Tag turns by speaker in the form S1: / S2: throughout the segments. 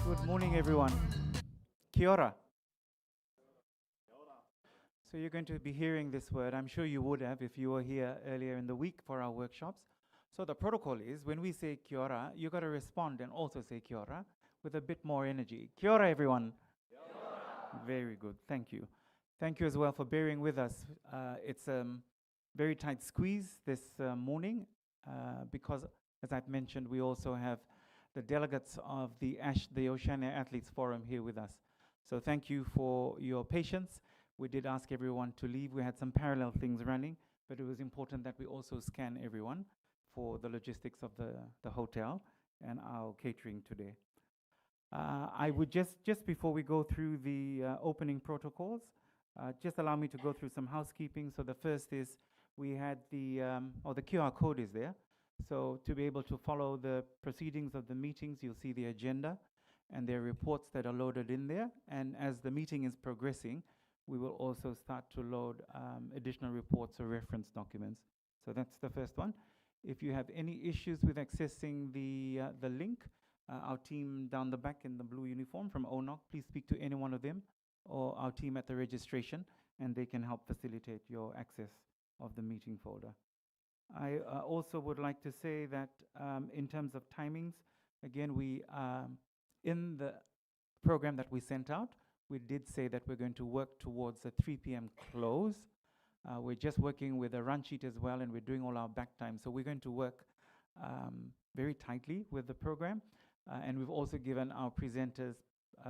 S1: Good morning, everyone. Kia ora. So you're going to be hearing this word. I'm sure you would have if you were here earlier in the week for our workshops. So the protocol is when we say kia ora, you got to respond and also say kia ora with a bit more energy. Kia ora, everyone. Kia ora. Very good. Thank you. Thank you as well for bearing with us. It's a very tight squeeze this morning because, as I've mentioned, we also have the delegates of the Oceania Athletes Forum here with us. So thank you for your patience. We did ask everyone to leave. We had some parallel things running, but it was important that we also scan everyone for the logistics of the hotel and our catering today. I would just before we go through the opening protocols, just allow me to go through some housekeeping. So the first is we had the QR code is there. So to be able to follow the proceedings of the meetings, you'll see the agenda and there are reports that are loaded in there. And as the meeting is progressing, we will also start to load additional reports or reference documents. So that's the first one. If you have any issues with accessing the link, our team down the back in the blue uniform from ONOC, please speak to any one of them or our team at the registration, and they can help facilitate your access of the meeting folder. I also would like to say that in terms of timings, again, we in the program that we sent out, we did say that we're going to work towards a 3 p.m. close. We're just working with a run sheet as well, and we're doing all our back time. So we're going to work very tightly with the program. And we've also given our presenters,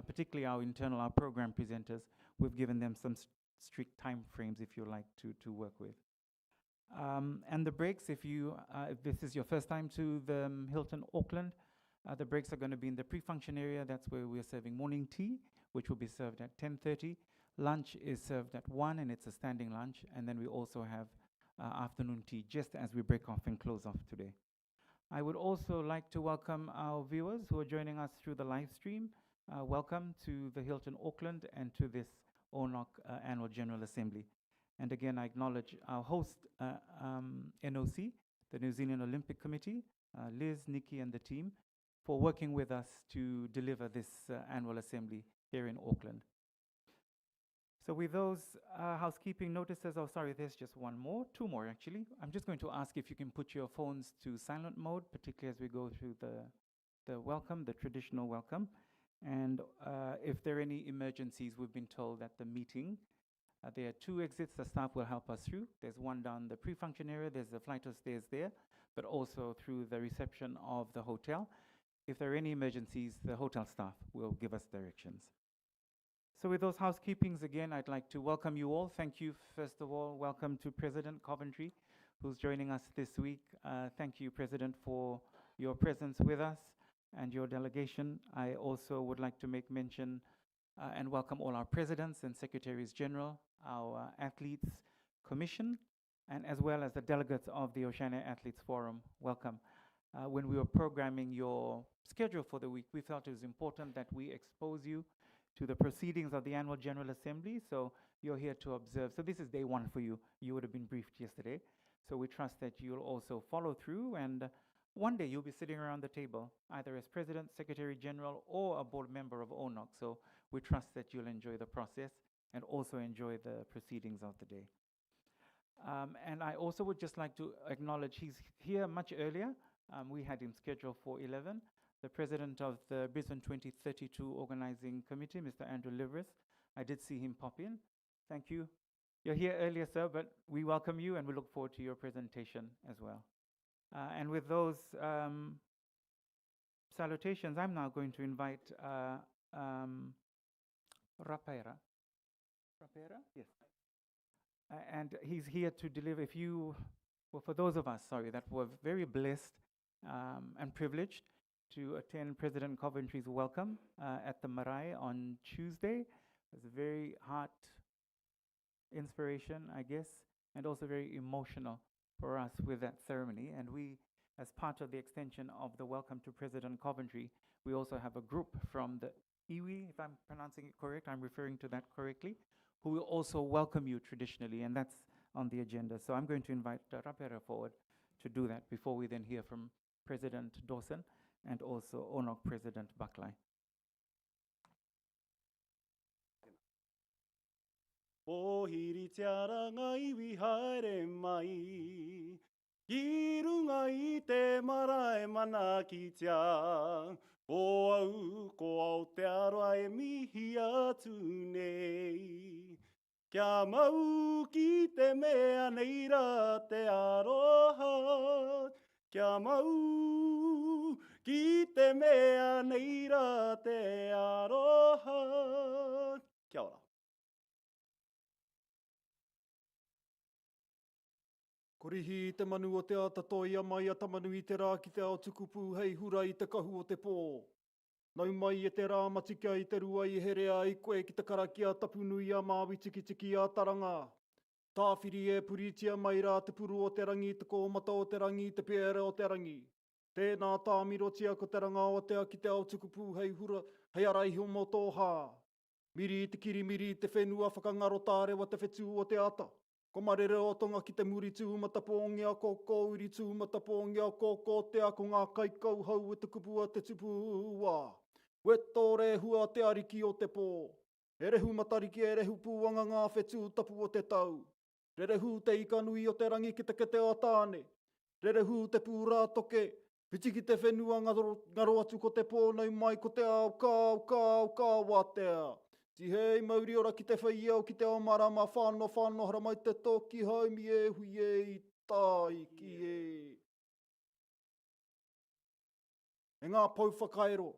S1: particularly our program presenters, we've given them some strict time frames, if you like, to work with. And the breaks, if this is your first time to the Hilton Auckland, the breaks are going to be in the pre-function area. That's where we're serving morning tea, which will be served at 10:30. Lunch is served at 1, and it's a standing lunch. And then we also have afternoon tea, just as we break off and close off today. I would also like to welcome our viewers who are joining us through the live stream. Welcome to the Hilton Auckland and to this ONOC Annual General Assembly. And again, I acknowledge our host, NOC, the New Zealand Olympic Committee, Liz, Nikki, and the team, for working with us to deliver this annual assembly here in Auckland. So with those housekeeping notices, there's just two more actually. I'm just going to ask if you can put your phones to silent mode, particularly as we go through the welcome, the traditional welcome. And if there are any emergencies, we've been told that the meeting, there are 2 exits the staff will help us through. There's one down the pre-function area, there's a flight of stairs there, but also through the reception of the hotel. If there are any emergencies, the hotel staff will give us directions. So with those housekeepings, again, I'd like to welcome you all. Thank you, first of all. Welcome to President Coventry, who's joining us this week. Thank you, President, for your presence with us and your delegation. I also would like to make mention and welcome all our presidents and secretaries general, our athletes commission, and as well as the delegates of the Oceania Athletes Forum. Welcome. When we were programming your schedule for the week, we felt it was important that we expose you to the proceedings of the Annual General Assembly. So you're here to observe. So this is day 1 for you. You would have been briefed yesterday. So we trust that you'll also follow through, and one day you'll be sitting around the table, either as President, Secretary General, or a board member of ONOC. So we trust that you'll enjoy the process and also enjoy the proceedings of the day. And I also would just like to acknowledge he's here much earlier. We had him scheduled for 11. The President of the Brisbane 2032 Organizing Committee, Mr. Andrew Liveris. I did see him pop in. Thank you. You're here earlier, sir, but we welcome you and we look forward to your presentation as well. And with those salutations, I'm now going to invite Rapera. Rapera? Yes. And he's here to deliver. For those of us, that were very blessed and privileged to attend President Coventry's welcome at the Marae on Tuesday. It was a very heart inspiration, I guess, and also very emotional for us with that ceremony. And we, as part of the extension of the welcome to President Coventry, we also have a group from the iwi, if I'm pronouncing it correct, I'm referring to that correctly, who will also welcome you traditionally, and that's on the agenda. So I'm going to invite Rapera forward to do that before we then hear from President Dawson and also ONOC President Buckley.
S2: Pohiri te aranga iwi haere mai. I runga i te marae mana ki tia. Ko au, ko au te aroa e mihi atu nei. Kia mau ki te mea neira te aroha. Kia mau ki te mea neira te aroha. Kia ora.
S3: Korihi i te manu o te ata toia mai a tamanu i te rā ki te ao tukupu hei hura i te kahu o te pō. Nau mai e te rā matika i te rua i herea i koe ki te karaki a tapunui a māwi tiki tiki a taranga. Tāwhiri e puritia mai rā te puru o te rangi, te kōmata o te rangi, te pēra o te rangi. Tēnā tāmirotia ko te ranga o te a ki te ao tukupu hei hura, hei araihi o mo tōhā. Miri i te kiri, miri i te whenua, whakangaro tārewa te whetū o te ata. Ko marere o tonga ki te muri tūmata pōngi a koko, uri tūmata pōngi a koko, te ako ngā kaikau hau e te kupua te tupu ua. We tōre hua te ariki o te pō. E rehu matariki e rehu pūanga ngā whetū tapu o te tau. Re rehu te ikanui o te rangi ki te kete o tāne. Re rehu te pūrā toke, piti ki te whenua ngaro atu ko te pō, nau mai ko te ao kā wātea. Ti hei mauri ora ki te whai au ki te ao marama whāno hara mai te toki haumi e hui e i tai ki e. E ngā pauwhakaero,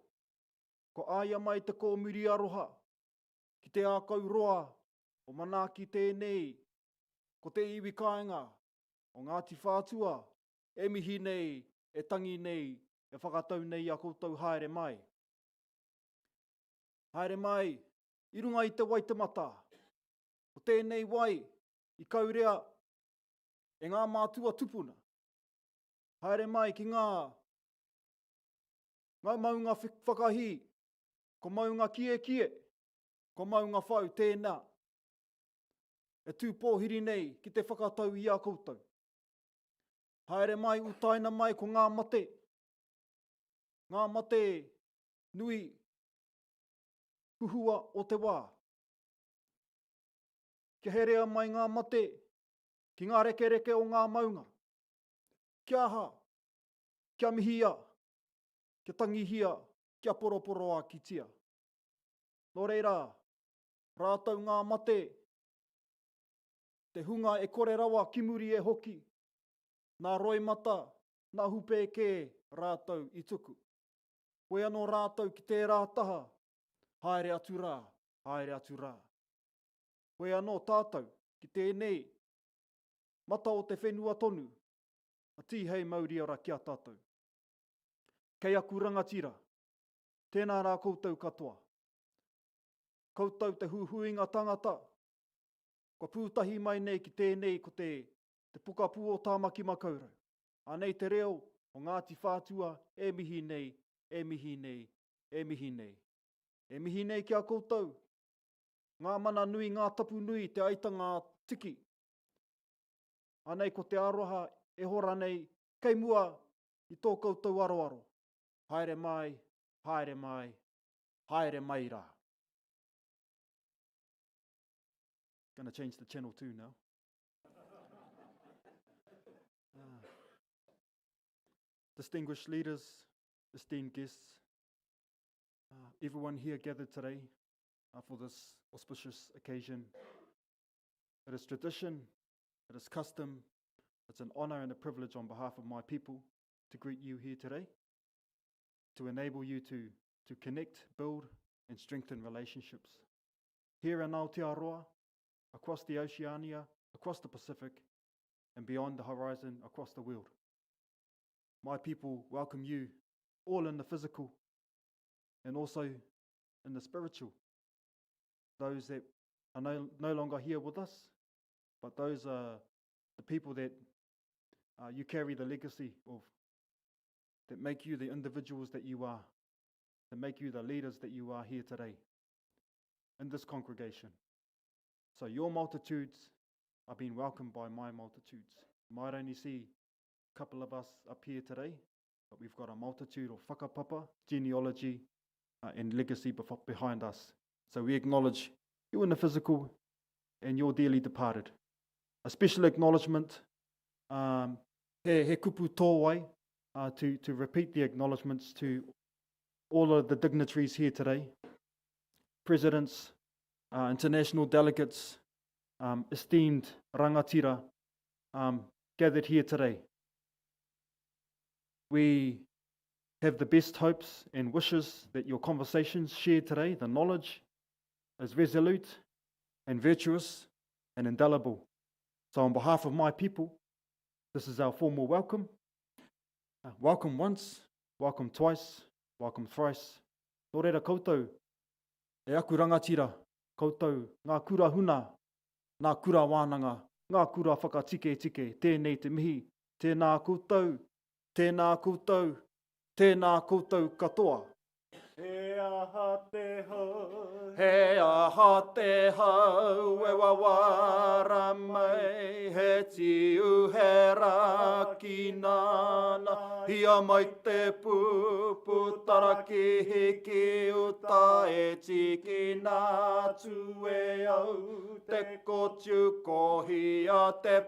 S3: ko aia mai te kōmuri aroha, ki te ākau roa, o manaki tēnei, ko te iwi kāinga, o Ngāti Whātua, e mihi nei, e tangi nei, e whakatau nei a koutou haere mai. Haere mai, I runga i te waitemata. O tēnei wai, I kaurea, e ngā mātua tupuna. Haere mai ki ngā maunga whakahi, ko maunga kie, ko maunga whau tēnā. E tūpōhiri nei ki te whakatau I a koutou. Haere mai, utaina mai ko ngā mate nui, kuhua o te wā. Kia herea mai ngā mate, ki ngā reke o ngā maunga. Kia aha, kia mihia, kia tangihia, kia poroporo a kitia. Nō reira, rātau ngā mate, te hunga e kore rawa, kimuri e hoki, nā roimata, nā hupeke, rātau I tuku. Koe anō rātau ki tērā taha, haere atu rā, haere atu rā. Koe anō tātou, ki tēnei, mata o te whenua tonu, a tī hei mauri ora kia tātou. Kei aku rangatira, tēnā rā koutou katoa. Koutou te huhuinga tangata, ko pūtahi mai nei ki tēnei ko te pukapu o tāmaki makaurau. Anei te reo o Ngāti Whātua, e mihi nei, e mihi nei, e mihi nei. E mihi nei kia koutou, ngā mana nui, ngā tapu nui, te aita ngā tiki. Anei ko te aroha e hora nei, kei mua I tō koutou aroaro. Haere mai, haere mai, haere mai rā. Going to change the channel too now. Distinguished leaders, esteemed guests, everyone here gathered today for this auspicious occasion. It is tradition, it is custom, it's an honour and a privilege on behalf of my people to greet you here today, to enable you to connect, build and strengthen relationships. Here in Aotearoa, across the Oceania, across the Pacific, and beyond the horizon, across the world. My people welcome you all in the physical and also in the spiritual. Those that are no longer here with us, but those are the people that you carry the legacy of, that make you the individuals that you are, that make you the leaders that you are here today in this congregation. So your multitudes are being welcomed by my multitudes. You might only see a couple of us up here today, but we've got a multitude of whakapapa, genealogy, and legacy behind us. So we acknowledge you in the physical, and your dearly departed. A special acknowledgement, he kupu tō wai, to repeat the acknowledgements to all of the dignitaries here today, presidents, international delegates, esteemed rangatira gathered here today. We have the best hopes and wishes that your conversations shared today, the knowledge, is resolute and virtuous and indelible. So on behalf of my people, this is our formal welcome. Welcome once, welcome twice, welcome thrice. Nō reira koutou, e aku rangatira, koutou ngā kura huna, ngā kura wānanga, ngā kura whakatike, tēnei te mihi, tēnā koutou, tēnā koutou, tēnā koutou katoa.
S2: He aha te hau,
S3: He aha te hau, e wawara mai, he tiu he raki nāna, hia mai te pupu taraki hiki uta e tiki nā tu e au, te kotiu kohia te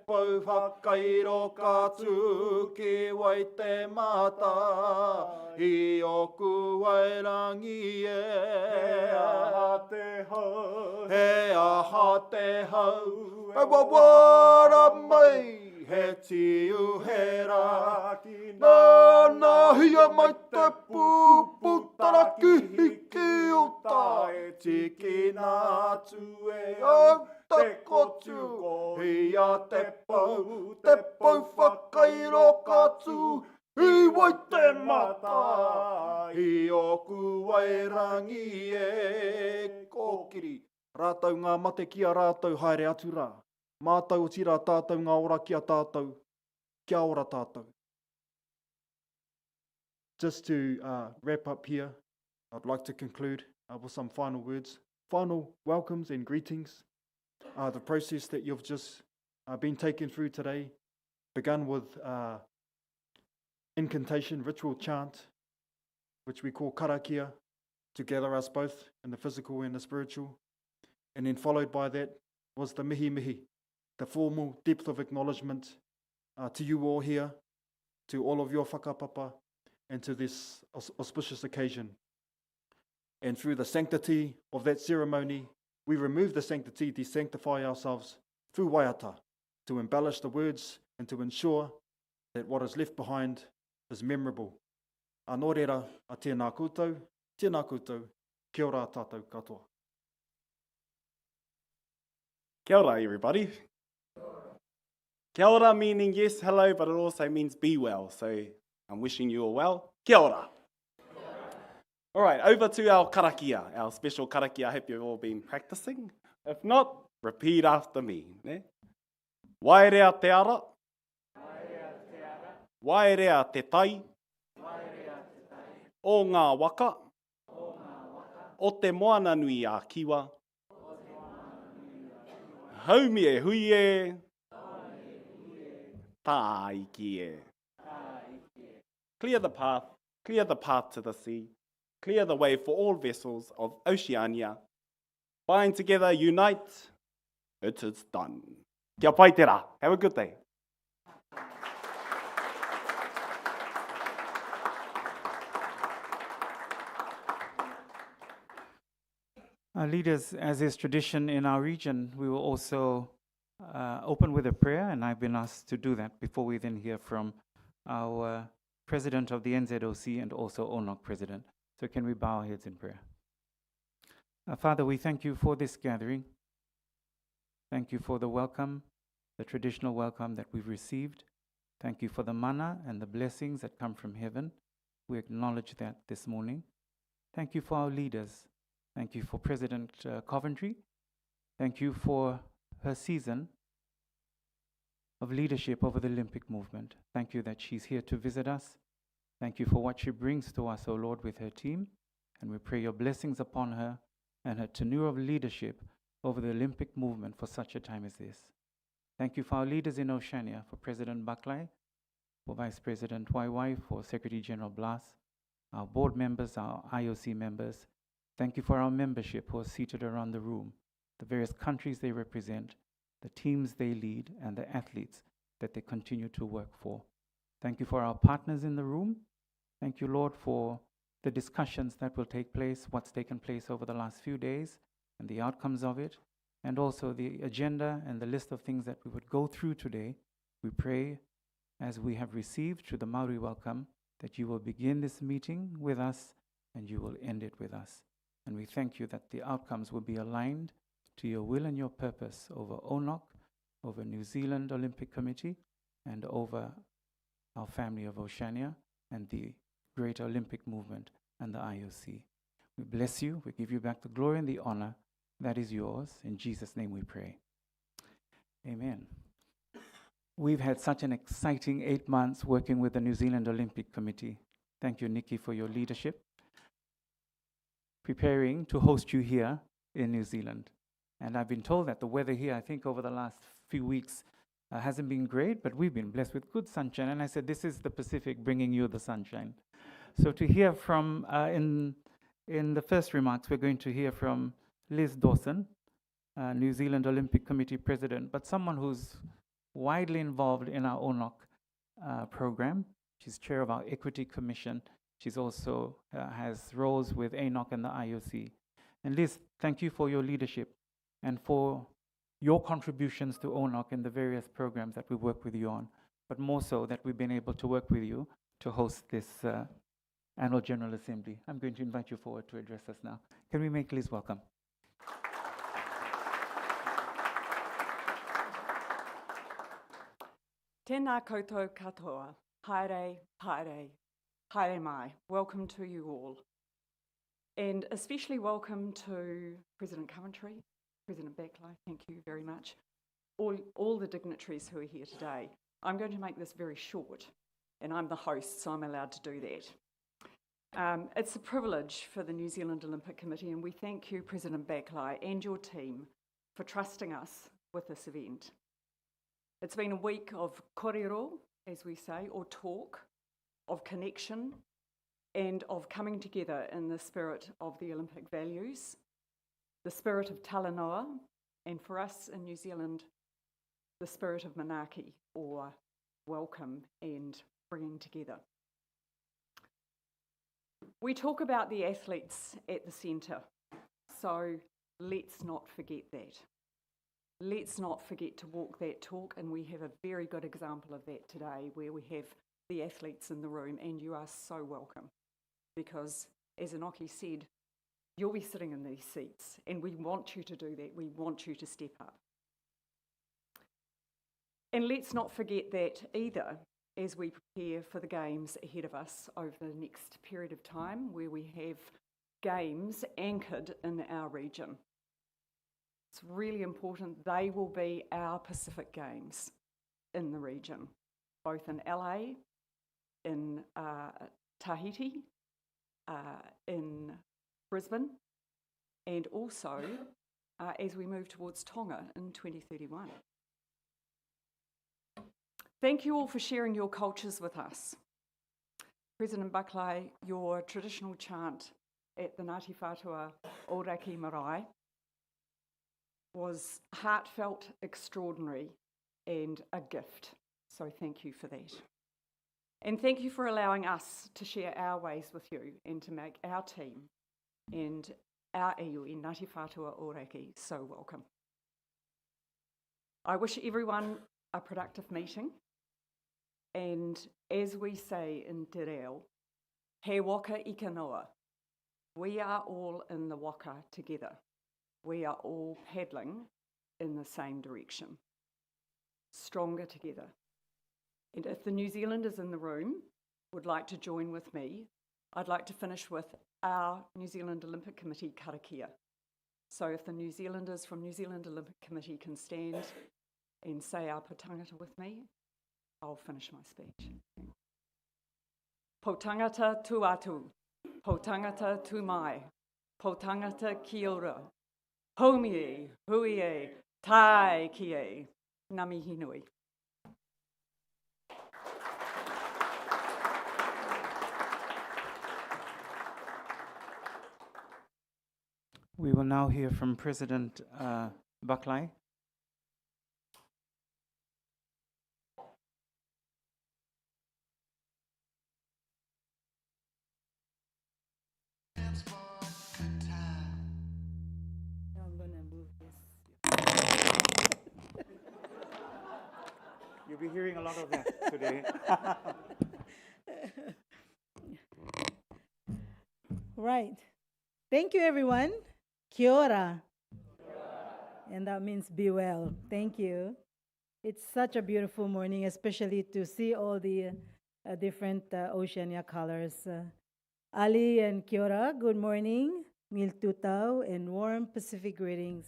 S3: pau whakairo ka tū ki wai te mata, I oku wairangi e.
S2: he aha te hau,
S3: He aha te hau, e wawara mai, he tiu he raki nāna, hia mai te pupu taraki hiki uta e tiki nā tu e au, te kotiu hia te pau whakairo ka tū, I wai te mata, I oku wairangi e kōkiri. Rātau ngā mate kia rātau haere atu rā. Mātau o tira tātou ngā ora kia tātou, kia ora tātou. Just to wrap up here, I'd like to conclude with some final words. Final welcomes and greetings. The process that you've just been taken through today began with incantation, ritual chant, which we call karakia, to gather us both in the physical and the spiritual. And then followed by that was the mihi mihi, the formal depth of acknowledgement to you all here, to all of your whakapapa, and to this auspicious occasion. And through the sanctity of that ceremony, we remove the sanctity to sanctify ourselves through waiata, to embellish the words and to ensure that what is left behind is memorable. Nō reira, a tēnā koutou, kia ora tātou katoa.
S2: Kia ora, everybody. Kia ora meaning yes, hello, but it also means be well. So I'm wishing you all well. Kia ora. All right, over to our karakia, our special karakia. I hope you've all been practicing. If not, repeat after me. Ne? Wairea te ara. Wairea te tai. O ngā waka. O te moana nui a kiwa. Haumi e hui e. Tā iki e. Clear the path to the sea. Clear the way for all vessels of Oceania. Bind together, unite. It is done. Kia pai te rā. Have a good day.
S1: Our leaders, as is tradition in our region, we will also open with a prayer, and I've been asked to do that before we then hear from our President of the NZOC and also ONOC President. So can we bow our heads in prayer? Father, we thank you for this gathering. Thank you for the welcome, the traditional welcome that we've received. Thank you for the manna and the blessings that come from heaven. We acknowledge that this morning. Thank you for our leaders. Thank you for President Coventry. Thank you for her season of leadership over the Olympic movement. Thank you that she's here to visit us. Thank you for what she brings to us, O Lord, with her team. And we pray your blessings upon her and her tenure of leadership over the Olympic movement for such a time as this. Thank you for our leaders in Oceania, for President Buckley, for Vice President Waiwai, for Secretary General Blas, our board members, our IOC members. Thank you for our membership who are seated around the room. the various countries they represent, the teams they lead, and the athletes that they continue to work for. Thank you for our partners in the room. Thank you, Lord, for the discussions that will take place, what's taken place over the last few days, and the outcomes of it, and also the agenda and the list of things that we would go through today. We pray, as we have received through the Maori welcome, that you will begin this meeting with us and you will end it with us. And we thank you that the outcomes will be aligned to your will and your purpose over ONOC, over New Zealand Olympic Committee, and over our family of Oceania and the greater Olympic movement and the IOC. We bless you. We give you back the glory and the honor that is yours. In Jesus' name we pray. Amen. We've had such an exciting 8 months working with the New Zealand Olympic Committee. Thank you, Nikki, for your leadership. Preparing to host you here in New Zealand. And I've been told that the weather here, I think over the last few weeks, hasn't been great, but we've been blessed with good sunshine. And I said, this is the Pacific bringing you the sunshine. So to hear from, in the first remarks, we're going to hear from Liz Dawson, New Zealand Olympic Committee President, but someone who's widely involved in our ONOC program. She's chair of our Equity Commission. She's also has roles with NOC and the IOC. And Liz, thank you for your leadership and for your contributions to ONOC and the various programs that we work with you on, but more so that we've been able to work with you to host this Annual General Assembly. I'm going to invite you forward to address us now. Can we make Liz welcome?
S4: Tēnā koutou katoa, haere, haere, haere mai. Welcome to you all. And especially welcome to President Coventry, President Beckley, thank you very much. All the dignitaries who are here today. I'm going to make this very short, and I'm the host, so I'm allowed to do that. It's a privilege for the New Zealand Olympic Committee, and we thank you, President Beckley, and your team for trusting us with this event. It's been a week of kōrero, as we say, or talk, of connection, and of coming together in the spirit of the Olympic values, the spirit of talanoa, and for us in New Zealand, the spirit of manaaki, or welcome and bringing together. We talk about the athletes at the centre, so let's not forget that. Let's not forget to walk that talk, and we have a very good example of that today where we have the athletes in the room, and you are so welcome because, as Inoki said, you'll be sitting in these seats, and we want you to do that. We want you to step up. And let's not forget that either as we prepare for the games ahead of us over the next period of time where we have games anchored in our region. It's really important. They will be our Pacific Games in the region, both in LA, in Tahiti, in Brisbane, and also as we move towards Tonga in 2031. Thank you all for sharing your cultures with us. President Buckley, your traditional chant at the Ngāti Whātua Ōrākei Marae was heartfelt, extraordinary, and a gift. So thank you for that. And thank you for allowing us to share our ways with you and to make our team and our iwi, Ngāti Whātua Ōrākei, so welcome. I wish everyone a productive meeting. And as we say in Te Reo, he waka I ka noa. We are all in the waka together. We are all paddling in the same direction, stronger together. And if the New Zealanders in the room would like to join with me, I'd like to finish with our New Zealand Olympic Committee karakia. So if the New Zealanders from New Zealand Olympic Committee can stand and say our potangata with me, I'll finish my speech. Potangata tu atu, potangata tu mai, potangata ki ora. Homie, huie, tai kie, ngā mihi nui.
S1: We will now hear from President Baklai.
S5: I'm gonna move this.
S1: You'll be hearing a lot of that today.
S5: Right. Thank you, everyone. Kia ora. And that means be well. Thank you. It's such a beautiful morning, especially to see all the different Oceania colors. Ali and kia ora, good morning. Mil tutau and warm Pacific greetings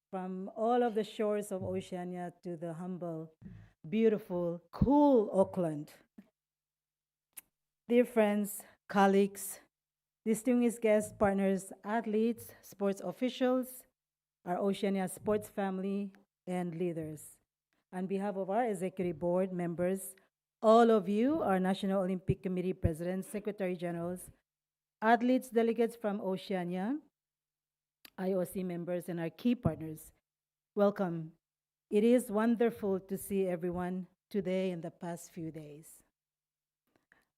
S5: from all of the shores of Oceania to the humble, beautiful, cool Auckland. Dear friends, colleagues, distinguished guests, partners, athletes, sports officials, our Oceania sports family, and leaders. On behalf of our executive board members, all of you, our National Olympic Committee presidents, secretary generals, athletes, delegates from Oceania, IOC members, and our key partners, welcome. It is wonderful to see everyone today and the past few days.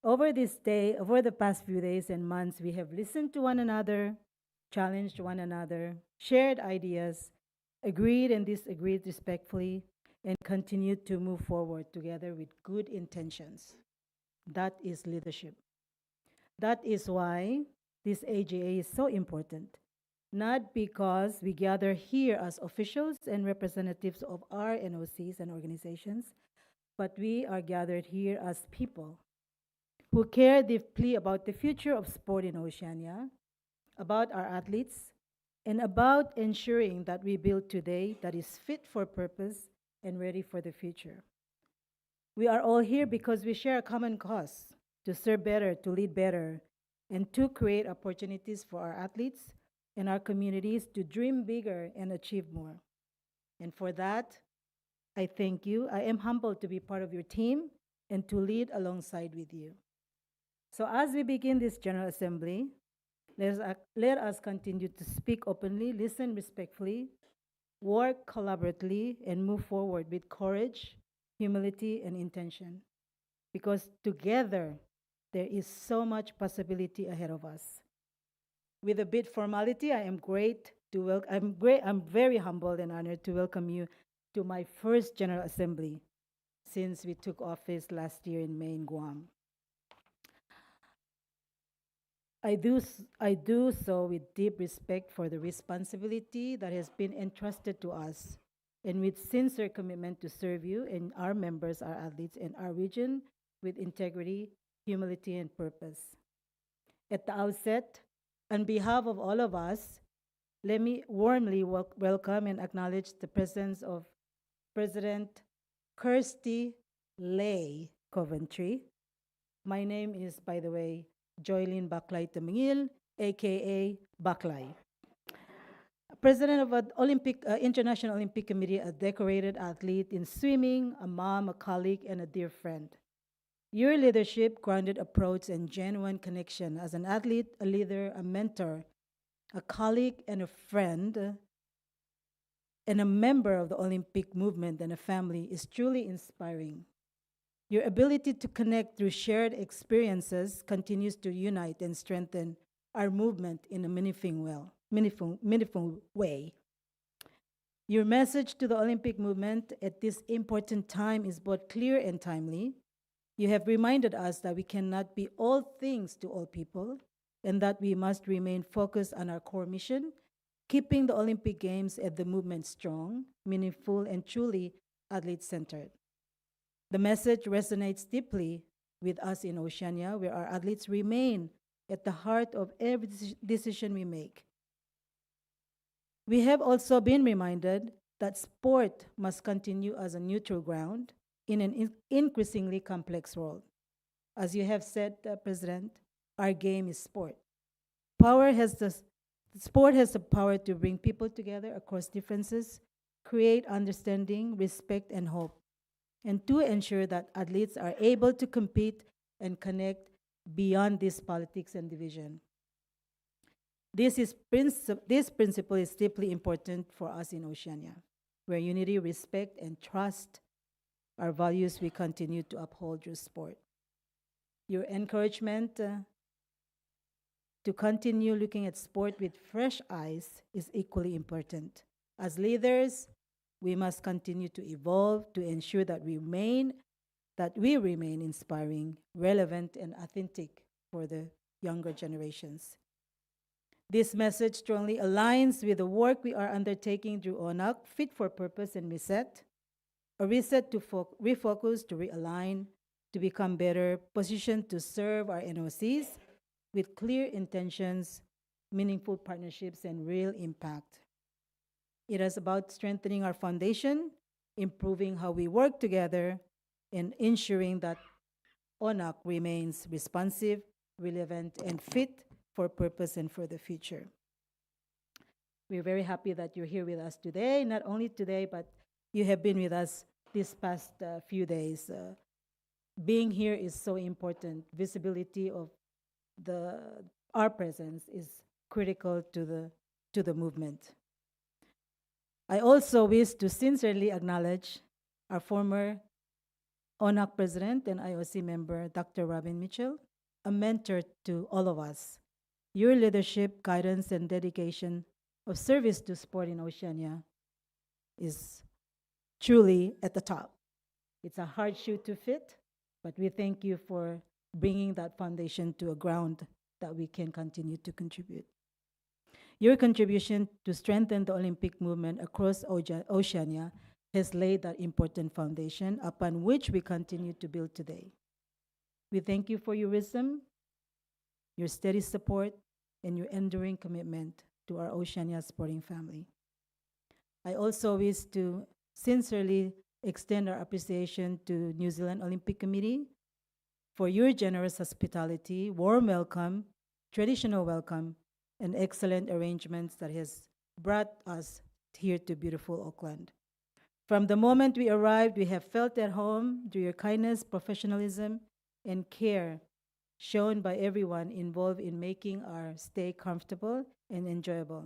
S5: Over the past few days and months, we have listened to one another, challenged one another, shared ideas, agreed and disagreed respectfully, and continued to move forward together with good intentions. That is leadership. That is why this AGA is so important, not because we gather here as officials and representatives of our NOCs and organizations, but we are gathered here as people who care deeply about the future of sport in Oceania, about our athletes, and about ensuring that we build today that is fit for purpose and ready for the future. We are all here because we share a common cause: to serve better, to lead better, and to create opportunities for our athletes and our communities to dream bigger and achieve more. And for that, I thank you. I am humbled to be part of your team and to lead alongside with you. So as we begin this General Assembly, let us continue to speak openly, listen respectfully, work collaboratively, and move forward with courage, humility, and intention. Because together, there is so much possibility ahead of us. With a bit formality, I'm very humbled and honored to welcome you to my first General Assembly since we took office last year in May in Guam. I do so with deep respect for the responsibility that has been entrusted to us, and with sincere commitment to serve you and our members, our athletes, and our region with integrity, humility, and purpose. At the outset, on behalf of all of us, let me warmly welcome and acknowledge the presence of President Kirsty Lay Coventry. My name is, by the way, Joylene Baklay Tamingil, aka Baklay. President of an International Olympic Committee, a decorated athlete in swimming, a mom, a colleague, and a dear friend. Your leadership, grounded approach, and genuine connection as an athlete, a leader, a mentor, a colleague, and a friend, and a member of the Olympic movement and a family is truly inspiring. Your ability to connect through shared experiences continues to unite and strengthen our movement in a meaningful way. Your message to the Olympic movement at this important time is both clear and timely. You have reminded us that we cannot be all things to all people, and that we must remain focused on our core mission, keeping the Olympic Games and the movement strong, meaningful, and truly athlete-centered. The message resonates deeply with us in Oceania, where our athletes remain at the heart of every decision we make. We have also been reminded that sport must continue as a neutral ground in an increasingly complex world. As you have said, President, our game is sport. Sport has the power to bring people together across differences, create understanding, respect, and hope, and to ensure that athletes are able to compete and connect beyond this politics and division. This principle is deeply important for us in Oceania, where unity, respect, and trust are values we continue to uphold through sport. Your encouragement to continue looking at sport with fresh eyes is equally important. As leaders, we must continue to evolve to ensure that we remain inspiring, relevant, and authentic for the younger generations. This message strongly aligns with the work we are undertaking through ONOC, Fit for Purpose and Reset, a reset to refocus, to realign, to become better positioned to serve our NOCs with clear intentions, meaningful partnerships, and real impact. It is about strengthening our foundation, improving how we work together, and ensuring that ONOC remains responsive, relevant, and fit for purpose and for the future. We're very happy that you're here with us today. Not only today, but you have been with us this past few days. Being here is so important. Visibility of our presence is critical to the movement. I also wish to sincerely acknowledge our former ONOC President and IOC member, Dr. Robin Mitchell, a mentor to all of us. Your leadership, guidance, and dedication of service to sport in Oceania is truly at the top. It's a hard shoe to fit, but we thank you for bringing that foundation to a ground that we can continue to contribute. Your contribution to strengthen the Olympic movement across Oceania has laid that important foundation upon which we continue to build today. We thank you for your wisdom, your steady support, and your enduring commitment to our Oceania sporting family. I also wish to sincerely extend our appreciation to New Zealand Olympic Committee for your generous hospitality, warm welcome, traditional welcome, and excellent arrangements that has brought us here to beautiful Auckland. From the moment we arrived, we have felt at home through your kindness, professionalism, and care shown by everyone involved in making our stay comfortable and enjoyable.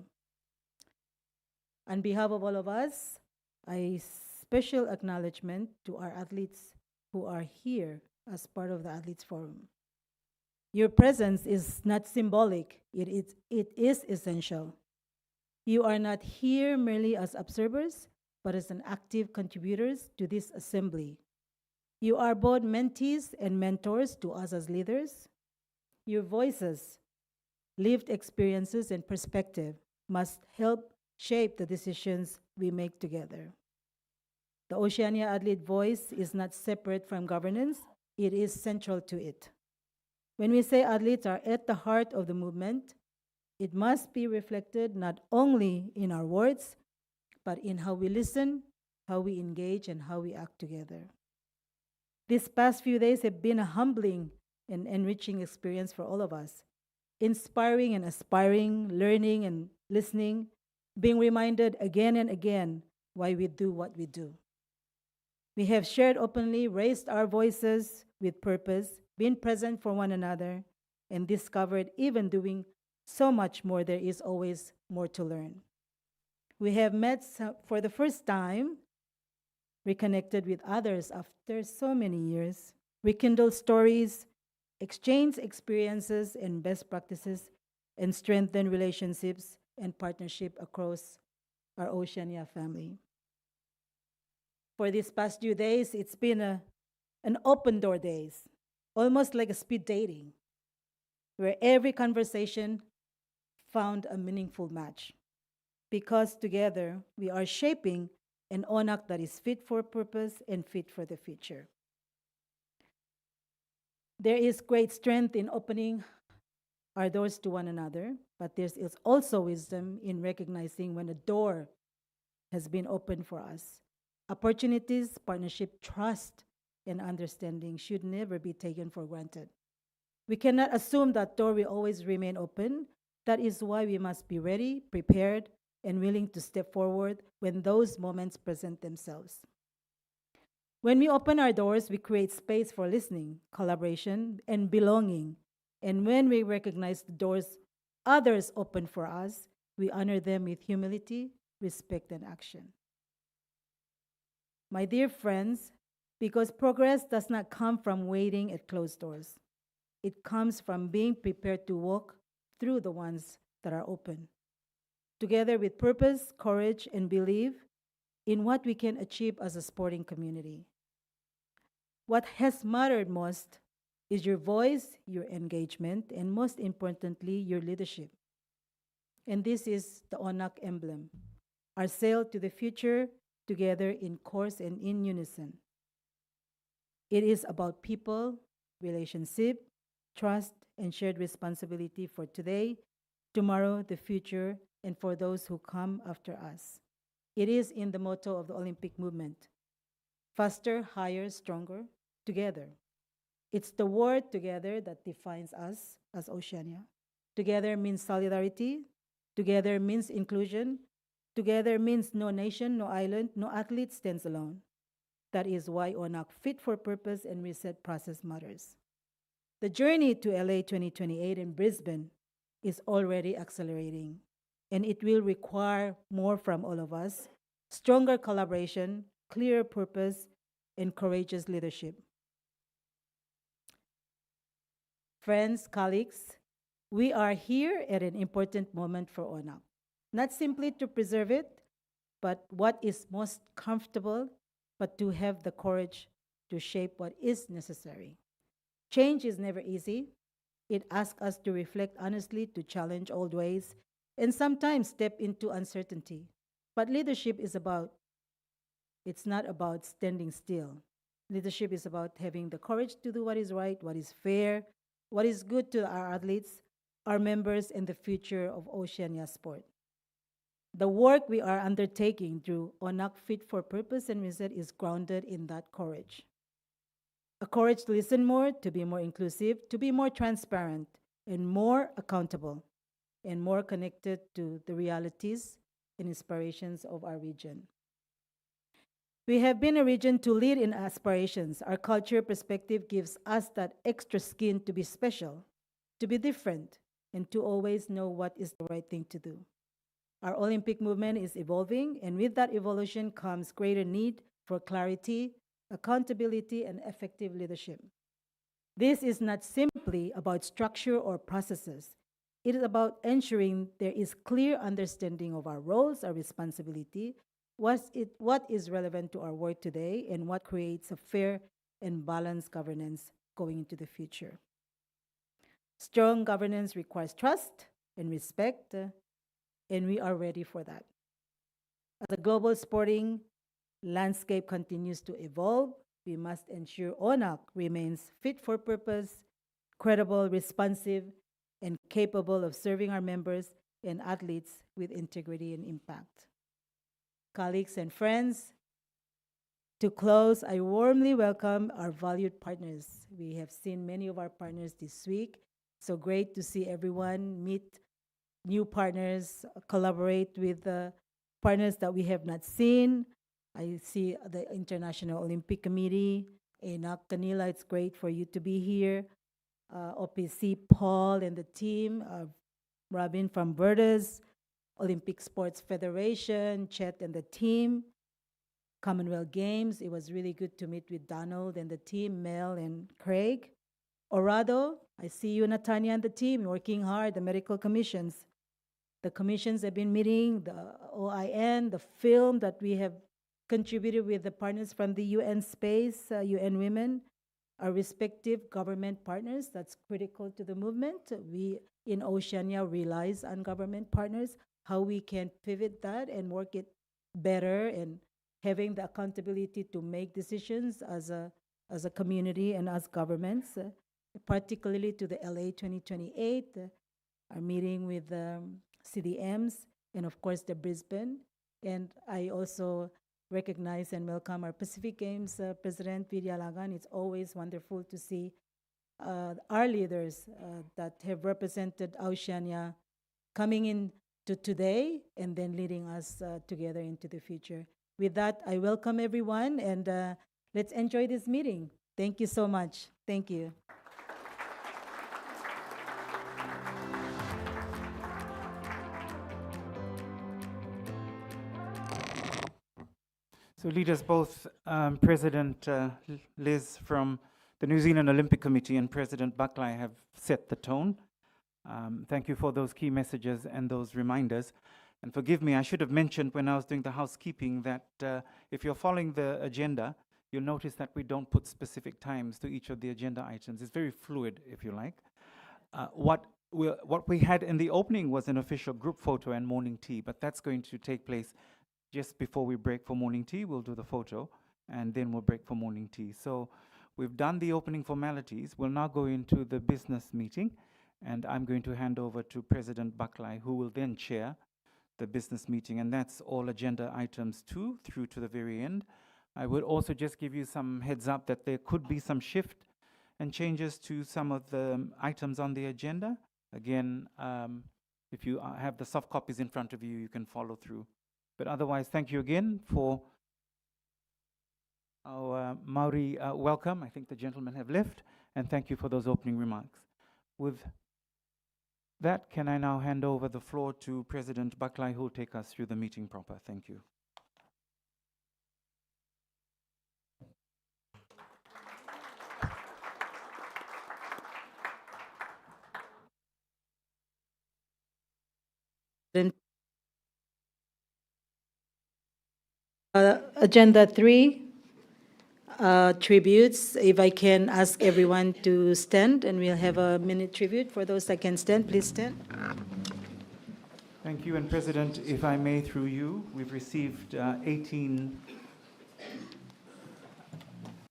S5: On behalf of all of us, a special acknowledgement to our athletes who are here as part of the Athletes Forum. Your presence is not symbolic, it is essential. You are not here merely as observers, but as an active contributors to this assembly. You are both mentees and mentors to us as leaders. Your voices, lived experiences, and perspective must help shape the decisions we make together. The Oceania Athlete voice is not separate from governance, it is central to it. When we say athletes are at the heart of the movement, it must be reflected not only in our words, but in how we listen, how we engage, and how we act together. These past few days have been a humbling and enriching experience for all of us, inspiring and aspiring, learning and listening, being reminded again and again why we do what we do. We have shared openly, raised our voices with purpose, been present for one another, and discovered even doing so much more, there is always more to learn. We have met for the first time, reconnected with others after so many years, rekindled stories, exchanged experiences and best practices, and strengthened relationships and partnership across our Oceania family. For these past few days, it's been an open door days, almost like a speed dating, where every conversation found a meaningful match. Because together, we are shaping an ONOC that is fit for purpose and fit for the future. There is great strength in opening our doors to one another, but there is also wisdom in recognizing when a door has been opened for us. Opportunities, partnership, trust, and understanding should never be taken for granted. We cannot assume that door will always remain open. That is why we must be ready, prepared, and willing to step forward when those moments present themselves. When we open our doors, we create space for listening, collaboration, and belonging. And when we recognize the doors others open for us, we honor them with humility, respect, and action. My dear friends, because progress does not come from waiting at closed doors. It comes from being prepared to walk through the ones that are open. Together with purpose, courage, and belief in what we can achieve as a sporting community. What has mattered most is your voice, your engagement, and most importantly, your leadership. And this is the ONOC emblem, our sail to the future together in course and in unison. It is about people, relationship, trust, and shared responsibility for today, tomorrow, the future, and for those who come after us. It is in the motto of the Olympic movement: faster, higher, stronger, together. It's the word together that defines us as Oceania. Together means solidarity. Together means inclusion. Together means no nation, no island, no athlete stands alone. That is why ONOC Fit for Purpose and Reset process matters. The journey to LA 2028 in Brisbane is already accelerating, and it will require more from all of us: stronger collaboration, clear purpose, and courageous leadership. Friends, colleagues, we are here at an important moment for ONOC, not simply to preserve it, but what is most comfortable, but to have the courage to shape what is necessary. Change is never easy. It asks us to reflect honestly, to challenge old ways, and sometimes step into uncertainty. But leadership is it's not about standing still. Leadership is about having the courage to do what is right, what is fair, what is good to our athletes, our members, and the future of Oceania sport. The work we are undertaking through ONOC Fit for Purpose and Reset is grounded in that courage. A courage to listen more, to be more inclusive, to be more transparent, and more accountable, and more connected to the realities and inspirations of our region. We have been a region to lead in aspirations. Our culture perspective gives us that extra skin to be special, to be different, and to always know what is the right thing to do. Our Olympic movement is evolving, and with that evolution comes greater need for clarity, accountability, and effective leadership. This is not simply about structure or processes. It is about ensuring there is clear understanding of our roles, our responsibility, what is relevant to our work today, and what creates a fair and balanced governance going into the future. Strong governance requires trust and respect, and we are ready for that. As the global sporting landscape continues to evolve, we must ensure ONOC remains fit for purpose, credible, responsive, and capable of serving our members and athletes with integrity and impact. Colleagues and friends, to close, I warmly welcome our valued partners. We have seen many of our partners this week. So great to see everyone meet new partners, collaborate with the partners that we have not seen. I see the International Olympic Committee, NOC Kanila, it's great for you to be here. OPC, Paul and the team, Robin from Verdes, Olympic Sports Federation, Chet and the team, Commonwealth Games. It was really good to meet with Donald and the team, Mel and Craig. Orado, I see you, Natanya, and the team working hard, the medical commissions. The commissions have been meeting, the OIN, the film that we have contributed with the partners from the UN space, UN Women, our respective government partners. That's critical to the movement. We in Oceania relies on government partners, how we can pivot that and work it better, and having the accountability to make decisions as a community and as governments, particularly to the LA 2028, our meeting with CDMs, and of course the Brisbane. And I also recognize and welcome our Pacific Games President, Vidya Lagan. It's always wonderful to see our leaders that have represented Oceania coming in to today and then leading us together into the future. With that, I welcome everyone, and let's enjoy this meeting. Thank you so much. Thank you.
S1: So leaders, both President Liz from the New Zealand Olympic Committee and President Buckley have set the tone. Thank you for those key messages and those reminders. And forgive me, I should have mentioned when I was doing the housekeeping that if you're following the agenda, you'll notice that we don't put specific times to each of the agenda items. It's very fluid, if you like. What we had in the opening was an official group photo and morning tea, but that's going to take place just before we break for morning tea. We'll do the photo, and then we'll break for morning tea. So we've done the opening formalities. We'll now go into the business meeting, and I'm going to hand over to President Buckley, who will then chair the business meeting, and that's all agenda items 2 through to the very end. I would also just give you some heads up that there could be some shift and changes to some of the items on the agenda. Again, if you have the soft copies in front of you, you can follow through. But otherwise, thank you again for our Maori welcome. I think the gentlemen have left, and thank you for those opening remarks. With that, can I now hand over the floor to President Buckley, who will take us through the meeting proper. Thank you.
S5: Agenda 3, tributes. If I can ask everyone to stand, and we'll have a minute tribute. For those that can stand, please stand.
S1: Thank you, and President, if I may, through you, we've received 18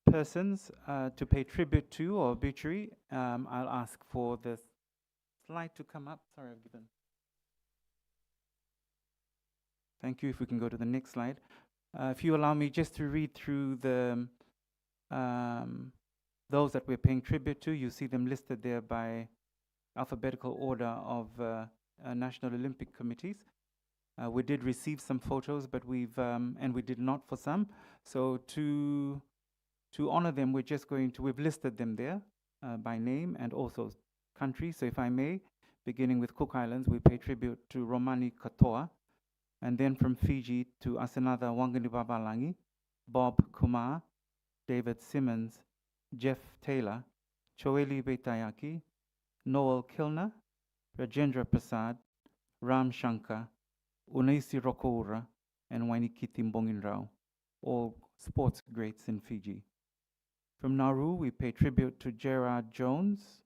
S1: persons to pay tribute to or obituary. I'll ask for the slide to come up. Sorry, I've given. Thank you. If we can go to the next slide. If you allow me just to read through the those that we're paying tribute to. You see them listed there by alphabetical order of National Olympic Committees. We did receive some photos, but we've and we did not for some. So to honor them, we've listed them there by name and also country. So if I may, beginning with Cook Islands, we pay tribute to Romani Katoa. And then from Fiji to Asanada Wangani Babalangi, Bob Kumar, David Simmons, Jeff Taylor, Choeli Betayaki, Noel Kilner, Rajendra Prasad, Ram Shankar, Unaisi Rokoura, and Wainikiti Mbonginrao, all sports greats in Fiji. From Nauru, we pay tribute to Gerard Jones.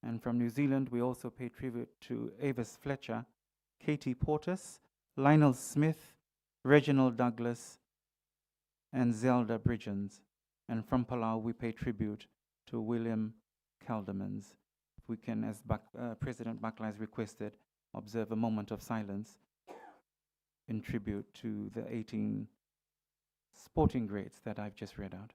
S1: And from New Zealand, we also pay tribute to Avis Fletcher, Katie Portis, Lionel Smith, Reginald Douglas, and Zelda Bridgens. And from Palau, we pay tribute to William Caldemans. If we can, as President Buckley has requested, observe a moment of silence in tribute to the 18 sporting greats that I've just read out.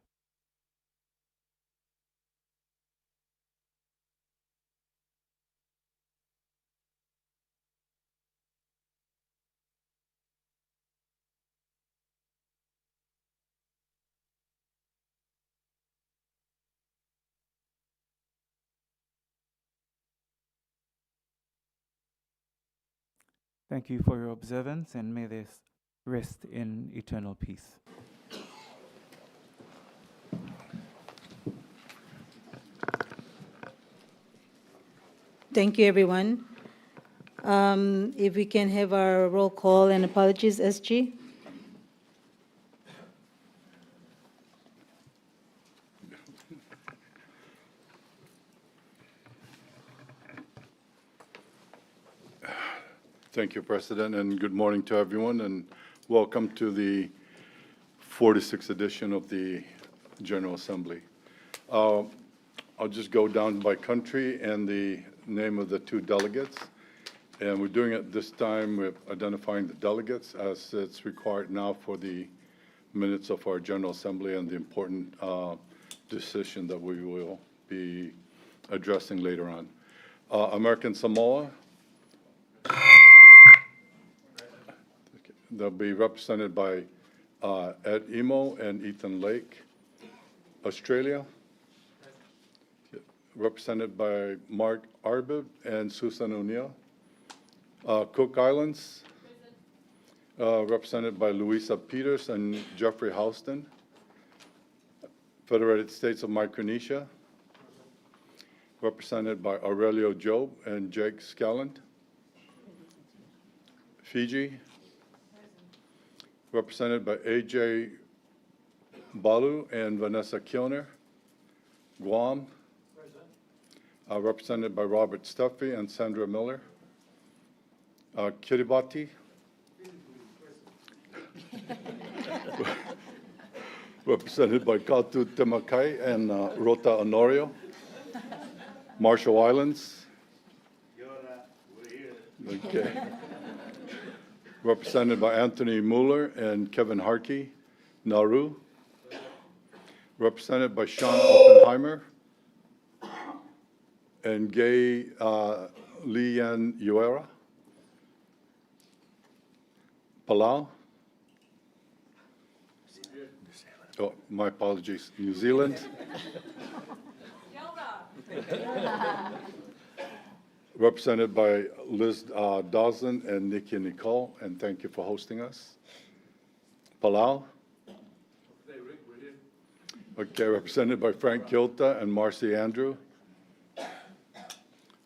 S1: Thank you for your observance, and may this rest in eternal peace.
S5: Thank you, everyone. If we can have our roll call and apologies, SG.
S6: Thank you, President, and good morning to everyone, and welcome to the 46th edition of the General Assembly. I'll just go down by country and the name of the 2 delegates. And we're doing it this time with identifying the delegates as it's required now for the minutes of our General Assembly and the important decision that we will be addressing later on. American Samoa. They'll be represented by Ed Emo and Ethan Lake. Australia, represented by Mark Arbib and Susan O'Neill. Cook Islands, represented by Louisa Peters and Jeffrey Houston. Federated States of Micronesia, represented by Aurelio Job and Jake Scalland. Fiji, represented by AJ Balu and Vanessa Kilner. Guam, represented by Robert Stuffy and Sandra Miller. Kiribati, represented by Katu Temakai and Rota Honorio. Marshall Islands. Okay. Represented by Anthony Mueller and Kevin Harkey. Nauru. Represented by Sean Oppenheimer and Gay Lian Uera. Palau. Oh, my apologies. New Zealand. Represented by Liz Dawson and Nikki and Nicole, and thank you for hosting us. Palau. Okay, represented by Frank Kilta and Marcy Andrew.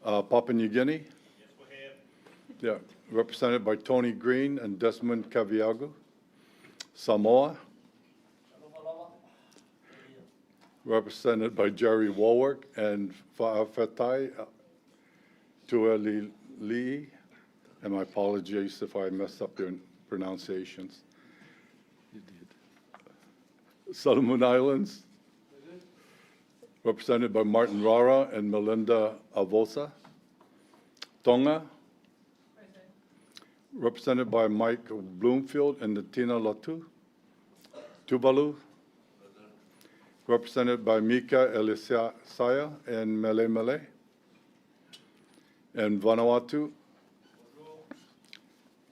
S6: Papua New Guinea. Yeah, represented by Tony Green and Desmond Kaviagu. Samoa. Represented by Jerry Warwick and Fa'afetai Tuelili, and my apologies if I messed up their pronunciations. You did. Solomon Islands, represented by Martin Rara and Melinda Avosa. Tonga, represented by Mike Bloomfield and Natina Latu. Tuvalu, represented by Mika Elisaya and Mele Mele. And Vanuatu,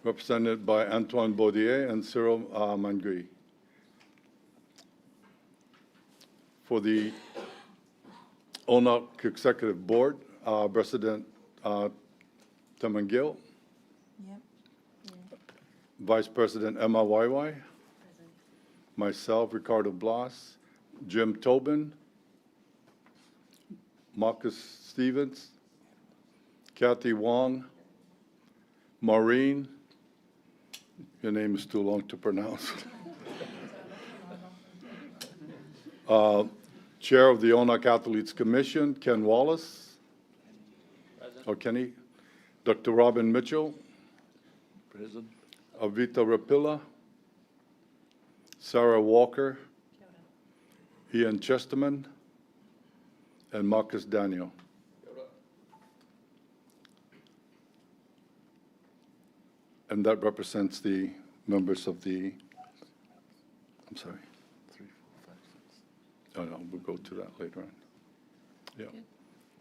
S6: represented by Antoine Baudier and Cyril Mangui. For the ONOC Executive Board, President Temangil, Vice President Emma Waiwai, myself, Ricardo Blas, Jim Tobin, Marcus Stevens, Kathy Wong, Maureen, your name is too long to pronounce. Chair of the ONOC Athletes Commission, Ken Wallace. Present. Or Kenny. Dr. Robin Mitchell. Present. Avita Rapilla. Sarah Walker. Ian Chesterman. And Marcus Daniel. And that represents the members of the, I'm sorry. 3, 4, 5, 6. Oh, no, we'll go to that later on. Yeah. Good.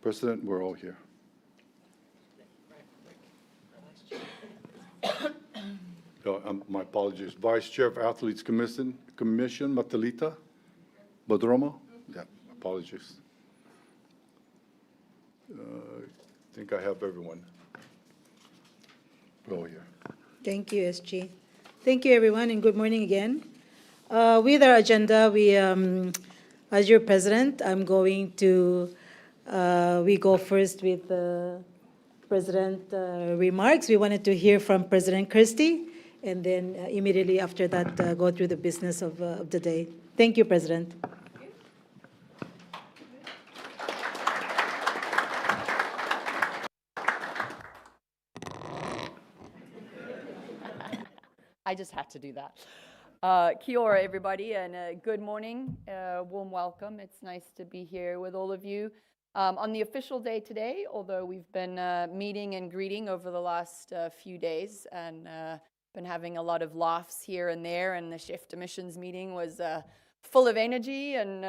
S6: President, we're all here. My apologies. Vice Chair of Athletes Commission, Matalita Bodromo? Yeah, apologies. I think I have everyone. We're all here.
S5: Thank you, SG. Thank you, everyone, and good morning again. With our agenda, as your president, I'm going to, we go first with the president remarks. We wanted to hear from President Christie, and then immediately after that, go through the business of the day. Thank you, President.
S7: I just had to do that. Kia ora, everybody, and good morning. Warm welcome. It's nice to be here with all of you. On the official day today, although we've been meeting and greeting over the last few days and been having a lot of laughs here and there, and the Chef de Missions meeting was full of energy, and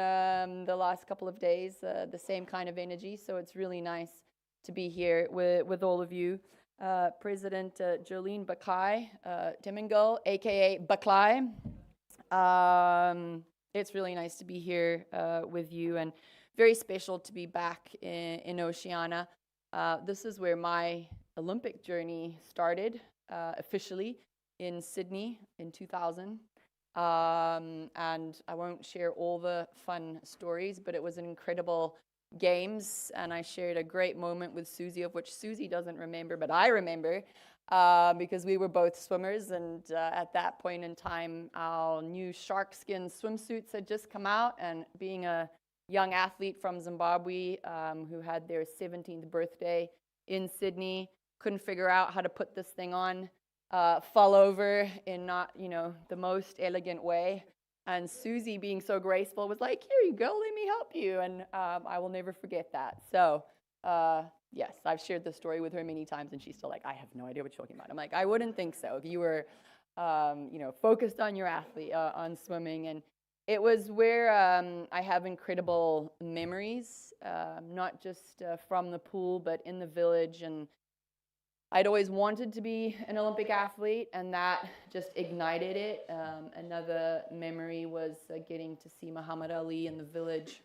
S7: the last couple of days, the same kind of energy. So it's really nice to be here with all of you. President Jolene Bakai Temangil, aka Baklai. It's really nice to be here with you, and very special to be back in Oceania. This is where my Olympic journey started officially in Sydney in 2000. And I won't share all the fun stories, but it was an incredible games, and I shared a great moment with Susie, of which Susie doesn't remember, but I remember, because we were both swimmers, and at that point in time, our new shark skin swimsuits had just come out, and being a young athlete from Zimbabwe who had their 17th birthday in Sydney, couldn't figure out how to put this thing on, fell over in not, the most elegant way. And Susie, being so graceful, was like, here you go, let me help you. And I will never forget that. So, yes, I've shared this story with her many times, and she's still like, I have no idea what you're talking about. I'm like, I wouldn't think so if you were, focused on your athlete, on swimming. And it was where I have incredible memories, not just from the pool, but in the village. And I'd always wanted to be an Olympic athlete, and that just ignited it. Another memory was getting to see Muhammad Ali in the village,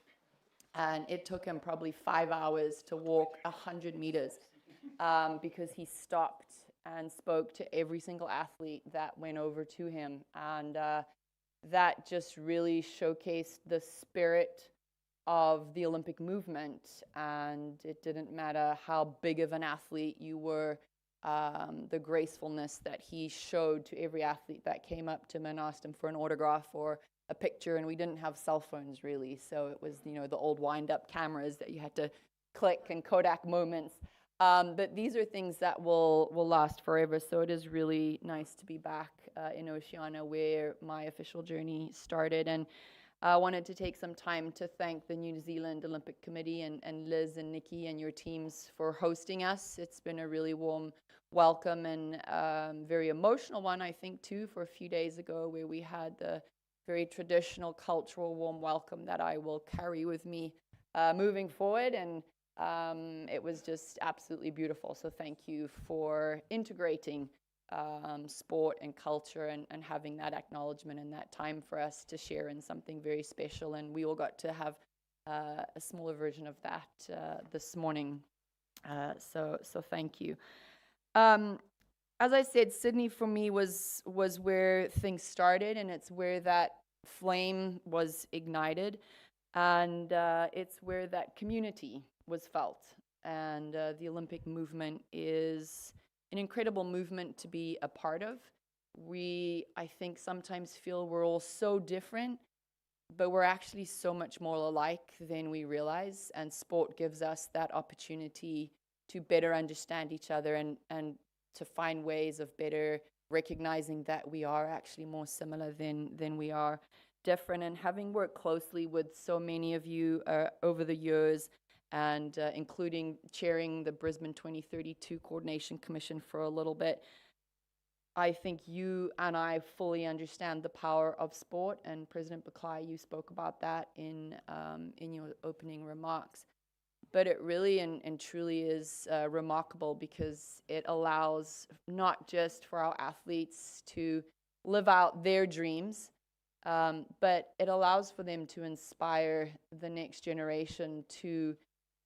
S7: and it took him probably 5 hours to walk 100 meters because he stopped and spoke to every single athlete that went over to him. And that just really showcased the spirit of the Olympic movement, and it didn't matter how big of an athlete you were. The gracefulness that he showed to every athlete that came up to him and asked him for an autograph or a picture. And we didn't have cell phones really, so it was the old wind-up cameras that you had to click, and Kodak moments. But these are things that will last forever. So it is really nice to be back in Oceania, where my official journey started. And I wanted to take some time to thank the New Zealand Olympic Committee and Liz and Nikki and your teams for hosting us. It's been a really warm welcome and very emotional one, I think, too, for a few days ago, where we had the very traditional cultural warm welcome that I will carry with me moving forward. And it was just absolutely beautiful. So thank you for integrating sport and culture and having that acknowledgement and that time for us to share in something very special. And we all got to have a smaller version of that this morning. So thank you. As I said, Sydney for me was where things started, and it's where that flame was ignited, and it's where that community was felt. And the Olympic movement is an incredible movement to be a part of. We, I think, sometimes feel we're all so different, but we're actually so much more alike than we realize, and sport gives us that opportunity to better understand each other and to find ways of better recognizing that we are actually more similar than we are different. And having worked closely with so many of you over the years, and including chairing the Brisbane 2032 Coordination Commission for a little bit, I think you and I fully understand the power of sport. And President Buklai, you spoke about that in your opening remarks. But it really and truly is remarkable, because it allows not just for our athletes to live out their dreams, but it allows for them to inspire the next generation to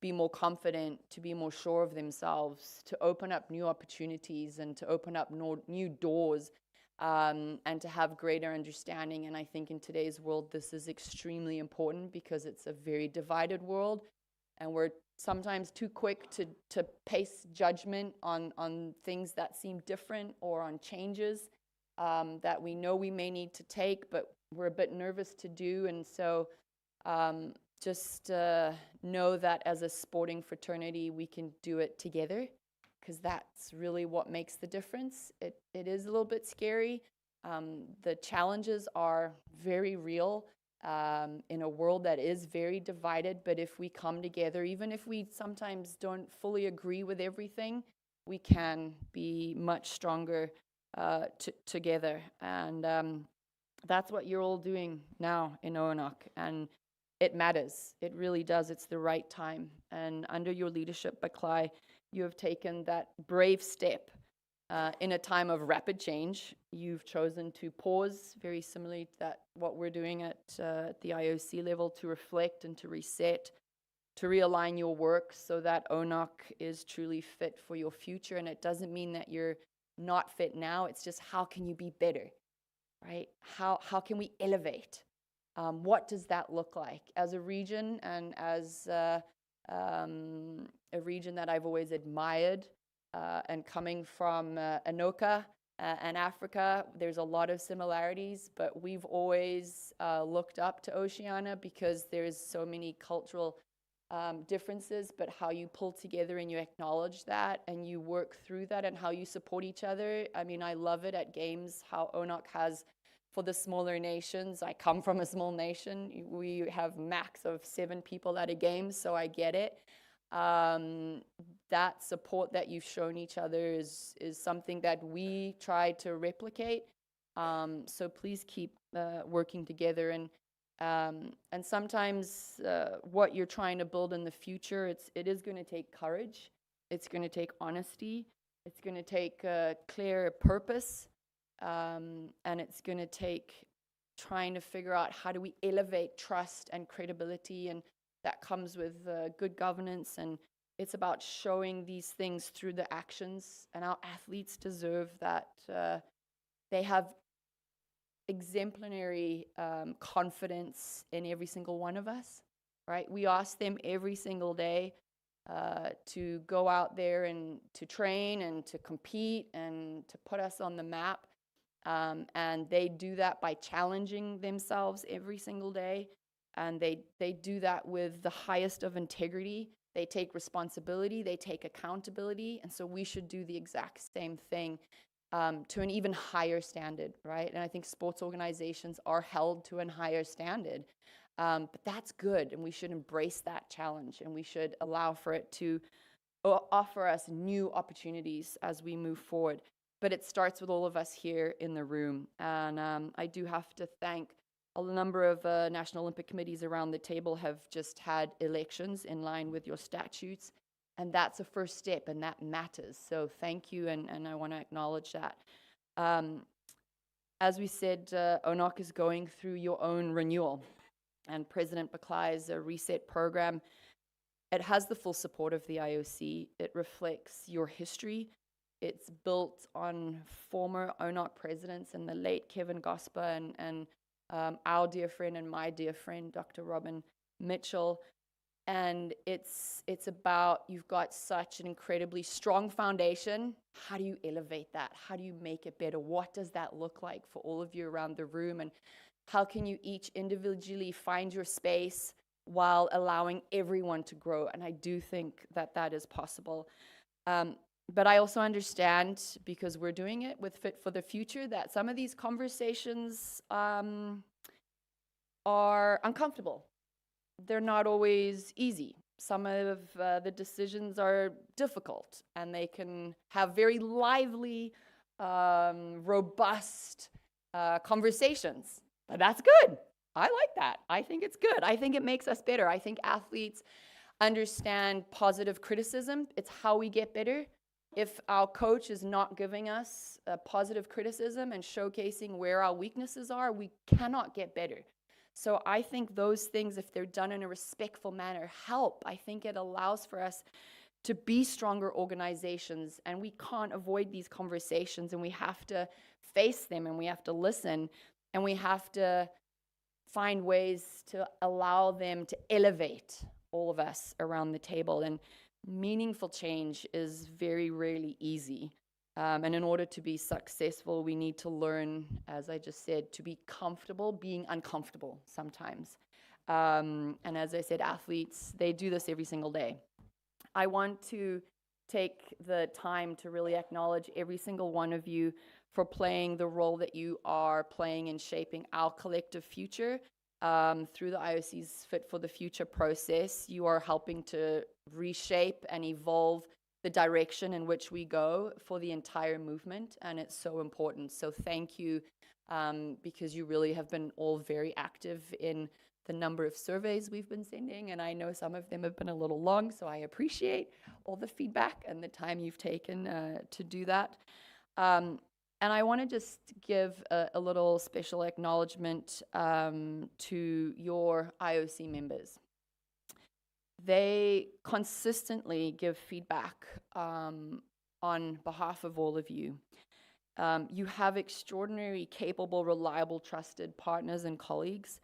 S7: be more confident, to be more sure of themselves, to open up new opportunities and to open up new doors, and to have greater understanding. And I think in today's world, this is extremely important, because it's a very divided world. And we're sometimes too quick to pace judgment on things that seem different, or on changes that we know we may need to take, but we're a bit nervous to do. And so just know that as a sporting fraternity, we can do it together, because that's really what makes the difference. It is a little bit scary. The challenges are very real. In a world that is very divided, but if we come together, even if we sometimes don't fully agree with everything, we can be much stronger together. And that's what you're all doing now in ONOC, and it matters. It really does. It's the right time. And under your leadership, Buklai, you have taken that brave step in a time of rapid change. You've chosen to pause, very similarly to what we're doing at the IOC level, to reflect and to reset, to realign your work so that ONOC is truly fit for your future. And it doesn't mean that you're not fit now. It's just how can you be better, right? How can we elevate? What does that look like as a region, and as a region that I've always admired, and coming from Anoka and Africa, there's a lot of similarities, but we've always looked up to Oceania because there's so many cultural differences, but how you pull together and you acknowledge that and you work through that and how you support each other. I mean, I love it at games, how ONOC has for the smaller nations. I come from a small nation. We have max of 7 people at a game, so I get it. That support that you've shown each other is something that we try to replicate. So please keep working together. And sometimes what you're trying to build in the future, it is going to take courage. It's going to take honesty. It's going to take clear purpose. And it's going to take trying to figure out how do we elevate trust and credibility, and that comes with good governance, and it's about showing these things through the actions, and our athletes deserve that. They have exemplary confidence in every single one of us, right? We ask them every single day to go out there and to train and to compete and to put us on the map. And they do that by challenging themselves every single day. And they do that with the highest of integrity. They take responsibility, they take accountability. And so we should do the exact same thing to an even higher standard, right? And I think sports organizations are held to a higher standard. But that's good, and we should embrace that challenge, and we should allow for it to offer us new opportunities as we move forward. But it starts with all of us here in the room. And I do have to thank a number of National Olympic Committees around the table have just had elections in line with your statutes. And that's a first step, and that matters. So thank you, and I want to acknowledge that. As we said, ONOC is going through your own renewal. And President Bakai's reset program, it has the full support of the IOC. It reflects your history. It's built on former ONOC presidents and the late Kevin Gosper and our dear friend and my dear friend, Dr. Robin Mitchell. And it's about, you've got such an incredibly strong foundation. How do you elevate that? How do you make it better? What does that look like for all of you around the room? And how can you each individually find your space while allowing everyone to grow? And I do think that that is possible. But I also understand, because we're doing it with Fit for the Future, that some of these conversations are uncomfortable. They're not always easy. Some of the decisions are difficult, and they can have very lively, robust conversations. But that's good. I like that. I think it's good. I think it makes us better. I think athletes understand positive criticism. It's how we get better. If our coach is not giving us positive criticism and showcasing where our weaknesses are, we cannot get better. So I think those things, if they're done in a respectful manner, help. I think it allows for us to be stronger organizations, and we can't avoid these conversations, and we have to face them, and we have to listen, and we have to find ways to allow them to elevate all of us around the table. And meaningful change is very rarely easy. And in order to be successful, we need to learn, as I just said, to be comfortable being uncomfortable sometimes. And as I said, athletes, they do this every single day. I want to take the time to really acknowledge every single one of you for playing the role that you are playing in shaping our collective future. Through the IOC's Fit for the Future process, you are helping to reshape and evolve the direction in which we go for the entire movement, and it's so important. So thank you, because you really have been all very active in the number of surveys we've been sending, and I know some of them have been a little long, so I appreciate all the feedback and the time you've taken to do that. And I want to just give a little special acknowledgement to your IOC members. They consistently give feedback on behalf of all of you. You have extraordinary, capable, reliable, trusted partners and colleagues.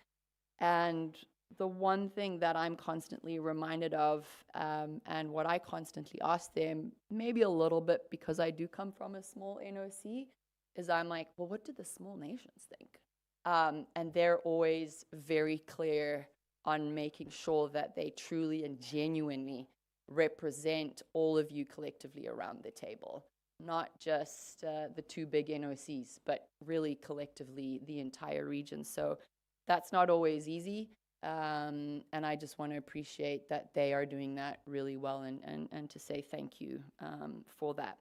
S7: And the one thing that I'm constantly reminded of, and what I constantly ask them, maybe a little bit because I do come from a small NOC, is I'm like, well, what do the small nations think? And they're always very clear on making sure that they truly and genuinely represent all of you collectively around the table. Not just the two big NOCs, but really collectively the entire region. So that's not always easy. And I just want to appreciate that they are doing that really well, and to say thank you for that.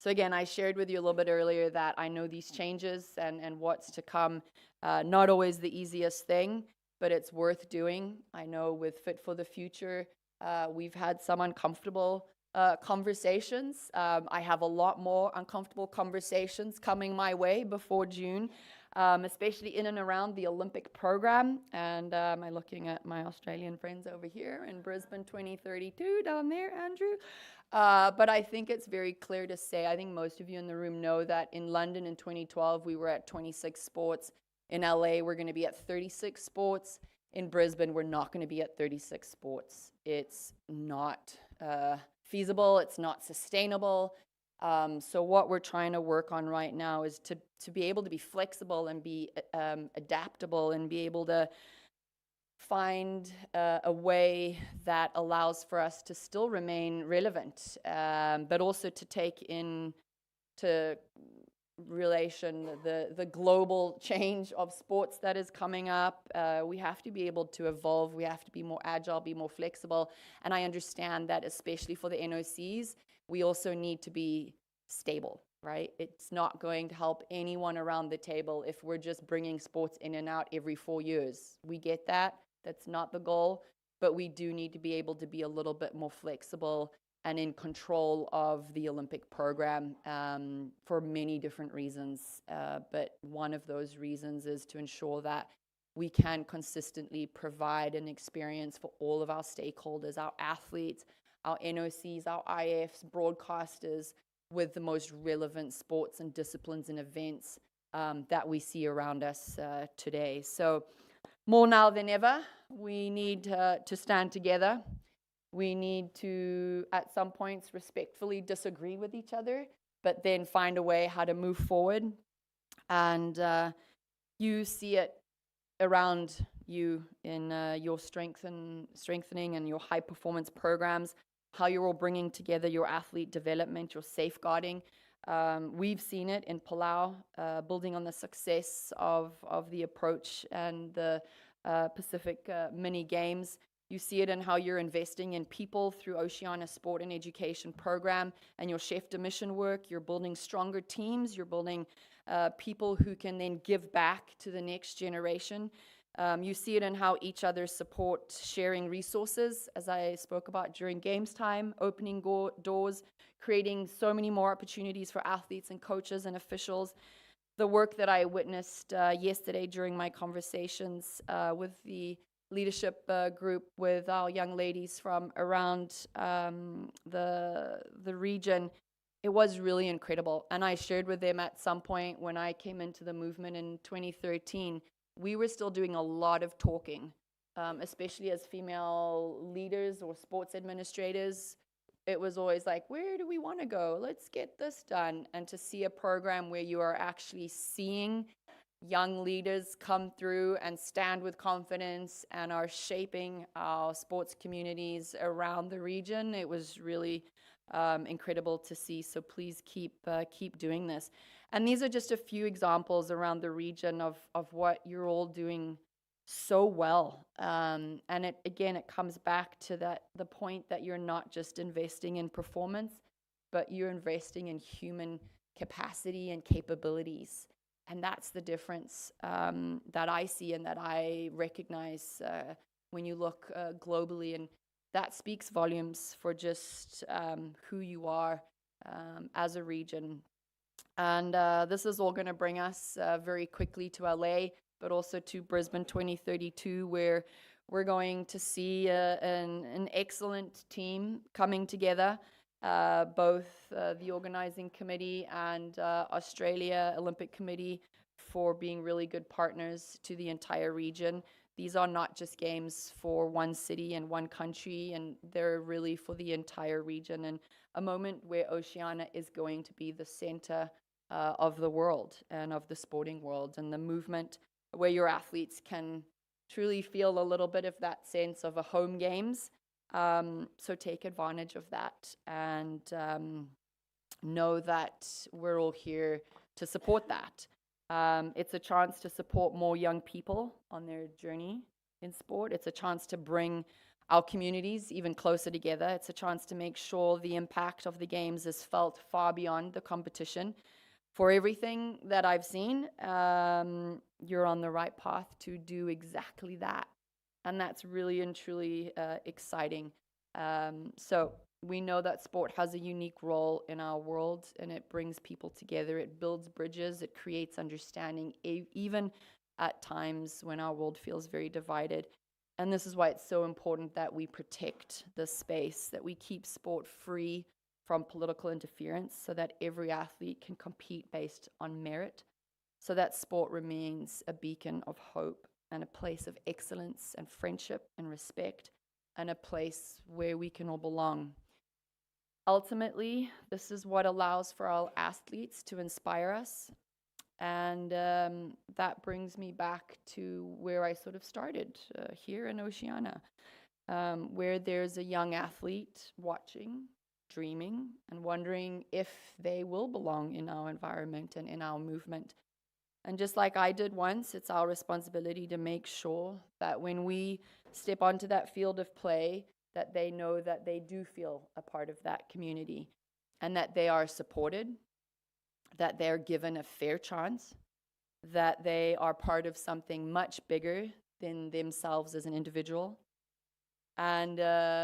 S7: So again, I shared with you a little bit earlier that I know these changes and what's to come, not always the easiest thing, but it's worth doing. I know with Fit for the Future, we've had some uncomfortable conversations. I have a lot more uncomfortable conversations coming my way before June, especially in and around the Olympic program. And I'm looking at my Australian friends over here in Brisbane 2032 down there, Andrew. But I think it's very clear to say, I think most of you in the room know that in London in 2012, we were at 26 sports. In LA, we're going to be at 36 sports. In Brisbane, we're not going to be at 36 sports. It's not feasible. It's not sustainable. So what we're trying to work on right now is to be able to be flexible and be adaptable and be able to find a way that allows for us to still remain relevant, but also to take into relation the global change of sports that is coming up. We have to be able to evolve. We have to be more agile, be more flexible. And I understand that especially for the NOCs, we also need to be stable, right? It's not going to help anyone around the table if we're just bringing sports in and out every 4 years. We get that. That's not the goal. But we do need to be able to be a little bit more flexible and in control of the Olympic program for many different reasons. But one of those reasons is to ensure that we can consistently provide an experience for all of our stakeholders, our athletes, our NOCs, our IFs, broadcasters, with the most relevant sports and disciplines and events that we see around us today. So more now than ever, we need to stand together. We need to, at some points, respectfully disagree with each other, but then find a way how to move forward. And you see it around you in your strengthening and your high-performance programs, how you're all bringing together your athlete development, your safeguarding. We've seen it in Palau, building on the success of the approach and the Pacific mini games. You see it in how you're investing in people through Oceania Sport and Education Program and your chef de mission work. You're building stronger teams. You're building people who can then give back to the next generation. You see it in how each other support sharing resources, as I spoke about during games time, opening doors, creating so many more opportunities for athletes and coaches and officials. The work that I witnessed yesterday during my conversations with the leadership group with our young ladies from around the region, it was really incredible. And I shared with them at some point when I came into the movement in 2013, we were still doing a lot of talking, especially as female leaders or sports administrators. It was always like, where do we want to go? Let's get this done. And to see a program where you are actually seeing young leaders come through and stand with confidence and are shaping our sports communities around the region, it was really incredible to see. So please keep doing this. And these are just a few examples around the region of what you're all doing so well. And it comes back to the point that you're not just investing in performance, but you're investing in human capacity and capabilities. And that's the difference that I see and that I recognize when you look globally. And that speaks volumes for just who you are as a region. And this is all going to bring us very quickly to LA, but also to Brisbane 2032, where we're going to see an excellent team coming together. both the organizing committee and Australia Olympic Committee for being really good partners to the entire region. These are not just games for one city and one country, and they're really for the entire region, and a moment where Oceania is going to be the center of the world and of the sporting world, and the movement where your athletes can truly feel a little bit of that sense of a home games. So take advantage of that, and know that we're all here to support that. It's a chance to support more young people on their journey in sport. It's a chance to bring our communities even closer together. It's a chance to make sure the impact of the games is felt far beyond the competition. For everything that I've seen, you're on the right path to do exactly that. And that's really and truly exciting. So we know that sport has a unique role in our world, and it brings people together. It builds bridges. It creates understanding, even at times when our world feels very divided. And this is why it's so important that we protect the space, that we keep sport free from political interference, so that every athlete can compete based on merit, so that sport remains a beacon of hope and a place of excellence and friendship and respect, and a place where we can all belong. Ultimately, this is what allows for our athletes to inspire us. And that brings me back to where I sort of started, here in Oceania, where there's a young athlete watching, dreaming, and wondering if they will belong in our environment and in our movement. And just like I did once, it's our responsibility to make sure that when we step onto that field of play, that they know that they do feel a part of that community, and that they are supported, that they're given a fair chance, that they are part of something much bigger than themselves as an individual. And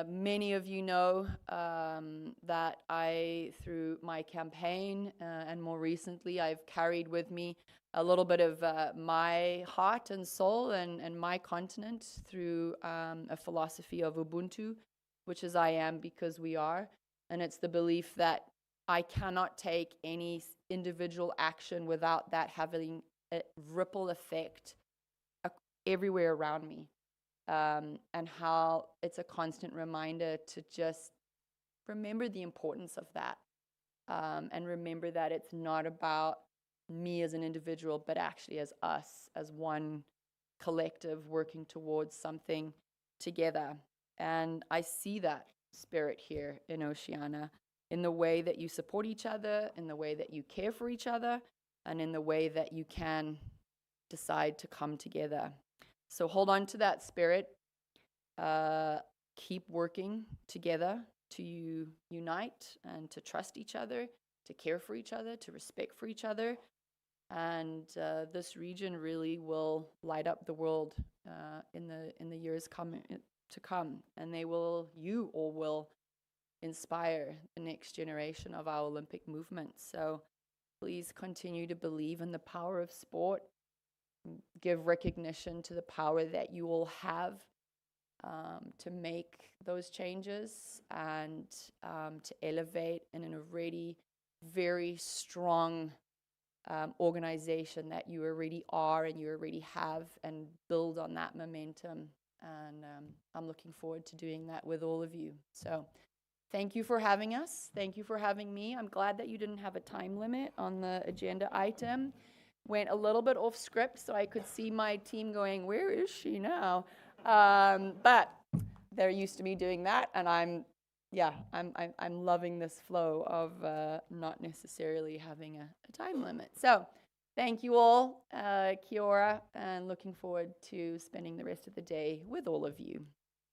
S7: many of you know that I, through my campaign and more recently, I've carried with me a little bit of my heart and soul and my continent through a philosophy of Ubuntu, which is I am because we are. And it's the belief that I cannot take any individual action without that having a ripple effect everywhere around me. And how it's a constant reminder to just remember the importance of that, and remember that it's not about me as an individual, but actually as us, as one collective working towards something together. And I see that spirit here in Oceania, in the way that you support each other, in the way that you care for each other, and in the way that you can decide to come together. So hold on to that spirit. Keep working together to unite and to trust each other, to care for each other, to respect for each other. And this region really will light up the world in the years to come. And you all will inspire the next generation of our Olympic movement. So please continue to believe in the power of sport. Give recognition to the power that you all have to make those changes, and to elevate in a already very strong organization that you already are and you already have, and build on that momentum. And I'm looking forward to doing that with all of you. So thank you for having us. Thank you for having me. I'm glad that you didn't have a time limit on the agenda item. Went a little bit off script, so I could see my team going, where is she now? But they're used to me doing that, and I'm loving this flow of not necessarily having a time limit. So thank you all, kia ora, and looking forward to spending the rest of the day with all of you.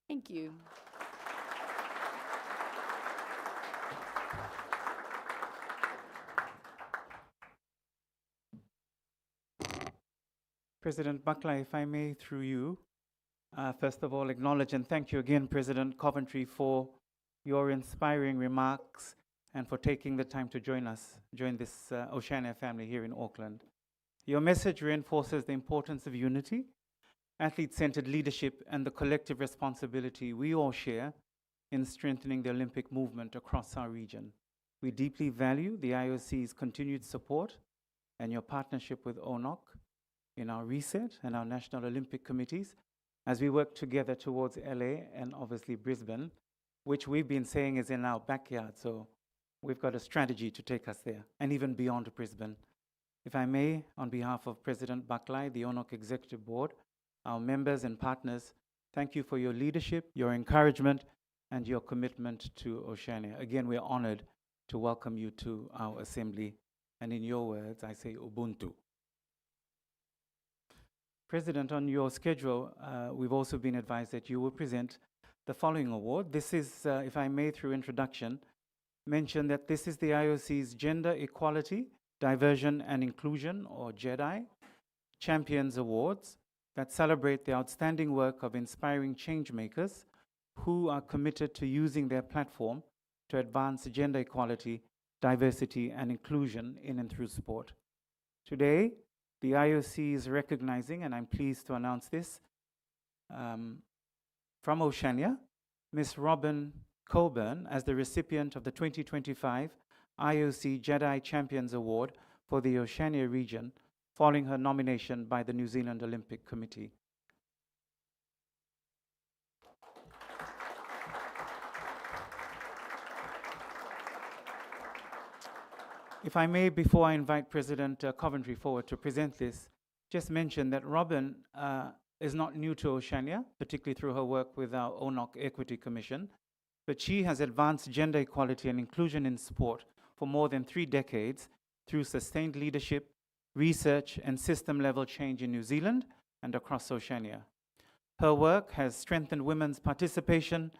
S7: Thank you.
S1: President Buckler, if I may, through you, first of all, acknowledge and thank you again, President Coventry, for your inspiring remarks and for taking the time to join this Oceania family here in Auckland. Your message reinforces the importance of unity, athlete-centered leadership, and the collective responsibility we all share in strengthening the Olympic movement across our region. We deeply value the IOC's continued support and your partnership with ONOC in our reset and our National Olympic Committees as we work together towards LA and obviously Brisbane, which we've been saying is in our backyard. So we've got a strategy to take us there and even beyond Brisbane. If I may, on behalf of President Baklai, the ONOC Executive Board, our members and partners, thank you for your leadership, your encouragement, and your commitment to Oceania. Again, we're honored to welcome you to our assembly. And in your words, I say Ubuntu. President, on your schedule, we've also been advised that you will present the following award. This is, if I may, through introduction, mention that this is the IOC's Gender Equality, Diversion and Inclusion, or JEDI, Champions Awards that celebrate the outstanding work of inspiring change makers who are committed to using their platform to advance gender equality, diversity, and inclusion in and through sport. Today, the IOC is recognizing, and I'm pleased to announce this, from Oceania, Ms. Robin Coburn as the recipient of the 2025 IOC JEDI Champions Award for the Oceania region, following her nomination by the New Zealand Olympic Committee. If I may, before I invite President Coventry forward to present this, just mention that Robin is not new to Oceania, particularly through her work with our ONOC Equity Commission, but she has advanced gender equality and inclusion in sport for more than 3 decades through sustained leadership, research, and system-level change in New Zealand and across Oceania. Her work has strengthened women's participation,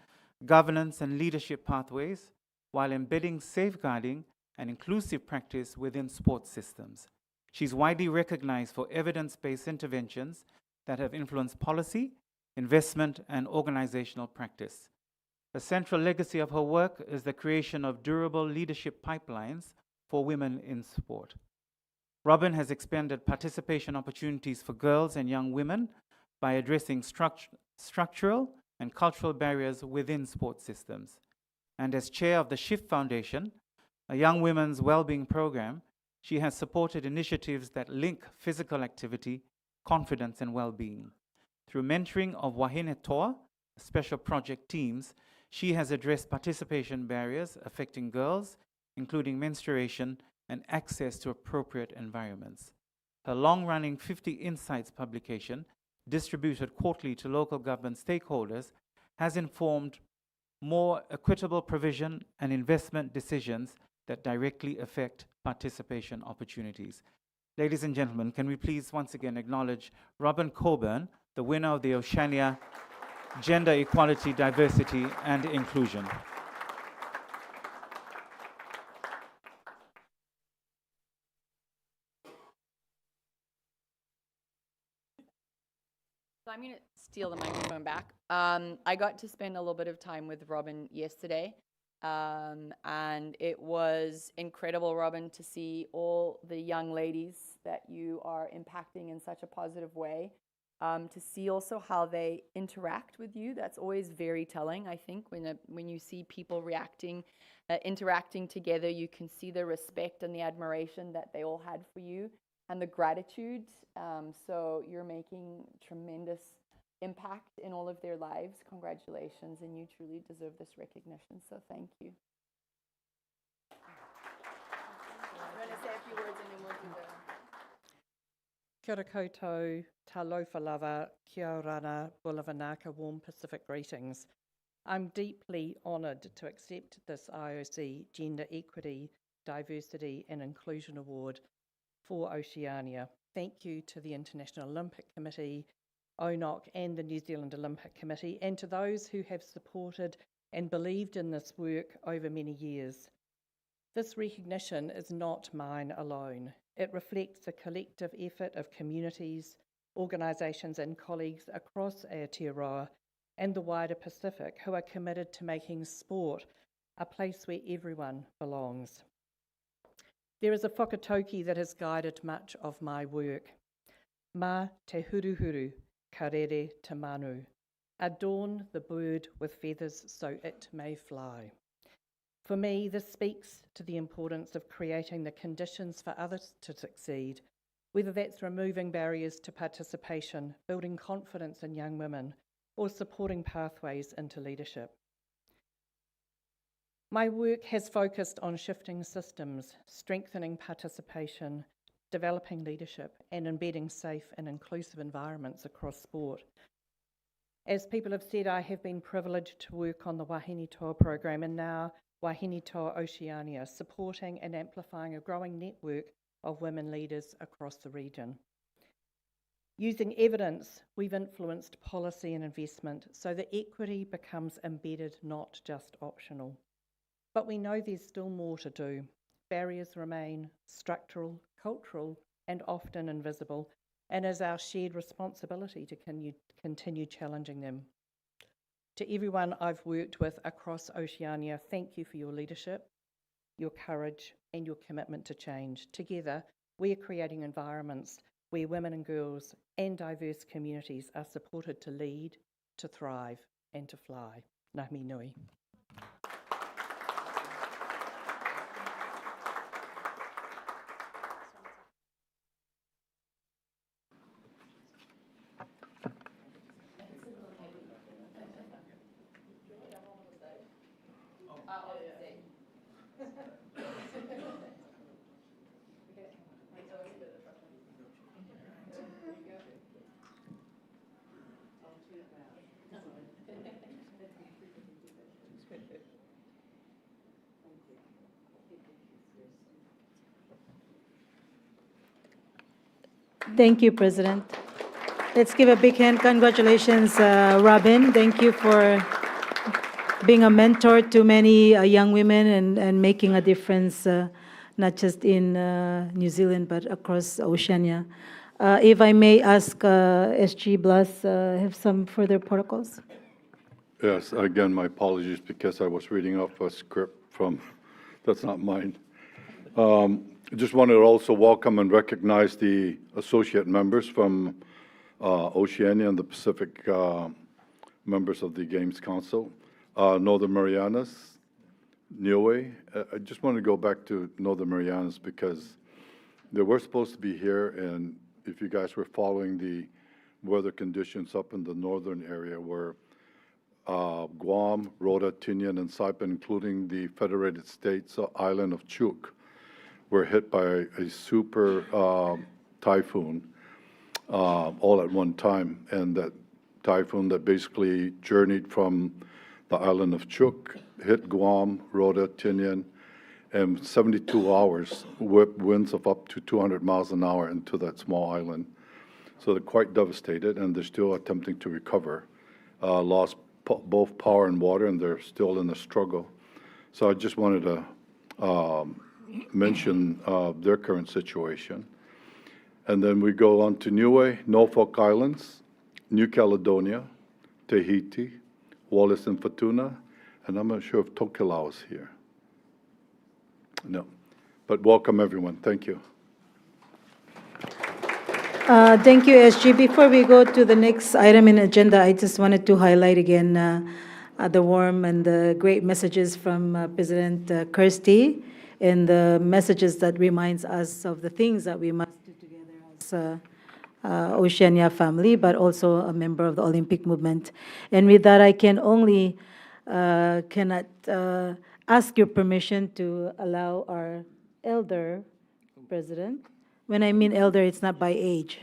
S1: governance, and leadership pathways while embedding safeguarding and inclusive practice within sports systems. She's widely recognized for evidence-based interventions that have influenced policy, investment, and organizational practice. A central legacy of her work is the creation of durable leadership pipelines for women in sport. Robin has expanded participation opportunities for girls and young women by addressing structural and cultural barriers within sports systems. And as chair of the Shift Foundation, a young women's well-being program, she has supported initiatives that link physical activity, confidence, and well-being. Through mentoring of Wahine Toa, special project teams, she has addressed participation barriers affecting girls, including menstruation and access to appropriate environments. Her long-running 50 Insights publication, distributed quarterly to local government stakeholders, has informed more equitable provision and investment decisions that directly affect participation opportunities. Ladies and gentlemen, can we please once again acknowledge Robin Coburn, the winner of the Oceania Gender Equality, Diversity, and Inclusion.
S7: So I'm going to steal the microphone back. I got to spend a little bit of time with Robin yesterday, and it was incredible, Robin, to see all the young ladies that you are impacting in such a positive way, to see also how they interact with you. That's always very telling, I think, when you see people interacting together. You can see the respect and the admiration that they all had for you and the gratitude. So you're making tremendous impact in all of their lives. Congratulations, and you truly deserve this recognition, so thank you. I'm going to say a few words and then we'll do the...
S8: Kia ora koutou, tā lofa lava, kia orana, bulavanaka, warm Pacific greetings. I'm deeply honoured to accept this IOC Gender Equity, Diversity and Inclusion Award for Oceania. Thank you to the International Olympic Committee, ONOC and the New Zealand Olympic Committee, and to those who have supported and believed in this work over many years. This recognition is not mine alone. It reflects a collective effort of communities, organisations and colleagues across Aotearoa and the wider Pacific who are committed to making sport a place where everyone belongs. There is a whakatauki that has guided much of my work. Mā te huruhuru, ka rere te manu. Adorn the bird with feathers so it may fly. For me, this speaks to the importance of creating the conditions for others to succeed, whether that's removing barriers to participation, building confidence in young women, or supporting pathways into leadership. My work has focused on shifting systems, strengthening participation, developing leadership, and embedding safe and inclusive environments across sport. As people have said, I have been privileged to work on the Wahine Toa program and now Wahine Toa Oceania, supporting and amplifying a growing network of women leaders across the region. Using evidence, we've influenced policy and investment so that equity becomes embedded, not just optional. But we know there's still more to do. Barriers remain structural, cultural, and often invisible, and it is our shared responsibility to continue challenging them. To everyone I've worked with across Oceania, thank you for your leadership, your courage, and your commitment to change. Together, we are creating environments where women and girls and diverse communities are supported to lead, to thrive, and to fly. Ngā mihi nui.
S5: Thank you, President. Let's give a big hand. Congratulations, Robin. Thank you for being a mentor to many young women and making a difference, not just in New Zealand, but across Oceania. If I may ask SG Blas, have some further protocols?
S6: Yes, again, my apologies because I was reading off a script from, that's not mine. I just wanted to also welcome and recognize the associate members from Oceania and the Pacific members of the Games Council. Northern Marianas, Niue. I just want to go back to Northern Marianas because they were supposed to be here, and if you guys were following the weather conditions up in the northern area where Guam, Rota, Tinian, and Saipan, including the Federated States island of Chuuk, were hit by a super typhoon all at one time. And that typhoon that basically journeyed from the island of Chuuk, hit Guam, Rota, Tinian, and 72 hours, whipped winds of up to 200 miles an hour into that small island. So they're quite devastated, and they're still attempting to recover. Lost both power and water, and they're still in a struggle. So I just wanted to mention their current situation. And then we go on to Niue, Norfolk Islands, New Caledonia, Tahiti, Wallis and Futuna, and I'm not sure if Tokelau is here. No, but welcome everyone. Thank you.
S5: Thank you, SG. Before we go to the next item in agenda, I just wanted to highlight again the warm and the great messages from President Kirsty, and the messages that reminds us of the things that we must do together as Oceania family, but also a member of the Olympic movement. And with that, I can only cannot ask your permission to allow our elder president. When I mean elder, it's not by age.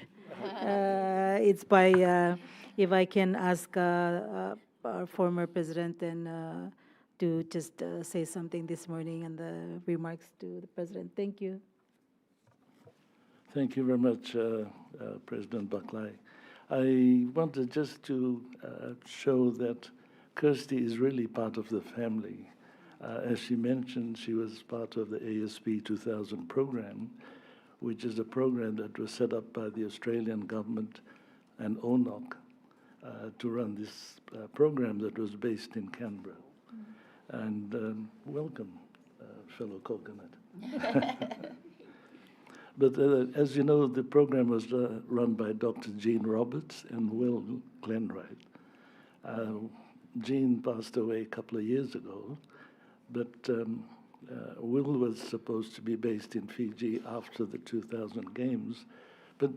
S5: It's by, if I can ask our former president and to just say something this morning and the remarks to the president. Thank you.
S9: Thank you very much, President Buckley. I wanted just to show that Kirsty is really part of the family. As she mentioned, she was part of the ASP 2000 program, which is a program that was set up by the Australian government and ONOC to run this program that was based in Canberra. And welcome, fellow coconut. But as you know, the program was run by Dr. Jean Roberts and Will Glenwright. Jean passed away a couple of years ago, but Will was supposed to be based in Fiji after the 2000 Games, but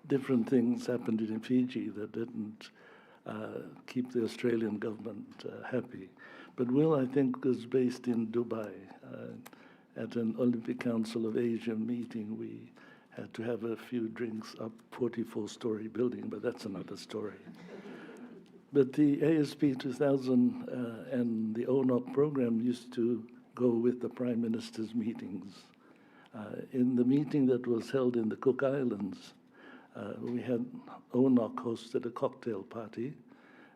S9: different things happened in Fiji that didn't keep the Australian government happy. But Will, I think, was based in Dubai. At an Olympic Council of Asia meeting, we had to have a few drinks up 44-story building, but that's another story. But the ASP 2000 and the ONOC program used to go with the Prime Minister's meetings. In the meeting that was held in the Cook Islands, we had ONOC hosted a cocktail party,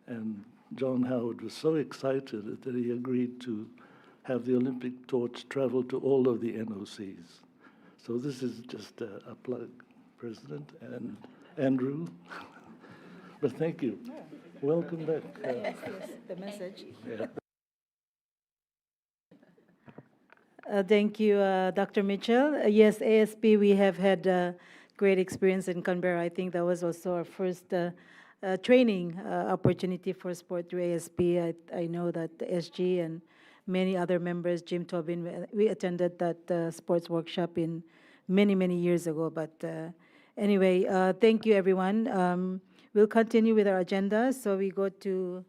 S9: and John Howard was so excited that he agreed to have the Olympic torch travel to all of the NOCs. So this is just a plug, President and Andrew. But thank you.
S5: Yeah.
S9: Welcome back.
S5: Yes, the message.
S9: Yeah.
S5: Thank you, Dr. Mitchell. Yes, ASP, we have had great experience in Canberra. I think that was also our first training opportunity for sport through ASP. I know that the SG and many other members, Jim Tobin, we attended that sports workshop in many years ago. But anyway, thank you, everyone. We'll continue with our agenda. So we go to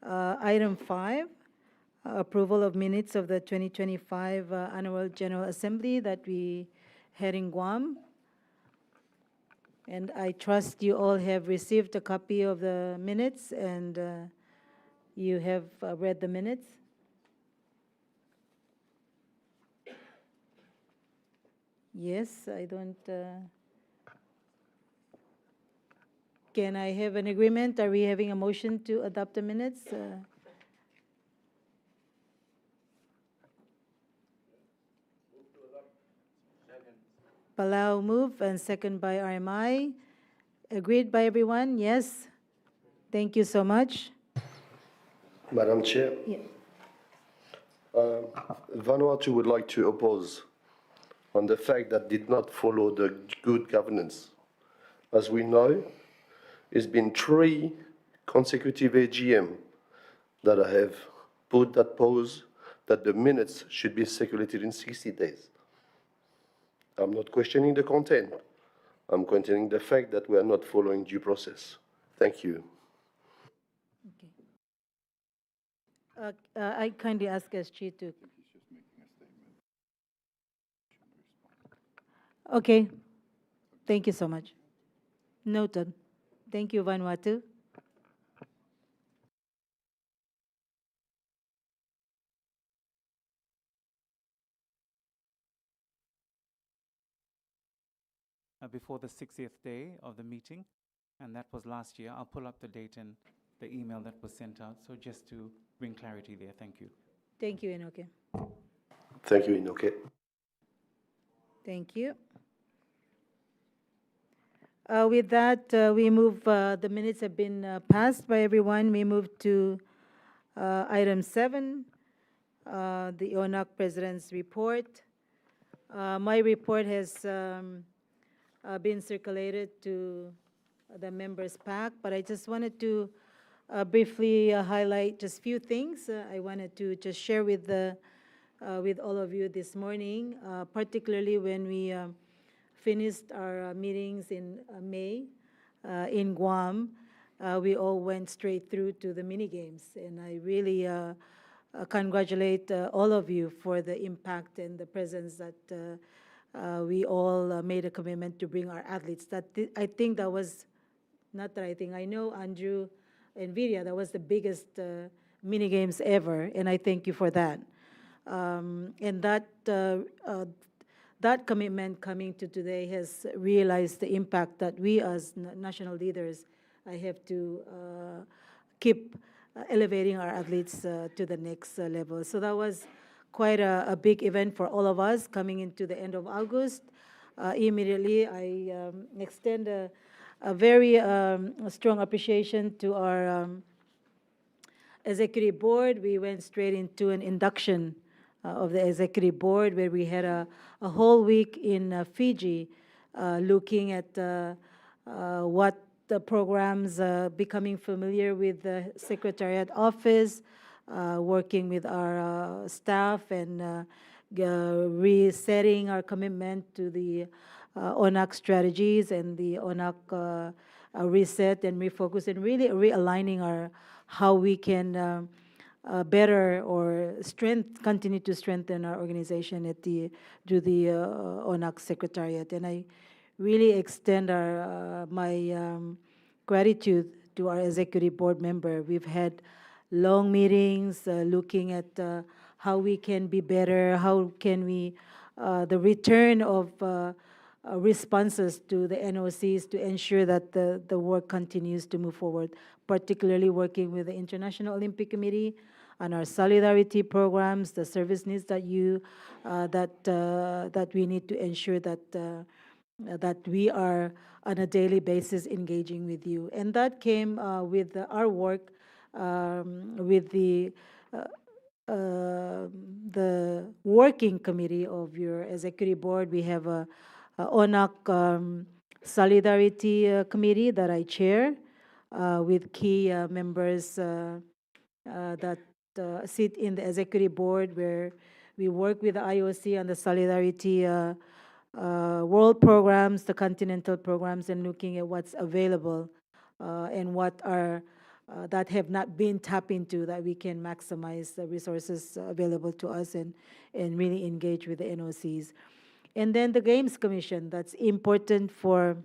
S5: item 5, approval of minutes of the 2025 Annual General Assembly that we had in Guam. And I trust you all have received a copy of the minutes and you have read the minutes. Yes, I don't. Can I have an agreement? Are we having a motion to adopt the minutes? Palau move and second by RMI. Agreed by everyone? Yes. Thank you so much.
S10: Madam Chair,
S5: Yeah.
S10: Vanuatu would like to oppose on the fact that did not follow the good governance. As we know, it's been 3 consecutive AGM that I have put that pause that the minutes should be circulated in 60 days. I'm not questioning the content. I'm questioning the fact that we are not following due process. Thank you.
S5: Okay. I kindly ask SG to. Okay. Thank you so much. Noted. Thank you, Vanuatu.
S1: Before the 60th day of the meeting, and that was last year. I'll pull up the date and the email that was sent out, so just to bring clarity there. Thank you.
S5: Thank you, Enoke.
S10: Thank you, Inoke.
S5: Thank you. With that, we move, the minutes have been passed by everyone. We move to item 7, the ONOC President's report. My report has been circulated to the members' pack, but I just wanted to briefly highlight just a few things I wanted to just share with all of you this morning, particularly when we finished our meetings in May in Guam. We all went straight through to the mini games, and I really congratulate all of you for the impact and the presence that we all made a commitment to bring our athletes. I think that was, not that I think, I know Andrew and Vidya, that was the biggest mini games ever, and I thank you for that. And that commitment coming to today has realized the impact that we as national leaders have to keep elevating our athletes to the next level. So that was quite a big event for all of us coming into the end of August. Immediately, I extend a very strong appreciation to our executive board. We went straight into an induction of the executive board where we had a whole week in Fiji looking at what the programs, becoming familiar with the Secretariat office, working with our staff and resetting our commitment to the ONOC strategies and the ONOC reset and refocus, and really realigning our how we can better or continue to strengthen our organization at through the ONOC Secretariat. And I really extend my gratitude to our executive board member. We've had long meetings looking at how we can be better, how can we, the return of responses to the NOCs to ensure that the work continues to move forward, particularly working with the International Olympic Committee on our solidarity programs, the service needs that that we need to ensure that that we are on a daily basis engaging with you. And that came with our work with the working committee of your executive board. We have a ONOC Solidarity Committee that I chair with key members that sit in the executive board, where we work with the IOC on the Solidarity world programs, the continental programs, and looking at what's available and what are that have not been tapped into, that we can maximize the resources available to us and really engage with the NOCs. And then the Games Commission, that's important for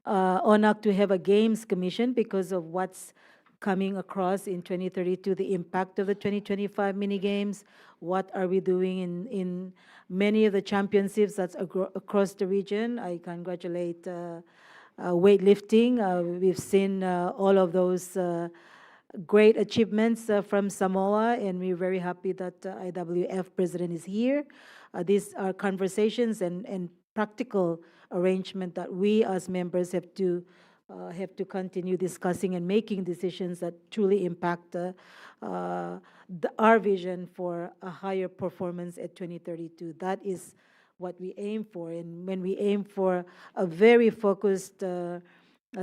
S5: ONOC to have a Games Commission because of what's coming across in 2032, the impact of the 2025 mini games. What are we doing in many of the championships that's across the region? I congratulate weightlifting. We've seen all of those great achievements from Samoa, and we're very happy that IWF President is here. These are conversations and practical arrangement that we as members have to continue discussing and making decisions that truly impact our vision for a higher performance at 2032. That is what we aim for. And when we aim for a very focused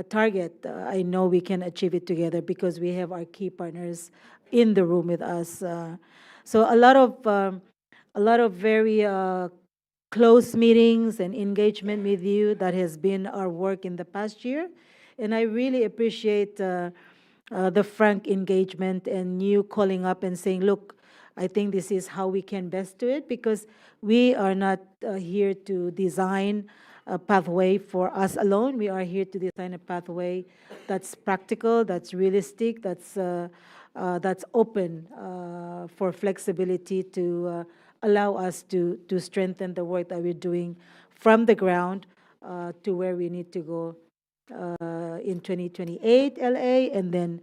S5: target, I know we can achieve it together because we have our key partners in the room with us. So a lot of very close meetings and engagement with you. That has been our work in the past year. And I really appreciate the frank engagement and you calling up and saying, look, I think this is how we can best do it, because we are not here to design a pathway for us alone. We are here to design a pathway that's practical, that's realistic, that's open for flexibility to allow us to strengthen the work that we're doing from the ground to where we need to go in 2028 LA and then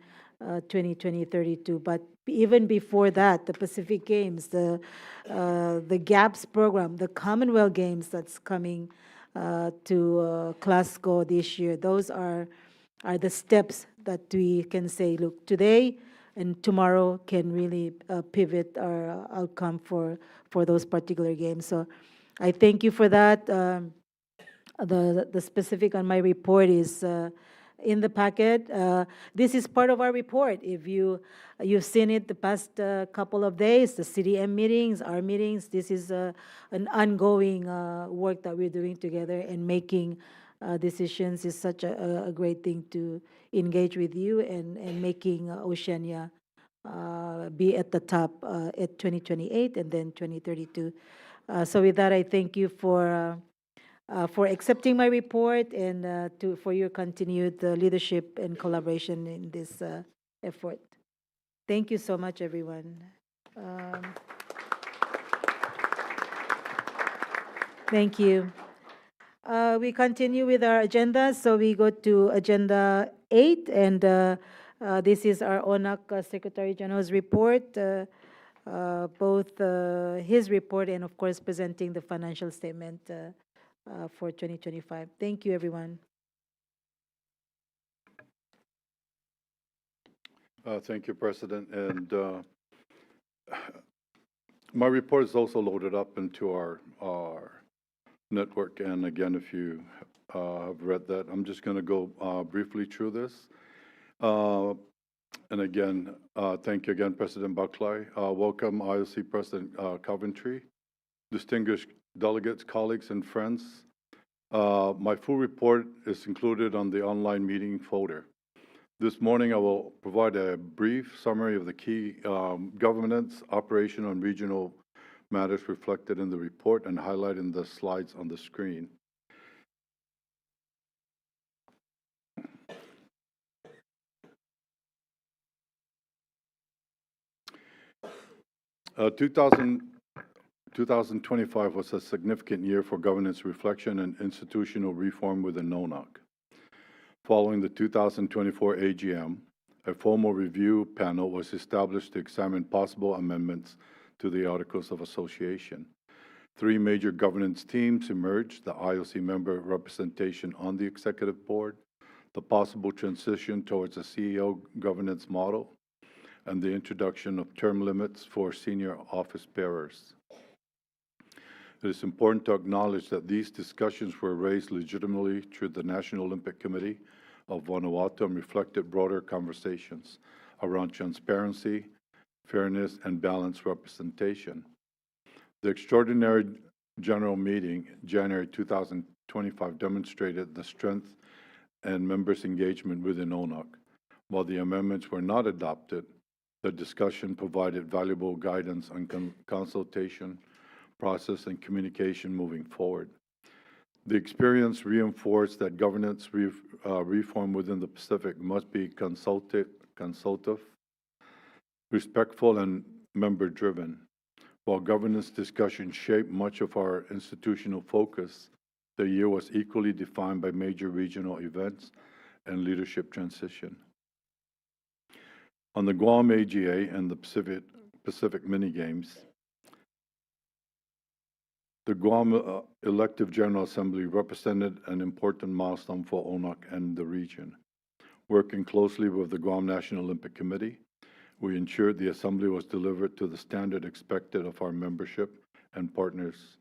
S5: 2032. But even before that, the Pacific Games, the GAPS program, the Commonwealth Games that's coming to Glasgow this year, those are the steps that we can say, look, today and tomorrow can really pivot our outcome for those particular games. So I thank you for that. The specific on my report is in the packet. This is part of our report. If you've seen it the past couple of days, the CDM meetings, our meetings, this is an ongoing work that we're doing together, and making decisions is such a great thing to engage with you and making Oceania be at the top at 2028 and then 2032. So with that, I thank you for accepting my report and for your continued leadership and collaboration in this effort. Thank you so much, everyone. Thank you. We continue with our agenda, so we go to agenda 8, and this is our ONOC Secretary General's report, both his report and, of course, presenting the financial statement for 2025. Thank you, everyone.
S6: Thank you, President. And my report is also loaded up into our network. And again, if you have I've read that. I'm just going to go briefly through this. And again, thank you again, President Buckley. Welcome, IOC President Coventry, distinguished delegates, colleagues, and friends. My full report is included on the online meeting folder. This morning, I will provide a brief summary of the key governance, operational, and regional matters reflected in the report and highlighted in the slides on the screen. Uh, 2025 was a significant year for governance reflection and institutional reform within ONOC. Following the 2024 AGM, a formal review panel was established to examine possible amendments to the Articles of Association. 3 major governance teams emerged: the IOC member representation on the executive board, the possible transition towards a CEO governance model, and the introduction of term limits for senior office bearers. It is important to acknowledge that these discussions were raised legitimately through the National Olympic Committee of Vanuatu and reflected broader conversations around transparency, fairness, and balanced representation. The extraordinary general meeting, January 2025, demonstrated the strength and members' engagement within ONOC. While the amendments were not adopted, the discussion provided valuable guidance on consultation process and communication moving forward. The experience reinforced that governance reform within the Pacific must be consultative, respectful, and member-driven. While governance discussions shaped much of our institutional focus, the year was equally defined by major regional events and leadership transition. On the Guam AGA and the Pacific Mini Games, the Guam Elective General Assembly represented an important milestone for ONOC and the region. Working closely with the Guam National Olympic Committee, we ensured the Assembly was delivered to the standard expected of our membership and partners.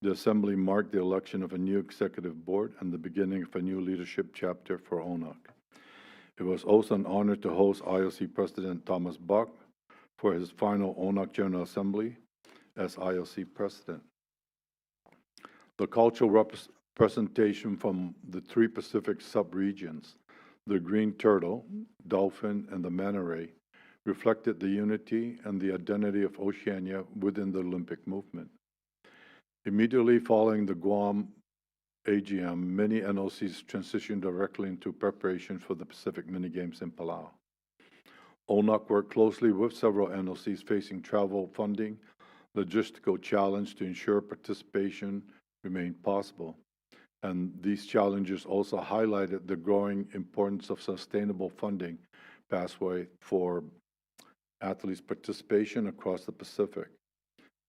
S6: The Assembly marked the election of a new executive board and the beginning of a new leadership chapter for ONOC. It was also an honor to host IOC President Thomas Bach for his final ONOC General Assembly as IOC President. The cultural representation from the 3 Pacific sub-regions, the green turtle, dolphin, and the manta ray, reflected the unity and the identity of Oceania within the Olympic movement. Immediately following the Guam AGM, many NOCs transitioned directly into preparation for the Pacific Mini Games in Palau. ONOC worked closely with several NOCs facing travel funding, logistical challenge to ensure participation remained possible. And these challenges also highlighted the growing importance of sustainable funding pathway for athletes' participation across the Pacific.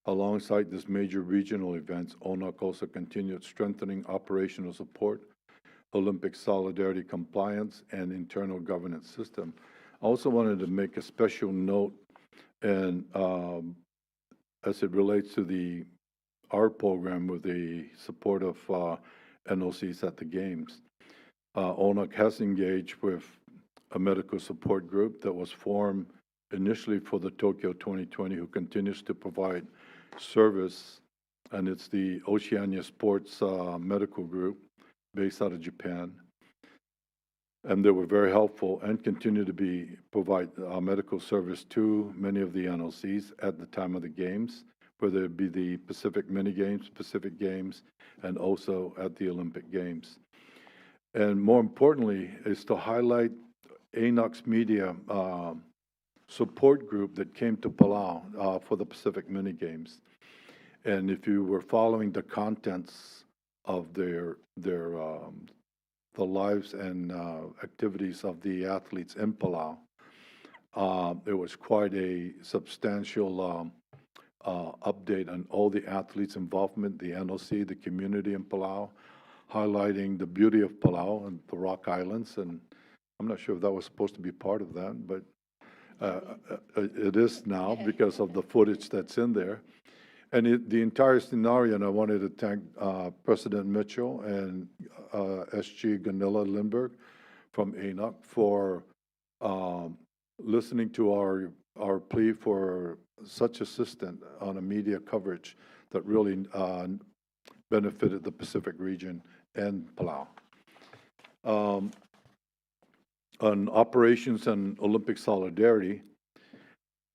S6: Alongside these major regional events, ONOC also continued strengthening operational support, Olympic solidarity compliance, and internal governance system. I also wanted to make a special note, and as it relates to our program with the support of NOCs at the Games, ONOC has engaged with a medical support group that was formed initially for the Tokyo 2020, who continues to provide service, and it's the Oceania Sports Medical Group based out of Japan. And they were very helpful and continue to provide medical service to many of the NOCs at the time of the Games, whether it be the Pacific Mini Games, Pacific Games, and also at the Olympic Games. And more importantly is to highlight ANOC's media support group that came to Palau for the Pacific Mini Games. And if you were following the contents of the lives and activities of the athletes in Palau, it was quite a substantial update on all the athletes' involvement, the NOC, the community in Palau, highlighting the beauty of Palau and the Rock Islands. And I'm not sure if that was supposed to be part of that, but it is now because of the footage that's in there. the entire scenario, and I wanted to thank President Mitchell and SG Gunilla Lindberg from ANOC for listening to our plea for such assistance on a media coverage that really benefited the Pacific region and Palau. On operations and Olympic solidarity,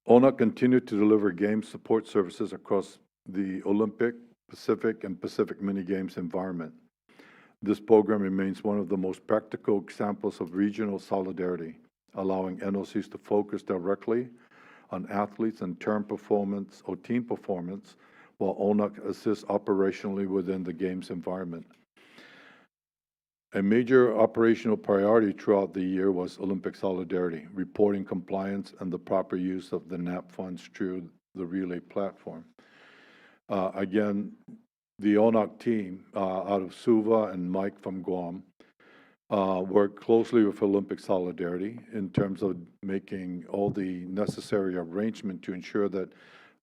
S6: ONOC continued to deliver game support services across the Olympic, Pacific, and Pacific Mini Games environment. This program remains one of the most practical examples of regional solidarity, allowing NOCs to focus directly on athletes and team performance, while ONOC assists operationally within the games environment. A major operational priority throughout the year was Olympic solidarity, reporting compliance and the proper use of the NAP funds through the Relay platform. Again, the ONOC team out of Suva and Mike from Guam worked closely with Olympic solidarity in terms of making all the necessary arrangement to ensure that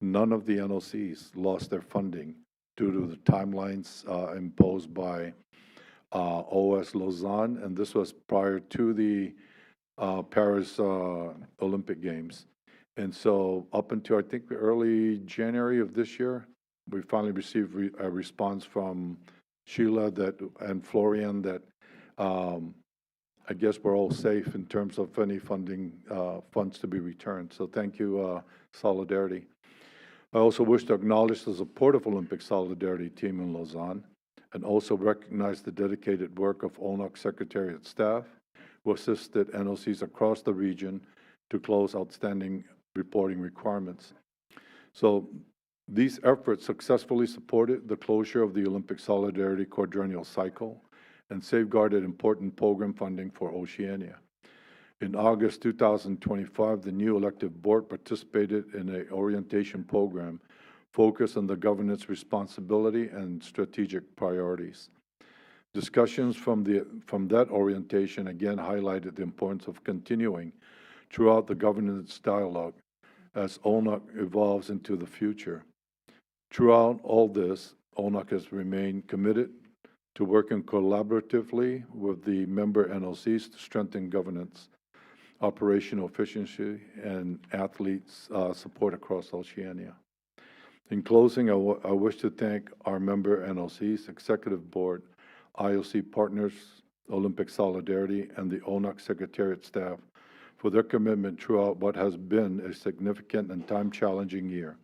S6: none of the NOCs lost their funding due to the timelines imposed by OS Lausanne, and this was prior to the Paris Olympic Games. And so up until, I think, early January of this year, we finally received a response from Sheila and Florian that I guess we're all safe in terms of any funding funds to be returned. So thank you, Solidarity. I also wish to acknowledge the support of Olympic Solidarity team in Lausanne, and also recognize the dedicated work of ONOC Secretariat staff who assisted NOCs across the region to close outstanding reporting requirements. So these efforts successfully supported the closure of the Olympic Solidarity quadrennial cycle and safeguarded important program funding for Oceania. In August 2025, the new elected board participated in an orientation program focused on the governance responsibility and strategic priorities. Discussions from that orientation again highlighted the importance of continuing throughout the governance dialogue as ONOC evolves into the future. Throughout all this, ONOC has remained committed to working collaboratively with the member NOCs to strengthen governance, operational efficiency, and athletes' support across Oceania. In closing, I wish to thank our member NOCs, Executive Board, IOC partners, Olympic Solidarity, and the ONOC Secretariat staff for their commitment throughout what has been a significant and time-challenging year.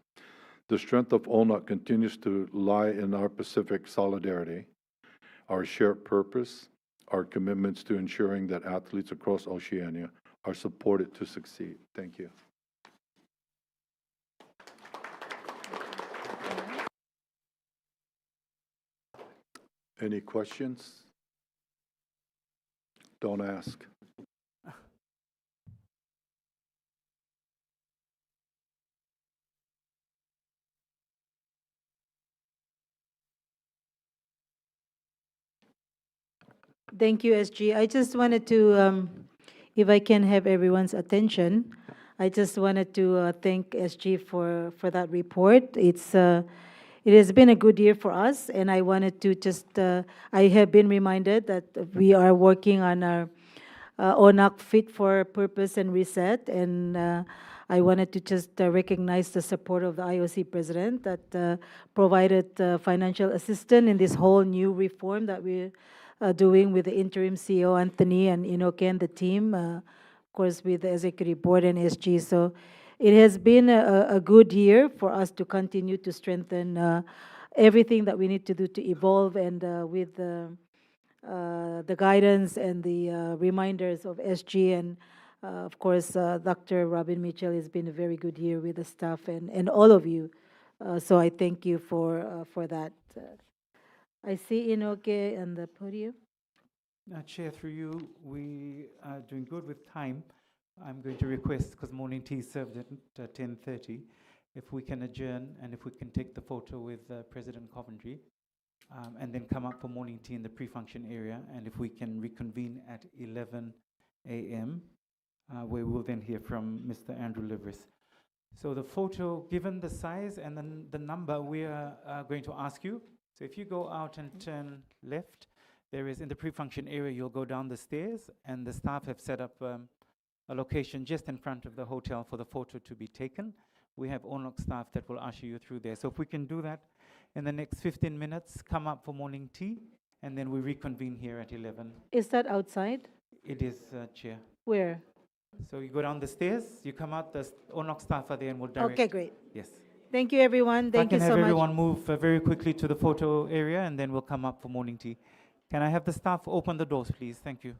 S6: The strength of ONOC continues to lie in our Pacific solidarity, our shared purpose, our commitments to ensuring that athletes across Oceania are supported to succeed. Thank you. Any questions? Don't ask.
S5: Thank you, SG. I just wanted to, if I can have everyone's attention, I just wanted to thank SG for that report. It has been a good year for us, and I wanted to just, I have been reminded that we are working on our ONOC Fit for Purpose and Reset, and I wanted to just recognize the support of the IOC President that provided financial assistance in this whole new reform that we're doing with the interim CEO, Anthony, and Inoke and the team, of course, with the Executive Board and SG. So it has been a good year for us to continue to strengthen everything that we need to do to evolve, and with the guidance and the reminders of SG, and of course, Dr. Robin Mitchell has been a very good year with the staff and all of you. So I thank you for that. I see Inoke on the podium.
S1: Chair, through you, we are doing good with time. I'm going to request, because morning tea is served at 10:30, if we can adjourn and if we can take the photo with President Coventry, and then come up for morning tea in the pre-function area, and if we can reconvene at 11 a.m., where we'll then hear from Mr. Andrew Liveris. So the photo, given the size and then the number, we are going to ask you. So if you go out and turn left, there is in the pre-function area, you'll go down the stairs, and the staff have set up a location just in front of the hotel for the photo to be taken. We have ONOC staff that will usher you through there. So if we can do that in the next 15 minutes, come up for morning tea, and then we reconvene here at 11.
S5: Is that outside?
S1: It is, Chair.
S5: Where?
S1: So you go down the stairs, you come out, the ONOC staff are there and will direct.
S5: Okay, great.
S1: Yes.
S5: Thank you, everyone. Thank you
S1: If I
S5: so
S1: can have
S5: much.
S1: everyone move very quickly to the photo area, and then we'll come up for morning tea. Can I have the staff open the doors, please? Thank you.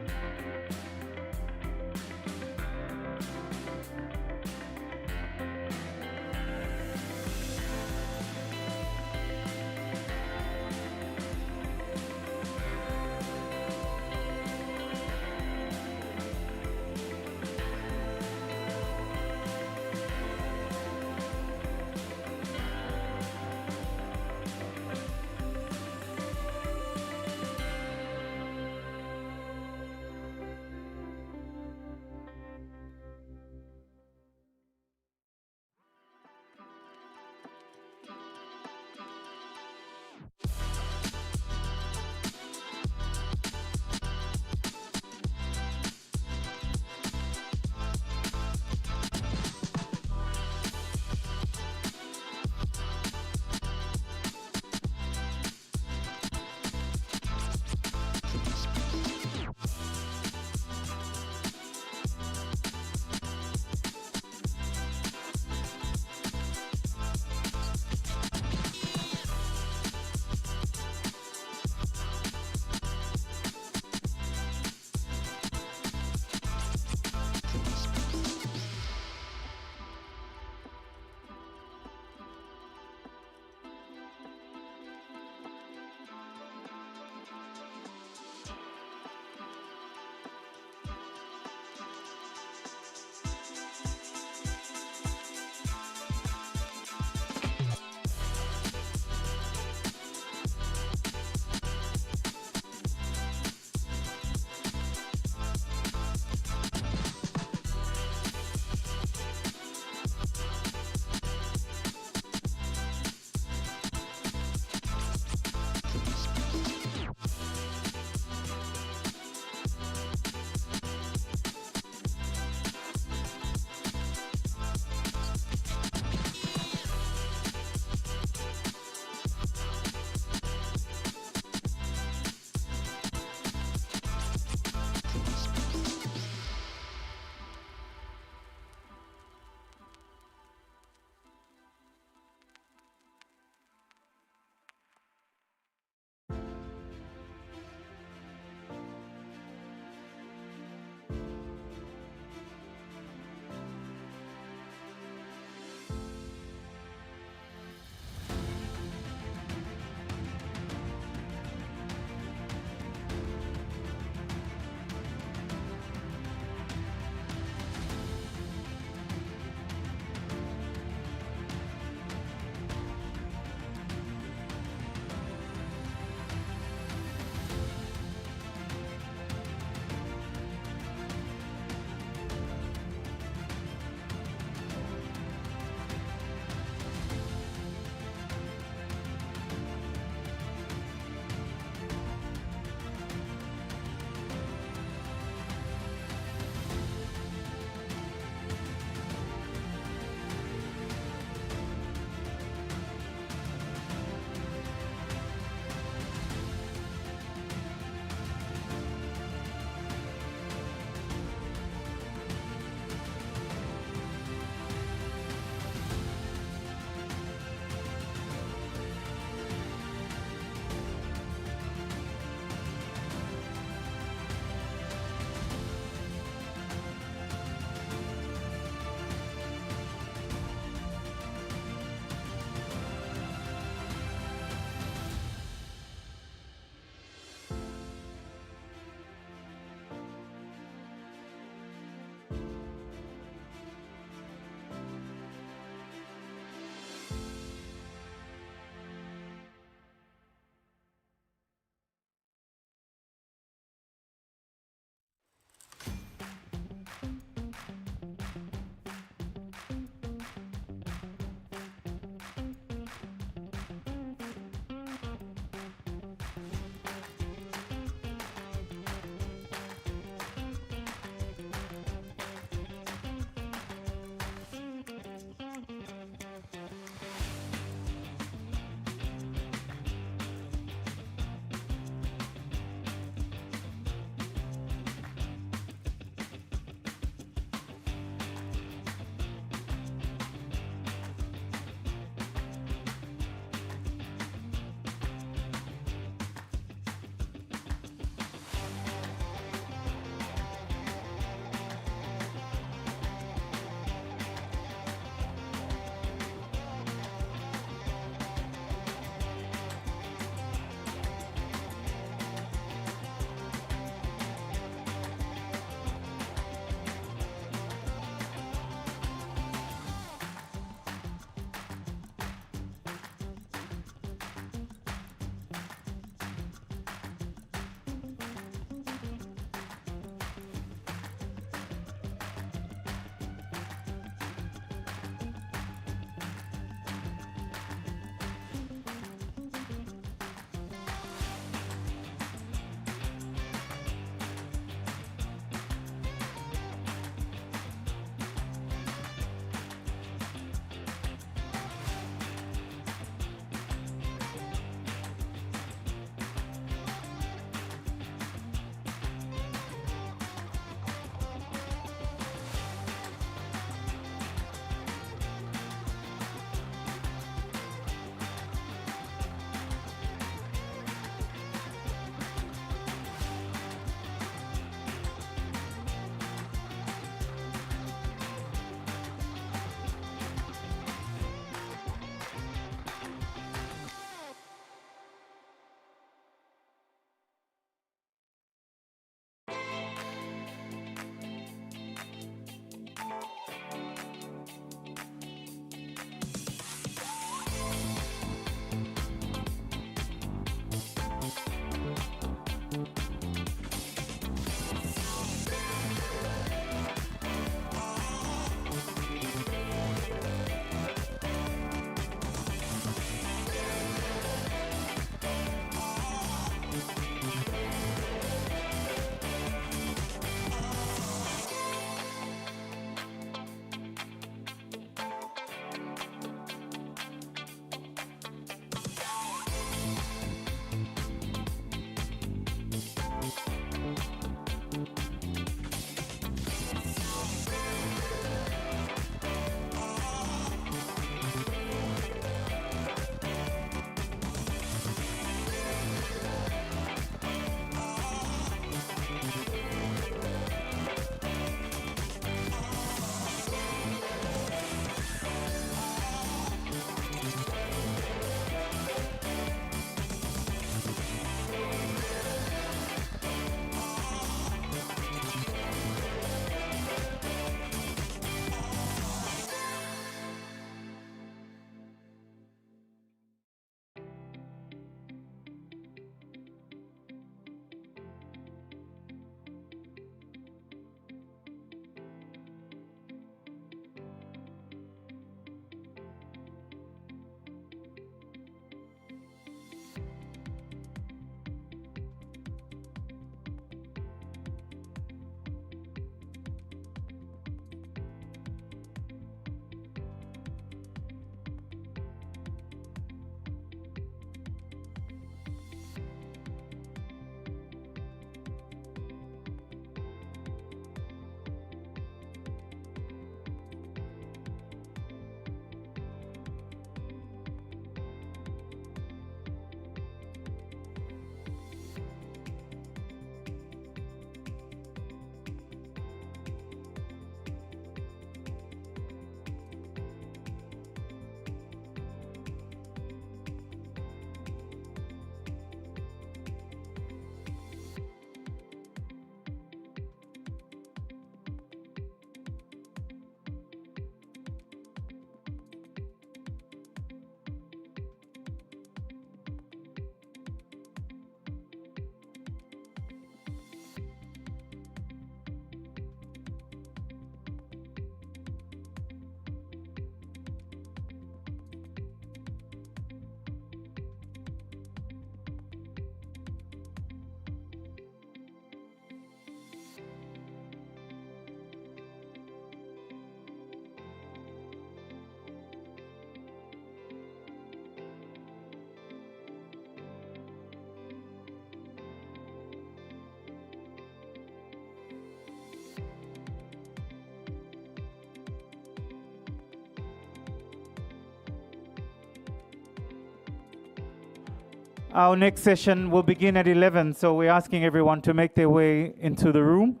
S1: Our next session will begin at 11, so we're asking everyone to make their way into the room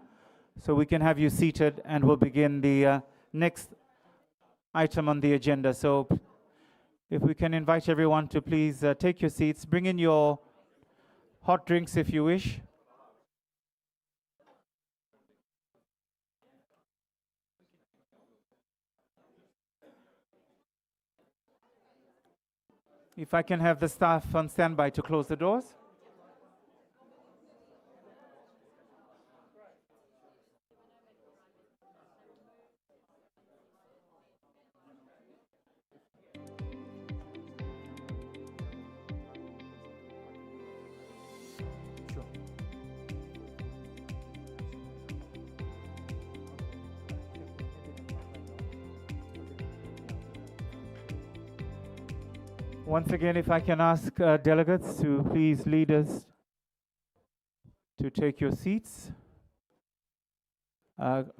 S1: so we can have you seated, and we'll begin the next item on the agenda. So if we can invite everyone to please take your seats, bring in your hot drinks if you wish. If I can have the staff on standby to close the doors. Once again, if I can ask delegates to please lead us to take your seats.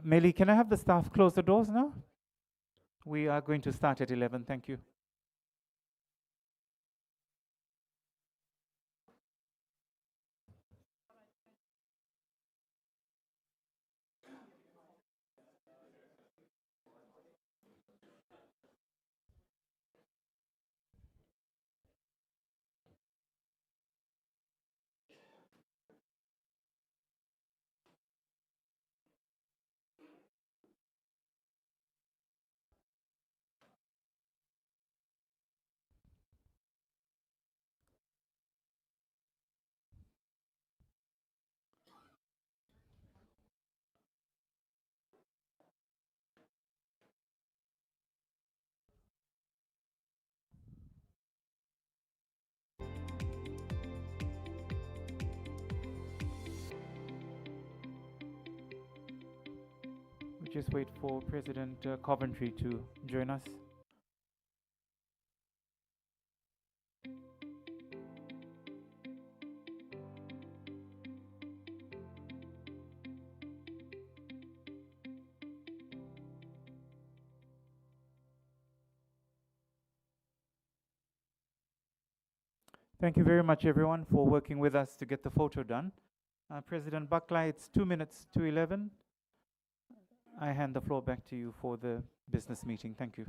S1: Melly, can I have the staff close the doors now? We are going to start at 11. Thank you. We just wait for President Coventry to join us. Thank you very much, everyone, for working with us to get the photo done. President Buckley, it's 2 minutes to 11. I hand the floor back to you for the business meeting. Thank you.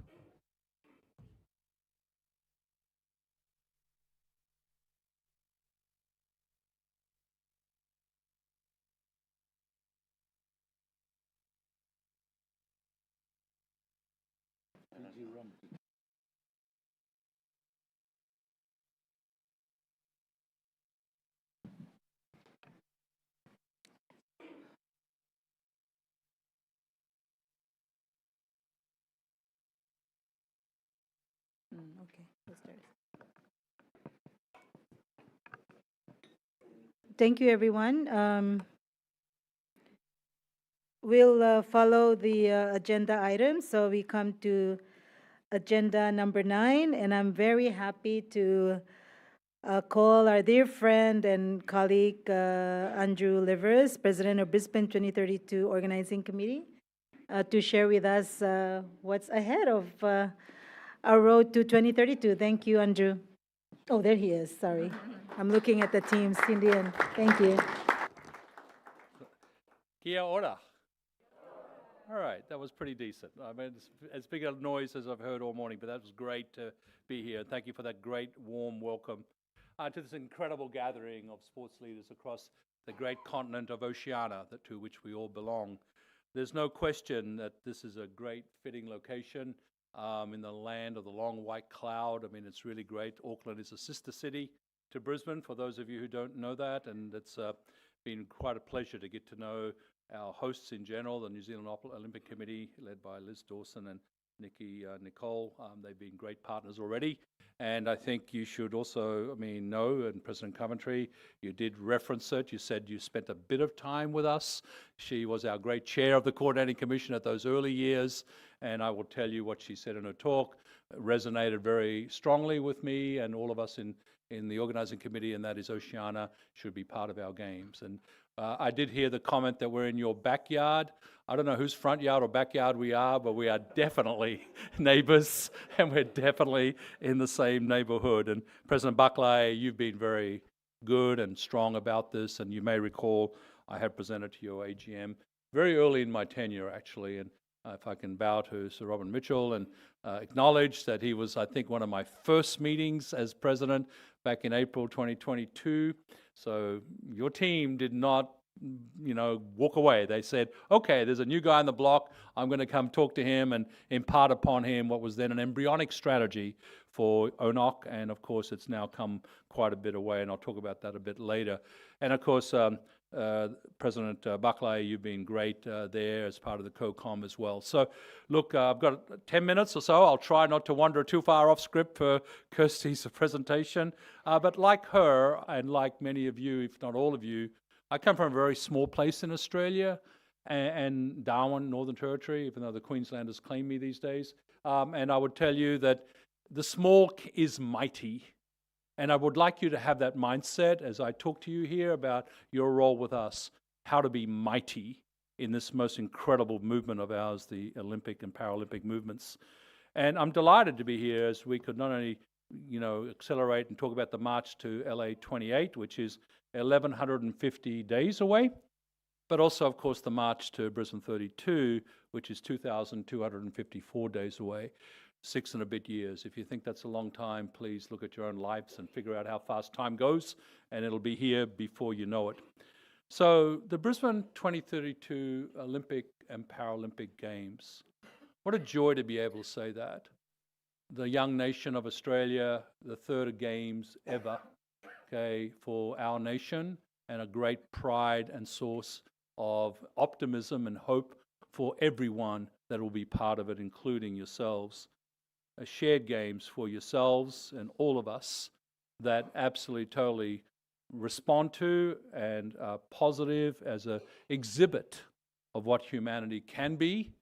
S5: Okay, let's start. Thank you, everyone. We'll follow the agenda items. So we come to agenda number 9, and I'm very happy to call our dear friend and colleague Andrew Livers, President of Brisbane 2032 Organizing Committee, to share with us what's ahead of our road to 2032. Thank you, Andrew. Oh, there he is. Sorry. I'm looking at the team, Cindy, and thank you.
S11: Kia ora. All right, that was pretty decent. I mean, it's as big a noise as I've heard all morning, but that was great to be here. Thank you for that great, warm welcome to this incredible gathering of sports leaders across the great continent of Oceania, to which we all belong. There's no question that this is a great fitting location in the land of the long white cloud. I mean, it's really great. Auckland is a sister city to Brisbane, for those of you who don't know that, and it's been quite a pleasure to get to know our hosts in general, the New Zealand Olympic Committee, led by Liz Dawson and Nicole. They've been great partners already, and I think you should also, know, and President Coventry, you did reference it. You said you spent a bit of time with us. She was our great chair of the Coordinating Commission at those early years, and I will tell you what she said in her talk resonated very strongly with me and all of us in the organising committee, and that is Oceania should be part of our games. And I did hear the comment that we're in your backyard. I don't know whose front yard or backyard we are, but we are definitely neighbours, and we're definitely in the same neighbourhood. And President Buckley, you've been very good and strong about this, and you may recall I had presented to your AGM very early in my tenure, actually, and if I can bow to Sir Robin Mitchell and acknowledge that he was, I think, one of my first meetings as president back in April 2022. So your team did not, walk away. They said, okay, there's a new guy on the block. I'm going to come talk to him and impart upon him what was then an embryonic strategy for ONOC. And of course, it's now come quite a bit away, and I'll talk about that a bit later. And of course, President Buckley, you've been great there as part of the COCOM as well. So look, I've got 10 minutes or so. I'll try not to wander too far off script for Kirsty's presentation. But like her, and like many of you, if not all of you, I come from a very small place in Australia, and Darwin, Northern Territory, even though the Queenslanders claim me these days. And I would tell you that the small is mighty. And I would like you to have that mindset as I talk to you here about your role with us, how to be mighty in this most incredible movement of ours, the Olympic and Paralympic movements. And I'm delighted to be here as we could not only, accelerate and talk about the march to LA 28, which is 1,150 days away, but also, of course, the march to Brisbane 32, which is 2,254 days away. 6 and a bit years. If you think that's a long time, please look at your own lives and figure out how fast time goes, and it'll be here before you know it. So the Brisbane 2032 Olympic and Paralympic Games. What a joy to be able to say that. The young nation of Australia, the third Games ever, for our nation, and a great pride and source of optimism and hope for everyone that will be part of it, including yourselves. Shared games for yourselves and all of us that absolutely, totally respond to and are positive as an exhibit of what humanity can be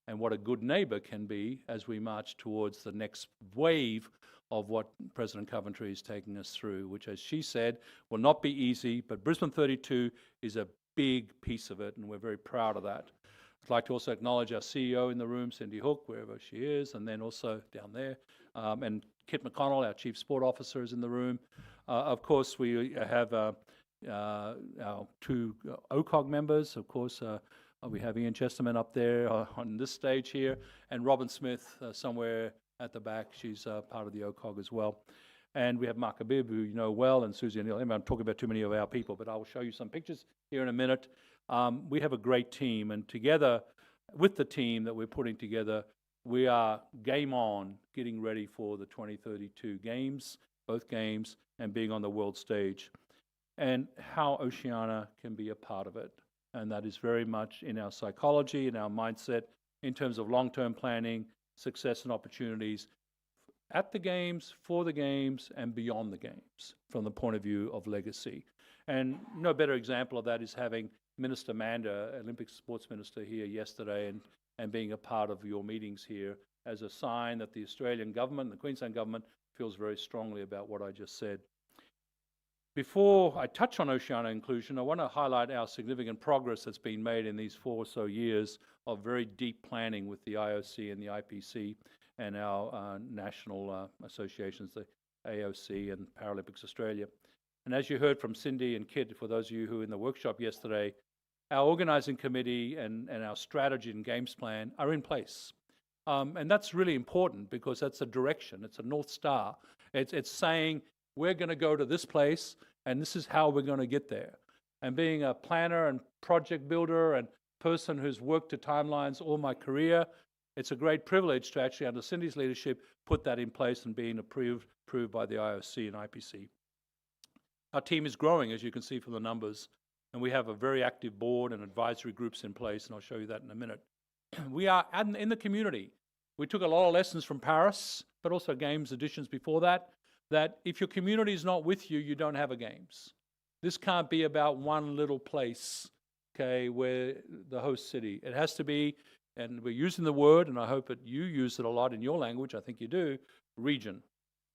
S11: and what a good neighbour can be as we march towards the next wave of what President Coventry is taking us through, which, as she said, will not be easy, but Brisbane 32 is a big piece of it, and we're very proud of that. I'd like to also acknowledge our CEO in the room, Cindy Hook, wherever she is, and then also down there, and Kit McConnell, our Chief Sport Officer, is in the room. Of course, we have our 2 OCOG members. Of course, we have Ian Chesterman up there on this stage here, and Robin Smith somewhere at the back. She's part of the OCOG as well. And we have Mark Abib, who you know well, and Susie O'Neill. I'm talking about too many of our people, but I will show you some pictures here in a minute. We have a great team, and together with the team that we're putting together, we are game on, getting ready for the 2032 Games, both Games, and being on the world stage, and how Oceania can be a part of it. And that is very much in our psychology, in our mindset, in terms of long-term planning, success and opportunities at the Games, for the Games, and beyond the Games, from the point of view of legacy. And no better example of that is having Minister Manda, Olympic Sports Minister, here yesterday, and being a part of your meetings here as a sign that the Australian government, the Queensland government, feels very strongly about what I just said. Before I touch on Oceania inclusion, I want to highlight our significant progress that's been made in these 4 or so years of very deep planning with the IOC and the IPC and our national associations, the AOC and Paralympics Australia. And as you heard from Cindy and Kit, for those of you who were in the workshop yesterday, our organising committee and our strategy and games plan are in place. And that's really important because that's a direction, it's a North Star. It's saying we're going to go to this place and this is how we're going to get there. And being a planner and project builder and person who's worked to timelines all my career, it's a great privilege to actually, under Cindy's leadership, put that in place and being approved by the IOC and IPC. Our team is growing, as you can see from the numbers, and we have a very active board and advisory groups in place, and I'll show you that in a minute. We are in the community. We took a lot of lessons from Paris, but also Games editions before that, that if your community is not with you, you don't have a Games. This can't be about one little place, okay, where the host city. It has to be, and we're using the word, and I hope that you use it a lot in your language, I think you do, region.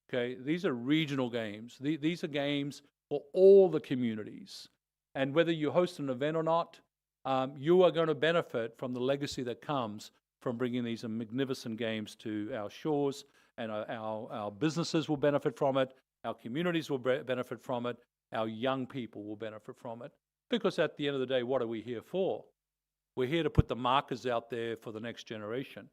S11: Okay, these are regional games. These are games for all the communities. And whether you host an event or not, you are going to benefit from the legacy that comes from bringing these magnificent games to our shores, and our businesses will benefit from it, our communities will benefit from it, our young people will benefit from it. Because at the end of the day, what are we here for? We're here to put the markers out there for the next generation.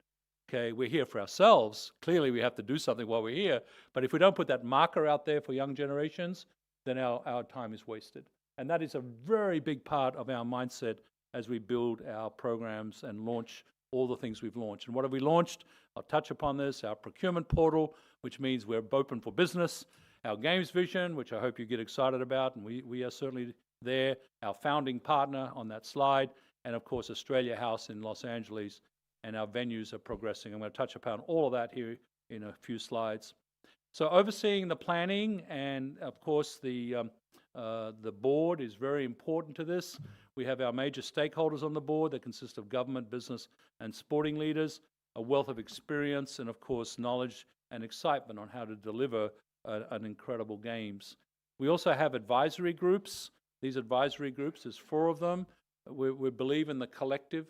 S11: Okay, we're here for ourselves. Clearly, we have to do something while we're here. But if we don't put that marker out there for young generations, then our time is wasted. And that is a very big part of our mindset as we build our programs and launch all the things we've launched. And what have we launched? I'll touch upon this. Our procurement portal, which means we're open for business. Our games vision, which I hope you get excited about, and we are certainly there. Our founding partner on that slide, and of course Australia House in Los Angeles, and our venues are progressing. I'm going to touch upon all of that here in a few slides. So overseeing the planning, and of course the board is very important to this. We have our major stakeholders on the board that consist of government, business, and sporting leaders, a wealth of experience, and of course knowledge and excitement on how to deliver an incredible games. We also have advisory groups. These advisory groups, there's 4 of them. We believe in the collective.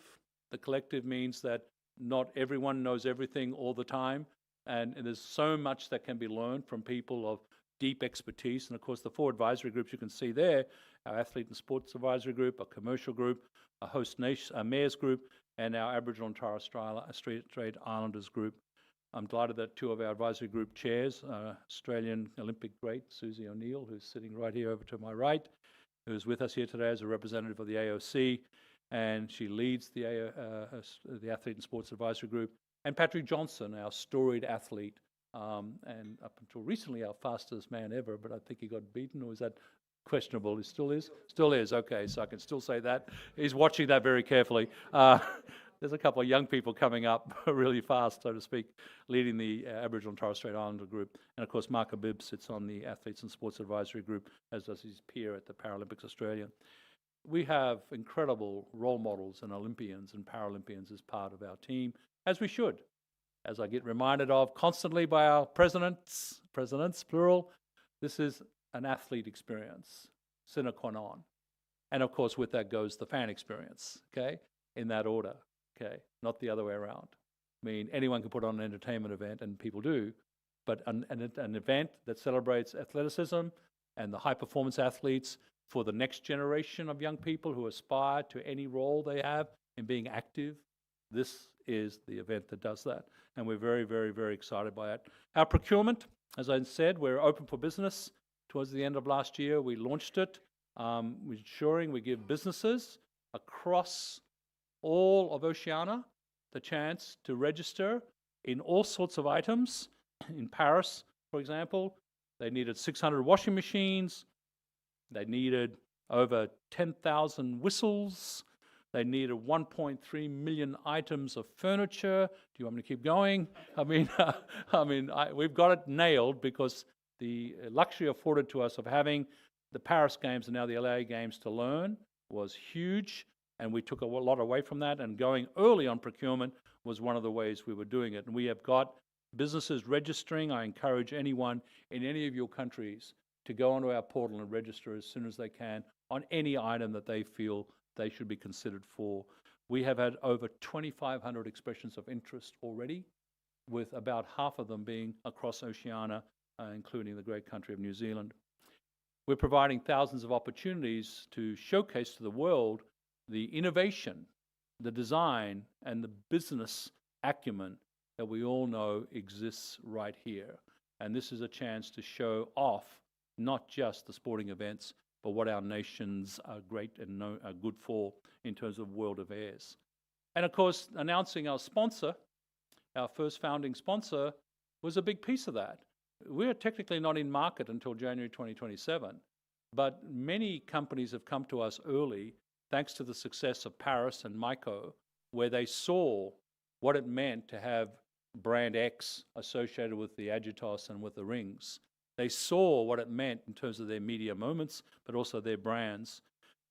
S11: The collective means that not everyone knows everything all the time, and there's so much that can be learned from people of deep expertise. And of course, the 4 advisory groups you can see there, our Athlete and Sports Advisory Group, a commercial group, a host nation, a mayor's group, and our Aboriginal and Torres Strait Islanders group. I'm delighted that 2 of our advisory group chairs, Australian Olympic great Susie O'Neill, who's sitting right here over to my right, who's with us here today as a representative of the AOC, and she leads the Athlete and Sports Advisory Group, and Patrick Johnson, our storied athlete, and up until recently our fastest man ever, but I think he got beaten, or is that questionable? He still is? Still is, okay, so I can still say that. He's watching that very carefully. There's a couple of young people coming up really fast, so to speak, leading the Aboriginal and Torres Strait Islander group. And of course, Mark Abib sits on the Athletes and Sports Advisory Group, as does his peer at the Paralympics Australia. We have incredible role models and Olympians and Paralympians as part of our team, as we should. As I get reminded of constantly by our presidents, plural, this is an athlete experience, sine qua non. And of course, with that goes the fan experience, okay, in that order. Okay, not the other way around. I mean, anyone can put on an entertainment event, and people do, but an event that celebrates athleticism and the high-performance athletes for the next generation of young people who aspire to any role they have in being active, this is the event that does that. And we're very, very, very excited by it. Our procurement, as I said, we're open for business. Towards the end of last year, we launched it, ensuring we give businesses across all of Oceania the chance to register in all sorts of items. In Paris, for example, they needed 600 washing machines, they needed over 10,000 whistles, they needed 1.3 million items of furniture. Do you want me to keep going? We've got it nailed, because the luxury afforded to us of having the Paris Games and now the LA Games to learn was huge. And we took a lot away from that, and going early on procurement was one of the ways we were doing it. And we have got businesses registering. I encourage anyone in any of your countries to go onto our portal and register as soon as they can on any item that they feel they should be considered for. We have had over 2,500 expressions of interest already, with about half of them being across Oceania, including the great country of New Zealand. We're providing thousands of opportunities to showcase to the world the innovation, the design, and the business acumen that we all know exists right here. And this is a chance to show off not just the sporting events, but what our nations are great and are good for in terms of world affairs. And of course, announcing our sponsor, our first founding sponsor, was a big piece of that. We're technically not in market until January 2027, but many companies have come to us early thanks to the success of Paris and Maiko, where they saw what it meant to have brand X associated with the Agitos and with the rings. They saw what it meant in terms of their media moments, but also their brands.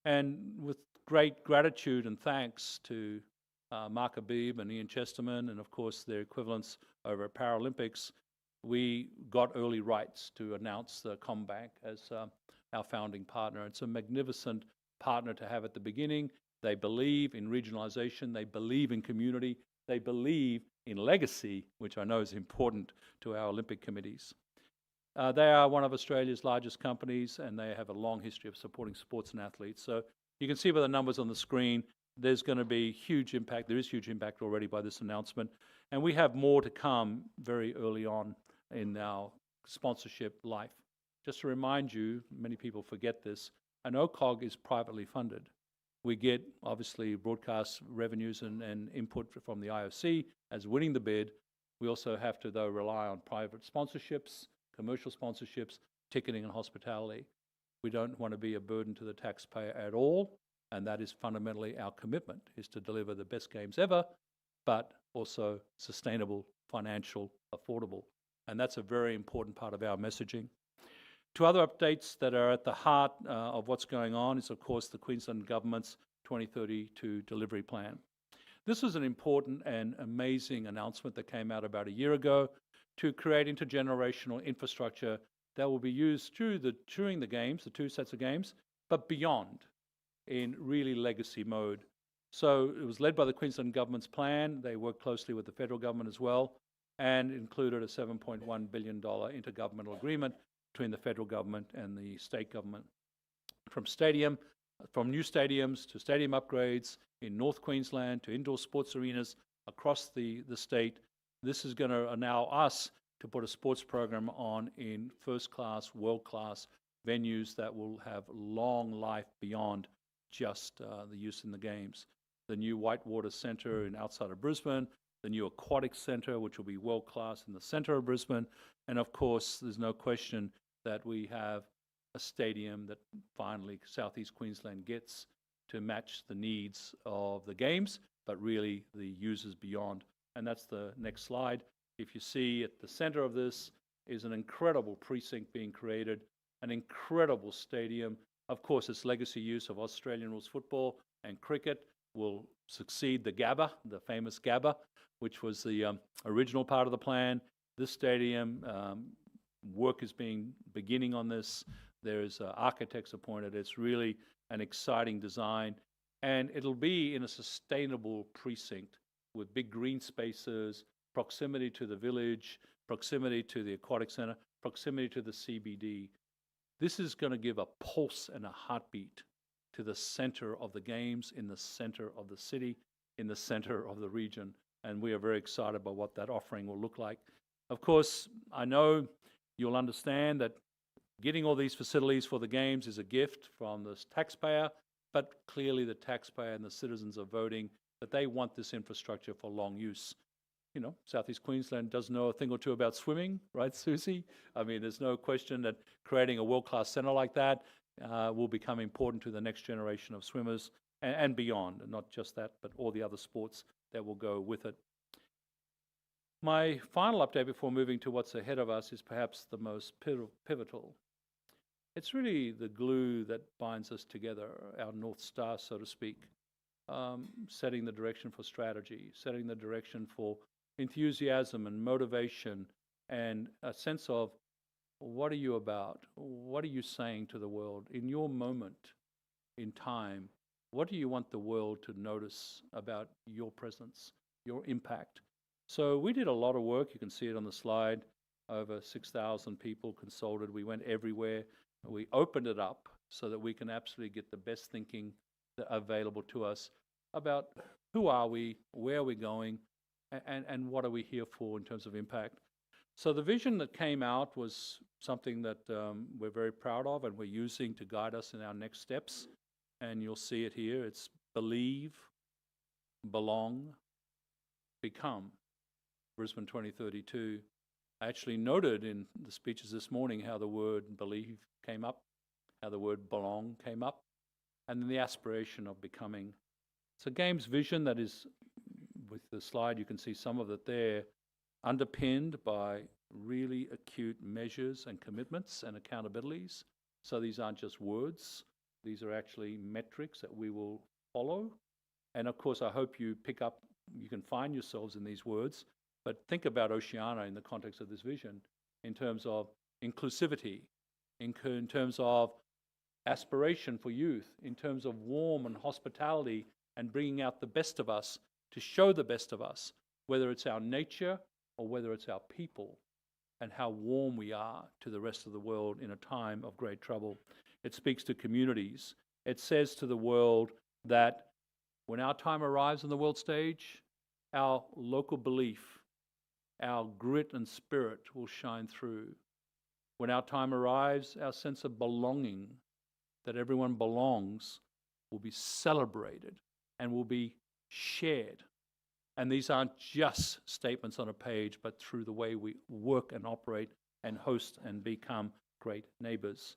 S11: And with great gratitude and thanks to Mark Abib and Ian Chesterman, and of course their equivalents over at Paralympics, we got early rights to announce the CommBank as our founding partner. It's a magnificent partner to have at the beginning. They believe in regionalisation, they believe in community, they believe in legacy, which I know is important to our Olympic committees. They are one of Australia's largest companies, and they have a long history of supporting sports and athletes. So you can see by the numbers on the screen, there's going to be huge impact. There is huge impact already by this announcement. And we have more to come very early on in our sponsorship life. Just to remind you, many people forget this, an OCOG is privately funded. We get, obviously, broadcast revenues and input from the IOC as winning the bid. We also have to, though, rely on private sponsorships, commercial sponsorships, ticketing and hospitality. We don't want to be a burden to the taxpayer at all, and that is fundamentally our commitment, is to deliver the best games ever, but also sustainable, financial, affordable. And that's a very important part of our messaging. Two other updates that are at the heart of what's going on is, of course, the Queensland Government's 2032 delivery plan. This was an important and amazing announcement that came out about a year ago to create intergenerational infrastructure that will be used during the games, the two sets of games, but beyond, in really legacy mode. So it was led by the Queensland Government's plan. They worked closely with the federal government as well, and included a $7.1 billion intergovernmental agreement between the federal government and the state government. From new stadiums to stadium upgrades in North Queensland to indoor sports arenas across the state, this is going to allow us to put a sports program on in first-class, world-class venues that will have long life beyond just the use in the games. The new Whitewater Centre outside of Brisbane, the new Aquatic Centre, which will be world-class in the centre of Brisbane, and of course, there's no question that we have a stadium that finally Southeast Queensland gets to match the needs of the games, but really the users beyond. And that's the next slide. If you see at the centre of this is an incredible precinct being created, an incredible stadium. Of course, its legacy use of Australian rules football and cricket will succeed the Gabba, the famous Gabba, which was the original part of the plan. This stadium, work is beginning on this. There's architects appointed. It's really an exciting design, and it'll be in a sustainable precinct with big green spaces, proximity to the village, proximity to the aquatic centre, proximity to the CBD. This is going to give a pulse and a heartbeat to the centre of the games, in the centre of the city, in the centre of the region, and we are very excited about what that offering will look like. Of course, I know you'll understand that getting all these facilities for the games is a gift from the taxpayer, but clearly the taxpayer and the citizens are voting that they want this infrastructure for long use. You know, Southeast Queensland does know a thing or two about swimming, right, Susie? I mean, there's no question that creating a world-class centre like that will become important to the next generation of swimmers and beyond, and not just that, but all the other sports that will go with it. My final update before moving to what's ahead of us is perhaps the most pivotal. It's really the glue that binds us together, our North Star, so to speak, setting the direction for strategy, setting the direction for enthusiasm and motivation, and a sense of what are you about? What are you saying to the world? In your moment in time, what do you want the world to notice about your presence, your impact? So we did a lot of work. You can see it on the slide. Over 6,000 people consulted. We went everywhere. We opened it up so that we can absolutely get the best thinking available to us about who are we, where are we going, and what are we here for in terms of impact. So the vision that came out was something that we're very proud of and we're using to guide us in our next steps. And you'll see it here. It's believe, belong, become. Brisbane 2032. I actually noted in the speeches this morning how the word believe came up, how the word belong came up, and then the aspiration of becoming. It's a game's vision that is, with the slide you can see some of it there, underpinned by really acute measures and commitments and accountabilities. So these aren't just words, these are actually metrics that we will follow. And of course, I hope you pick up, you can find yourselves in these words, but think about Oceania in the context of this vision, in terms of inclusivity, in terms of aspiration for youth in terms of warmth and hospitality and bringing out the best of us to show the best of us, whether it's our nature or whether it's our people, and how warm we are to the rest of the world in a time of great trouble. It speaks to communities. It says to the world that when our time arrives on the world stage, our local belief, our grit and spirit will shine through. When our time arrives, our sense of belonging, that everyone belongs, will be celebrated and will be shared. And these aren't just statements on a page, but through the way we work and operate and host and become great neighbors.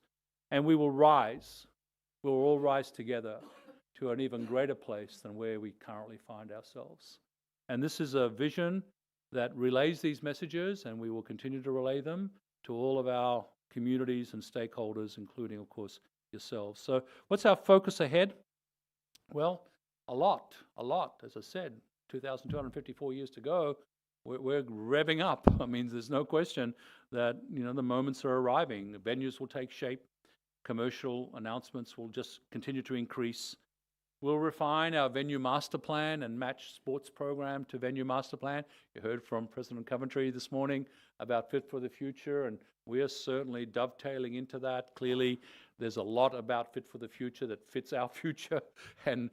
S11: And we will rise, we'll all rise together to an even greater place than where we currently find ourselves. And this is a vision that relays these messages, and we will continue to relay them to all of our communities and stakeholders, including, of course, yourselves. So what's our focus ahead? Well, a lot, as I said, 2,254 years to go. We're revving up. I mean, there's no question that, the moments are arriving. The venues will take shape. Commercial announcements will just continue to increase. We'll refine our venue master plan and match sports program to venue master plan. You heard from President Coventry this morning about Fit for the Future, and we are certainly dovetailing into that. Clearly, there's a lot about Fit for the Future that fits our future, and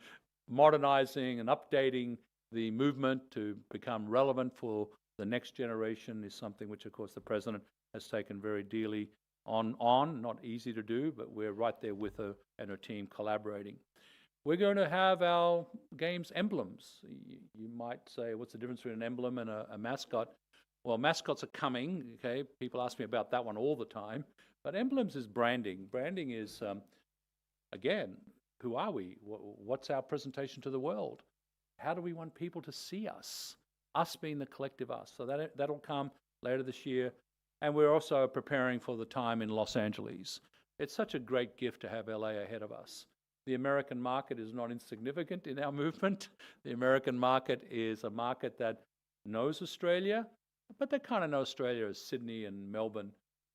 S11: modernizing and updating the movement to become relevant for the next generation is something which, of course, the President has taken very dearly on. Not easy to do, but we're right there with her and her team collaborating. We're going to have our games emblems. You might say, what's the difference between an emblem and a mascot? Well, mascots are coming, okay? People ask me about that one all the time. But emblems is branding. Branding is, again, who are we? What's our presentation to the world? How do we want people to see us? Us being the collective us. So that'll come later this year. And we're also preparing for the time in Los Angeles. It's such a great gift to have LA ahead of us. The American market is not insignificant in our movement. The American market is a market that knows Australia, but they kind of know Australia as Sydney and Melbourne.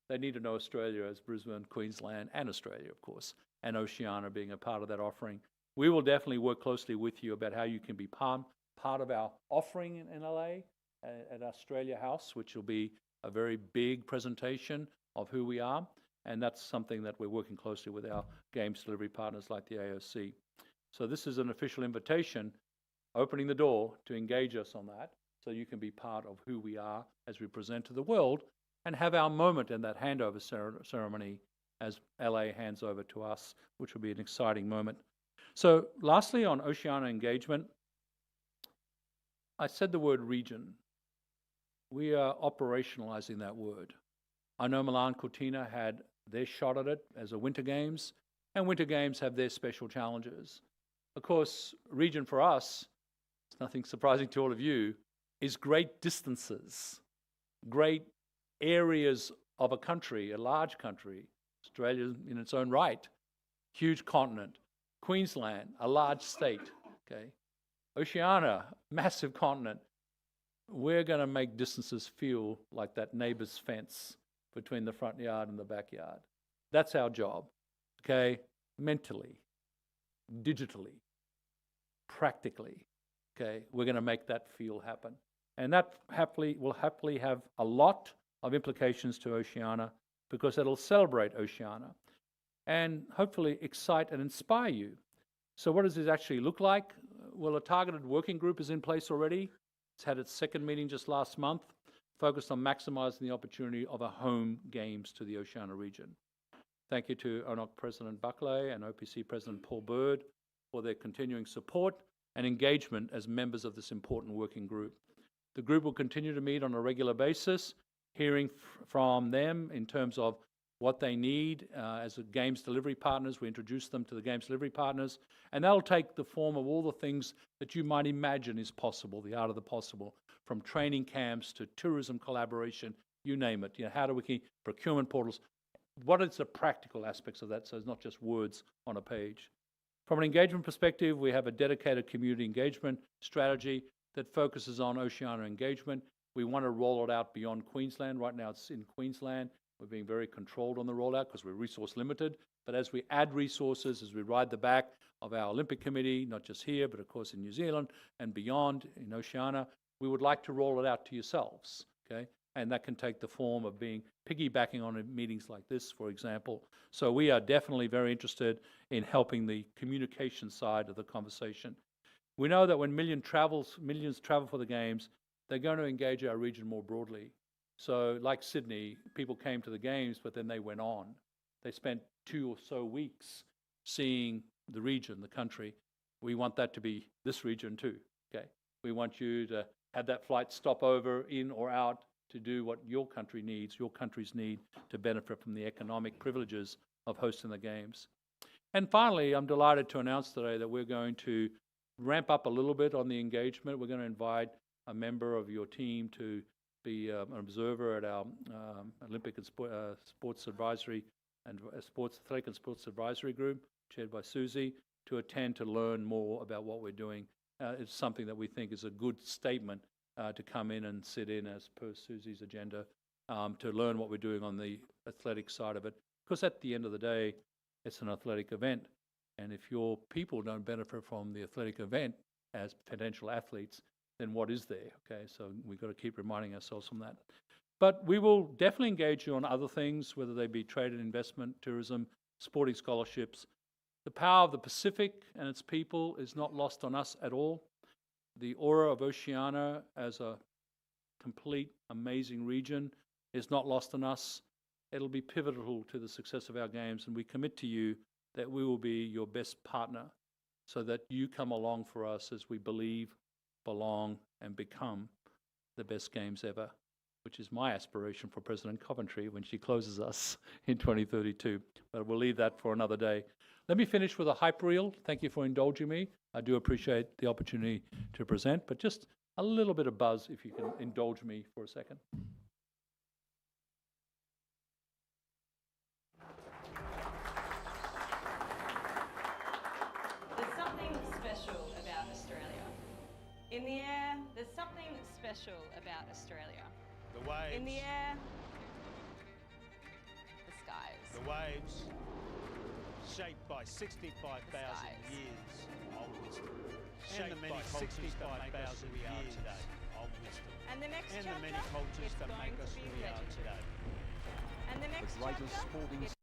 S11: They need to know Australia as Brisbane, Queensland, and Australia, of course, and Oceania being a part of that offering. We will definitely work closely with you about how you can be part of our offering in LA at Australia House, which will be a very big presentation of who we are. And that's something that we're working closely with our games delivery partners like the AOC. So this is an official invitation, opening the door to engage us on that, so you can be part of who we are as we present to the world and have our moment in that handover ceremony as LA hands over to us, which will be an exciting moment. So lastly, on Oceania engagement, I said the word region. We are operationalizing that word. I know Milan Cortina had their shot at it as a Winter Games, and Winter Games have their special challenges. Of course, region for us, it's nothing surprising to all of you, is great distances, great areas of a country, a large country. Australia in its own right, huge continent. Queensland, a large state, okay? Oceania, massive continent. We're going to make distances feel like that neighbor's fence between the front yard and the backyard. That's our job, okay? Mentally, digitally, practically, okay? We're going to make that feel happen. And that will happily have a lot of implications to Oceania, because it'll celebrate Oceania and hopefully excite and inspire you. So what does this actually look like? Well, a targeted working group is in place already. It's had its second meeting just last month, focused on maximising the opportunity of a home games to the Oceania region. Thank you to ONOC President Buckley and OPC President Paul Bird for their continuing support and engagement as members of this important working group. The group will continue to meet on a regular basis, hearing from them in terms of what they need as a games delivery partners. We introduce them to the games delivery partners, and that'll take the form of all the things that you might imagine is possible, the art of the possible, from training camps to tourism collaboration, you name it. How do we keep procurement portals? What is the practical aspects of that, so it's not just words on a page? From an engagement perspective, we have a dedicated community engagement strategy that focuses on Oceania engagement. We want to roll it out beyond Queensland. Right now it's in Queensland. We're being very controlled on the rollout because we're resource limited, But as we add resources, as we ride the back of our Olympic Committee, not just here, but of course in New Zealand and beyond in Oceania, we would like to roll it out to yourselves, okay? And that can take the form of being piggybacking on meetings like this, for example. So we are definitely very interested in helping the communication side of the conversation. We know that when millions travel for the Games, they're going to engage our region more broadly. So like Sydney, people came to the Games, but then they went on. They spent 2 or so weeks seeing the region, the country. We want that to be this region too, okay? We want you to have that flight stop over, in or out, to do what your country needs, your countries need to benefit from the economic privileges of hosting the Games. And finally, I'm delighted to announce today that we're going to ramp up a little bit on the engagement. We're going to invite a member of your team to be an observer at our Olympic and Sports Advisory and Sports Athletic and Sports Advisory Group, chaired by Susie, to attend to learn more about what we're doing. It's something that we think is a good statement to come in and sit in as per Susie's agenda, to learn what we're doing on the athletic side of it. Because at the end of the day, it's an athletic event. And if your people don't benefit from the athletic event as potential athletes, then what is there? Okay, so we've got to keep reminding ourselves from that. But we will definitely engage you on other things, whether they be trade and investment, tourism, sporting scholarships. The power of the Pacific and its people is not lost on us at all. The aura of Oceania as a complete, amazing region is not lost on us. It'll be pivotal to the success of our Games, and we commit to you that we will be your best partner so that you come along for us as we believe, belong, and become the best Games ever, which is my aspiration for President Coventry when she closes us in 2032. But we'll leave that for another day. Let me finish with a hype reel. Thank you for indulging me. I do appreciate the opportunity to present, but just a little bit of buzz if you can indulge me for a second.
S12: There's something special about Australia. In the air, there's something special about Australia.
S2: The waves.
S12: In the air, the skies.
S2: The waves, shaped by 65,000 years of wisdom. Shaped by 65,000 years of wisdom.
S12: And the next
S2: And
S12: chapter,
S2: the many cultures
S12: it's
S2: that
S12: going
S2: make
S12: to
S2: us
S12: be
S2: who we are
S12: legendary.
S2: today.
S12: And the next chapter, it's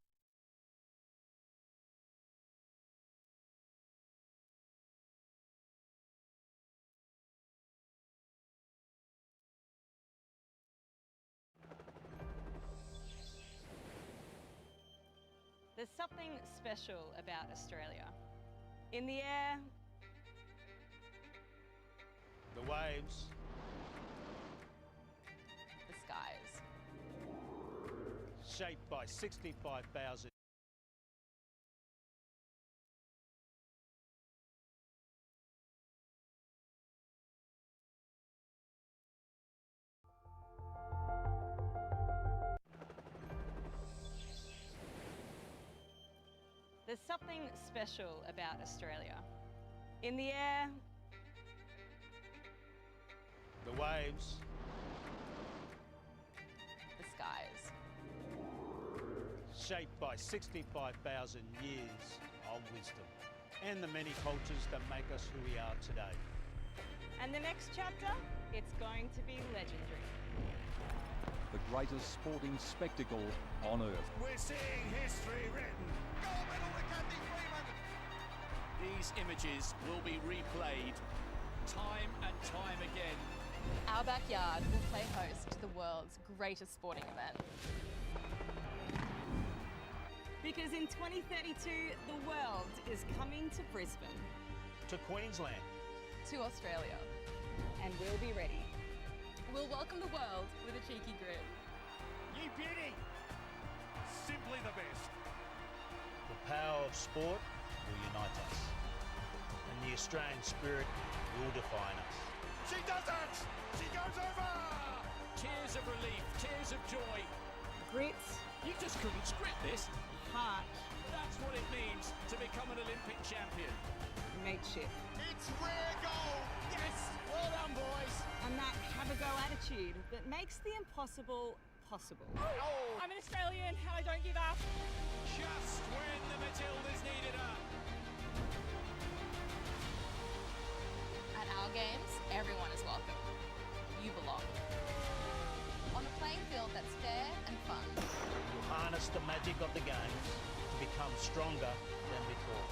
S12: There's something special about Australia. In the air,
S2: The waves,
S12: the skies.
S2: shaped by 65,000.
S12: There's something special about Australia. In the air,
S2: The waves,
S12: the skies.
S2: shaped by 65,000 years of wisdom. And the many cultures that make us who we are today.
S12: And the next chapter, it's going to be legendary.
S13: The greatest sporting spectacle on earth.
S2: We're seeing history written. Gold medal to Kathy Freeman.
S14: These images will be replayed time and time again.
S12: Our backyard will play host to the world's greatest sporting event. Because in 2032, the world is coming to Brisbane,
S2: To Queensland.
S12: to Australia, and we'll be ready. We'll welcome the world with a cheeky grin.
S2: Ye beauty! Simply the best. The power of sport will unite us. And the Australian spirit will define us. She does it! She goes over!
S14: Tears of relief, tears of joy.
S12: Grit,
S14: You just couldn't script this.
S12: heart,
S14: That's what it means to become an Olympic champion.
S12: mateship,
S2: It's rare gold! Yes! Well done, boys!
S12: and that have-a-go attitude that makes the impossible possible.
S15: I'm an Australian and I don't give up.
S14: Just when the Matildas needed her.
S16: At our games, everyone is welcome. You belong. On a playing field that's fair and fun.
S17: You harness the magic of the games to become stronger than before.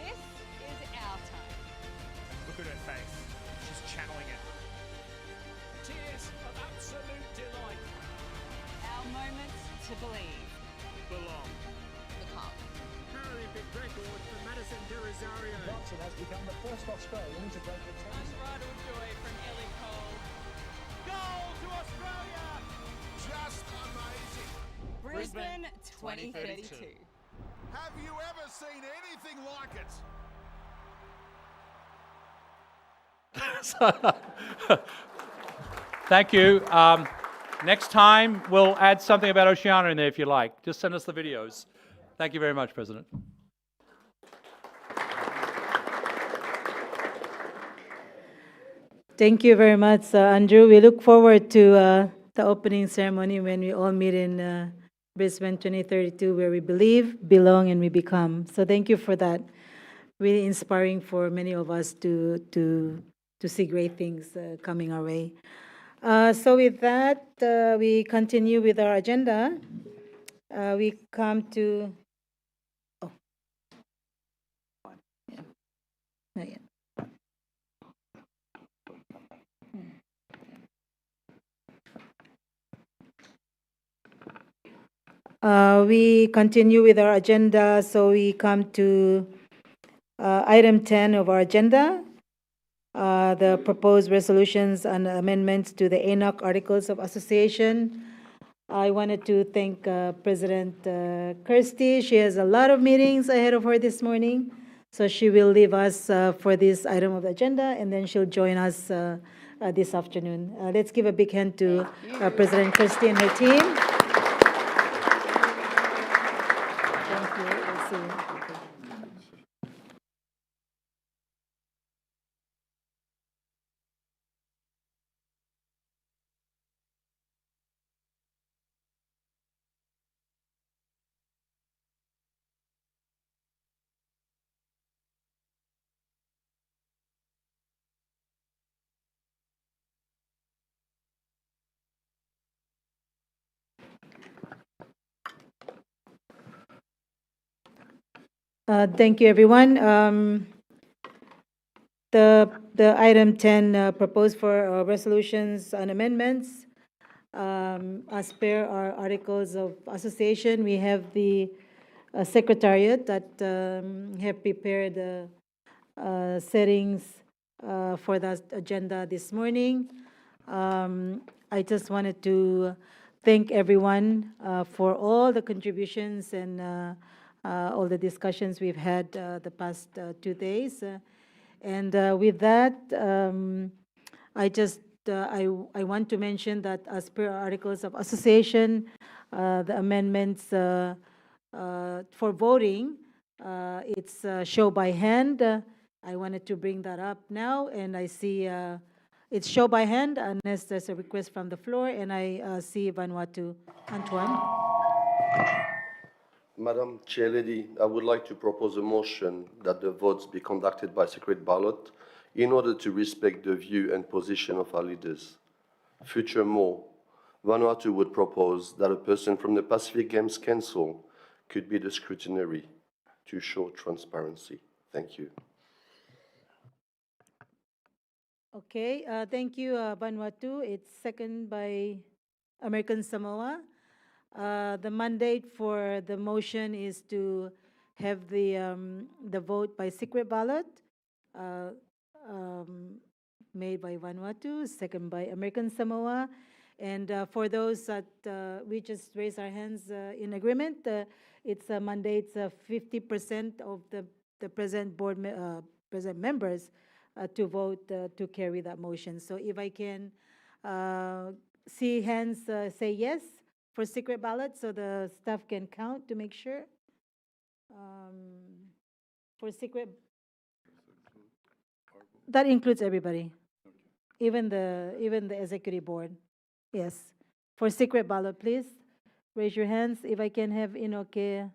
S12: This is our time.
S17: Look at her face. She's channeling it.
S14: Tears of absolute delight.
S12: Our moment to believe.
S17: Belong.
S16: Become.
S17: Paralympic record for Madison De Rosario. Johnson has become the first Australian to break the tennis.
S15: Unbridled joy from Ellie Cole.
S14: Goal to Australia! Just amazing.
S12: Brisbane 2032.
S14: Have you ever seen anything like it?
S11: Thank you. Next time, we'll add something about Oceania in there if you like. Just send us the videos. Thank you very much, President.
S5: Thank you very much, Andrew. We look forward to the opening ceremony when we all meet in Brisbane 2032, where we believe, belong, and we become. So thank you for that. Really inspiring for many of us to see great things coming our way. So with that, we continue with our agenda. We come to... Oh. Yeah. Not yet. We continue with our agenda, so we come to item 10 of our agenda, the proposed resolutions and amendments to the ONOC Articles of Association. I wanted to thank President Kirsty. She has a lot of meetings ahead of her this morning, so she will leave us for this item of the agenda, and then she'll join us this afternoon. Let's give a big hand to President Kirsty and her team. Thank you. We'll see you. Thank you, everyone. The item 10 proposed for resolutions and amendments. As per our articles of association, we have the secretariat that have prepared settings for the agenda this morning. I just wanted to thank everyone for all the contributions and all the discussions we've had the past 2 days. And with that, I want to mention that as per our Articles of Association, the amendments for voting, it's show by hand. I wanted to bring that up now, and I see it's show by hand unless there's a request from the floor, and I see Vanuatu Antoine.
S10: Madam Chairlady, I would like to propose a motion that the votes be conducted by secret ballot in order to respect the view and position of our leaders. Furthermore, Vanuatu would propose that a person from the Pacific Games Council could be the scrutineer to show transparency. Thank you.
S5: Okay, thank you, Vanuatu. It's second by American Samoa. The mandate for the motion is to have the vote by secret ballot, made by Vanuatu, second by American Samoa. And for those that we just raise our hands in agreement, it's mandates 50% of the present present members to vote to carry that motion. So if I can see hands say yes for secret ballot, so the staff can count to make sure. For secret, that includes everybody. even the executive board. Yes. For secret ballot, please raise your hands. If I can have Inoke,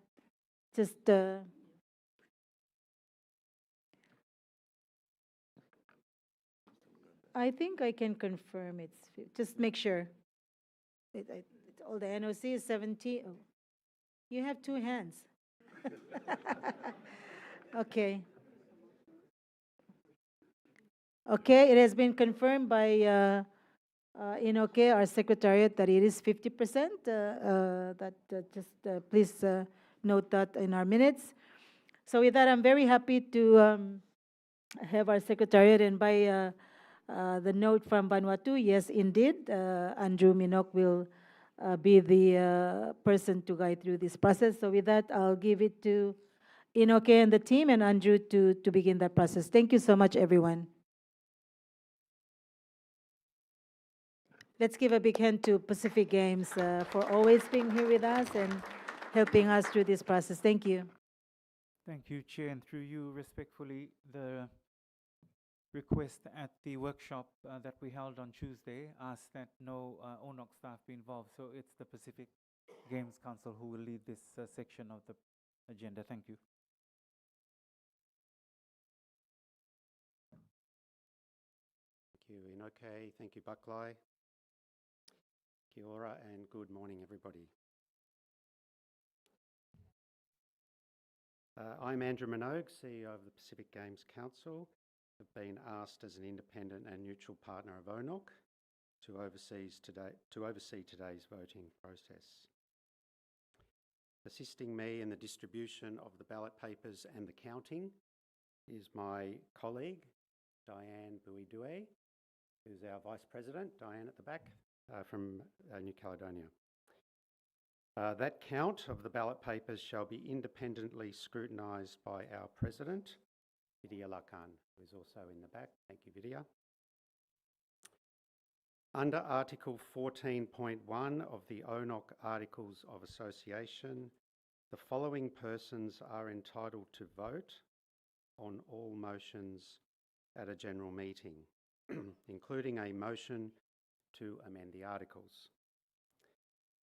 S5: just I think I can confirm just make sure. All the NOC is 70. Oh, you have two hands. Okay. Okay, it has been confirmed by Inoke, our secretariat, that it is 50%. Please note that in our minutes. So with that, I'm very happy to have our secretariat, and by the note from Vanuatu, yes, indeed, Andrew Minok will be the person to guide through this process. So with that, I'll give it to Inoke and the team and Andrew to begin that process. Thank you so much, everyone. Let's give a big hand to Pacific Games for always being here with us and helping us through this process. Thank you.
S1: Thank you, Chair, and through you, respectfully, the request at the workshop that we held on Tuesday asked that no ONOC staff be involved. So it's the Pacific Games Council who will lead this section of the agenda. Thank you.
S18: Thank you, Inoke. Thank you, Buckley. Kia ora and good morning, everybody. I'm Andrew Minogue, CEO of the Pacific Games Council. I've been asked as an independent and neutral partner of ONOC to oversee today's voting process. Assisting me in the distribution of the ballot papers and the counting is my colleague, Diane Buidue, who's our Vice President, Diane at the back, from New Caledonia. That count of the ballot papers shall be independently scrutinised by our President, Vidya Lakan, who is also in the back. Thank you, Vidya. Under Article 14.1 of the ONOC Articles of Association, the following persons are entitled to vote on all motions at a general meeting, including a motion to amend the articles.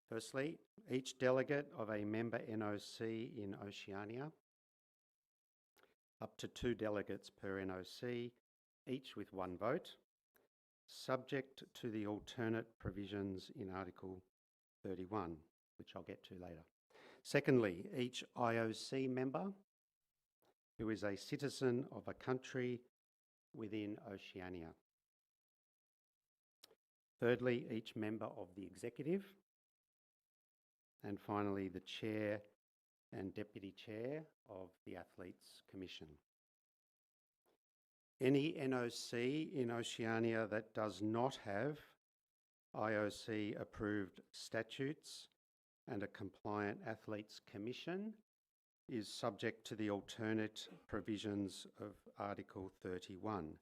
S18: Firstly, each delegate of a member NOC in Oceania, up to 2 delegates per NOC, each with 1 vote, subject to the alternate provisions in Article 31, which I'll get to later. Secondly, each IOC member who is a citizen of a country within Oceania. Thirdly, each member of the executive. And finally, the chair and deputy chair of the Athletes Commission. Any NOC in Oceania that does not have IOC approved statutes and a compliant Athletes Commission is subject to the alternate provisions of Article 31.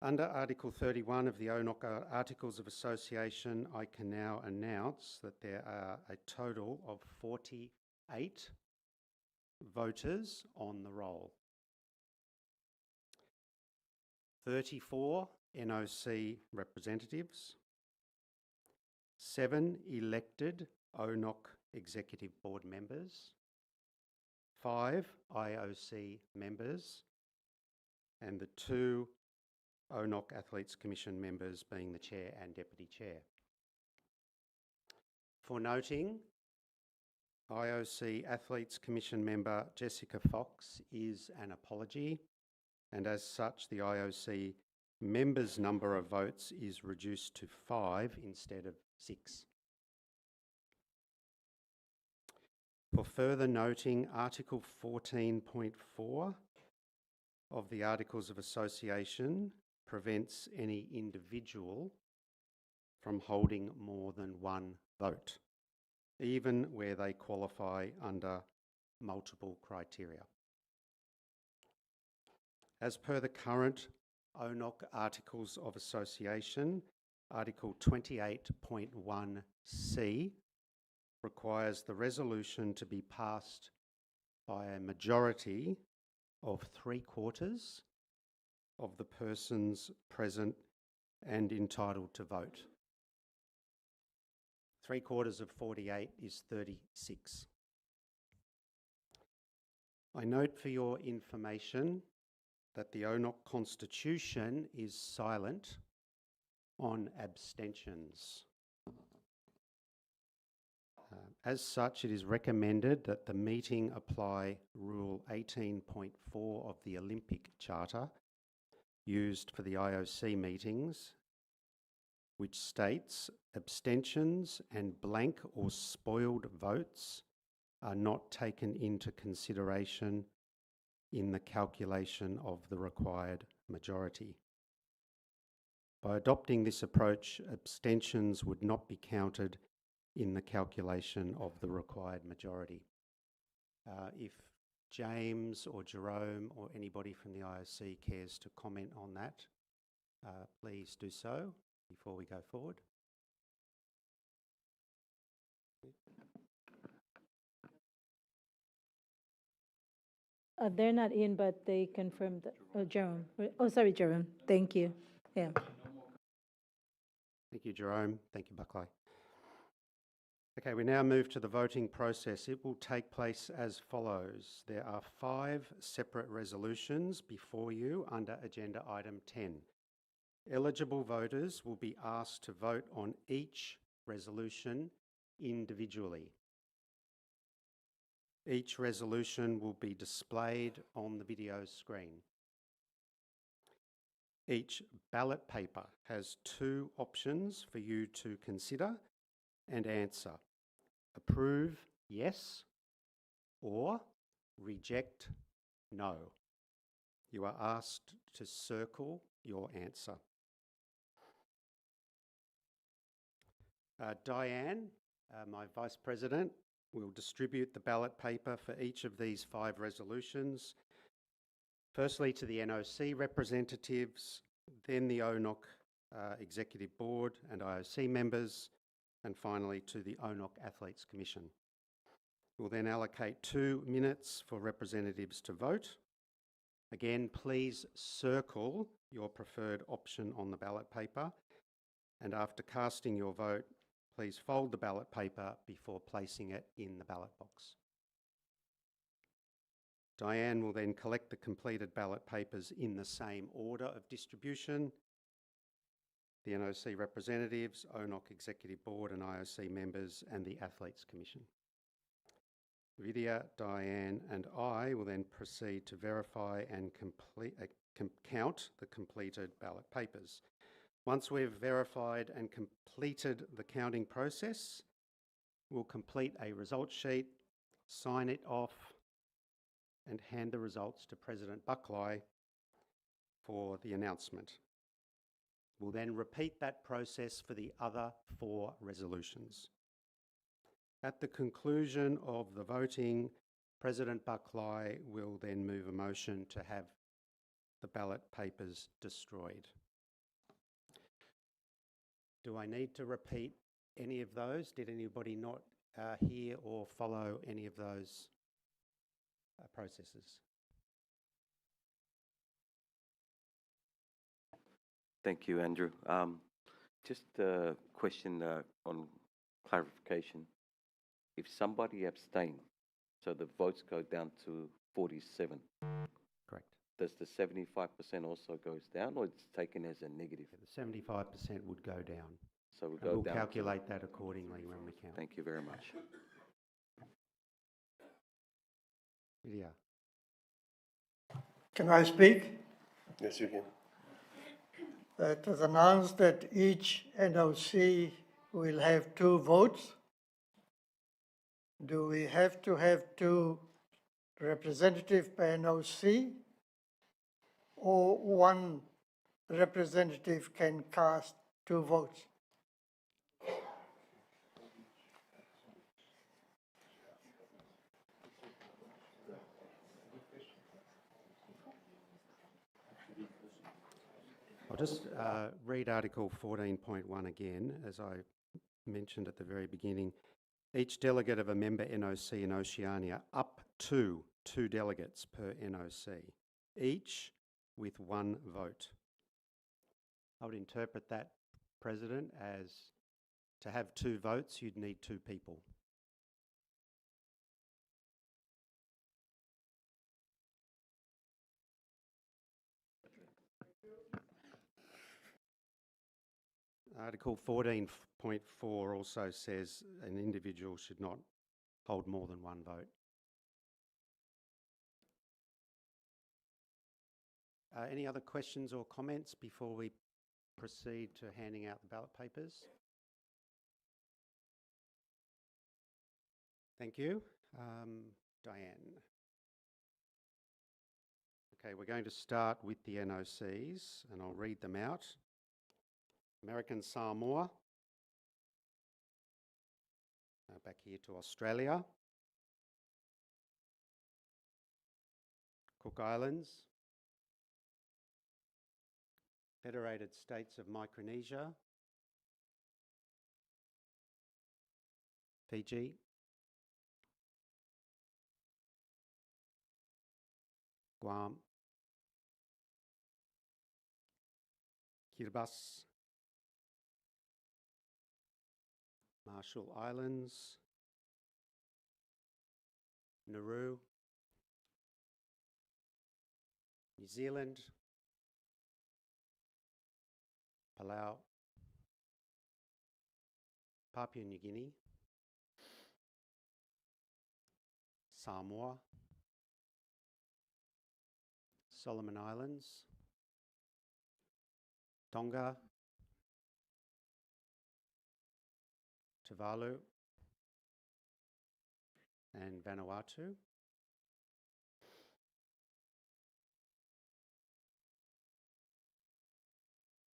S18: Under Article 31 of the ONOC Articles of Association, I can now announce that there are a total of 48 voters on the roll. 34 NOC representatives, 7 elected ONOC Executive Board members, 5 IOC members, and the 2 ONOC Athletes Commission members being the chair and deputy chair. For noting, IOC Athletes Commission member Jessica Fox is an apology, and as such the IOC members' number of votes is reduced to 5 instead of 6. For further noting, Article 14.4 of the Articles of Association prevents any individual from holding more than 1 vote, even where they qualify under multiple criteria. As per the current ONOC Articles of Association, Article 28.1c requires the resolution to be passed by a majority of 3/4 of the persons present and entitled to vote. 3/4 of 48 is 36. I note for your information that the ONOC Constitution is silent on abstentions. As such, it is recommended that the meeting apply Rule 18.4 of the Olympic Charter used for the IOC meetings, which states abstentions and blank or spoiled votes are not taken into consideration in the calculation of the required majority. By adopting this approach, abstentions would not be counted in the calculation of the required majority. If James or Jerome or anybody from the IOC cares to comment on that, please do so before we go forward.
S5: They're not in, but they confirmed that. Oh, Jerome. Oh, sorry, Jerome. Thank you. Yeah.
S18: Thank you, Jerome. Thank you, Buckley. Okay, we now move to the voting process. It will take place as follows. There are 5 separate resolutions before you under agenda item 10. Eligible voters will be asked to vote on each resolution individually. Each resolution will be displayed on the video screen. Each ballot paper has 2 options for you to consider and answer. Approve, yes, or reject, no. You are asked to circle your answer. Diane, my Vice President, will distribute the ballot paper for each of these 5 resolutions. Firstly to the NOC representatives, then the ONOC Executive Board and IOC members, and finally to the ONOC Athletes Commission. We'll then allocate 2 minutes for representatives to vote. Again, please circle your preferred option on the ballot paper, and after casting your vote, please fold the ballot paper before placing it in the ballot box. Diane will then collect the completed ballot papers in the same order of distribution. The NOC representatives, ONOC Executive Board and IOC members, and the Athletes Commission. Vidya, Diane and I will then proceed to verify and count the completed ballot papers. Once we've verified and completed the counting process, we'll complete a results sheet, sign it off, and hand the results to President Buckley for the announcement. We'll then repeat that process for the other 4 resolutions. At the conclusion of the voting, President Buckley will then move a motion to have the ballot papers destroyed. Do I need to repeat any of those? Did anybody not hear or follow any of those processes?
S19: Thank you, Andrew. Just a question on clarification. If somebody abstains, so the votes go down to 47.
S18: Correct.
S19: Does the 75% also goes down, or it's taken as a negative?
S18: The 75% would go down.
S19: So we'll
S18: And
S19: go
S18: we'll
S19: down.
S18: calculate that accordingly when we count.
S19: Thank you very much.
S18: Vidya.
S20: Can I speak?
S10: Yes, you can.
S20: It was announced that each NOC will have 2 votes. Do we have to have 2 representatives per NOC, or 1 representative can cast 2 votes?
S18: I'll just read Article 14.1 again, as I mentioned at the very beginning. Each delegate of a member NOC in Oceania, up to 2 delegates per NOC. Each with one vote. I would interpret that, President, as to have 2 votes, you'd need 2 people. Article 14.4 also says an individual should not hold more than 1 vote. Any other questions or comments before we proceed to handing out the ballot papers? Thank you. Diane. Okay, we're going to start with the NOCs and I'll read them out. American Samoa. Back here to Australia. Cook Islands. Federated States of Micronesia. Fiji. Guam. Kiribati. Marshall Islands, Nauru, New Zealand, Palau, Papua New Guinea, Samoa, Solomon Islands, Tonga, Tuvalu, and Vanuatu.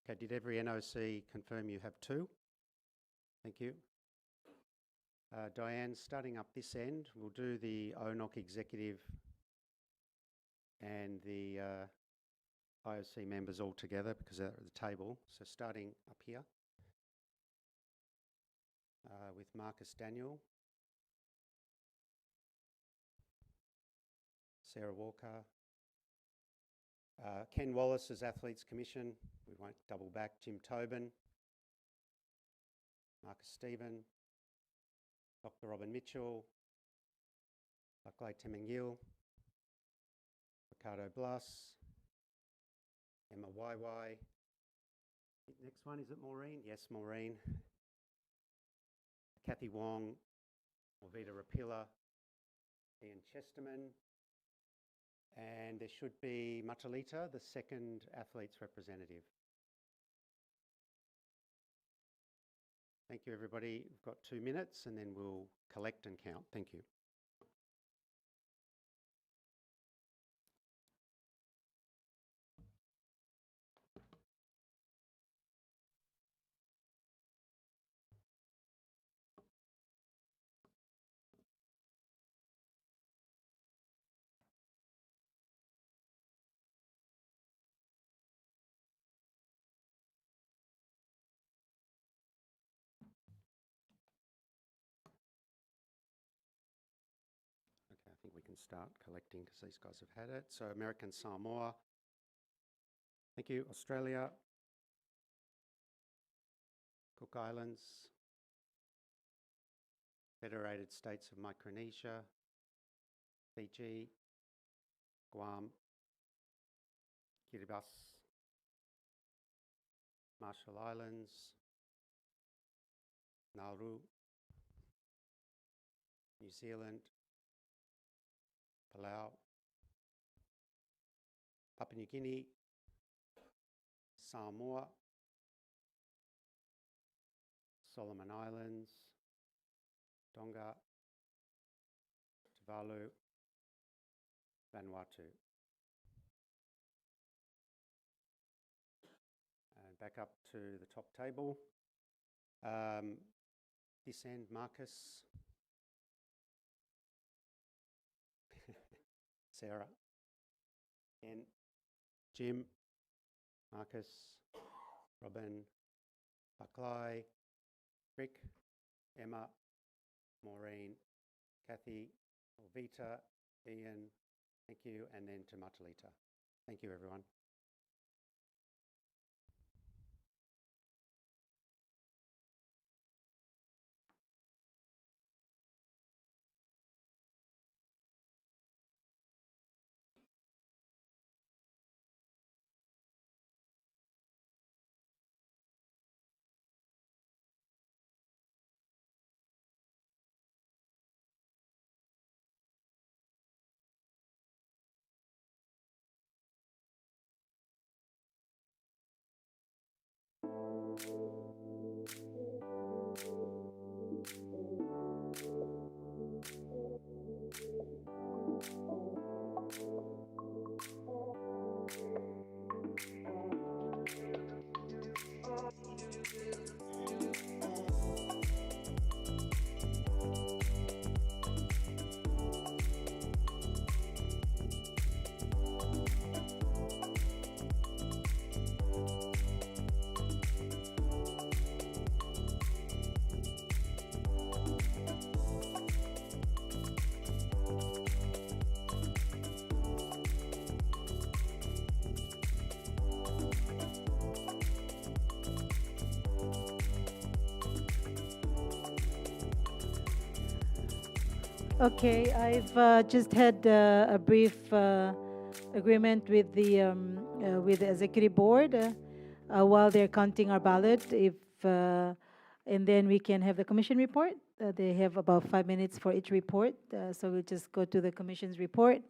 S18: Okay, did every NOC confirm you have 2? Thank you. Diane, starting up this end, we'll do the ONOC Executive and the IOC members all together because they're at the table. So starting up here. With Marcus Daniel, Sarah Walker, Ken Wallace as Athletes Commission, we won't double back, Jim Tobin, Marcus Stephen, Dr. Robin Mitchell, Buckley Temengil, Ricardo Blas, Emma YY. Next one, is it Maureen? Yes, Maureen. Kathy Wong, Orvita Rapilla, Ian Chesterman, and there should be Matalita, the second athletes representative. Thank you, everybody. We've got 2 minutes and then we'll collect and count. Thank you. I think we can start collecting because these guys have had it. So American Samoa. Thank you. Australia. Cook Islands. Federated States of Micronesia. Fiji. Guam. Kiribati. Marshall Islands. Nauru. New Zealand. Palau, Papua New Guinea, Samoa, Solomon Islands, Tonga, Tuvalu, Vanuatu. And back up to the top table. This end, Marcus. Sarah, Ken, Jim, Marcus, Robin, Buckley, Rick, Emma, Maureen, Kathy, Orvita, Ian, thank you, and then to Matalita. Thank you, everyone.
S5: Okay, I've just had a brief agreement with the executive board while they're counting our ballot. And then we can have the commission report. They have about 5 minutes for each report, so we'll just go to the commission's report.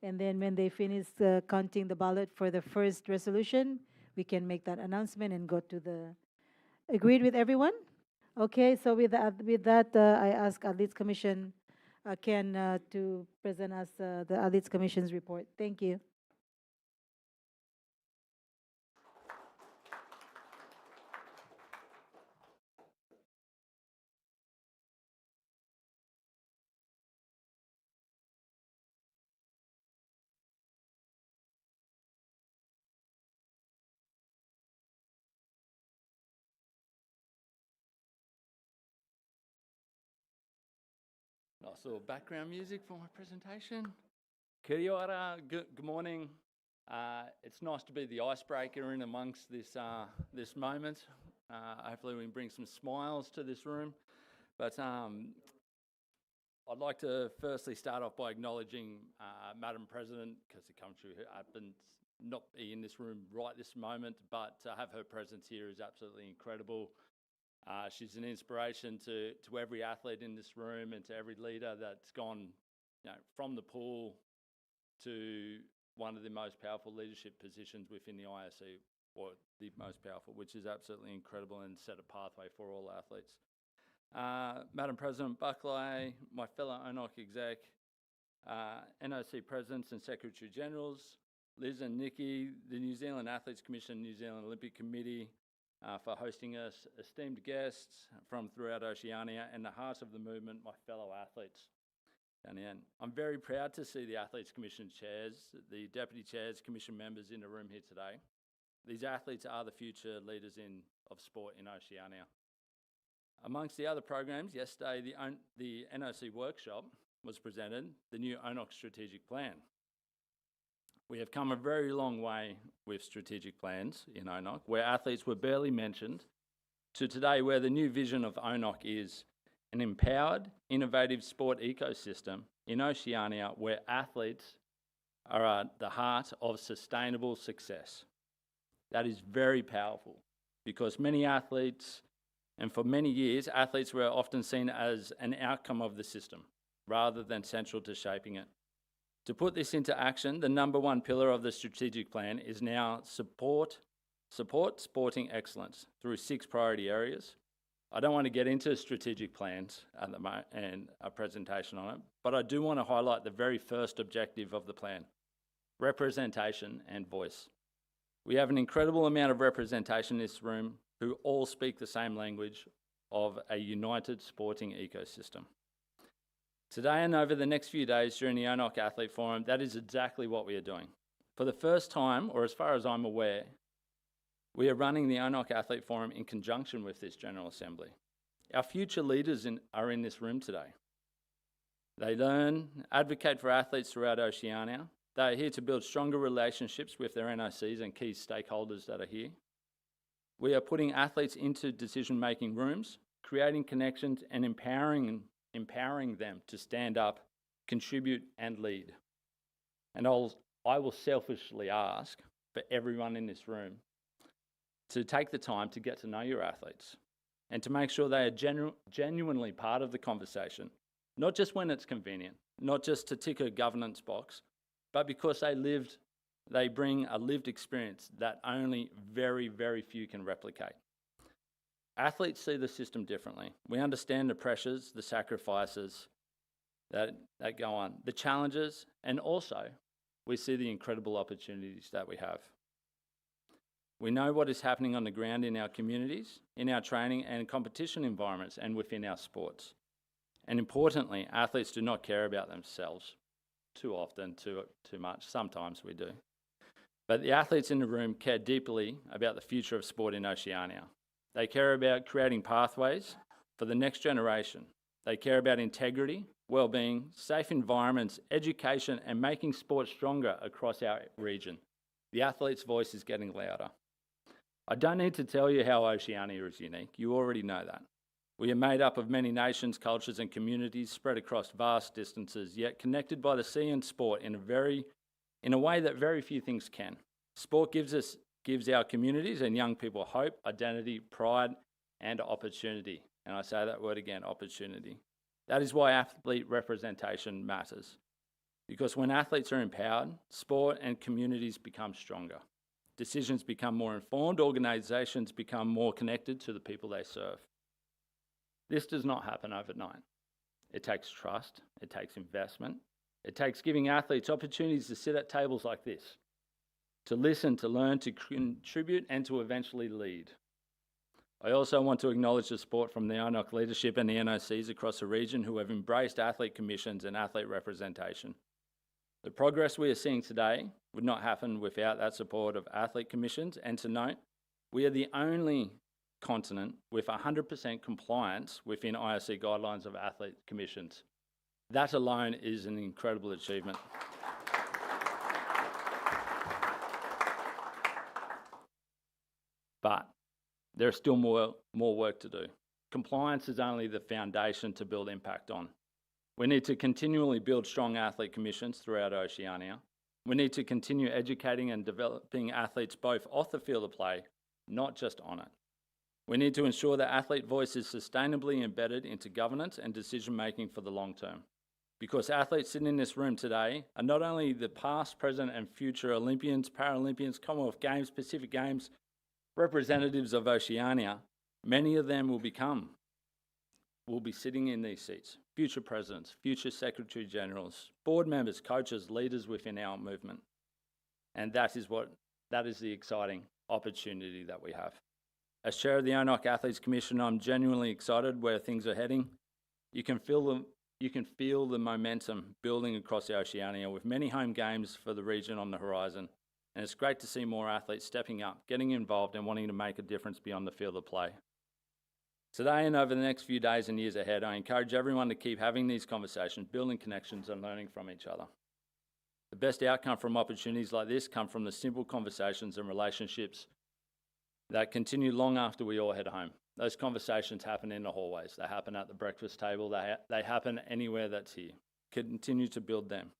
S5: And then when they finish counting the ballot for the first resolution, we can make that announcement and go to the. Agreed with everyone? Okay, so with that, I ask Athletes Commission Ken to present us the Athletes Commission's report. Thank you.
S11: Nice little background music for my presentation. Kia ora, good morning. It's nice to be the icebreaker in amongst this moment. Hopefully we can bring some smiles to this room. But I'd like to firstly start off by acknowledging Madam President, because the country happens not be in this room right this moment, but to have her presence here is absolutely incredible. She's an inspiration to every athlete in this room and to every leader that's gone, from the pool to one of the most powerful leadership positions within the IOC, or the most powerful, which is absolutely incredible and set a pathway for all athletes. Madam President Buckley, my fellow ONOC exec, NOC Presidents and Secretary Generals, Liz and Nikki, the New Zealand Athletes Commission, New Zealand Olympic Committee, for hosting us, esteemed guests from throughout Oceania, and the heart of the movement, my fellow athletes. I'm very proud to see the Athletes Commission chairs, the deputy chairs, commission members in the room here today. These athletes are the future leaders of sport in Oceania. Amongst the other programs, yesterday the NOC workshop was presented, the new ONOC strategic plan. We have come a very long way with strategic plans in ONOC, where athletes were barely mentioned, to today where the new vision of ONOC is an empowered, innovative sport ecosystem in Oceania where athletes are at the heart of sustainable success. That is very powerful because many athletes, and for many years, athletes were often seen as an outcome of the system rather than central to shaping it. To put this into action, the number one pillar of the strategic plan is now support sporting excellence through 6 priority areas. I don't want to get into strategic plans at the moment and a presentation on it, but I do want to highlight the very first objective of the plan, representation and voice. We have an incredible amount of representation in this room who all speak the same language of a united sporting ecosystem. Today and over the next few days during the ONOC Athlete Forum, that is exactly what we are doing. For the first time, or as far as I'm aware, we are running the ONOC Athlete Forum in conjunction with this General Assembly. Our future leaders are in this room today. They learn, advocate for athletes throughout Oceania. They are here to build stronger relationships with their NOCs and key stakeholders that are here. We are putting athletes into decision-making rooms, creating connections and empowering them to stand up, contribute and lead. And I will selfishly ask for everyone in this room to take the time to get to know your athletes and to make sure they are genuinely part of the conversation, not just when it's convenient, not just to tick a governance box, but because they bring a lived experience that only very, very few can replicate. Athletes see the system differently. We understand the pressures, the sacrifices that go on, the challenges, and also we see the incredible opportunities that we have. We know what is happening on the ground in our communities, in our training and competition environments, and within our sports. And importantly, athletes do not care about themselves too often, too much. Sometimes we do. But the athletes in the room care deeply about the future of sport in Oceania. They care about creating pathways for the next generation. They care about integrity, well-being, safe environments, education, and making sport stronger across our region. The athlete's voice is getting louder. I don't need to tell you how Oceania is unique. You already know that. We are made up of many nations, cultures and communities spread across vast distances, yet connected by the sea and sport in a way that very few things can. Sport gives our communities and young people hope, identity, pride and opportunity. And I say that word again, opportunity. That is why athlete representation matters. Because when athletes are empowered, sport and communities become stronger. Decisions become more informed, organisations become more connected to the people they serve. This does not happen overnight. It takes trust, it takes investment, it takes giving athletes opportunities to sit at tables like this, to listen, to learn, to contribute and to eventually lead. I also want to acknowledge the support from the ONOC leadership and the NOCs across the region who have embraced athlete commissions and athlete representation. The progress we are seeing today would not happen without that support of athlete commissions, and to note, we are the only continent with 100% compliance within IOC guidelines of athlete commissions. That alone is an incredible achievement. But there's still more work to do. Compliance is only the foundation to build impact on. We need to continually build strong athlete commissions throughout Oceania. We need to continue educating and developing athletes both off the field of play, not just on it. We need to ensure that athlete voice is sustainably embedded into governance and decision-making for the long term. Because athletes sitting in this room today are not only the past, present and future Olympians, Paralympians, Commonwealth Games, Pacific Games, representatives of Oceania, many of them will be sitting in these seats. Future presidents, future secretary generals, board members, coaches, leaders within our movement. And that is the exciting opportunity that we have. As chair of the ONOC Athletes Commission, I'm genuinely excited where things are heading. You can feel the momentum building across the Oceania with many home games for the region on the horizon. And it's great to see more athletes stepping up, getting involved and wanting to make a difference beyond the field of play. Today and over the next few days and years ahead, I encourage everyone to keep having these conversations, building connections and learning from each other. The best outcome from opportunities like this come from the simple conversations and relationships that continue long after we all head home. Those conversations happen in the hallways, they happen at the breakfast table, they happen anywhere that's here. Continue to build them.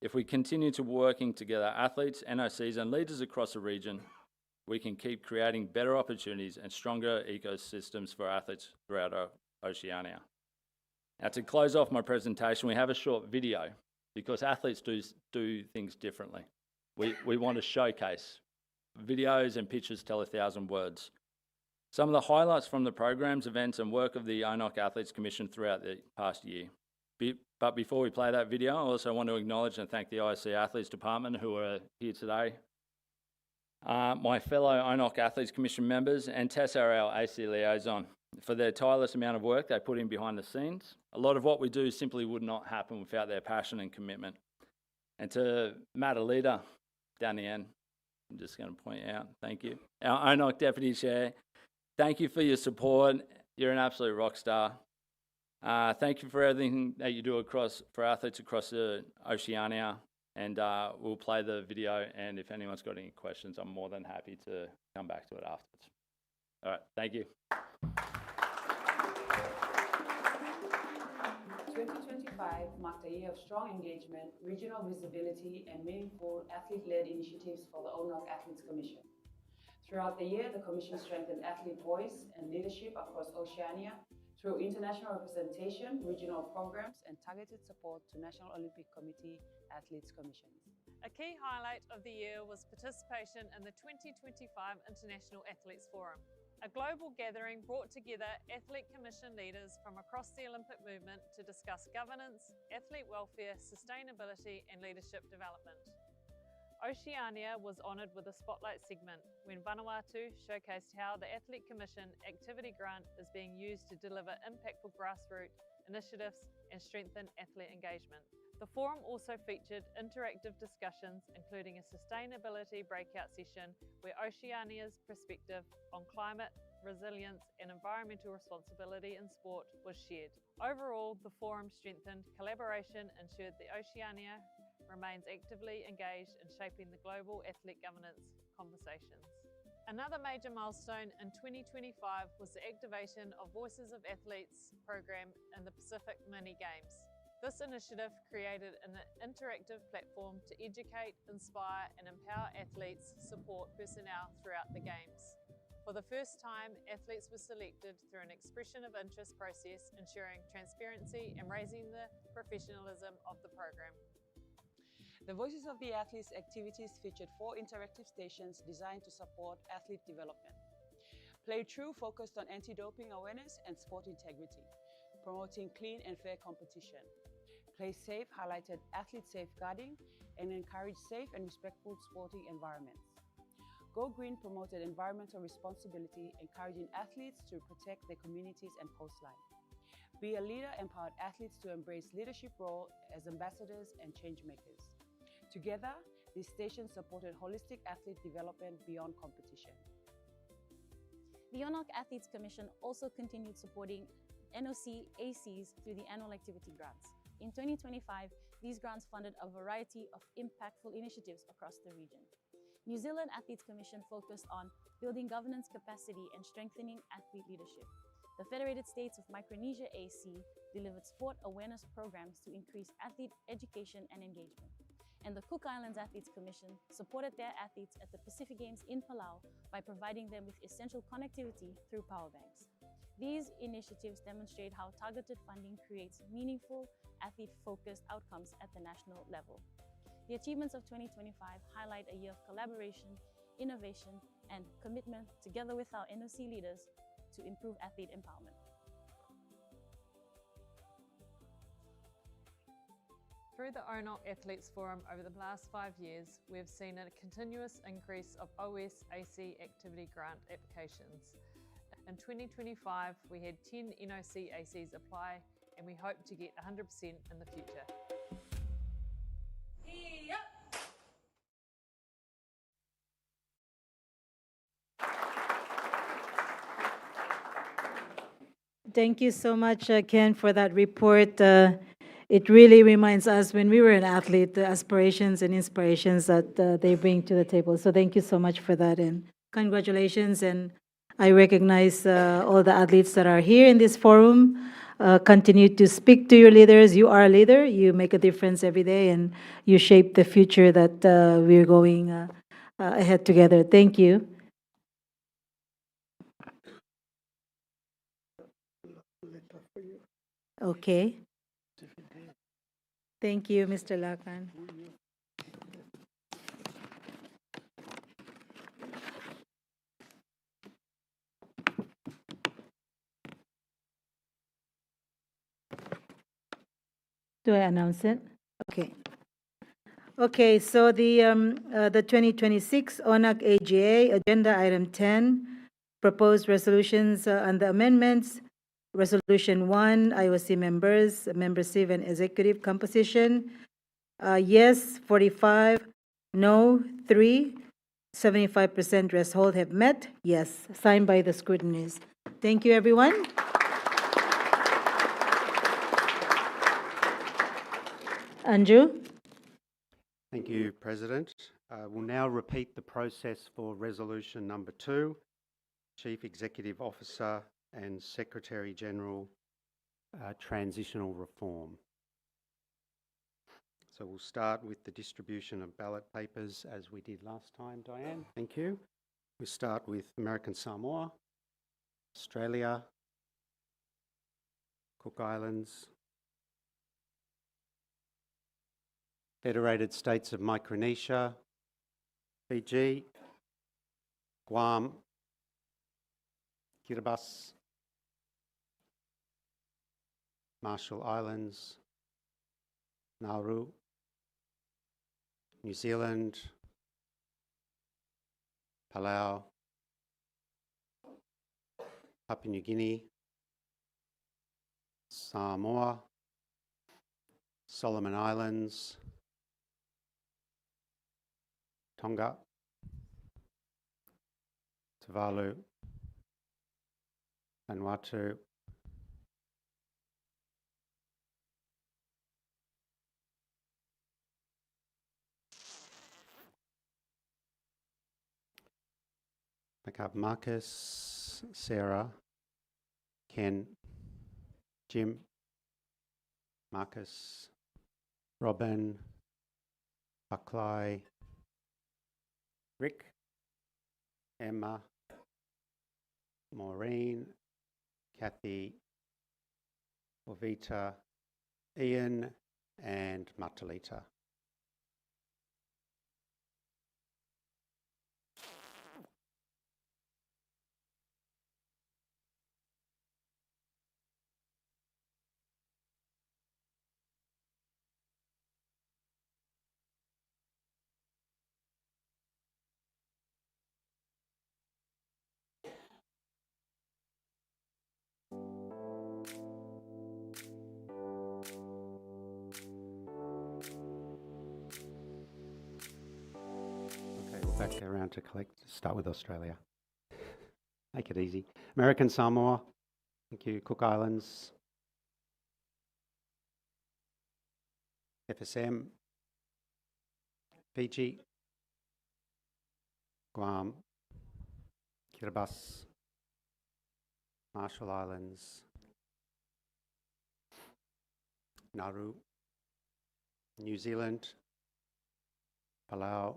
S11: If we continue to working together, athletes, NOCs and leaders across the region, we can keep creating better opportunities and stronger ecosystems for athletes throughout Oceania. Now, to close off my presentation, we have a short video because athletes do things differently. We want to showcase. Videos and pictures tell 1,000 words. Some of the highlights from the programs, events and work of the ONOC Athletes Commission throughout the past year. But before we play that video, I also want to acknowledge and thank the IOC Athletes Department who are here today, my fellow ONOC Athletes Commission members and Tessa, our AC liaison, for their tireless amount of work they put in behind the scenes. A lot of what we do simply would not happen without their passion and commitment. And to Matt Alita, down the end, I'm just going to point out, thank you. Our ONOC Deputy Chair, thank you for your support. You're an absolute rock star. Thank you for everything that you do for athletes across the Oceania. And we'll play the video. And if anyone's got any questions, I'm more than happy to come back to it afterwards. All right, thank you.
S21: 2025 marked a year of strong engagement, regional visibility, and meaningful athlete-led initiatives for the ONOC Athletes Commission. Throughout the year, the Commission strengthened athlete voice and leadership across Oceania through international representation, regional programs, and targeted support to National Olympic Committee athletes commissions.
S15: A key highlight of the year was participation in the 2025 International Athletes Forum, a global gathering brought together athlete commission leaders from across the Olympic movement to discuss governance, athlete welfare, sustainability, and leadership development. Oceania was honoured with a spotlight segment when Vanuatu showcased how the Athlete Commission Activity Grant is being used to deliver impactful grassroots initiatives and strengthen athlete engagement. The forum also featured interactive discussions, including a sustainability breakout session where Oceania's perspective on climate, resilience, and environmental responsibility in sport was shared. Overall, the forum strengthened collaboration, ensured that Oceania remains actively engaged in shaping the global athlete governance conversations. Another major milestone in 2025 was the activation of Voices of Athletes program in the Pacific Mini Games. This initiative created an interactive platform to educate, inspire and empower athletes, support personnel throughout the Games. For the first time, athletes were selected through an expression of interest process, ensuring transparency and raising the professionalism of the program.
S3: The Voices of the Athletes activities featured 4 interactive stations designed to support athlete development. Play True focused on anti-doping awareness and sport integrity, promoting clean and fair competition. Play Safe highlighted athlete safeguarding and encouraged safe and respectful sporting environments. Go Green promoted environmental responsibility, encouraging athletes to protect their communities and coastline. Be a Leader empowered athletes to embrace leadership role as ambassadors and change makers. Together, these stations supported holistic athlete development beyond competition.
S22: The ONOC Athletes Commission also continued supporting NOC ACs through the annual activity grants. In 2025, these grants funded a variety of impactful initiatives across the region. New Zealand Athletes Commission focused on building governance capacity and strengthening athlete leadership. The Federated States of Micronesia AC delivered sport awareness programs to increase athlete education and engagement. And the Cook Islands Athletes Commission supported their athletes at the Pacific Games in Palau by providing them with essential connectivity through power banks. These initiatives demonstrate how targeted funding creates meaningful, athlete-focused outcomes at the national level. The achievements of 2025 highlight a year of collaboration, innovation, and commitment together with our NOC leaders to improve athlete empowerment.
S15: Through the ONOC Athletes Forum over the last 5 years, we have seen a continuous increase of OSAC activity grant applications. In 2025, we had 10 NOC ACs apply, and we hope to get 100% in the future.
S5: Thank you so much, Ken, for that report. It really reminds us when we were an athlete, the aspirations and inspirations that they bring to the table. So thank you so much for that, and congratulations. And I recognize all the athletes that are here in this forum. Continue to speak to your leaders. You are a leader. You make a difference every day, and you shape the future that we're going ahead together. Thank you. Okay. Thank you, Mr. Lakan. Do I announce it? Okay. Okay, so the 2026 ONOC AGA, Agenda Item 10, proposed resolutions and the amendments. Resolution 1, IOC members, membership and executive composition. Yes, 45, no, 3, 75% threshold have met. Yes, signed by the scrutineers. Thank you, everyone. Andrew?
S18: Thank you, President. We'll now repeat the process for resolution number 2, Chief Executive Officer and Secretary General Transitional Reform. So we'll start with the distribution of ballot papers as we did last time, Diane. Thank you. We start with American Samoa, Australia, Cook Islands, Federated States of Micronesia, Fiji, Guam, Kiribati, Marshall Islands, Nauru, New Zealand, Palau, Papua New Guinea, Samoa, Solomon Islands, Tonga, Tuvalu, Vanuatu, Okay, Marcus, Sarah, Ken, Jim, Marcus, Robin, Buckley, Rick, Emma, Maureen, Kathy, Ovita, Ian, and Matalita. Okay, we'll back around to start with Australia. Make it easy. American Samoa, thank you. Cook Islands, FSM, Fiji, Guam, Kiribati, Marshall Islands, Nauru, New Zealand, Palau,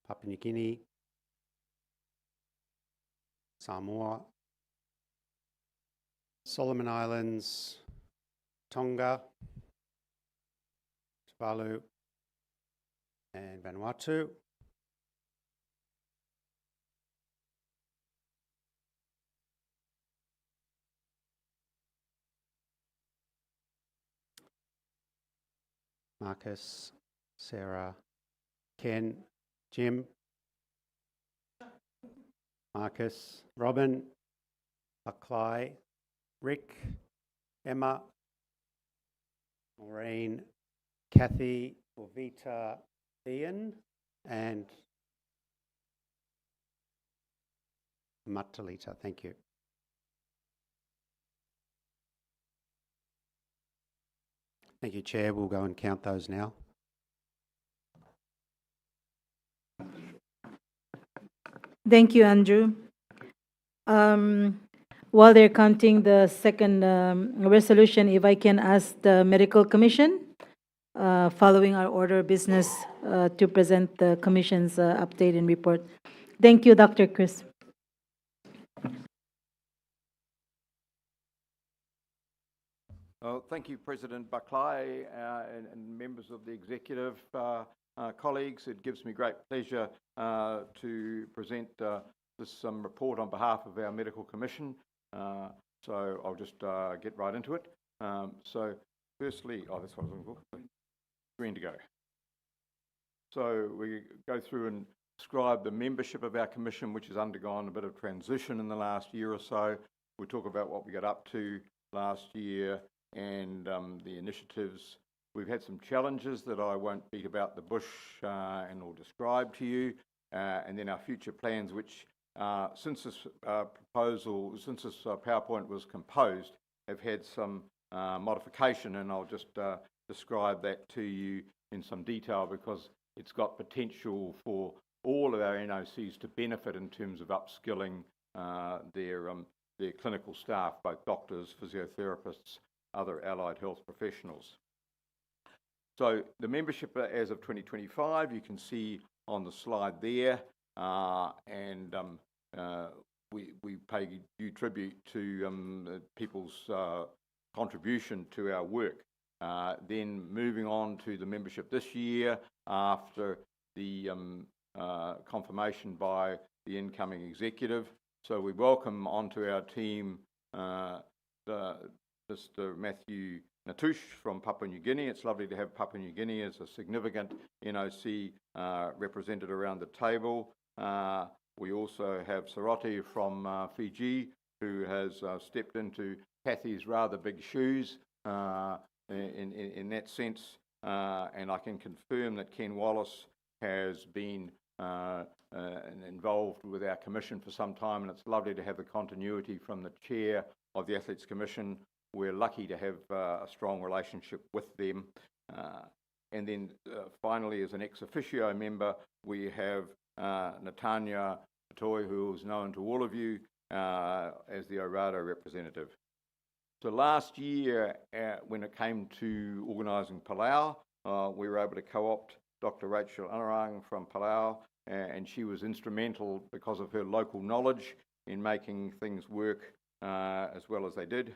S18: Papua New Guinea, Samoa, Solomon Islands, Tonga, Tuvalu, and Vanuatu. Marcus, Sarah, Ken, Jim, Marcus, Robin, Buckley, Rick, Emma, Maureen, Kathy, Ovita, Ian, and Matalita. Thank you. Thank you, Chair. We'll go and count those now.
S5: Thank you, Andrew. While they're counting the second resolution, if I can ask the Medical Commission, following our order of business, to present the Commission's update and report. Thank you, Dr. Chris.
S4: Thank you, President Buckley and members of the executive, colleagues. It gives me great pleasure to present this report on behalf of our Medical Commission. So I'll just get right into it. So firstly, that's what I was looking for. Green to go. So we go through and describe the membership of our commission, which has undergone a bit of transition in the last year or so. We talk about what we got up to last year and the initiatives. We've had some challenges that I won't beat about the bush and will describe to you, and then our future plans, which since this PowerPoint was composed, have had some modification, and I'll just describe that to you in some detail because it's got potential for all of our NOCs to benefit in terms of upskilling their clinical staff, both doctors, physiotherapists, other allied health professionals. So the membership as of 2025, you can see on the slide there, and we pay due tribute to people's contribution to our work. Then moving on to the membership this year after the confirmation by the incoming executive. So we welcome onto our team Mr. Matthew Natush from Papua New Guinea. It's lovely to have Papua New Guinea as a significant NOC represented around the table. We also have Saroti from Fiji, who has stepped into Kathy's rather big shoes in that sense. And I can confirm that Ken Wallace has been involved with our commission for some time, and it's lovely to have the continuity from the chair of the Athletes Commission. We're lucky to have a strong relationship with them. And then finally, as an ex officio member, we have Natanya Patoy, who is known to all of you as the Orado representative. So last year, when it came to organising Palau, we were able to co-opt Dr. Rachel Anarang from Palau, and she was instrumental because of her local knowledge in making things work as well as they did.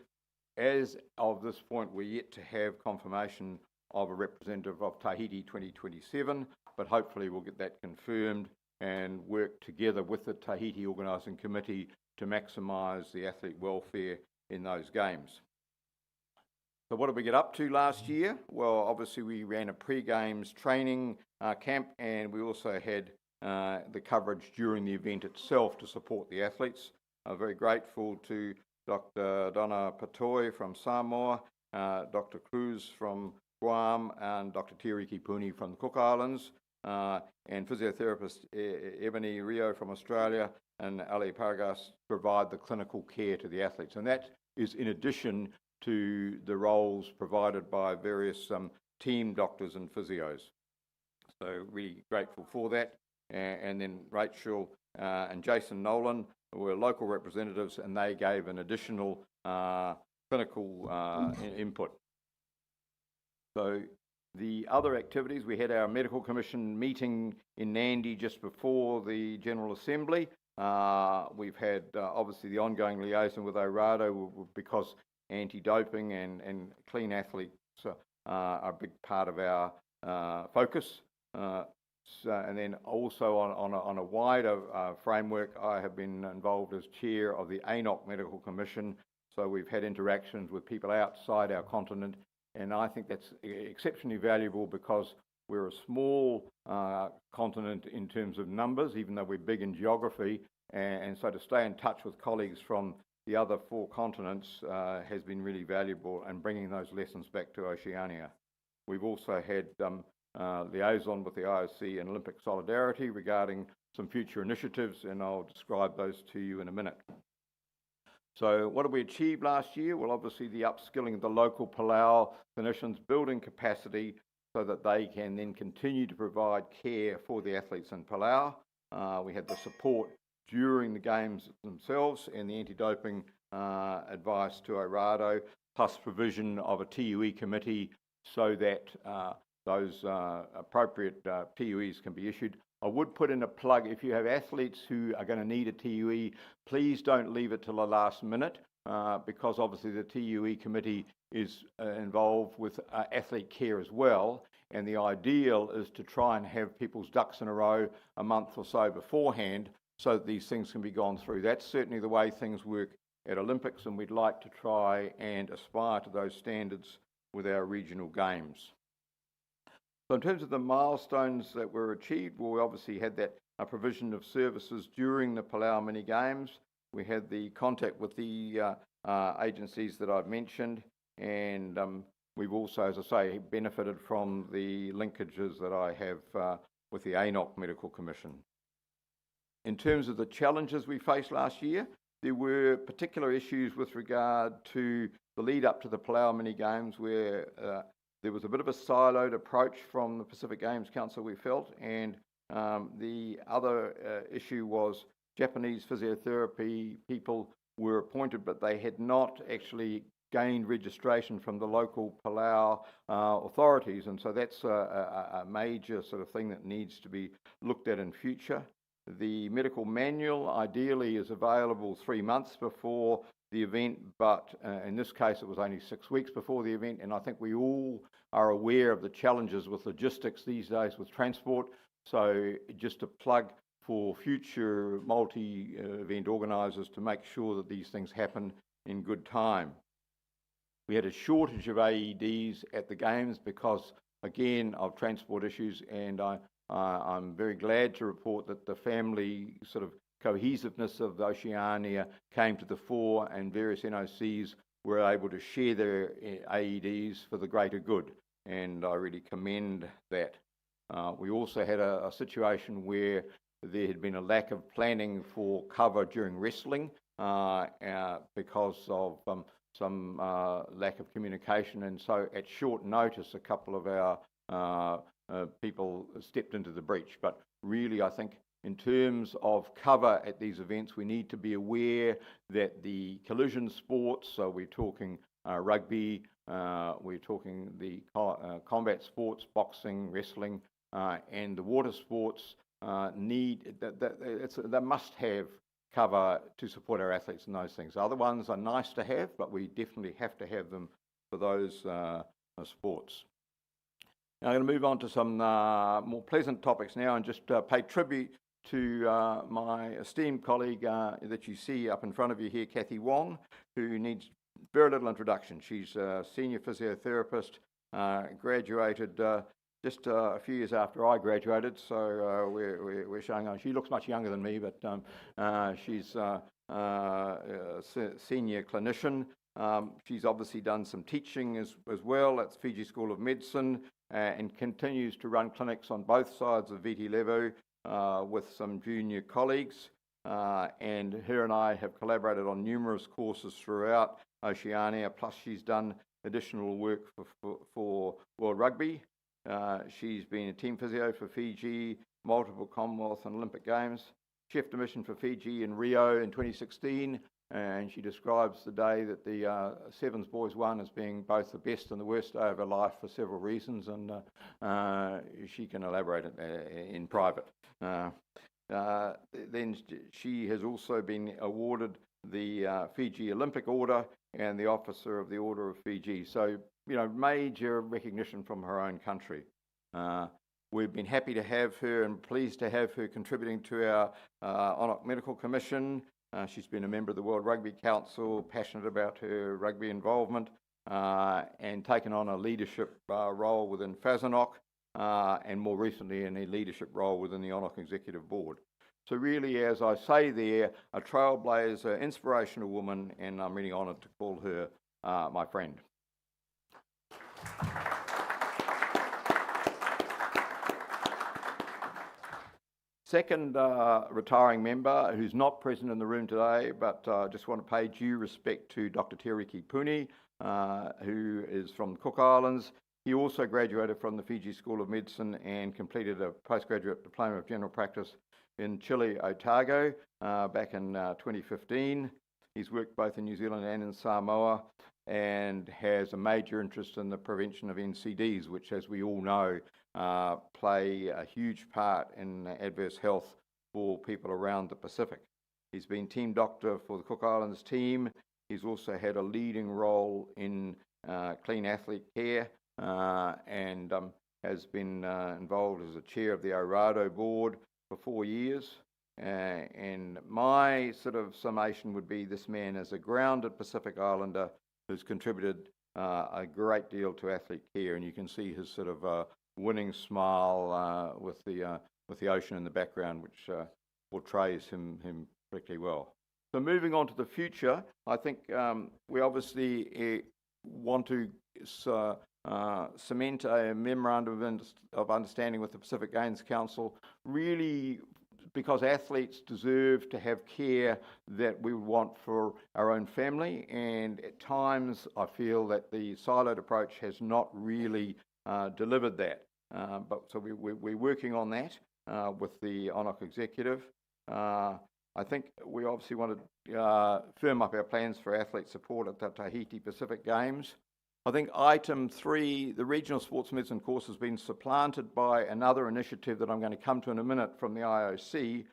S4: As of this point, we're yet to have confirmation of a representative of Tahiti 2027, but hopefully we'll get that confirmed and work together with the Tahiti Organising Committee to maximise the athlete welfare in those games. So what did we get up to last year? Well, obviously we ran a pre-games training camp, and we also had the coverage during the event itself to support the athletes. I'm very grateful to Dr. Donna Patoy from Samoa, Dr. Cruz from Guam, and Dr. Tiriki Puni from the Cook Islands, and physiotherapist Ebony Rio from Australia, and Ali Paragas provide the clinical care to the athletes. And that is in addition to the roles provided by various team doctors and physios. So really grateful for that. And then Rachel and Jason Nolan were local representatives, and they gave an additional clinical input. So the other activities, we had our Medical Commission meeting in Nandi just before the General Assembly. We've had obviously the ongoing liaison with Orado because anti-doping and clean athletes are a big part of our focus. And then also on a wider framework, I have been involved as chair of the ANOC Medical Commission. So we've had interactions with people outside our continent, and I think that's exceptionally valuable because we're a small continent in terms of numbers, even though we're big in geography. And so to stay in touch with colleagues from the other 4 continents has been really valuable, and bringing those lessons back to Oceania. We've also had liaison with the IOC and Olympic Solidarity regarding some future initiatives, and I'll describe those to you in a minute. So what did we achieve last year? Well, obviously the upskilling of the local Palau clinicians, building capacity so that they can then continue to provide care for the athletes in Palau. We had the support during the games themselves and the anti-doping advice to Orado, plus provision of a TUE committee so that those appropriate TUEs can be issued. I would put in a plug, if you have athletes who are going to need a TUE, please don't leave it till the last minute because obviously the TUE committee is involved with athlete care as well, and the ideal is to try and have people's ducks in a row a month or so beforehand so that these things can be gone through. That's certainly the way things work at Olympics, and we'd like to try and aspire to those standards with our regional games. So in terms of the milestones that were achieved, well, we obviously had that provision of services during the Palau mini games. We had the contact with the agencies that I've mentioned, and we've also, as I say, benefited from the linkages that I have with the ANOC Medical Commission. In terms of the challenges we faced last year, there were particular issues with regard to the lead up to the Palau mini games where there was a bit of a siloed approach from the Pacific Games Council, we felt, and the other issue was Japanese physiotherapy people were appointed, but they had not actually gained registration from the local Palau authorities, and so that's a major sort of thing that needs to be looked at in future. The medical manual ideally is available 3 months before the event, but in this case it was only 6 weeks before the event, and I think we all are aware of the challenges with logistics these days with transport. So just a plug for future multi-event organisers to make sure that these things happen in good time. We had a shortage of AEDs at the Games because, again, of transport issues, and I'm very glad to report that the family sort of cohesiveness of Oceania came to the fore, and various NOCs were able to share their AEDs for the greater good, and I really commend that. We also had a situation where there had been a lack of planning for cover during wrestling because of some lack of communication, and so at short notice a couple of our people stepped into the breach. But really I think in terms of cover at these events, we need to be aware that the collision sports, so we're talking rugby, we're talking the combat sports, boxing, wrestling, and the water sports they must have cover to support our athletes in those things. Other ones are nice to have, but we definitely have to have them for those sports. Now I'm going to move on to some more pleasant topics now and just pay tribute to my esteemed colleague that you see up in front of you here, Kathy Wong, who needs very little introduction. She's a senior physiotherapist, graduated just a few years after I graduated, so we're showing her. She looks much younger than me, but she's a senior clinician. She's obviously done some teaching as well at the Fiji School of Medicine and continues to run clinics on both sides of Viti Levu with some junior colleagues. And her and I have collaborated on numerous courses throughout Oceania, plus she's done additional work for World Rugby. She's been a team physio for Fiji, multiple Commonwealth and Olympic Games, chef de mission for Fiji in Rio in 2016, and she describes the day that the Sevens Boys won as being both the best and the worst day of her life for several reasons, and she can elaborate in private. Then she has also been awarded the Fiji Olympic Order and the Officer of the Order of Fiji. So, major recognition from her own country. We've been happy to have her and pleased to have her contributing to our ONOC Medical Commission. She's been a member of the World Rugby Council, passionate about her rugby involvement, and taken on a leadership role within FASONOC, and more recently in a leadership role within the ONOC Executive Board. So really, as I say there, a trailblazer, inspirational woman, and I'm really honoured to call her my friend. Second retiring member who's not present in the room today, but I just want to pay due respect to Dr. Teriki Puni, who is from the Cook Islands. He also graduated from the Fiji School of Medicine and completed a postgraduate diploma of general practice in Chile, Otago, back in 2015. He's worked both in New Zealand and in Samoa and has a major interest in the prevention of NCDs, which, as we all know, play a huge part in adverse health for people around the Pacific. He's been team doctor for the Cook Islands team. He's also had a leading role in clean athlete care and has been involved as a chair of the Orado board for 4 years. And my sort of summation would be this man is a grounded Pacific Islander who's contributed a great deal to athlete care, and you can see his sort of winning smile with the ocean in the background, which portrays him particularly well. So moving on to the future, I think we obviously want to cement a memorandum of understanding with the Pacific Games Council, really because athletes deserve to have care that we want for our own family, and at times I feel that the siloed approach has not really delivered that. So we're working on that with the ONOC Executive. I think we obviously want to firm up our plans for athlete support at the Tahiti Pacific Games. I think item 3, the regional sports medicine course, has been supplanted by another initiative that I'm going to come to in a minute from the IOC,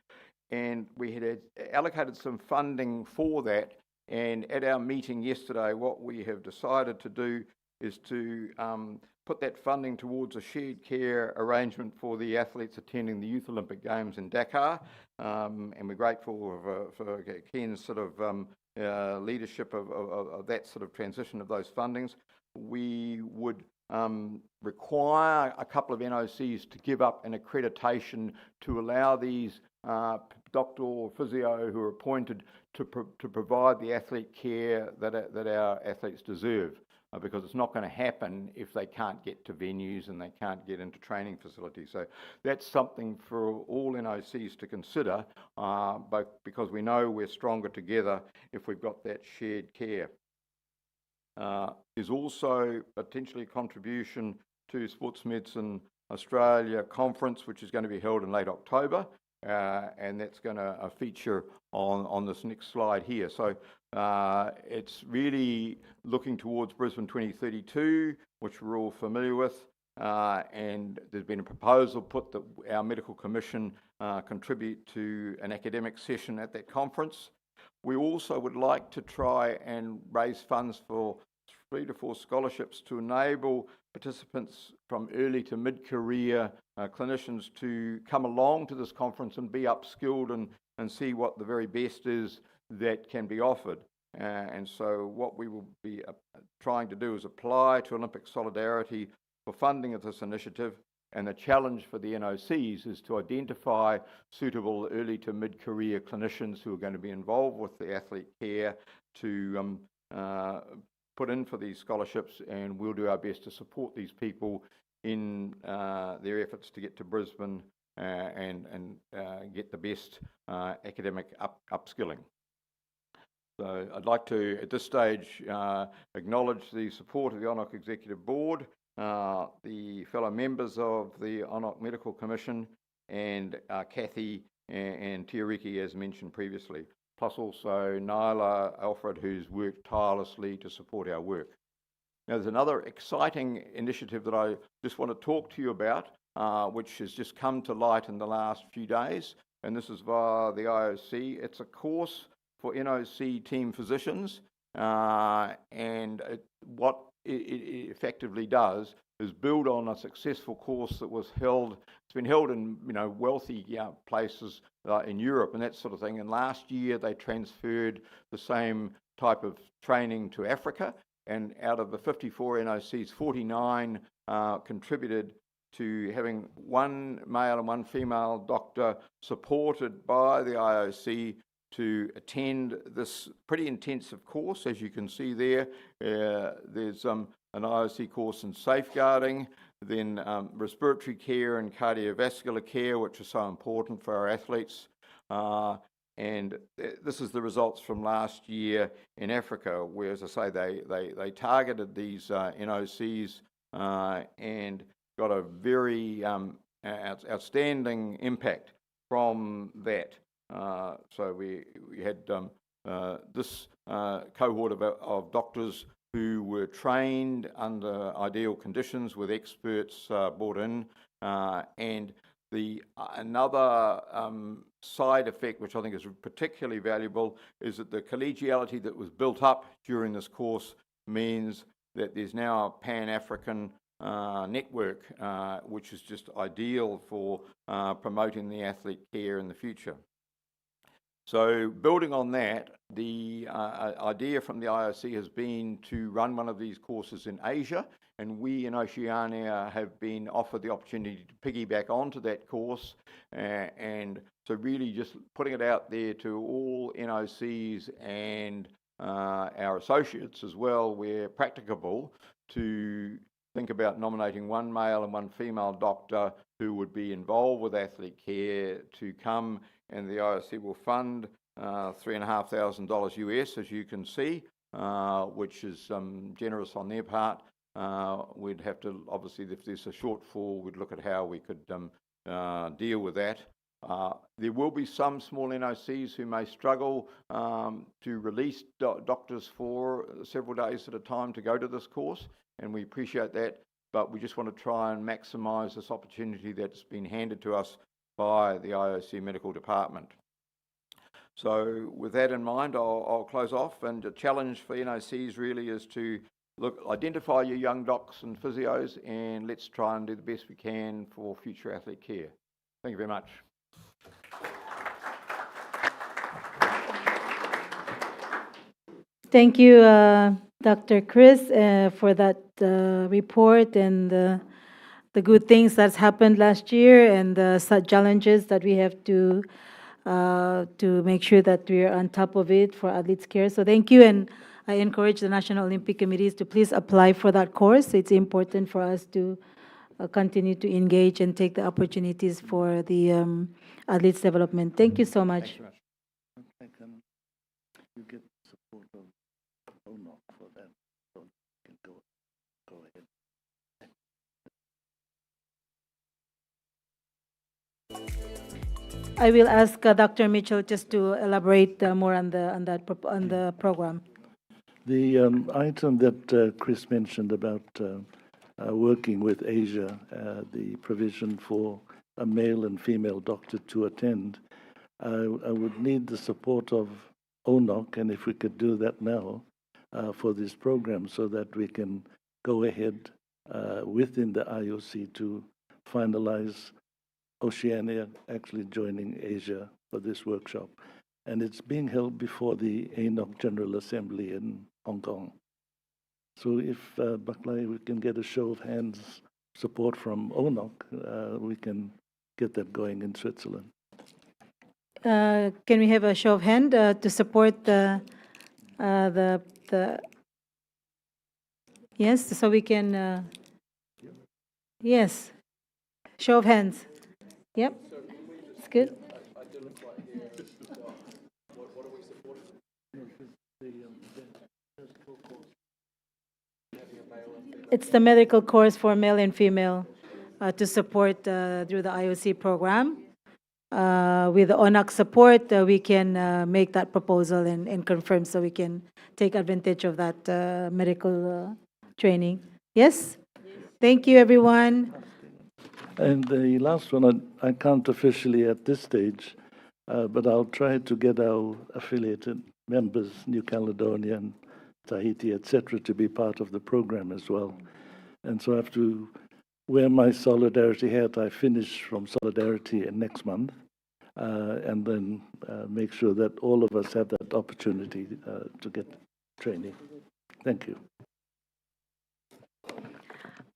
S4: and we had allocated some funding for that, and at our meeting yesterday what we have decided to do is to put that funding towards a shared care arrangement for the athletes attending the Youth Olympic Games in Dakar, and we're grateful for Ken's sort of leadership of that sort of transition of those fundings. We would require a couple of NOCs to give up an accreditation to allow these doctor or physio who are appointed to provide the athlete care that our athletes deserve, because it's not going to happen if they can't get to venues and they can't get into training facilities. So that's something for all NOCs to consider, both because we know we're stronger together if we've got that shared care. There's also potentially a contribution to Sports Medicine Australia conference, which is going to be held in late October, and that's going to feature on this next slide here. So it's really looking towards Brisbane 2032, which we're all familiar with, and there's been a proposal put that our Medical Commission contribute to an academic session at that conference. We also would like to try and raise funds for 3 to 4 scholarships to enable participants from early to mid-career clinicians to come along to this conference and be upskilled and see what the very best is that can be offered. And so what we will be trying to do is apply to Olympic Solidarity for funding of this initiative, and the challenge for the NOCs is to identify suitable early to mid-career clinicians who are going to be involved with the athlete care to put in for these scholarships, and we'll do our best to support these people in their efforts to get to Brisbane and get the best academic upskilling. So I'd like to, at this stage, acknowledge the support of the ONOC Executive Board, the fellow members of the ONOC Medical Commission, and Kathy and Tiariki, as mentioned previously, plus also Nyla Alfred, who's worked tirelessly to support our work. Now, there's another exciting initiative that I just want to talk to you about, which has just come to light in the last few days, and this is via the IOC. It's a course for NOC team physicians, and what it effectively does is build on a successful course that was held. It's been held in wealthy places in Europe and that sort of thing. And last year they transferred the same type of training to Africa. And out of the 54 NOCs, 49 contributed to having one male and one female doctor supported by the IOC to attend this pretty intensive course. As you can see there, there's an IOC course in safeguarding, then respiratory care and cardiovascular care, which is so important for our athletes. And this is the results from last year in Africa, where, as I say, they targeted these NOCs and got a very outstanding impact from that. So we had this cohort of doctors who were trained under ideal conditions with experts brought in, and another side effect, which I think is particularly valuable, is that the collegiality that was built up during this course means that there's now a Pan-African network, which is just ideal for promoting the athlete care in the future. So building on that, the idea from the IOC has been to run one of these courses in Asia, and we in Oceania have been offered the opportunity to piggyback onto that course, and so really just putting it out there to all NOCs and our associates as well, where practicable, to think about nominating one male and one female doctor who would be involved with athlete care to come, and the IOC will fund $3,500 US, as you can see, which is generous on their part. We'd have to, obviously, if there's a shortfall, we'd look at how we could deal with that. There will be some small NOCs who may struggle to release doctors for several days at a time to go to this course, and we appreciate that, but we just want to try and maximise this opportunity that's been handed to us by the IOC Medical Department. So with that in mind, I'll close off, and the challenge for NOCs really is to identify your young docs and physios, and let's try and do the best we can for future athlete care. Thank you very much.
S5: Thank you, Dr. Chris, for that report and the good things that's happened last year and the challenges that we have to make sure that we're on top of it for athletes care. So thank you, and I encourage the National Olympic Committees to please apply for that course. It's important for us to continue to engage and take the opportunities for the athletes development. Thank you so much.
S9: You get support of ONOC for that, so you can go ahead.
S5: I will ask Dr. Mitchell just to elaborate more on the program.
S9: The item that Chris mentioned about working with Asia, the provision for a male and female doctor to attend, I would need the support of ONOC, and if we could do that now for this program so that we can go ahead within the IOC to finalize Oceania actually joining Asia for this workshop. And it's being held before the ONOC General Assembly in Hong Kong. So if, Baklai, we can get a show of hands support from ONOC, we can get that going in Switzerland.
S5: Can we have a show of hand to support the yes, so we can, yes, show of hands. Yep, it's good. It's the medical course for male and female to support through the IOC program. With the ONOC support, we can make that proposal and confirm so we can take advantage of that medical training. Yes? Thank you, everyone.
S9: And the last one, I can't officially at this stage, but I'll try to get our affiliated members, New Caledonia and Tahiti, etc., to be part of the program as well. And so I have to wear my Solidarity hat. I finish from Solidarity next month, and then make sure that all of us have that opportunity to get training. Thank you.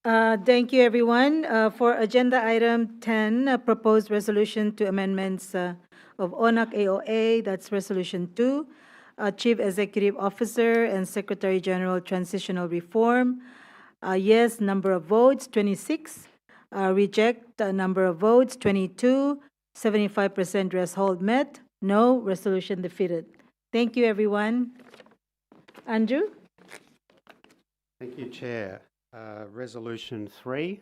S5: Thank you, everyone. For agenda item 10, proposed resolution to amendments of ONOC AOA, that's resolution 2, Chief Executive Officer and Secretary General Transitional Reform. Yes, number of votes, 26. Reject, number of votes, 22. 75% threshold met. No, resolution defeated. Thank you, everyone. Andrew?
S18: Thank you, Chair. Resolution 3.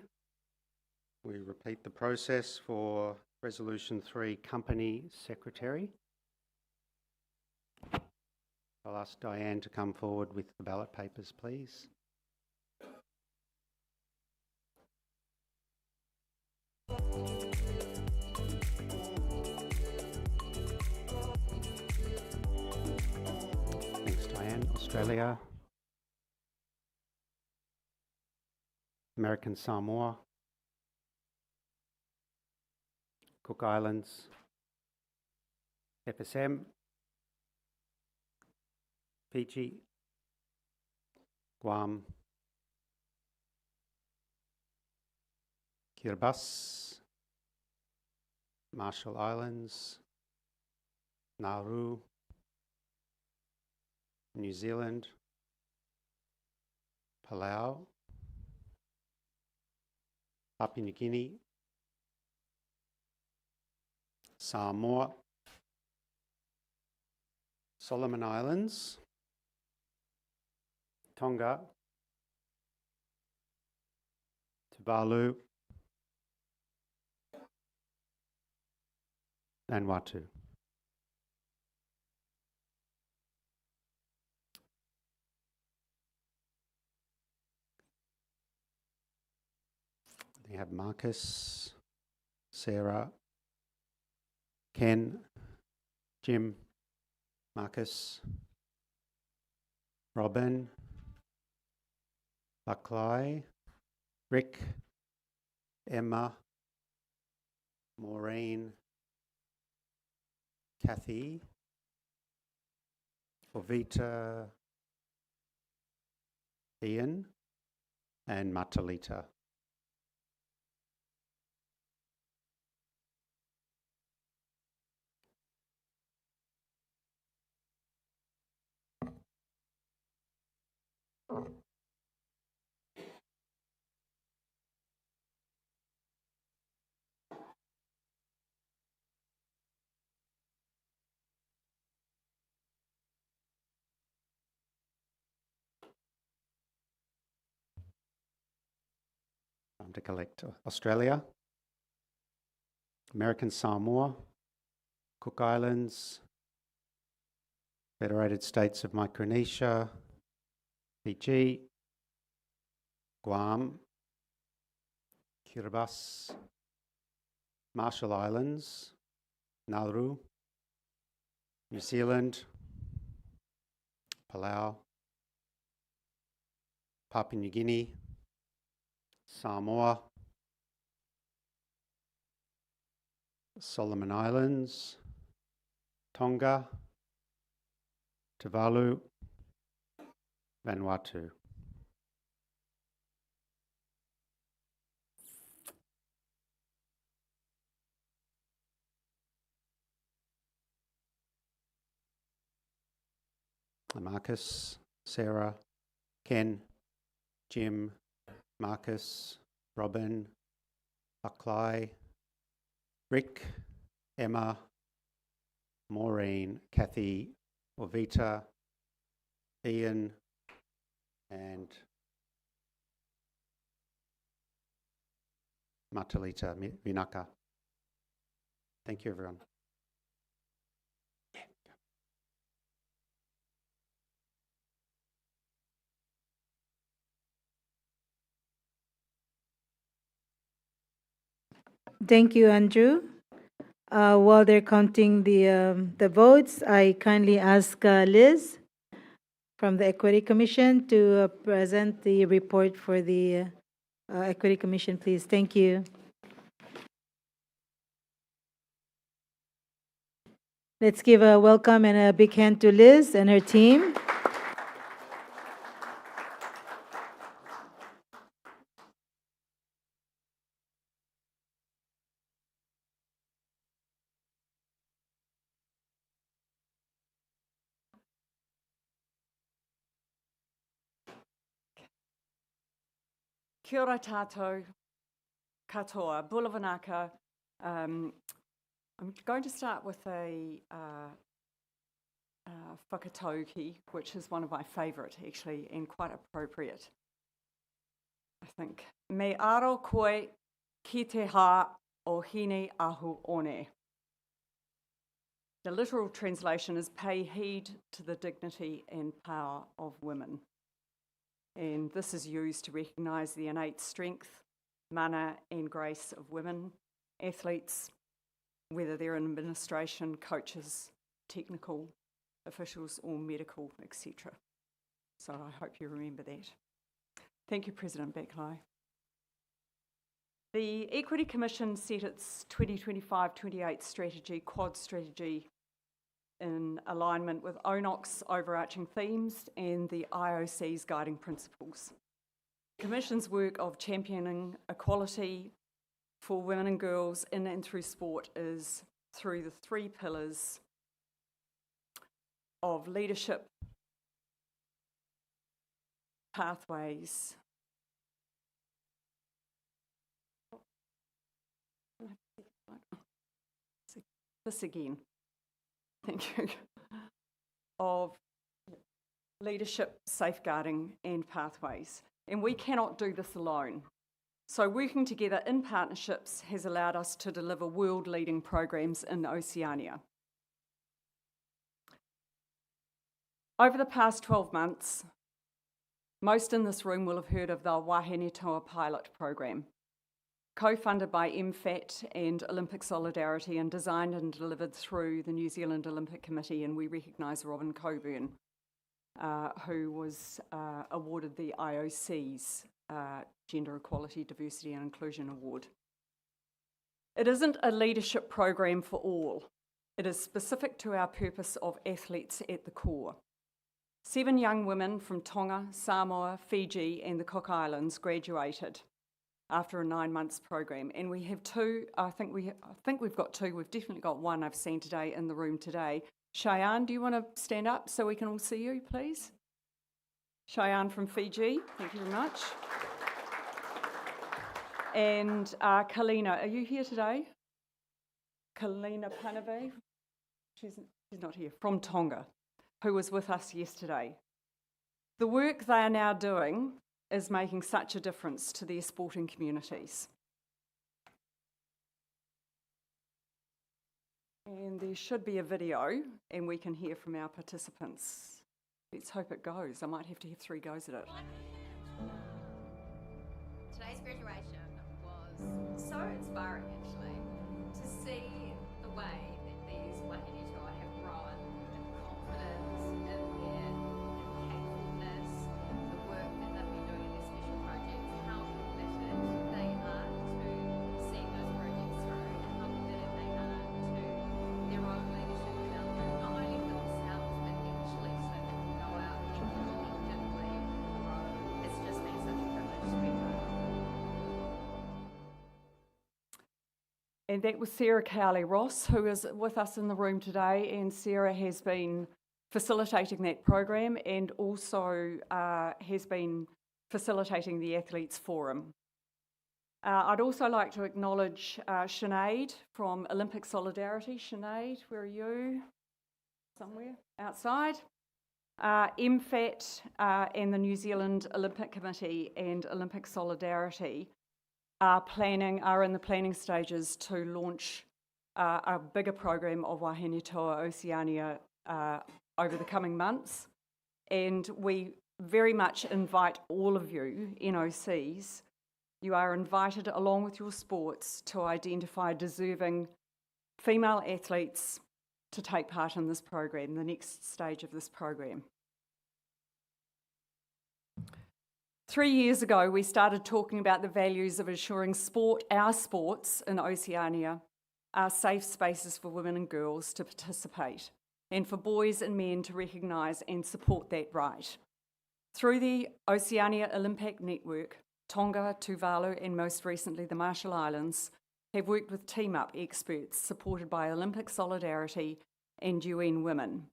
S18: We repeat the process for Resolution 3, Company Secretary. I'll ask Diane to come forward with the ballot papers, please. Thanks, Diane. Australia. American Samoa, Cook Islands, FSM, Fiji, Guam, Kiribati, Marshall Islands, Nauru, New Zealand, Palau, Papua New Guinea, Samoa, Solomon Islands, Tonga, Tuvalu, Vanuatu. We have Marcus, Sarah, Ken, Jim, Marcus, Robin, Buckley, Rick, Emma, Maureen, Kathy, Ovita, Ian, and Matalita. Time to collect Australia, American Samoa, Cook Islands, Federated States of Micronesia, Fiji, Guam, Kiribati, Marshall Islands, Nauru, New Zealand, Palau, Papua New Guinea, Samoa, Solomon Islands, Tonga, Tuvalu, Vanuatu. Marcus, Sarah, Ken, Jim, Marcus, Robin, Buckley, Rick, Emma, Maureen, Kathy, Orvita, Ian, and Matalita Vinaka. Thank you, everyone.
S5: Thank you, Andrew. While they're counting the votes, I kindly ask Liz from the Equity Commission to present the report for the Equity Commission, please. Thank you. Let's give a welcome and a big hand to Liz and her team.
S7: Kia ora tātou, katoa, bulavanaka. I'm going to start with a whakatauki, which is one of my favourite, actually, and quite appropriate, I think. Me aro koe ki te hā o hine ahu one. The literal translation is pay heed to the dignity and power of women. And this is used to recognise the innate strength, mana and grace of women, athletes, whether they're in administration, coaches, technical officials or medical, etc. So I hope you remember that. Thank you, President Beckley. The Equity Commission set its 2025-28 strategy, Quad strategy, in alignment with ONOC's overarching themes and the IOC's guiding principles. The Commission's work of championing equality for women and girls in and through sport is through the three pillars of leadership, pathways, this again. Thank you. Of leadership, safeguarding and pathways. And we cannot do this alone. So working together in partnerships has allowed us to deliver world-leading programs in Oceania. Over the past 12 months, most in this room will have heard of the Wahine Toa pilot program, co-funded by MFAT and Olympic Solidarity and designed and delivered through the New Zealand Olympic Committee, and we recognise Robin Coburn, who was awarded the IOC's Gender Equality, Diversity and Inclusion Award. It isn't a leadership program for all. It is specific to our purpose of athletes at the core. 7 young women from Tonga, Samoa, Fiji and the Cook Islands graduated after a 9 months program, and we have 2. I think we've got 2. We've definitely got 1 I've seen today in the room today. Cheyenne, do you want to stand up so we can all see you, please? Cheyenne from Fiji, thank you very much. And Kalina, are you here today? Kalina Panave, she's not here, from Tonga, who was with us yesterday. The work they are now doing is making such a difference to their sporting communities. And there should be a video and we can hear from our participants. Let's hope it goes. I might have to have 3 goes at it.
S6: Today's graduation was so inspiring, actually, to see the way that these wahine toa have grown in confidence, in their impactfulness, the work that they've been doing in their special projects, how committed they are to seeing those projects through, and how committed they are to their own leadership development, not only for themselves, but actually so they can go out and collectively grow. It's just been such a privilege to be part of.
S7: And that was Sarah Cowley-Ross, who is with us in the room today, and Sarah has been facilitating that program and also has been facilitating the Athletes Forum. I'd also like to acknowledge Sinead from Olympic Solidarity. Sinead, where are you? Somewhere outside. MFAT and the New Zealand Olympic Committee and Olympic Solidarity are in the planning stages to launch a bigger program of Wahine Toa Oceania over the coming months. And we very much invite all of you, NOCs, you are invited along with your sports to identify deserving female athletes to take part in this program, the next stage of this program. 3 years ago, we started talking about the values of ensuring our sports in Oceania are safe spaces for women and girls to participate and for boys and men to recognise and support that right. Through the Oceania Olympic Network, Tonga, Tuvalu and most recently the Marshall Islands have worked with Team Up experts supported by Olympic Solidarity and UN Women.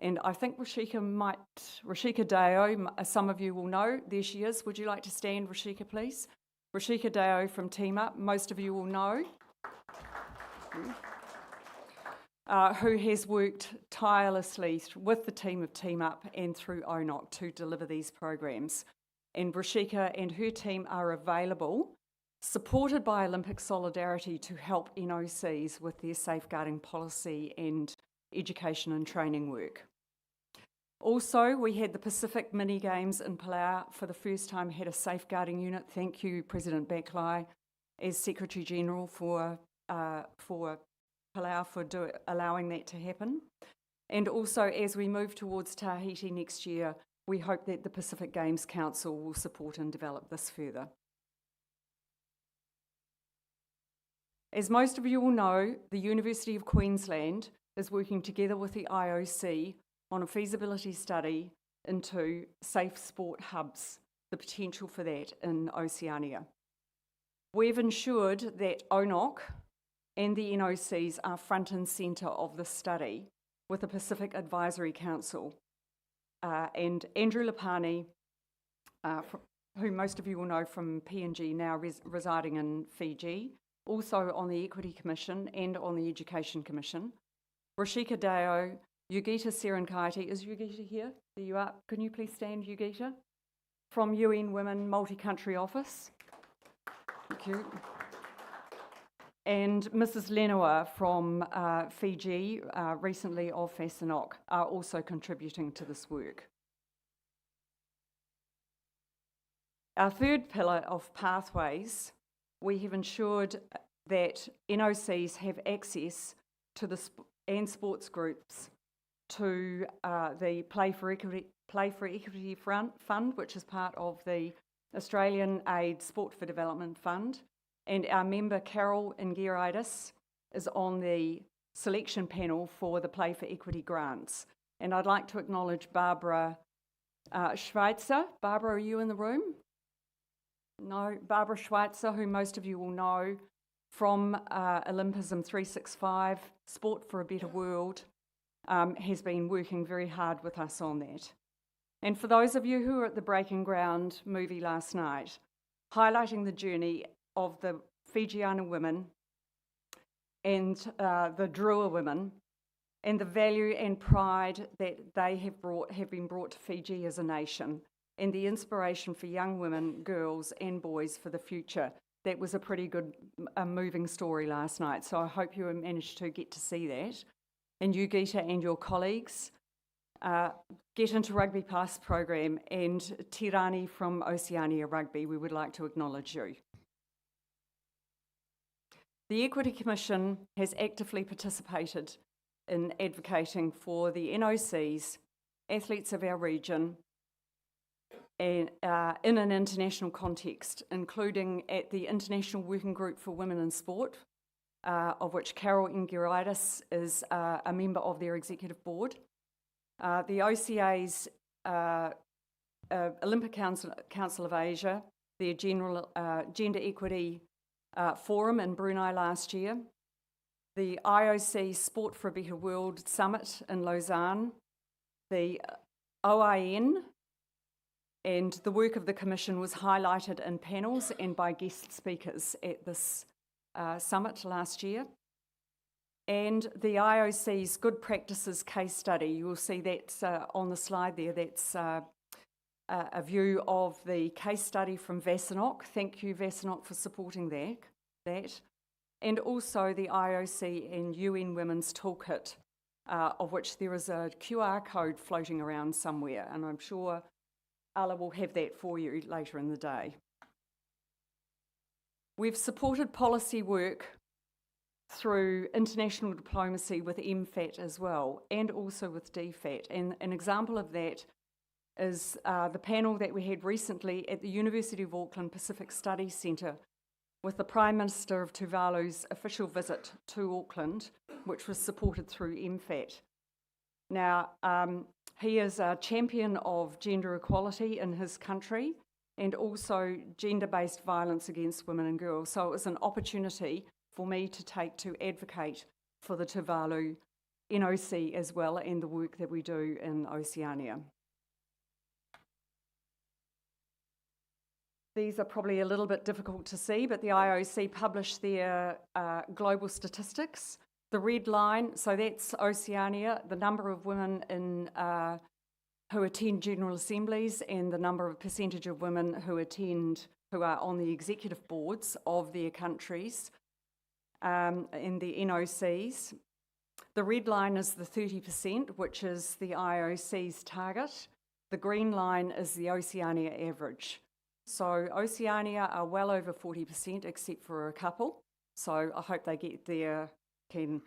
S7: And I think Rashika Deo, some of you will know, there she is. Would you like to stand, Rashika, please? Rashika Deo from Team Up, most of you will know, who has worked tirelessly with the team of Team Up and through ONOC to deliver these programs. And Rashika and her team are available, supported by Olympic Solidarity, to help NOCs with their safeguarding policy and education and training work. Also, we had the Pacific Mini Games in Palau for the first time, had a safeguarding unit. Thank you, President Backlai, as Secretary General for Palau for allowing that to happen. And also, as we move towards Tahiti next year, we hope that the Pacific Games Council will support and develop this further. As most of you will know, the University of Queensland is working together with the IOC on a feasibility study into safe sport hubs, the potential for that in Oceania. We've ensured that ONOC and the NOCs are front and centre of the study with the Pacific Advisory Council. And Andrew Lapani, who most of you will know from PNG, now residing in Fiji, also on the Equity Commission and on the Education Commission. Rashika Deo, Yugita Serenkaiti, is Yugita here? There you are. Can you please stand, Yugita? From UN Women Multi-Country Office. Thank you. And Mrs. Lenua from Fiji, recently of FASANOC, are also contributing to this work. Our third pillar of pathways, we have ensured that NOCs have access to and sports groups to the Play for Equity Fund, which is part of the Australian Aid Sport for Development Fund. And our member Carol Ingeritis is on the selection panel for the Play for Equity grants. And I'd like to acknowledge Barbara Schweitzer. Barbara, are you in the room? No, Barbara Schweitzer, who most of you will know from Olympism 365, Sport for a Better World, has been working very hard with us on that. And for those of you who were at the Breaking Ground movie last night, highlighting the journey of the Fijiana women and the Drua women and the value and pride that they have been brought to Fiji as a nation, and the inspiration for young women, girls and boys for the future. that was a pretty good moving story last night, so I hope you managed to get to see that. And you, Gita, and your colleagues, Get Into Rugby Pass program, and Tirani from Oceania Rugby, we would like to acknowledge you. The Equity Commission has actively participated in advocating for the NOCs, athletes of our region, and in an international context, including at the International Working Group for Women in Sport, of which Carol Ingiritis is a member of their executive board. The OCA's Olympic Council of Asia, their General Gender Equity Forum in Brunei last year, the IOC Sport for a Better World Summit in Lausanne, the OIN, and the work of the Commission was highlighted in panels and by guest speakers at this summit last year. And the IOC's Good Practices case study, you will see that's on the slide there, that's a view of the case study from VASNOC. Thank you, VASNOC, for supporting that. And also the IOC and UN Women's Toolkit, of which there is a QR code floating around somewhere, and I'm sure Ala will have that for you later in the day. We've supported policy work through international diplomacy with MFAT as well, and also with DFAT. And an example of that is the panel that we had recently at the University of Auckland Pacific Studies Centre with the Prime Minister of Tuvalu's official visit to Auckland, which was supported through MFAT. Now, he is a champion of gender equality in his country and also gender-based violence against women and girls. So it was an opportunity for me to advocate for the Tuvalu NOC as well, and the work that we do in Oceania. These are probably a little bit difficult to see, but the IOC published their global statistics. The red line, so that's Oceania, the number of women who attend General Assemblies and the number of percentage of women who are on the executive boards of their countries in the NOCs. The red line is the 30%, which is the IOC's target. The green line is the Oceania average. So Oceania are well over 40%, except for a couple. So I hope they get there, can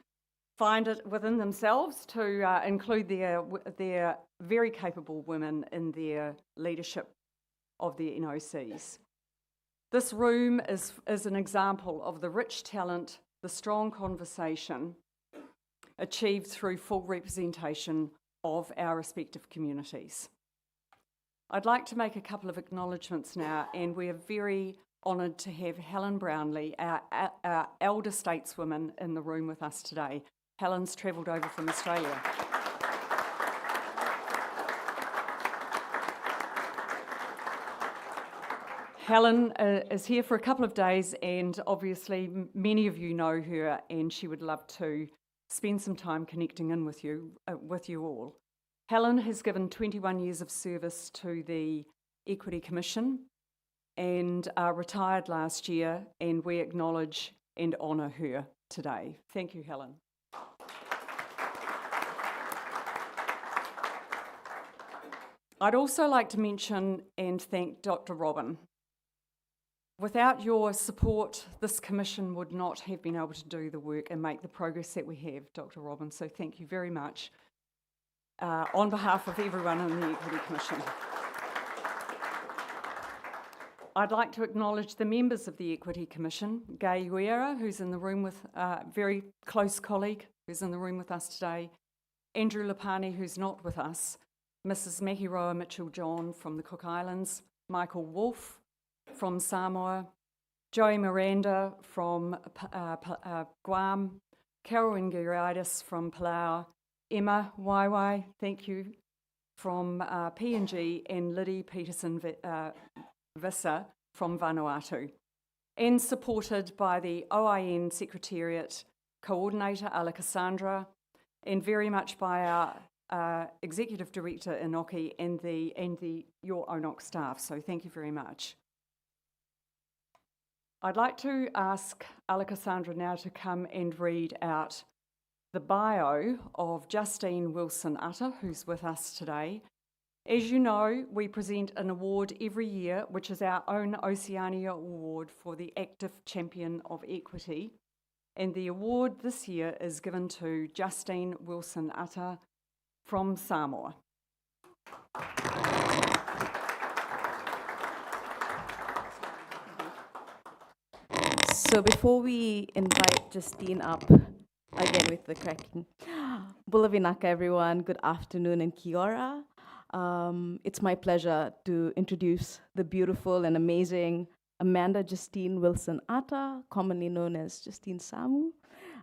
S7: find it within themselves to include their very capable women in their leadership of the NOCs. This room is an example of the rich talent, the strong conversation achieved through full representation of our respective communities. I'd like to make a couple of acknowledgements now, and we are very honoured to have Helen Brownlee, our elder stateswoman, in the room with us today. Helen's travelled over from Australia. Helen is here for a couple of days, and obviously many of you know her, and she would love to spend some time connecting in with you all. Helen has given 21 years of service to the Equity Commission and retired last year, and we acknowledge and honour her today. Thank you, Helen. I'd also like to mention and thank Dr. Robin. Without your support, this commission would not have been able to do the work and make the progress that we have, Dr. Robin, so thank you very much on behalf of everyone in the Equity Commission. I'd like to acknowledge the members of the Equity Commission, Gai Uera, who's in the room with a very close colleague, who's in the room with us today, Andrew Lapani, who's not with us, Mrs. Mahiroa Mitchell-John from the Cook Islands, Michael Wolfe from Samoa, Joey Miranda from Guam, Carol Ingiritis from Palau, Emma Waiwai, thank you, from PNG, and Liddy Peterson-Visser from Vanuatu, and supported by the OIN Secretariat Coordinator, Ala Cassandra, and very much by our Executive Director, Inoki, and your ONOC staff, so thank you very much. I'd like to ask Alexandra now to come and read out the bio of Justine Wilson-Utter, who's with us today. As you know, we present an award every year, which is our own Oceania Award for the Active Champion of Equity. And the award this year is given to Justine Wilson-Utter from Samoa.
S8: So before we invite Justine up, again with the cracking, Bula vinaka everyone, good afternoon and kia ora. It's my pleasure to introduce the beautiful and amazing Amanda Justine Wilson-Utter, commonly known as Justine Samu,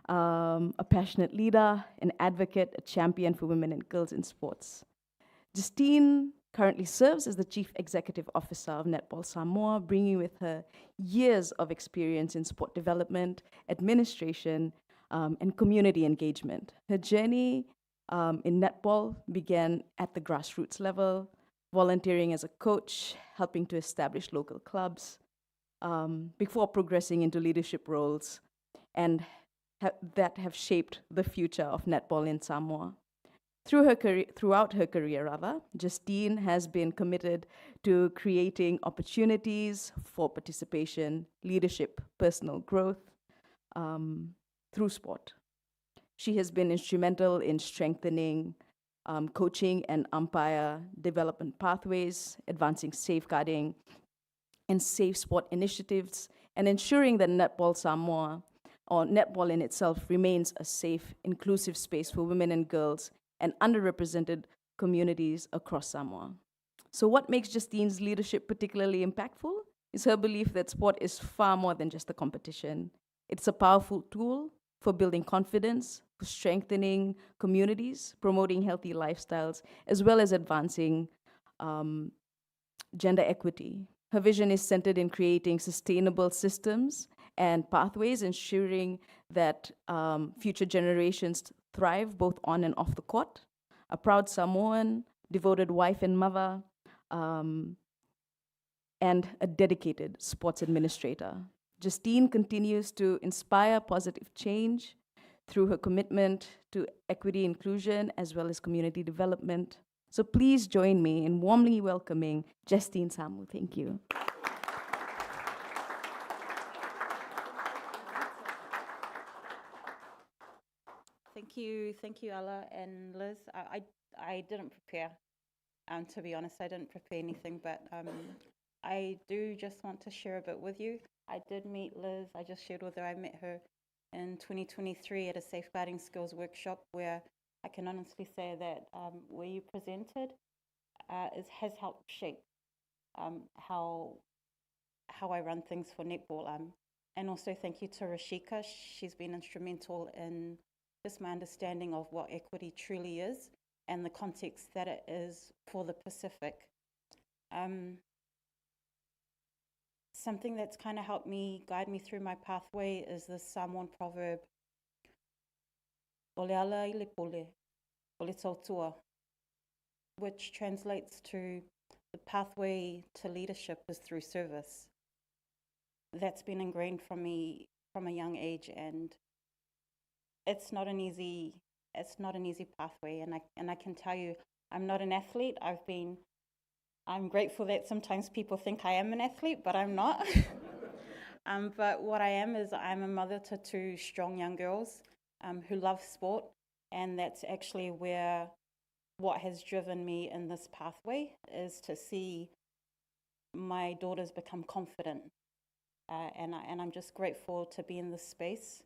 S8: a passionate leader, an advocate, a champion for women and girls in sports. Justine currently serves as the Chief Executive Officer of Netball Samoa, bringing with her years of experience in sport development, administration, and community engagement. Her journey in netball began at the grassroots level, volunteering as a coach, helping to establish local clubs, before progressing into leadership roles and that have shaped the future of netball in Samoa. Throughout her career, Justine has been committed to creating opportunities for participation, leadership, personal growth through sport. She has been instrumental in strengthening coaching and umpire development pathways, advancing safeguarding and safe sport initiatives, and ensuring that Netball Samoa, or netball in itself, remains a safe, inclusive space for women and girls and underrepresented communities across Samoa. So what makes Justine's leadership particularly impactful is her belief that sport is far more than just a competition. It's a powerful tool for building confidence, for strengthening communities, promoting healthy lifestyles, as well as advancing gender equity. Her vision is centered in creating sustainable systems and pathways, ensuring that future generations thrive both on and off the court. A proud Samoan, devoted wife and mother, and a dedicated sports administrator. Justine continues to inspire positive change through her commitment to equity inclusion as well as community development. So please join me in warmly welcoming Justine Samu. Thank you.
S13: Thank you, Ala and Liz. I didn't prepare, to be honest. I didn't prepare anything, but I do just want to share a bit with you. I did meet Liz. I just shared with her. I met her in 2023 at a safeguarding skills workshop, where I can honestly say that where you presented has helped shape how I run things for netball. And also thank you to Rashika. She's been instrumental in just my understanding of what equity truly is and the context that it is for the Pacific. Something that's kind of helped me, guide me through my pathway is this Samoan proverb, "Ole ala I le pole, ole tautua," which translates to the pathway to leadership is through service. That's been ingrained from me from a young age, and it's not an easy pathway. And I can tell you, I'm not an athlete. I'm grateful that sometimes people think I am an athlete, but I'm not. But what I am is I'm a mother to two strong young girls who love sport, and that's actually what has driven me in this pathway is to see my daughters become confident. And I'm just grateful to be in this space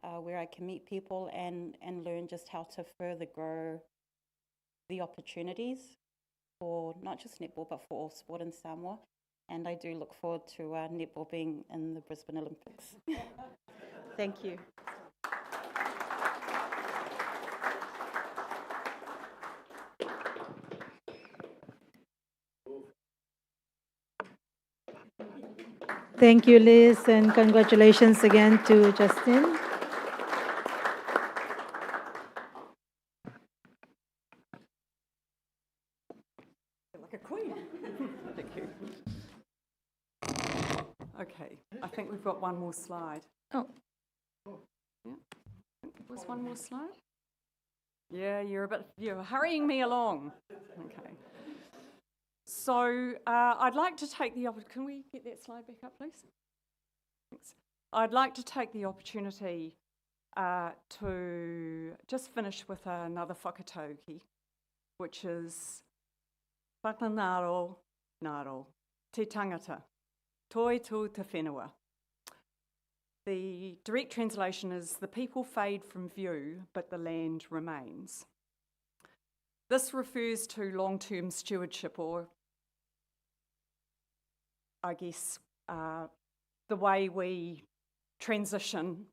S13: where I can meet people and learn just how to further grow the opportunities for not just netball, but for all sport in Samoa. And I do look forward to netball being in the Brisbane Olympics. Thank you.
S5: Thank you, Liz, and congratulations again to Justine.
S7: Like a queen. Thank you. Okay, I think we've got one more slide.
S8: Oh.
S7: Yeah, was one more slide? Yeah, you're hurrying me along. Okay. So I'd like to take the opportunity, can we get that slide back up, please? Thanks. I'd like to take the opportunity to just finish with another whakatauki, which is whakanaro naro, te tangata, toi tū te whenua. The direct translation is, the people fade from view, but the land remains. This refers to long-term stewardship, or I guess the way we transition,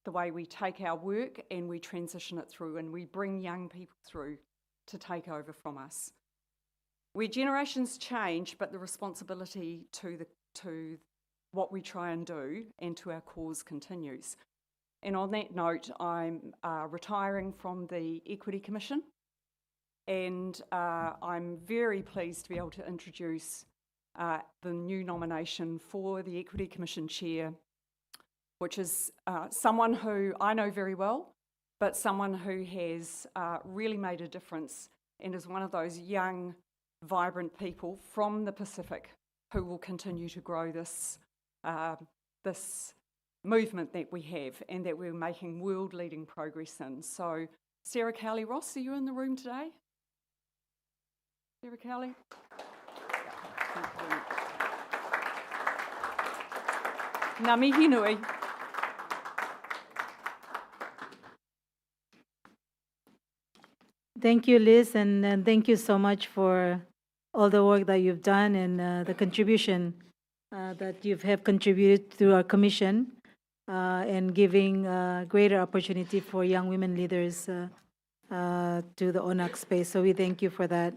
S7: the way we take our work and we transition it through, and we bring young people through to take over from us. Where generations change, but the responsibility to what we try and do and to our cause continues. And on that note, I'm retiring from the Equity Commission, and I'm very pleased to be able to introduce the new nomination for the Equity Commission Chair, which is someone who I know very well, but someone who has really made a difference and is one of those young, vibrant people from the Pacific who will continue to grow this movement that we have and that we're making world-leading progress in. So, Sarah Cowley-Ross, are you in the room today? Sarah Cowley? Thank you very much. Ngā mihi nui.
S5: Thank you, Liz, and thank you so much for all the work that you've done and the contribution that you have contributed through our commission and giving greater opportunity for young women leaders to the ONOC space. So we thank you for that.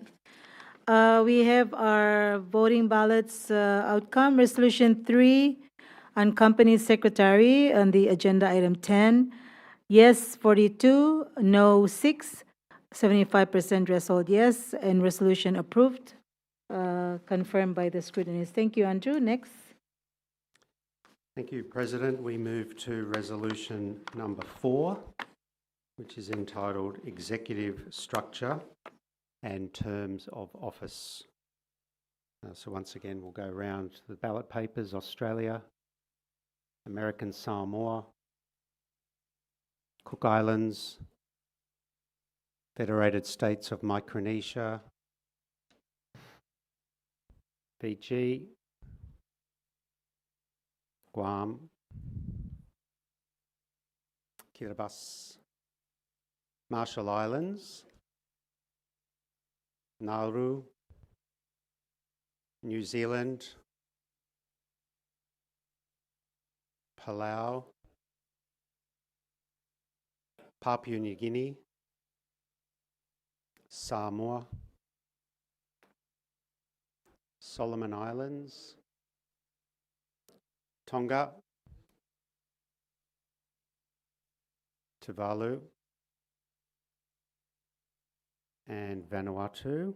S5: We have our voting ballots outcome. Resolution 3 on company secretary on the agenda item 10. Yes 42, no 6, 75% result yes, and resolution approved. Confirmed by the scrutineers. Thank you, Andrew. Next.
S18: Thank you, President. We move to resolution number 4, which is entitled Executive Structure and Terms of Office. So once again, we'll go around the ballot papers: Australia, American Samoa, Cook Islands, Federated States of Micronesia, Fiji, Guam, Kiribati, Marshall Islands, Nauru, New Zealand, Palau, Papua New Guinea, Samoa, Solomon Islands, Tonga, Tuvalu, and Vanuatu.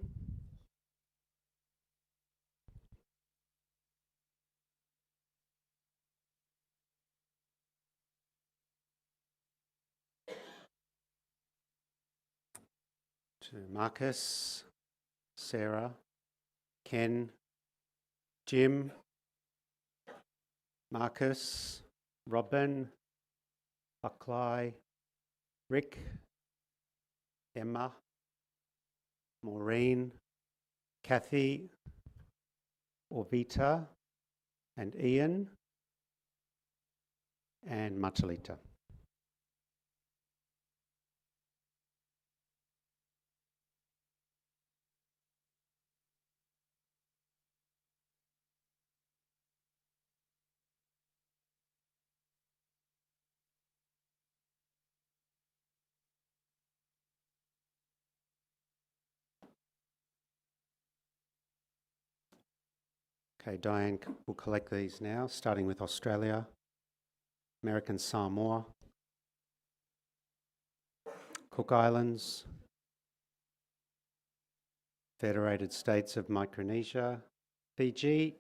S18: To Marcus, Sarah, Ken, Jim, Marcus, Robin, Buckley, Rick, Emma, Maureen, Kathy, Orvita, and Ian, and Matalita. Okay, Diane will collect these now, starting with Australia, American Samoa, Cook Islands, Federated States of Micronesia, Fiji,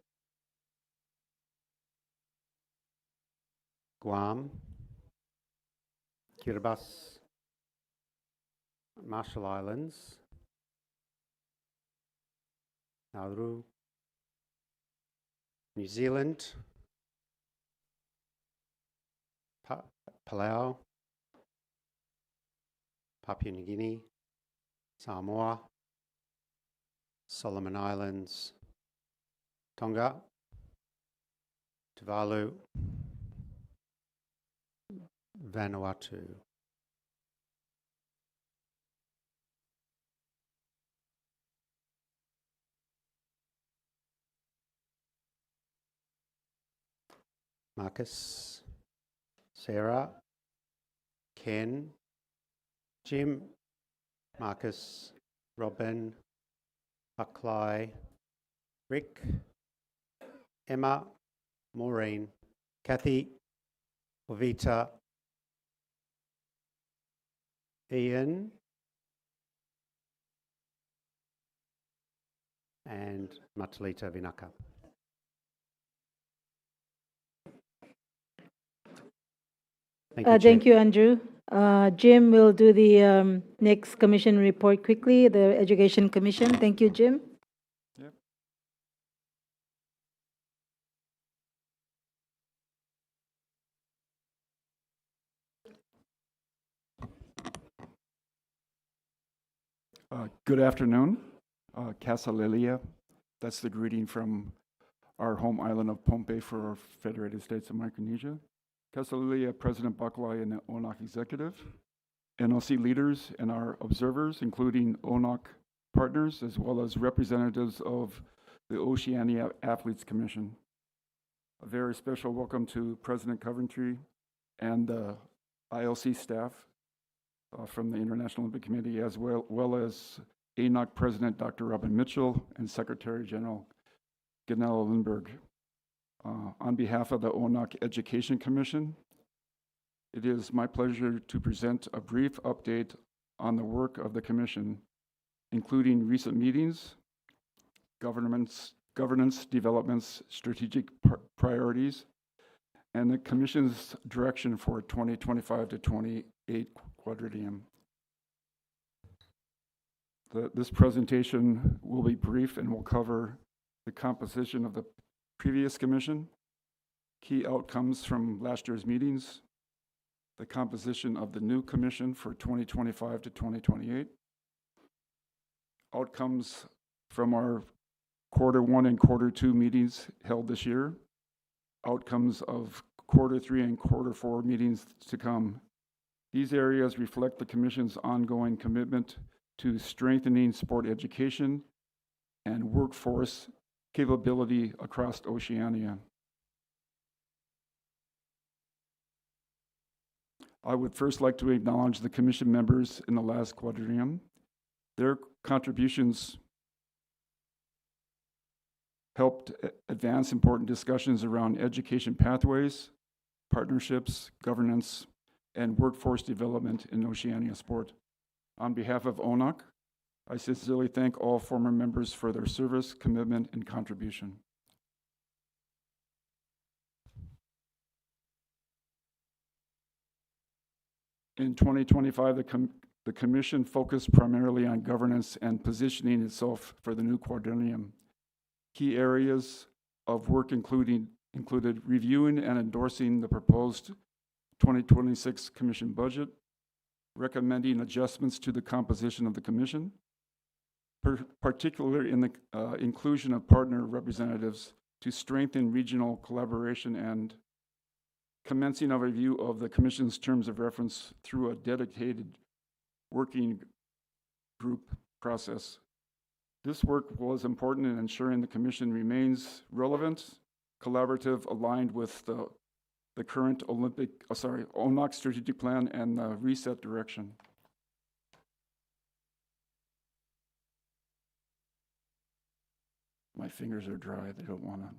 S18: Guam, Kiribati, Marshall Islands, Nauru, New Zealand, Palau, Papua New Guinea, Samoa, Solomon Islands, Tonga, Tuvalu, Vanuatu. Marcus, Sarah, Ken, Jim, Marcus, Robin, Buckley, Rick, Emma, Maureen, Kathy, Ovita, Ian, and Matalita Vinaka.
S5: Thank you, Andrew. Jim will do the next commission report quickly, the Education Commission. Thank you, Jim.
S1: Yep.
S2: Good afternoon. Casa Lilia, that's the greeting from our home island of Pohnpei for our Federated States of Micronesia. Casa Lilia, President Buckley and the ONOC Executive, NOC Leaders and our observers, including ONOC partners, as well as representatives of the Oceania Athletes Commission. A very special welcome to President Coventry and the ILC staff from the International Olympic Committee, as well as ANOC President Dr. Robin Mitchell and Secretary General Gunilla Lindberg. On behalf of the ONOC Education Commission, it is my pleasure to present a brief update on the work of the Commission, including recent meetings, governance developments, strategic priorities, and the Commission's direction for 2025 to 28 quadrennium. This presentation will be brief and will cover the composition of the previous Commission, key outcomes from last year's meetings, the composition of the new Commission for 2025 to 2028, outcomes from our Q1 and Q2 meetings held this year, outcomes of Q3 and Q4 meetings to come. These areas reflect the Commission's ongoing commitment to strengthening sport education and workforce capability across Oceania. I would first like to acknowledge the Commission members in the last quadrennium. Their contributions helped advance important discussions around education pathways, partnerships, governance, and workforce development in Oceania sport. On behalf of ONOC, I sincerely thank all former members for their service, commitment, and contribution. In 2025, the Commission focused primarily on governance and positioning itself for the new quadrennium. Key areas of work included reviewing and endorsing the proposed 2026 Commission budget, recommending adjustments to the composition of the Commission, particularly in the inclusion of partner representatives to strengthen regional collaboration, and commencing a review of the Commission's terms of reference through a dedicated working group process. This work was important in ensuring the Commission remains relevant, collaborative, aligned with the current ONOC strategic plan and the reset direction. My fingers are dry, they don't want to.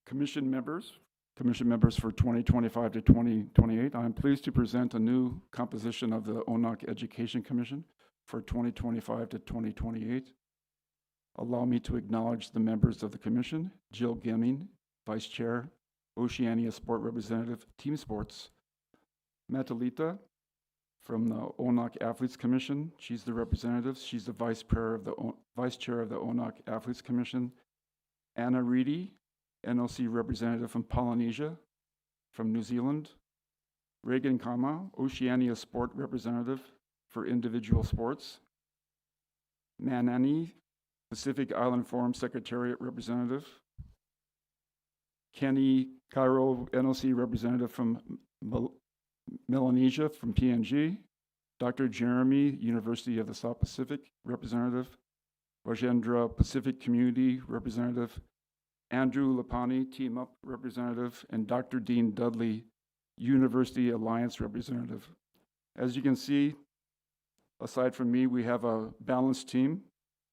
S2: Commission members for 2025 to 2028, I am pleased to present a new composition of the ONOC Education Commission for 2025 to 2028. allow me to acknowledge the members of the Commission: Jill Gemming, Vice Chair, Oceania Sport Representative, Team Sports; Metalita from the ONOC Athletes Commission. She's the representative. She's the Vice Chair of the ONOC Athletes Commission. Anna Reedy, NOC representative from Polynesia, from New Zealand. Reagan Kama, Oceania Sport representative for individual sports. Manani, Pacific Island Forum Secretariat representative. Kenny Cairo, NOC representative from Melanesia from PNG. Dr. Jeremy, University of the South Pacific representative. Rajendra, Pacific Community representative. Andrew Lapani, Team Up representative. And Dr. Dean Dudley, University Alliance representative. As you can see, aside from me, we have a balanced team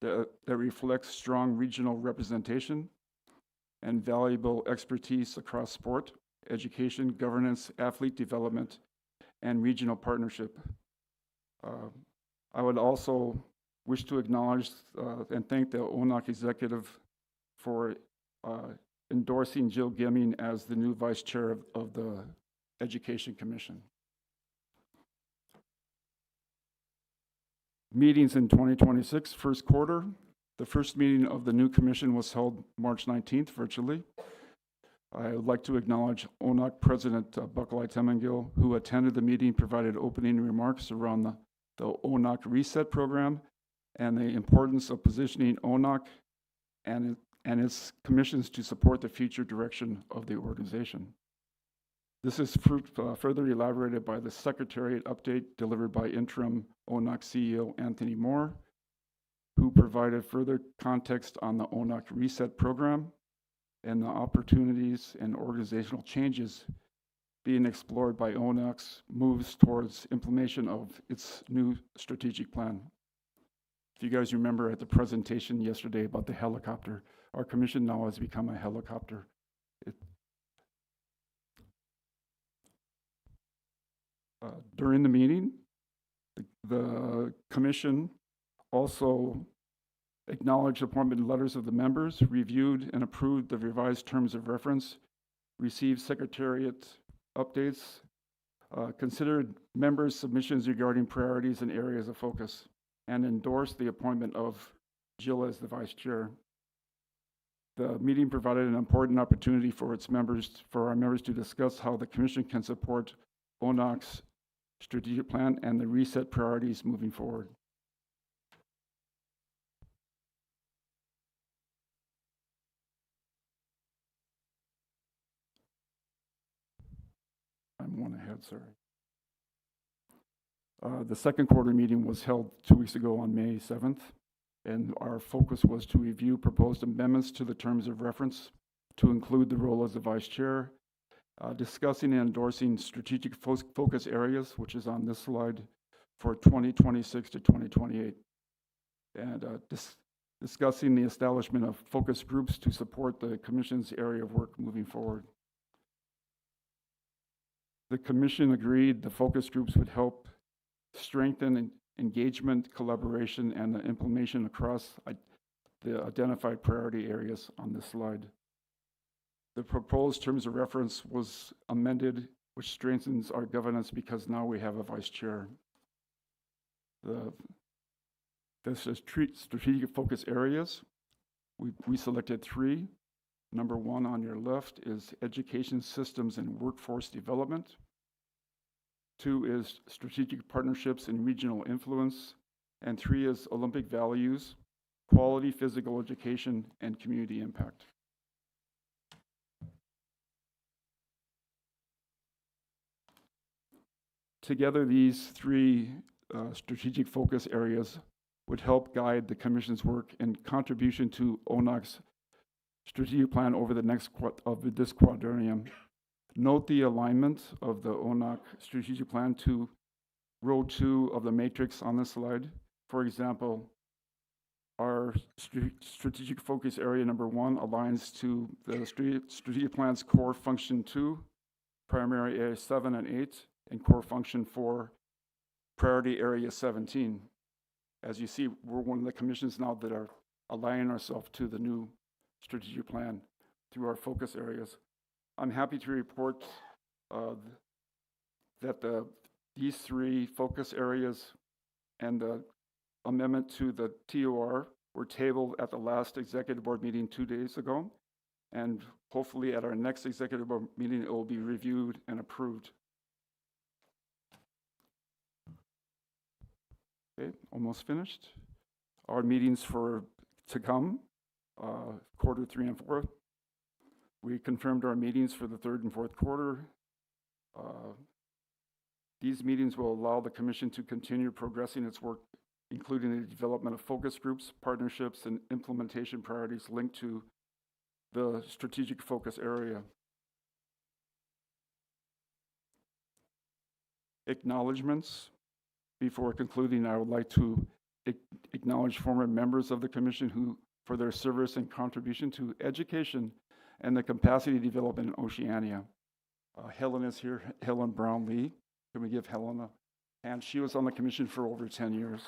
S2: that reflects strong regional representation and valuable expertise across sport, education, governance, athlete development, and regional partnership. I would also wish to acknowledge and thank the ONOC Executive for endorsing Jill Gemming as the new Vice Chair of the Education Commission. Meetings in 2026, first quarter. The first meeting of the new commission was held March 19th virtually. I would like to acknowledge ONOC President Buckley Temengill, who attended the meeting, provided opening remarks around the ONOC Reset program and the importance of positioning ONOC and its commissions to support the future direction of the organization. This is further elaborated by the Secretariat update delivered by interim ONOC CEO Anthony Moore, who provided further context on the ONOC Reset program and the opportunities and organizational changes being explored by ONOC's moves towards implementation of its new strategic plan. If you guys remember at the presentation yesterday about the helicopter, our commission now has become a helicopter. During the meeting, the commission also acknowledged appointment letters of the members, reviewed and approved the revised terms of reference, received Secretariat updates, considered members' submissions regarding priorities and areas of focus, and endorsed the appointment of Jill as the Vice Chair. The meeting provided an important opportunity for our members to discuss how the Commission can support ONOC's strategic plan and the reset priorities moving forward. I'm one ahead, sorry. The second quarter meeting was held 2 weeks ago on May 7th, and our focus was to review proposed amendments to the terms of reference to include the role as the Vice Chair, discussing and endorsing strategic focus areas, which is on this slide, for 2026 to 2028, and discussing the establishment of focus groups to support the Commission's area of work moving forward. The Commission agreed the focus groups would help strengthen engagement, collaboration, and the implementation across the identified priority areas on this slide. The proposed terms of reference was amended, which strengthens our governance because now we have a Vice Chair. The strategic focus areas, we selected 3. Number 1 on your left is education systems and workforce development. 2 is strategic partnerships and regional influence. And 3 is Olympic values, quality physical education, and community impact. Together, these 3 strategic focus areas would help guide the Commission's work and contribution to ONOC's strategic plan over the next this quadrennium. Note the alignment of the ONOC strategic plan to row 2 of the matrix on this slide. For example, our strategic focus area number 1 aligns to the strategic plan's core function 2, primary area 7 and 8, and core function 4, priority area 17. As you see, we're one of the commissions now that are aligning ourselves to the new strategic plan through our focus areas. I'm happy to report that these 3 focus areas and the amendment to the TOR were tabled at the last executive board meeting 2 days ago, and hopefully at our next executive board meeting it will be reviewed and approved. Okay, almost finished. Our meetings to come, quarter 3 and 4. We confirmed our meetings for the 3rd and 4th quarter. These meetings will allow the Commission to continue progressing its work, including the development of focus groups, partnerships, and implementation priorities linked to the strategic focus area. Acknowledgements. Before concluding, I would like to acknowledge former members of the Commission for their service and contribution to education and the capacity development in Oceania. Helen is here, Helen Brown-Lee. Can we give Helen a hand? She was on the Commission for over 10 years.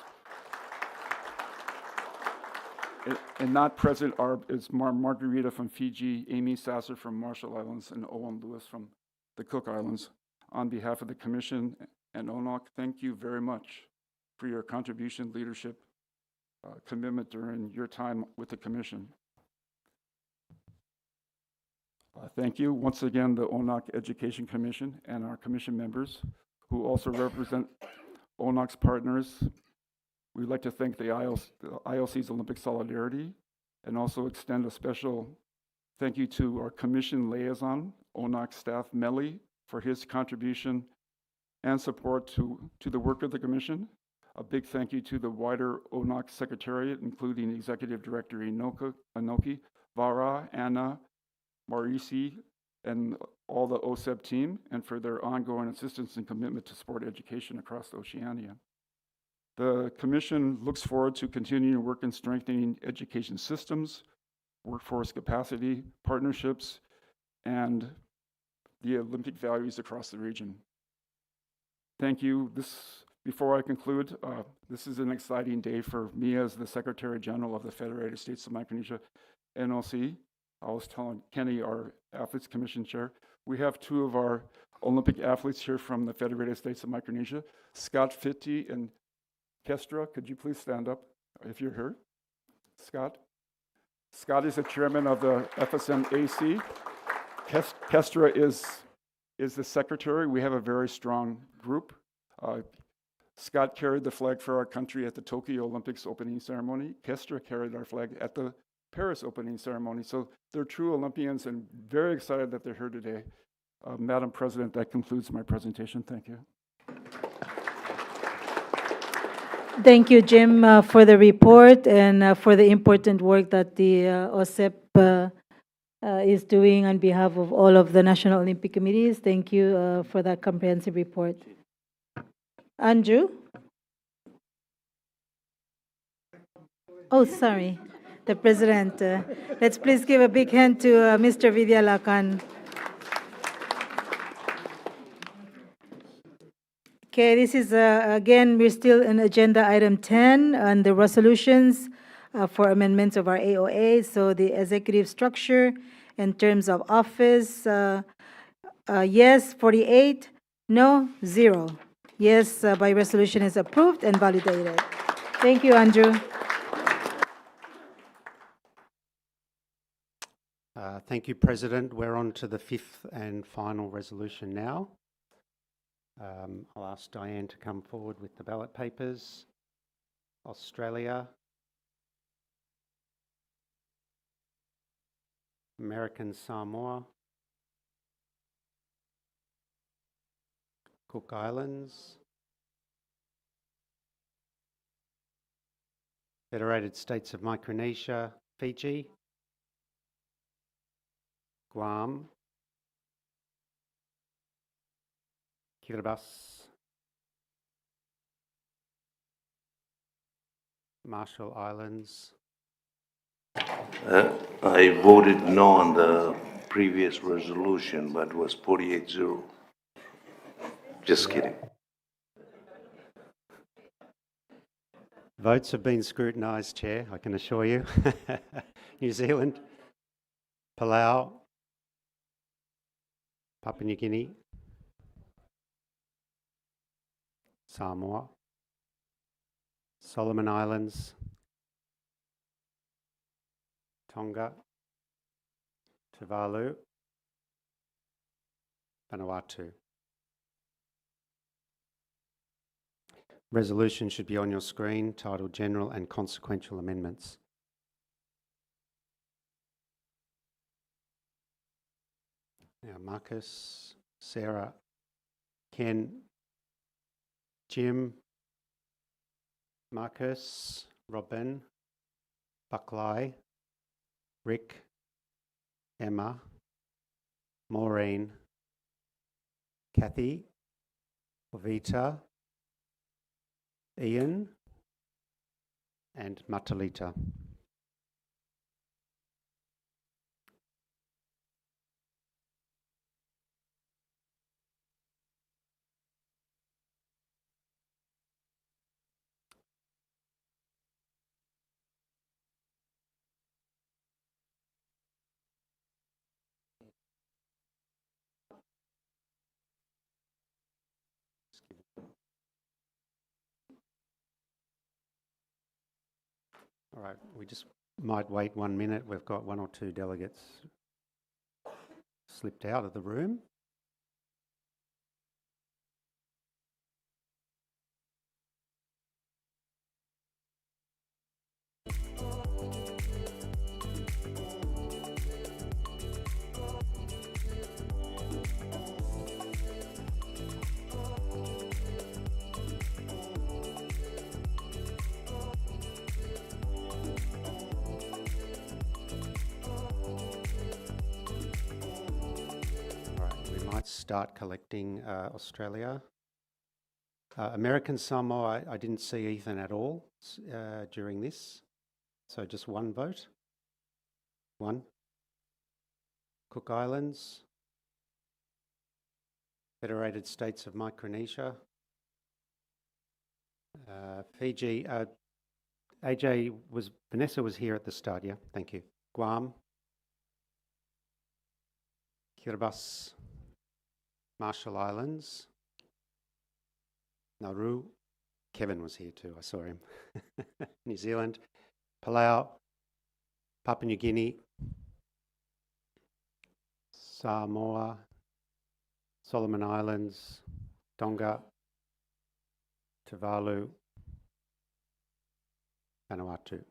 S2: And not present is Margarita from Fiji, Amy Sasser from Marshall Islands, and Owen Lewis from the Cook Islands. On behalf of the Commission and ONOC, thank you very much for your contribution, leadership, commitment during your time with the Commission. Thank you once again, the ONOC Education Commission and our Commission members who also represent ONOC's partners. We'd like to thank the IOC's Olympic Solidarity and also extend a special thank you to our Commission liaison, ONOC staff, Melly, for his contribution and support to the work of the Commission. A big thank you to the wider ONOC Secretariat, including Executive Director Inoki, Vara, Anna, Marisi, and all the OSEP team, and for their ongoing assistance and commitment to sport education across Oceania. The Commission looks forward to continuing to work in strengthening education systems, workforce capacity, partnerships, and the Olympic values across the region. Thank you. Before I conclude, this is an exciting day for me as the Secretary General of the Federated States of Micronesia, NOC. I was telling Kenny, our Athletes Commission Chair, we have 2 of our Olympic athletes here from the Federated States of Micronesia, Scott Fitti and Kestra. Could you please stand up if you're here? Scott? Scott is the chairman of the FSM-AC. Kestra is the secretary. We have a very strong group. Scott carried the flag for our country at the Tokyo Olympics opening ceremony. Kestra carried our flag at the Paris opening ceremony. So they're true Olympians and very excited that they're here today. Madam President, that concludes my presentation. Thank you.
S5: Thank you, Jim, for the report and for the important work that the OSEP is doing on behalf of all of the National Olympic Committees. Thank you for that comprehensive report. Andrew? Oh, sorry. The President. Let's please give a big hand to Mr. Vidyalakan. Okay, this is, again, we're still in agenda item 10 on the resolutions for amendments of our AOA. So the executive structure in terms of office, yes, 48, no, 0. Yes, by resolution is approved and validated. Thank you, Andrew.
S18: Thank you, President. We're on to the 5th and final resolution now. I'll ask Diane to come forward with the ballot papers. Australia, American Samoa, Cook Islands, Federated States of Micronesia, Fiji, Guam, Kiribati, Marshall Islands.
S16: I voted no on the previous resolution, but it was 48-0. Just kidding.
S18: Votes have been scrutinised, Chair, I can assure you. New Zealand, Palau, Papua New Guinea, Samoa, Solomon Islands, Tonga, Tuvalu, Vanuatu. Resolution should be on your screen, titled General and Consequential Amendments. Now, Marcus, Sarah, Ken, Jim, Marcus, Robin, Buckley, Rick, Emma, Maureen, Kathy, Ovita, Ian, and Matalita. All right, we just might wait 1 minute. We've got 1 or 2 delegates slipped out of the room. Start collecting Australia. American Samoa, I didn't see Ethan at all during this, so just 1 vote. 1. Cook Islands, Federated States of Micronesia, Fiji. Vanessa was here at the start, yeah, thank you. Guam, Kiribati, Marshall Islands, Nauru, Kevin was here too, I saw him. New Zealand, Palau, Papua New Guinea, Samoa, Solomon Islands, Tonga, Tuvalu, Vanuatu.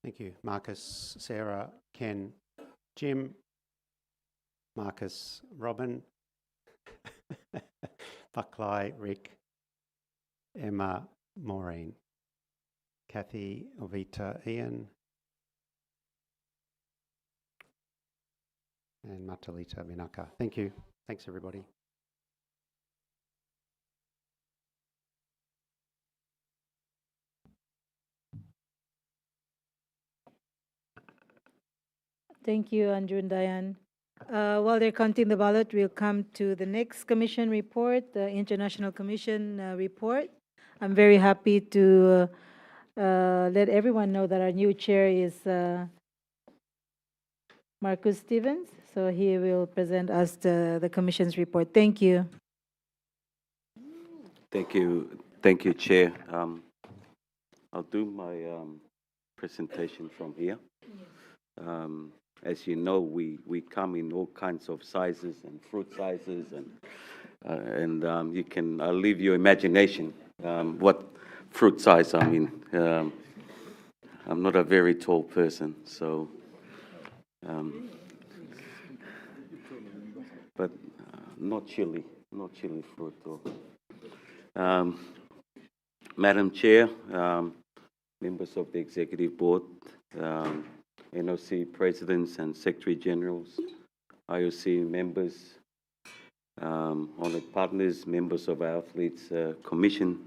S18: Thank you. Marcus, Sarah, Ken, Jim, Marcus, Robin, Buckley, Rick, Emma, Maureen, Kathy, Ovita, Ian, and Matalita Vinaka. Thank you. Thanks, everybody.
S5: Thank you, Andrew and Diane. While they're counting the ballot, we'll come to the next commission report, the International Commission report. I'm very happy to let everyone know that our new chair is Marcus Stevens. So he will present us the commission's report. Thank you.
S19: Thank you, Chair. I'll do my presentation from here. As you know, we come in all kinds of sizes and fruit sizes, and you can leave your imagination what fruit size I'm in. I'm not a very tall person, so but not chili fruit though. Madam Chair, members of the Executive Board, NOC Presidents and Secretary Generals, IOC members, honoured partners, members of our Athletes Commission,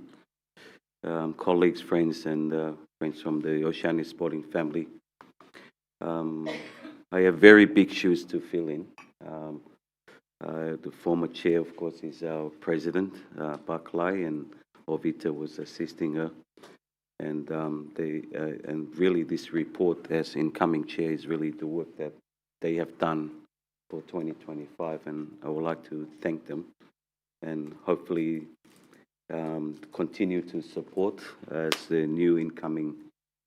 S19: colleagues, friends, and friends from the Oceania sporting family. I have very big shoes to fill in. The former chair, of course, is our president, Barclay, and Ovita was assisting her. And and really this report as incoming chair is really the work that they have done for 2025, and I would like to thank them and hopefully continue to support as the new incoming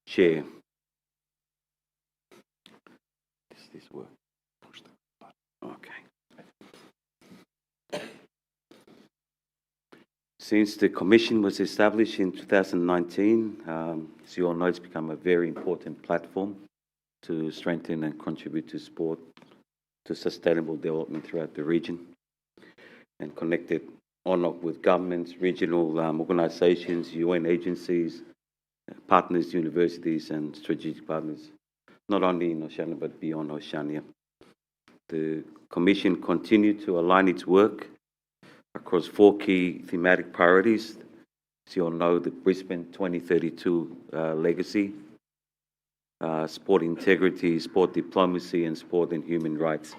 S19: chair. Does this work? Okay. Since the Commission was established in 2019, as you all know, it's become a very important platform to strengthen and contribute to sport, to sustainable development throughout the region, and connected ONOC with governments, regional organisations, UN agencies, partners, universities, and strategic partners, not only in Oceania but beyond Oceania. The Commission continued to align its work across 4 key thematic priorities. As you all know, the Brisbane 2032 legacy, sport integrity, sport diplomacy, and sport and human rights.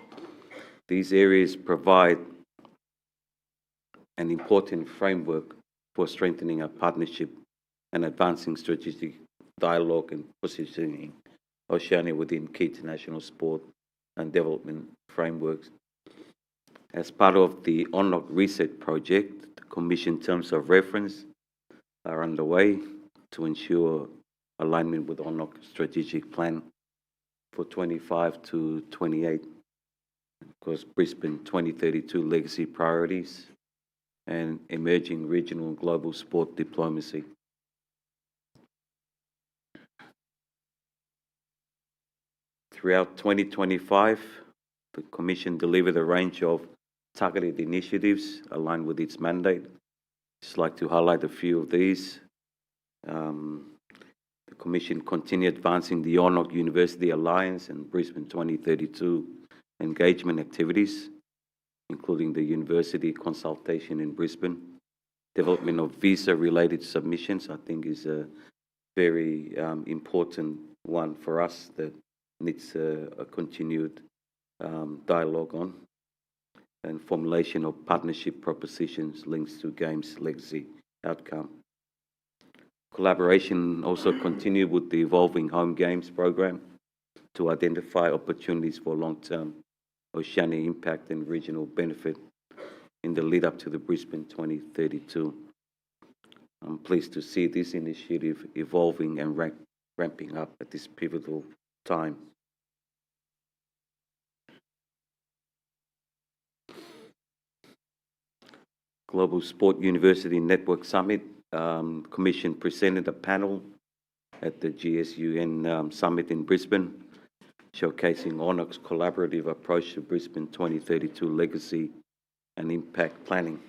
S19: These areas provide an important framework for strengthening our partnership and advancing strategic dialogue and positioning Oceania within key international sport and development frameworks. As part of the ONOC Reset project, the Commission terms of reference are underway to ensure alignment with ONOC strategic plan for 25 to 28, of course, Brisbane 2032 legacy priorities and emerging regional and global sport diplomacy. Throughout 2025, the Commission delivered a range of targeted initiatives aligned with its mandate. Just like to highlight a few of these. The Commission continued advancing the ONOC University Alliance and Brisbane 2032 engagement activities, including the university consultation in Brisbane. Development of visa-related submissions, I think, is a very important one for us that needs a continued dialogue on. And formulation of partnership propositions links to Games legacy outcome. Collaboration also continued with the evolving Home Games program to identify opportunities for long-term Oceania impact and regional benefit in the lead up to the Brisbane 2032. I'm pleased to see this initiative evolving and ramping up at this pivotal time. Global Sport University Network Summit. Commission presented a panel at the GSUN Summit in Brisbane, showcasing ONOC's collaborative approach to Brisbane 2032 legacy and impact planning.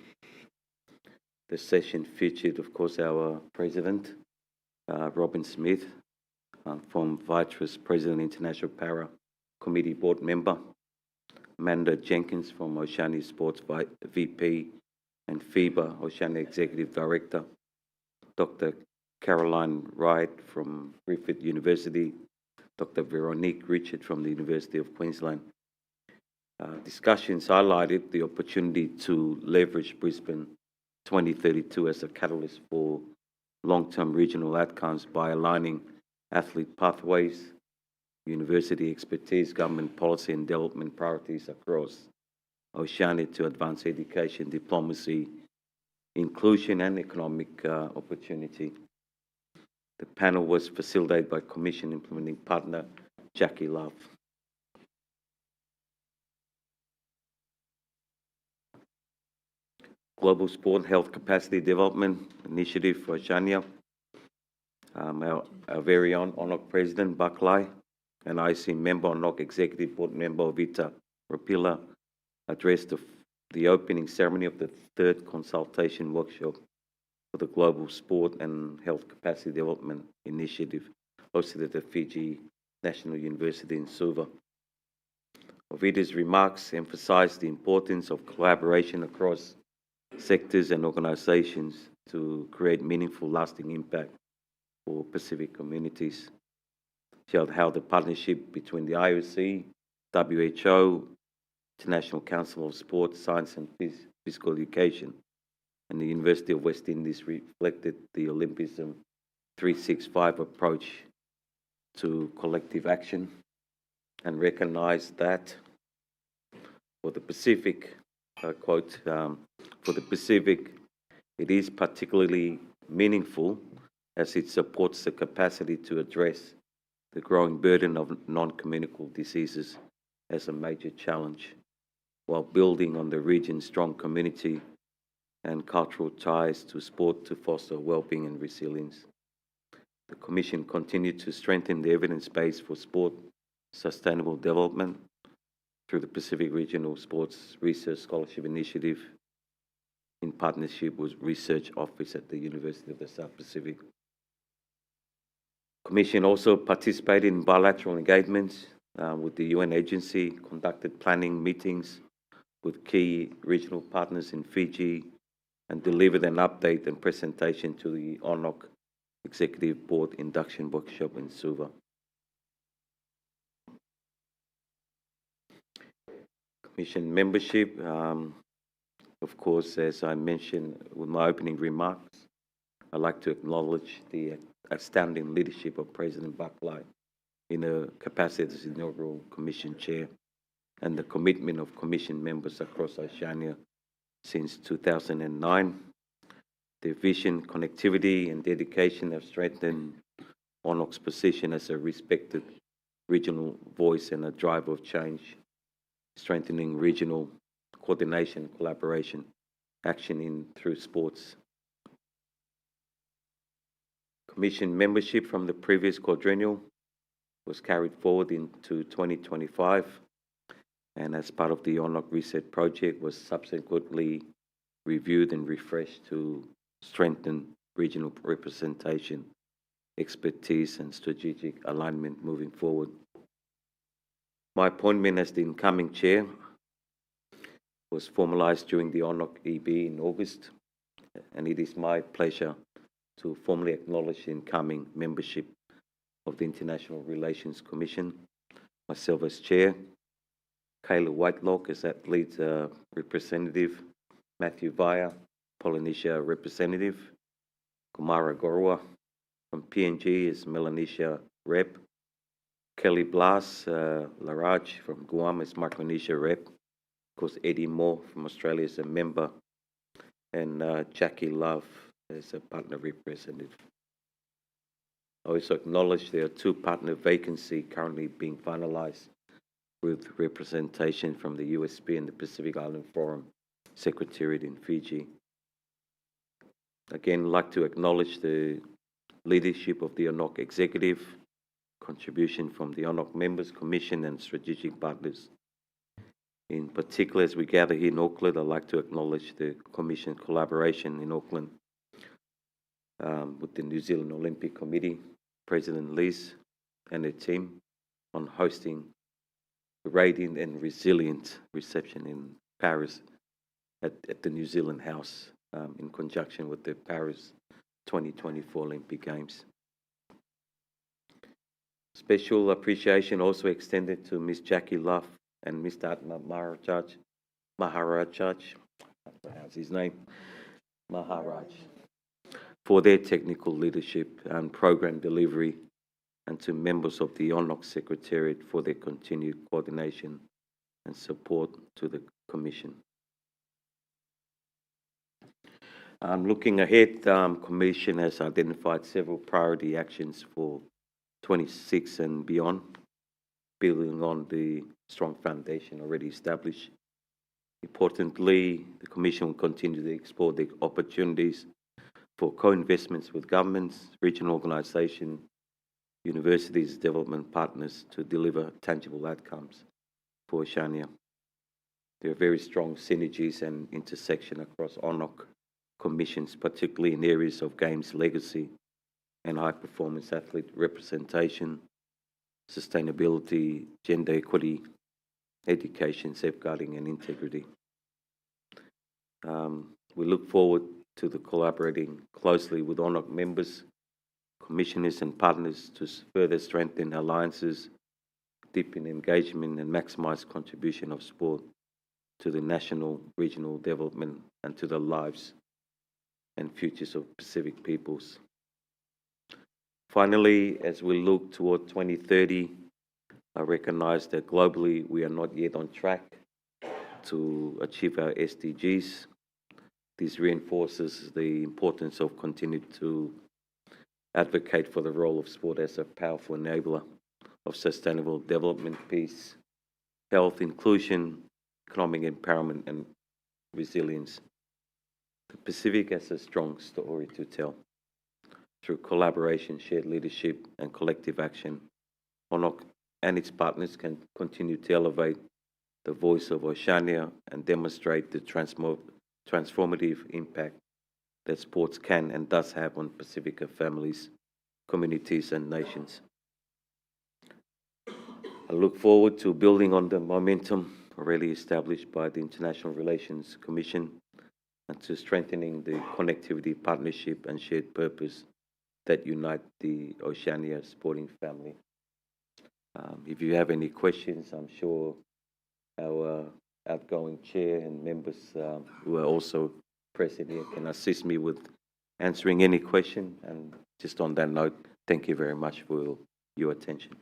S19: The session featured, of course, our President, Robin Smith, from Vitrus, President, International Para Committee Board Member, Amanda Jenkins from Oceania Sports VP, and FIBA, Oceania Executive Director, Dr. Caroline Wright from Griffith University, Dr. Veronique Richard from the University of Queensland. Discussions highlighted the opportunity to leverage Brisbane 2032 as a catalyst for long-term regional outcomes by aligning athlete pathways, university expertise, government policy and development priorities across Oceania to advance education, diplomacy, inclusion and economic opportunity. The panel was facilitated by Commission Implementing Partner Jackie Love. Global Sport Health Capacity Development Initiative for Oceania. Our very own ONOC President Barclay and IC member, ONOC Executive Board Member Ovita Rapila addressed the opening ceremony of the 3rd consultation workshop for the Global Sport and Health Capacity Development Initiative hosted at the Fiji National University in Suva. Ovita's remarks emphasised the importance of collaboration across sectors and organisations to create meaningful, lasting impact for Pacific communities. She held how the partnership between the IOC WHO, International Council of Sport, Science and Physical Education, and the University of West Indies reflected the Olympism 365 approach to collective action and recognized that for the Pacific, I quote, for the Pacific, it is particularly meaningful as it supports the capacity to address the growing burden of non-communicable diseases as a major challenge, while building on the region's strong community and cultural ties to sport to foster well-being and resilience. The Commission continued to strengthen the evidence base for sport sustainable development through the Pacific Regional Sports Research Scholarship Initiative in partnership with Research Office at the University of the South Pacific. Commission also participated in bilateral engagements with the UN agency, conducted planning meetings with key regional partners in Fiji, and delivered an update and presentation to the ONOC Executive Board induction workshop in Suva. Commission membership, of course, as I mentioned with my opening remarks, I'd like to acknowledge the outstanding leadership of President Buckley in her capacity as inaugural Commission Chair, and the commitment of Commission members across Oceania since 2009. Their vision, connectivity and dedication have strengthened ONOC's position as a respected regional voice and a driver of change, strengthening regional coordination, collaboration, action through sports. Commission membership from the previous quadrennial was carried forward into 2025, and as part of the ONOC Reset project was subsequently reviewed and refreshed to strengthen regional representation, expertise and strategic alignment moving forward. My appointment as the incoming chair was formalised during the ONOC EB in August, and it is my pleasure to formally acknowledge the incoming membership of the International Relations Commission, myself as chair, Kayla Whitelock as athlete representative, Matthew Vaya, Polynesia representative, Kumara Gorua from PNG as Melanesia rep, Kelly Blas Laraj from Guam as Micronesia rep, of course Eddie Moore from Australia as a member, and Jackie Love as a partner representative. I also acknowledge there are 2 partner vacancies currently being finalised with representation from the USB and the Pacific Island Forum Secretariat in Fiji. Again, I'd like to acknowledge the leadership of the ONOC Executive, contribution from the ONOC Members, Commission and strategic partners. In particular, as we gather here in Auckland, I'd like to acknowledge the Commission collaboration in Auckland with the New Zealand Olympic Committee, President Liz and her team on hosting a radiant and resilient reception in Paris at the New Zealand House in conjunction with the Paris 2024 Olympic Games. Special appreciation also extended to Ms. Jackie Luff and Mr. Atma Maharaj, how's his name? Maharaj, for their technical leadership and program delivery, and to members of the ONOC Secretariat for their continued coordination and support to the Commission. Looking ahead, Commission has identified several priority actions for 26 and beyond, building on the strong foundation already established. Importantly, the Commission will continue to explore the opportunities for co-investments with governments, regional organisations, universities, development partners to deliver tangible outcomes for Oceania. There are very strong synergies and intersection across ONOC commissions, particularly in areas of games legacy and high-performance athlete representation, sustainability, gender equity, education, safeguarding and integrity. We look forward to the collaborating closely with ONOC members, commissioners and partners to further strengthen alliances, deepen engagement and maximise contribution of sport to the national, regional development and to the lives and futures of Pacific peoples. Finally, as we look toward 2030, I recognise that globally we are not yet on track to achieve our SDGs. This reinforces the importance of continuing to advocate for the role of sport as a powerful enabler of sustainable development, peace, health, inclusion, economic empowerment and resilience. The Pacific has a strong story to tell. Through collaboration, shared leadership and collective action, ONOC and its partners can continue to elevate the voice of Oceania and demonstrate the transformative impact that sports can and does have on Pacifica families, communities and nations. I look forward to building on the momentum already established by the International Relations Commission and to strengthening the connectivity, partnership and shared purpose that unite the Oceania sporting family. If you have any questions, I'm sure our outgoing chair and members who are also present here can assist me with answering any question. And just on that note, thank you very much for your attention.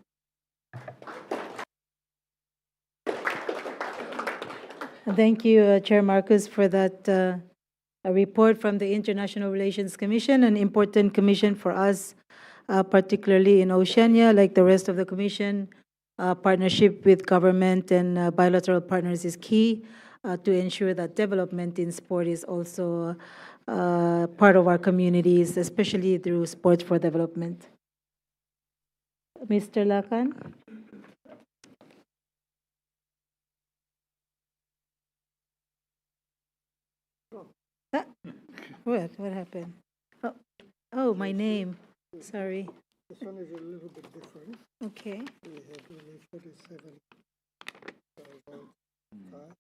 S5: Thank you, Chair Marcus, for that a report from the International Relations Commission, an important commission for us, particularly in Oceania, like the rest of the commission. Partnership with government and bilateral partners is key to ensure that development in sport is also part of our communities, especially through sports for development. Mr. Lakan? What happened? Oh, my name. Sorry.
S20: This one is a little bit different.
S5: Okay.
S20: We have only 47 votes.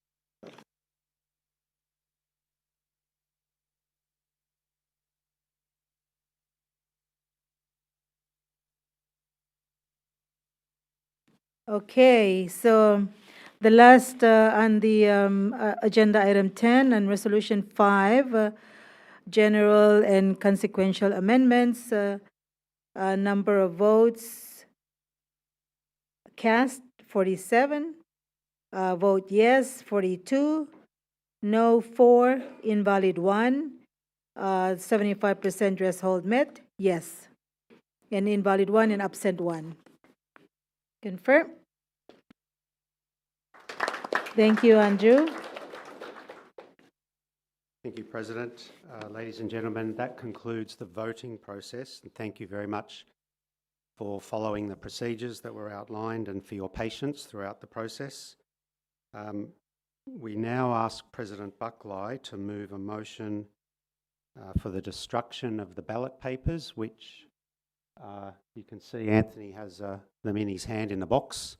S5: Okay, so the last on the agenda item 10 and resolution 5, general and consequential amendments, number of votes cast 47, vote yes 42, no 4, invalid 1, 75% threshold met, yes, and invalid 1 and absent 1. Confirm. Thank you, Andrew.
S18: Thank you, President. Ladies and gentlemen, that concludes the voting process. And thank you very much for following the procedures that were outlined and for your patience throughout the process. We now ask President Buckley to move a motion for the destruction of the ballot papers, which you can see Anthony has them in his hand in the box.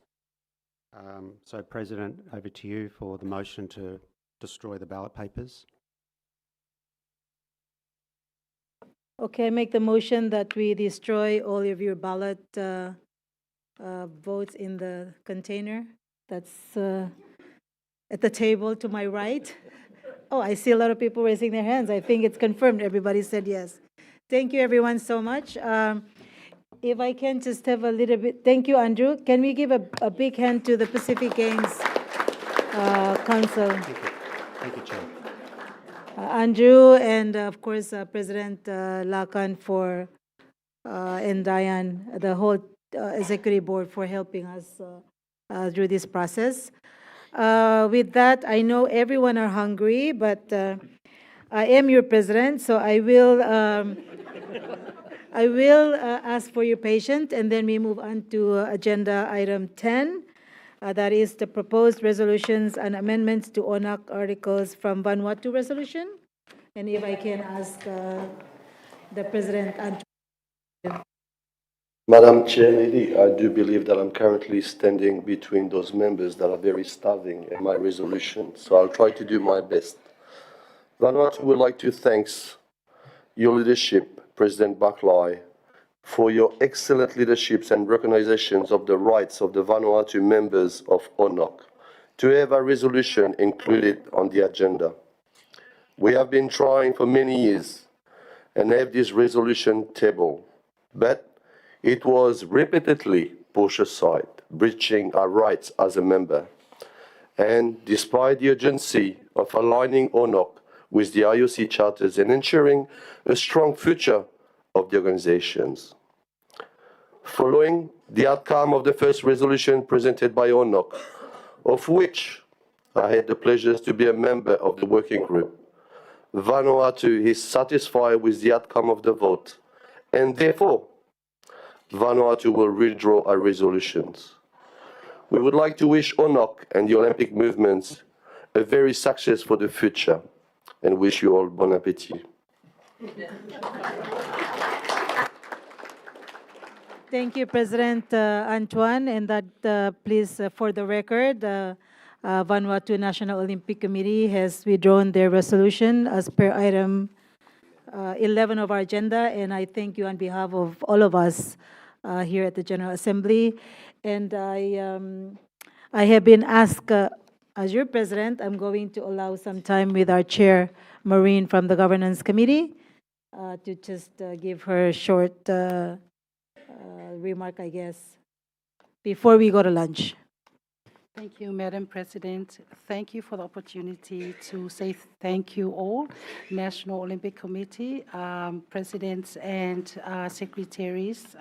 S18: So, President, over to you for the motion to destroy the ballot papers.
S5: Okay, I make the motion that we destroy all of your ballot votes in the container that's at the table to my right. Oh, I see a lot of people raising their hands. I think it's confirmed. Everybody said yes. Thank you, everyone, so much. If I can just have a little bit, thank you, Andrew. Can we give a big hand to the Pacific Games Council?
S18: Thank you. Thank you, Chair.
S5: Andrew and, of course, President Lakan for, and Diane, the whole executive board for helping us through this process. With that, I know everyone are hungry, but I am your president, so I will ask for your patience, and then we move on to agenda item 10. That is the proposed resolutions and amendments to ONOC articles from Vanuatu resolution. And if I can ask the President.
S10: Madam Chair Lady, I do believe that I'm currently standing between those members that are very starving in my resolution, so I'll try to do my best. Vanuatu would like to thank your leadership, President Buckley, for your excellent leaderships and recognitions of the rights of the Vanuatu members of ONOC to have a resolution included on the agenda. We have been trying for many years and have this resolution table, but it was repeatedly pushed aside, breaching our rights as a member. And despite the urgency of aligning ONOC with the IOC charters and ensuring a strong future of the organizations. Following the outcome of the first resolution presented by ONOC, of which I had the pleasure to be a member of the working group, Vanuatu is satisfied with the outcome of the vote, and therefore, Vanuatu will withdraw our resolutions. We would like to wish ONOC and the Olympic movements a very success for the future, and wish you all bon appétit.
S5: Thank you, President Antoine, and that please, for the record, Vanuatu National Olympic Committee has withdrawn their resolution as per item 11 of our agenda, and I thank you on behalf of all of us here at the General Assembly. And I have been asked, as your president, I'm going to allow some time with our chair, Maureen, from the Governance Committee, to just give her a short remark, I guess, before we go to lunch.
S12: Thank you, Madam President. Thank you for the opportunity to say thank you all, National Olympic Committee, presidents and secretaries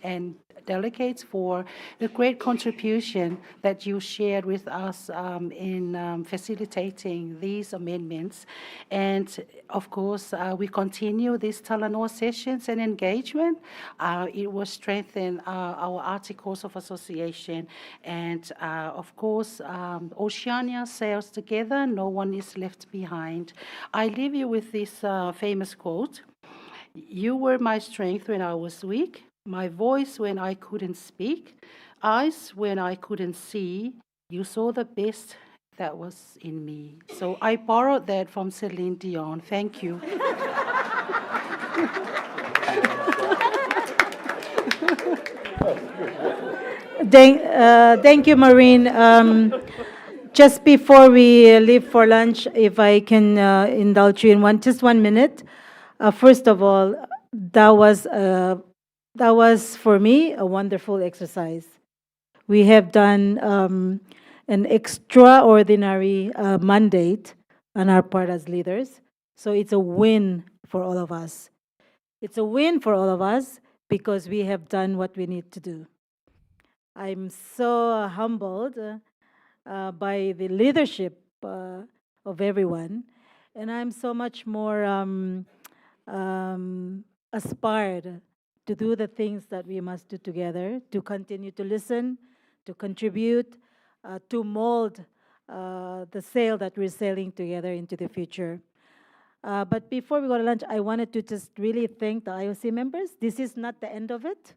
S12: and delegates for the great contribution that you shared with us in facilitating these amendments. And of course, we continue these Talanoa sessions and engagement. It will strengthen our articles of association. And of course, Oceania sails together, no one is left behind. I leave you with this famous quote: "You were my strength when I was weak, my voice when I couldn't speak, eyes when I couldn't see. You saw the best that was in me." So I borrowed that from Celine Dion. Thank you.
S5: Thank you, Maureen. Just before we leave for lunch, if I can indulge you in just 1 minute. First of all, that was for me a wonderful exercise. We have done an extraordinary mandate on our part as leaders. So it's a win for all of us. It's a win for all of us because we have done what we need to do. I'm so humbled by the leadership of everyone, and I'm so much more aspired to do the things that we must do together, to continue to listen, to contribute, to mold the sail that we're sailing together into the future. But before we go to lunch, I wanted to just really thank the IOC members. This is not the end of it.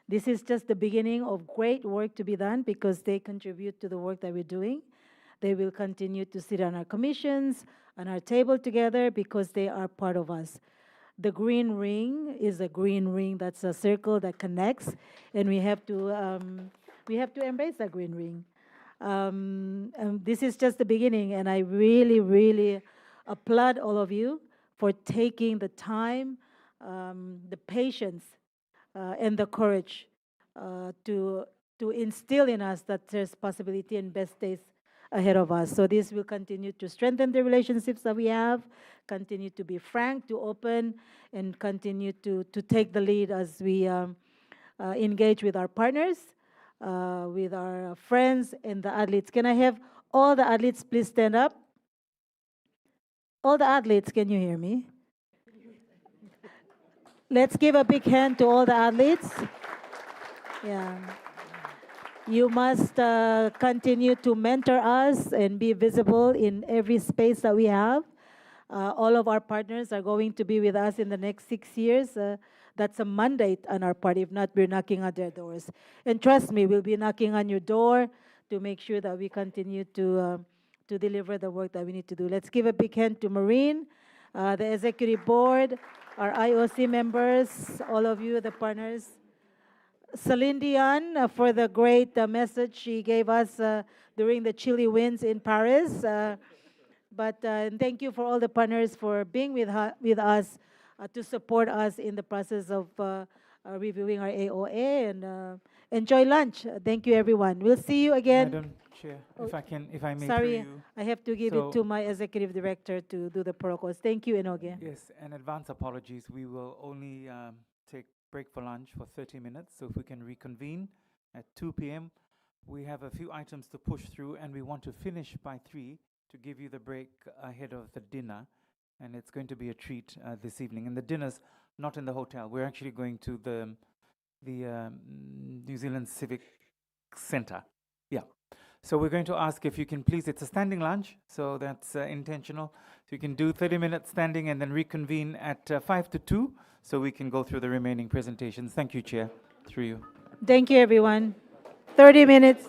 S5: This is just the beginning of great work to be done because they contribute to the work that we're doing. They will continue to sit on our commissions, on our table together because they are part of us. The green ring is a green ring. That's a circle that connects, and we have to embrace that green ring. And this is just the beginning, and I really, really applaud all of you for taking the time, the patience, and the courage to instill in us that there's possibility and best days ahead of us. So this will continue to strengthen the relationships that we have, continue to be frank, to open, and continue to take the lead as we engage with our partners, with our friends and the athletes. Can I have all the athletes please stand up? All the athletes, can you hear me? Let's give a big hand to all the athletes. Yeah. You must continue to mentor us and be visible in every space that we have. All of our partners are going to be with us in the next 6 years. That's a mandate on our part. If not, we're knocking on their doors. And trust me, we'll be knocking on your door to make sure that we continue to deliver the work that we need to do. Let's give a big hand to Maureen, the executive board, our IOC members, all of you, the partners. Celine Dion for the great message she gave us during the chilly winds in Paris. And thank you for all the partners for being with us to support us in the process of reviewing our AOA, and enjoy lunch. Thank you, everyone. We'll see you again.
S1: Madam Chair, if I may,
S5: Sorry,
S1: through you.
S5: I have to give it to my executive director to do the protocols. Thank you, Enoge.
S1: Yes, and advance apologies. We will only take break for lunch for 30 minutes, so if we can reconvene at 2 p.m. We have a few items to push through, and we want to finish by 3 to give you the break ahead of the dinner, and it's going to be a treat this evening. And the dinner's not in the hotel. We're actually going to the New Zealand Civic Centre. Yeah. So we're going to ask if you can please, it's a standing lunch, so that's intentional. So you can do 30 minutes standing and then reconvene at 5 to 2, so we can go through the remaining presentations. Thank you, Chair. Through you.
S5: Thank you, everyone. 30 minutes.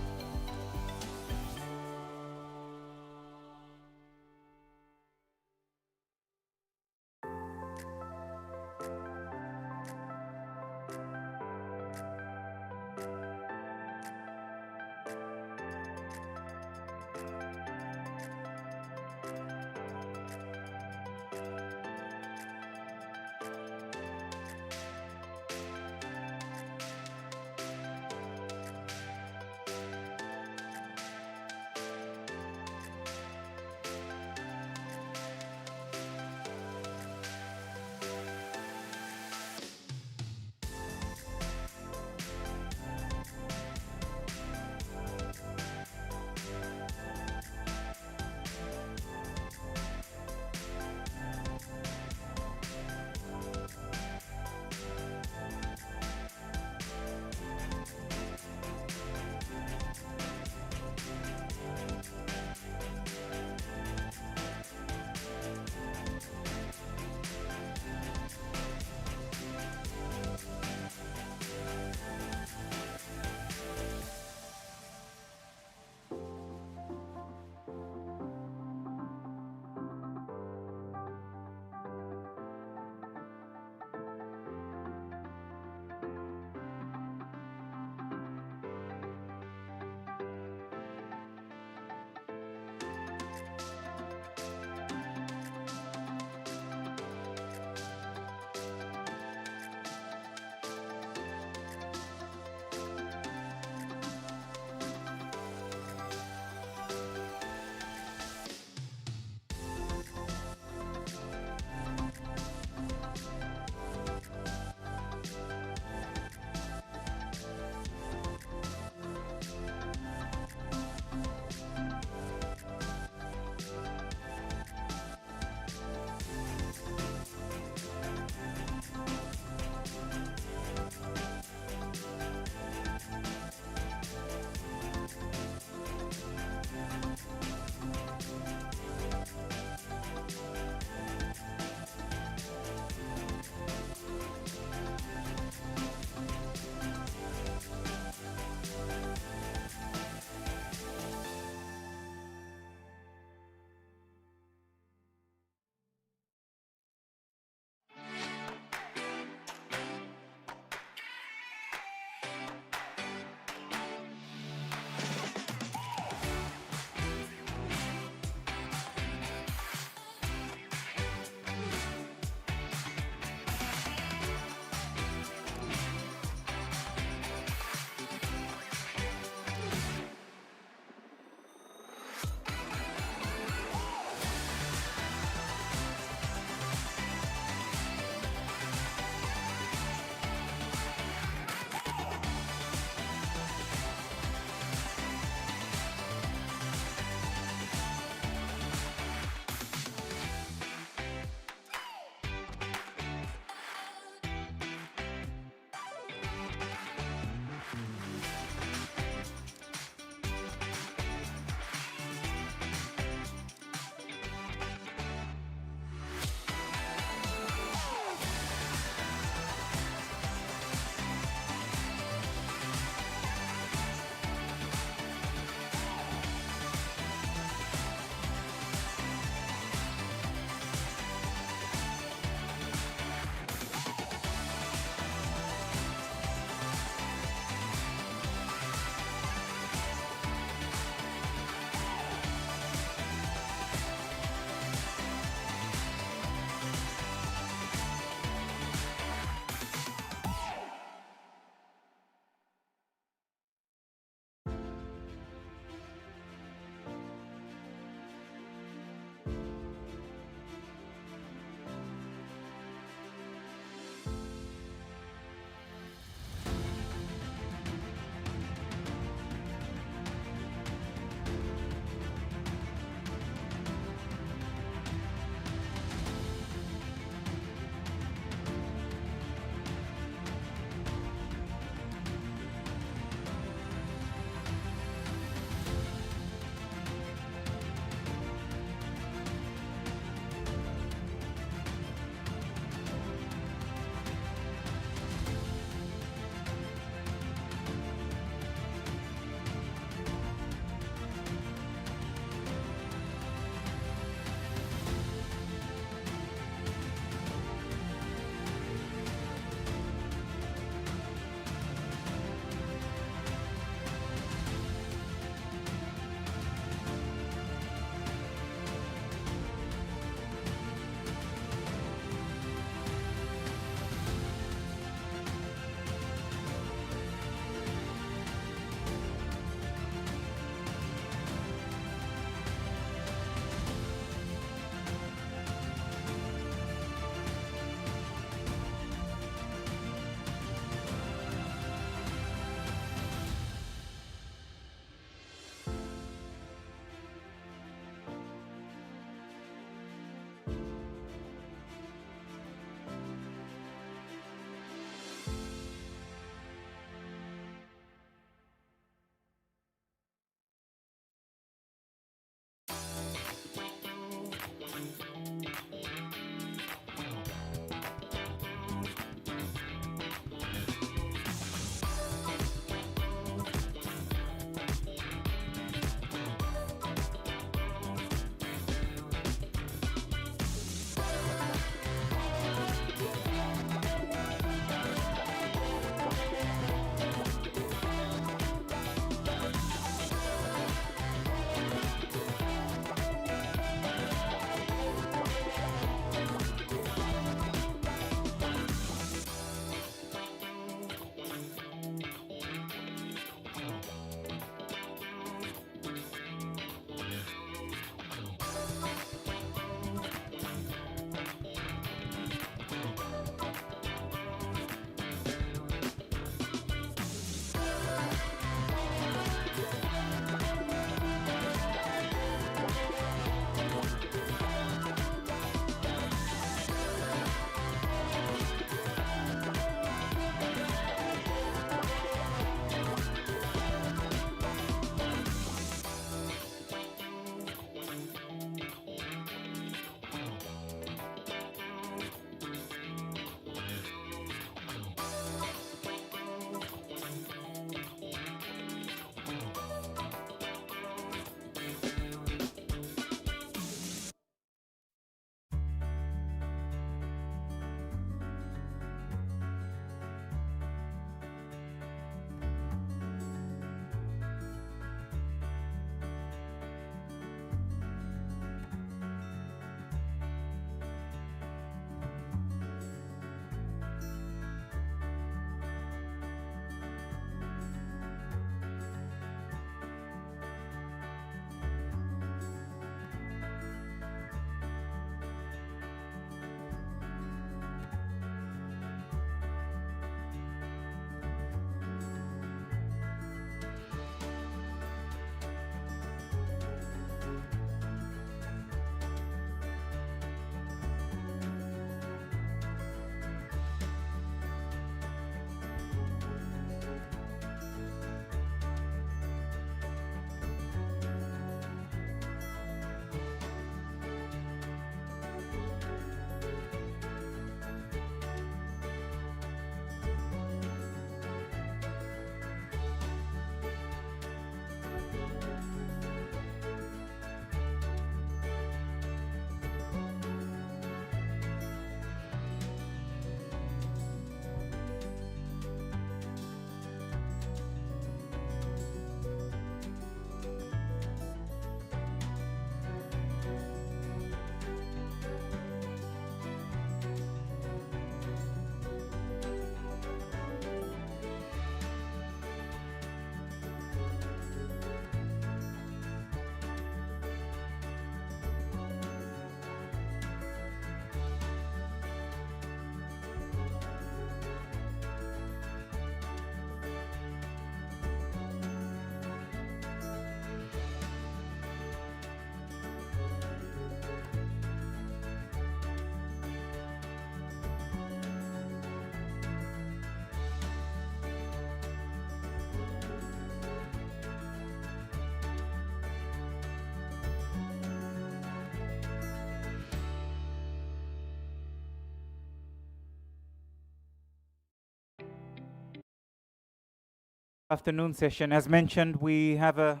S1: Afternoon session. As mentioned, we have a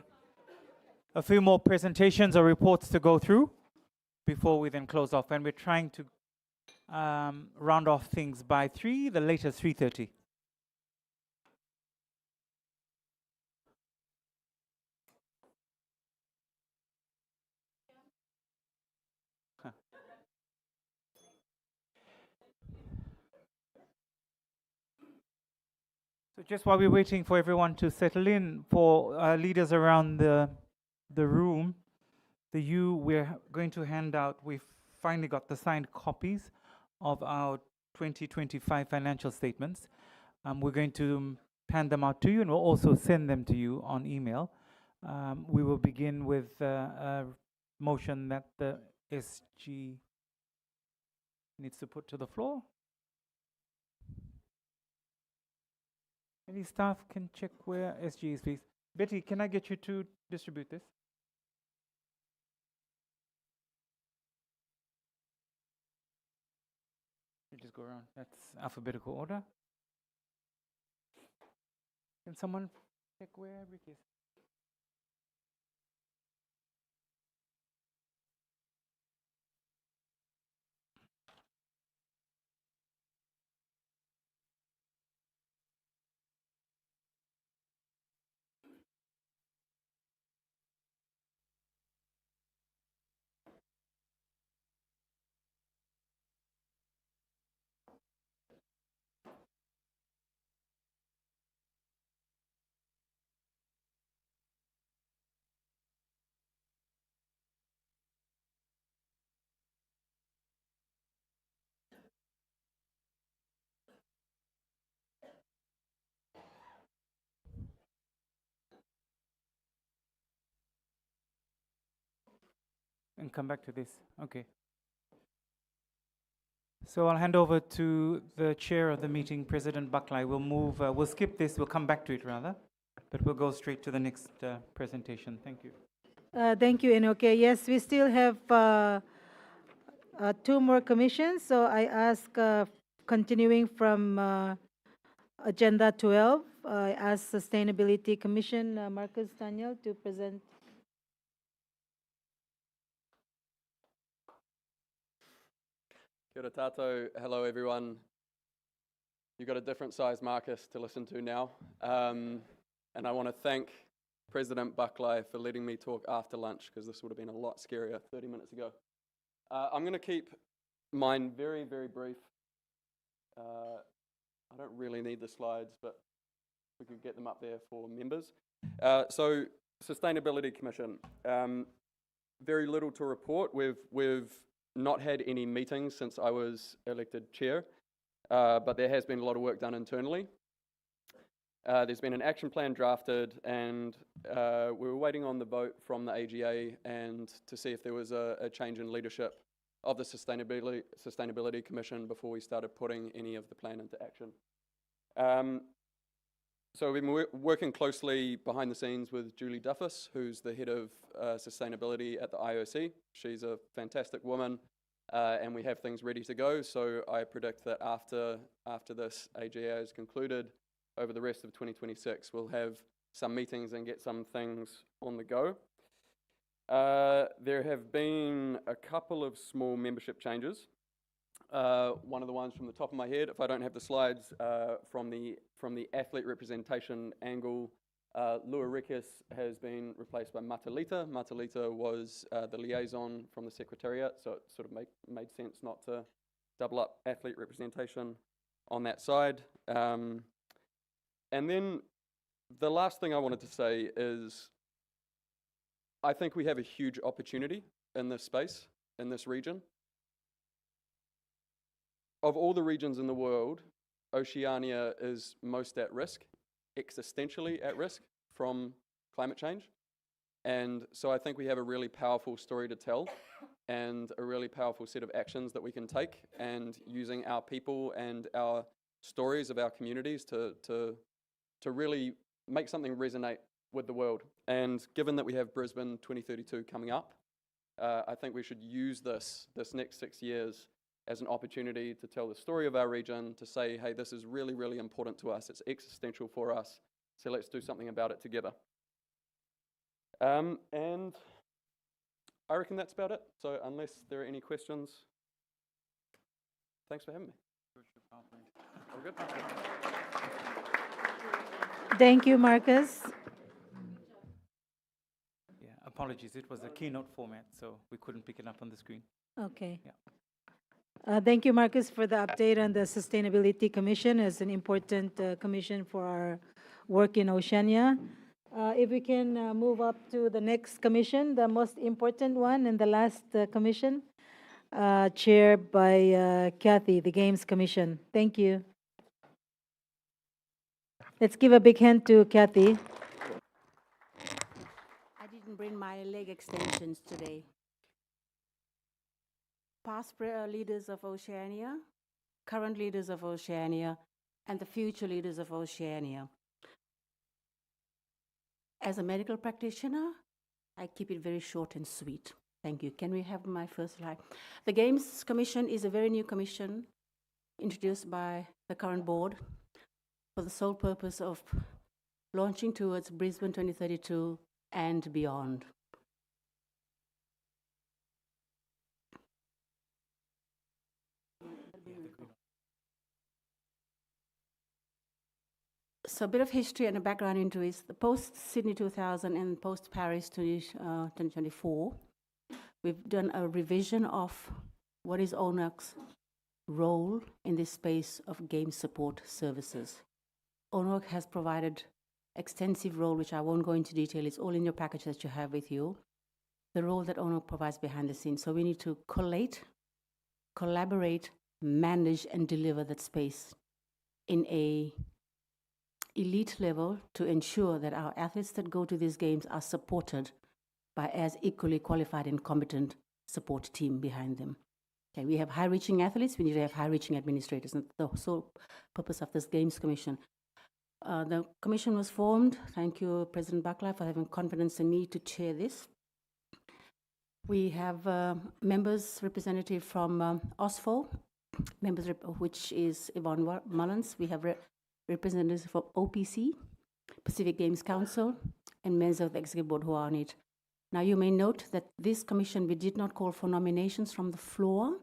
S1: few more presentations or reports to go through before we then close off. And we're trying to round off things by 3, the latest 3:30. So just while we're waiting for everyone to settle in, for leaders around the room, we're going to hand out, we've finally got the signed copies of our 2025 financial statements. We're going to hand them out to you, and we'll also send them to you on email. We will begin with a motion that the SG needs to put to the floor. Any staff can check where SG is, please. Betty, can I get you to distribute this? You just go around. That's alphabetical order. Can someone check where Rick is? And come back to this. Okay. So I'll hand over to the chair of the meeting, President Buckley. We'll skip this, we'll come back to it rather, but we'll go straight to the next presentation. Thank you.
S5: Thank you, NOC. Yes, we still have 2 more commissions. So I ask, continuing from Agenda 12, I ask Sustainability Commission, Marcus Daniel, to present.
S14: Kia ora tātou. Hello, everyone. You've got a different size Marcus to listen to now. And I want to thank President Buckley for letting me talk after lunch, because this would have been a lot scarier 30 minutes ago. I'm going to keep mine very, very brief. I don't really need the slides, but we could get them up there for members. So, Sustainability Commission. Very little to report. We've not had any meetings since I was elected chair, but there has been a lot of work done internally. There's been an action plan drafted, and we were waiting on the vote from the AGA and to see if there was a change in leadership of the Sustainability Commission before we started putting any of the plan into action. So we've been working closely behind the scenes with Julie Duffus, who's the head of sustainability at the IOC. She's a fantastic woman, and we have things ready to go. So I predict that after this AGA is concluded, over the rest of 2026, we'll have some meetings and get some things on the go. There have been a couple of small membership changes. One of the ones from the top of my head, if I don't have the slides, from the athlete representation angle, Lua Rikis has been replaced by Matalita. Matalita was the liaison from the Secretariat, so it sort of made sense not to double up athlete representation on that side. And then the last thing I wanted to say is I think we have a huge opportunity in this space, in this region. Of all the regions in the world, Oceania is most at risk, existentially at risk from climate change. And so I think we have a really powerful story to tell and a really powerful set of actions that we can take, and using our people and our stories of our communities to really make something resonate with the world. And given that we have Brisbane 2032 coming up, I think we should use this next 6 years as an opportunity to tell the story of our region, to say, hey, this is really, really important to us. It's existential for us, So let's do something about it together. And I reckon that's about it. So unless there are any questions, thanks for having me. All good?
S5: Thank you, Marcus.
S1: Yeah, apologies. It was a keynote format, so we couldn't pick it up on the screen.
S5: Okay.
S1: Yeah.
S5: Thank you, Marcus, for the update on the Sustainability Commission as an important commission for our work in Oceania. If we can move up to the next commission, the most important one and the last commission, chaired by Kathy, the Games Commission. Thank you. Let's give a big hand to Kathy.
S11: I didn't bring my leg extensions today. Past leaders of Oceania, current leaders of Oceania, and the future leaders of Oceania. As a medical practitioner, I keep it very short and sweet. Thank you. Can we have my first slide? The Games Commission is a very new commission introduced by the current board for the sole purpose of launching towards Brisbane 2032 and beyond. So a bit of history and a background into it. The post-Sydney 2000 and post-Paris 2024, we've done a revision of what is ONOC's role in this space of game support services. ONOC has provided extensive role, which I won't go into detail. It's all in your package that you have with you. The role that ONOC provides behind the scenes. So we need to collate, collaborate, manage, and deliver that space in a elite level to ensure that our athletes that go to these games are supported by as equally qualified and competent support team behind them. Okay, we have high-reaching athletes, we need to have high-reaching administrators, and the sole purpose of this Games Commission. The commission was formed. Thank you, President Buckley, for having confidence in me to chair this. We have members representative from OSFO, which is Yvonne Mullins. We have representatives from OPC, Pacific Games Council, and members of the Executive Board who are on it. Now, you may note that this commission, we did not call for nominations from the floor,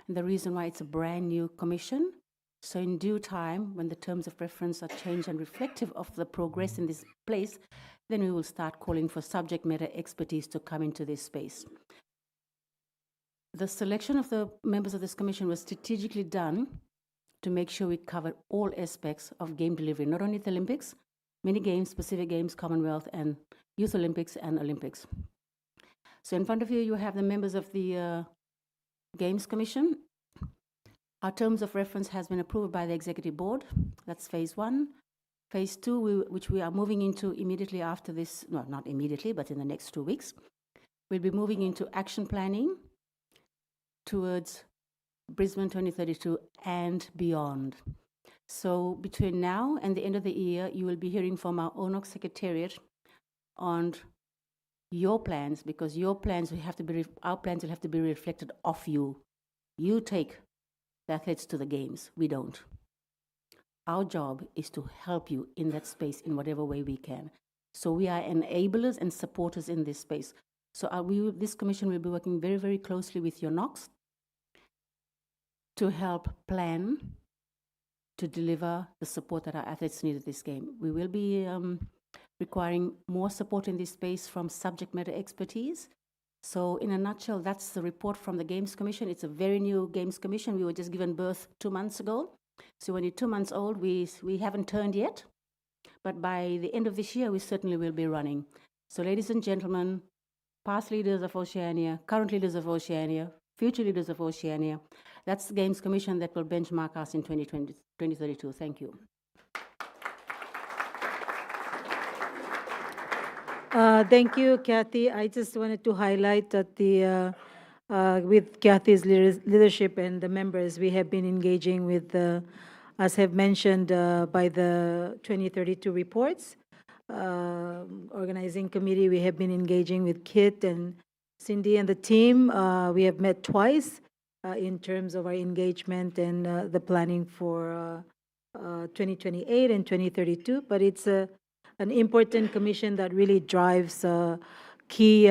S11: and the reason why it's a brand new commission. So in due time, when the terms of reference are changed and reflective of the progress in this place, then we will start calling for subject matter expertise to come into this space. The selection of the members of this commission was strategically done to make sure we cover all aspects of game delivery, not only the Olympics, mini games, Pacific Games, Commonwealth, and Youth Olympics and Olympics. So in front of you, you have the members of the Games Commission. Our terms of reference has been approved by the Executive Board. That's phase one. Phase two, which we are moving into immediately after this, no, not immediately, but in the next 2 weeks, we'll be moving into action planning towards Brisbane 2032 and beyond. So between now and the end of the year, you will be hearing from our ONOC Secretariat on your plans, because your plans will have to be, our plans will have to be reflected off you. You take the athletes to the games, we don't. Our job is to help you in that space in whatever way we can. So we are enablers and supporters in this space. So this commission will be working very, very closely with your NOCs to help plan to deliver the support that our athletes need at this game. We will be requiring more support in this space from subject matter expertise. So in a nutshell, that's the report from the Games Commission. It's a very new Games Commission. We were just given birth 2 months ago. So when you're 2 months old, we haven't turned yet. But by the end of this year, we certainly will be running. So ladies and gentlemen, past leaders of Oceania, current leaders of Oceania, future leaders of Oceania, that's the Games Commission that will benchmark us in 2032. Thank you.
S5: Thank you, Kathy. I just wanted to highlight that with Kathy's leadership and the members, we have been engaging with, as have mentioned by the 2032 reports, organizing committee. We have been engaging with Kit and Cindy and the team. We have met twice in terms of our engagement and the planning for 2028 and 2032, but it's a an important commission that really drives key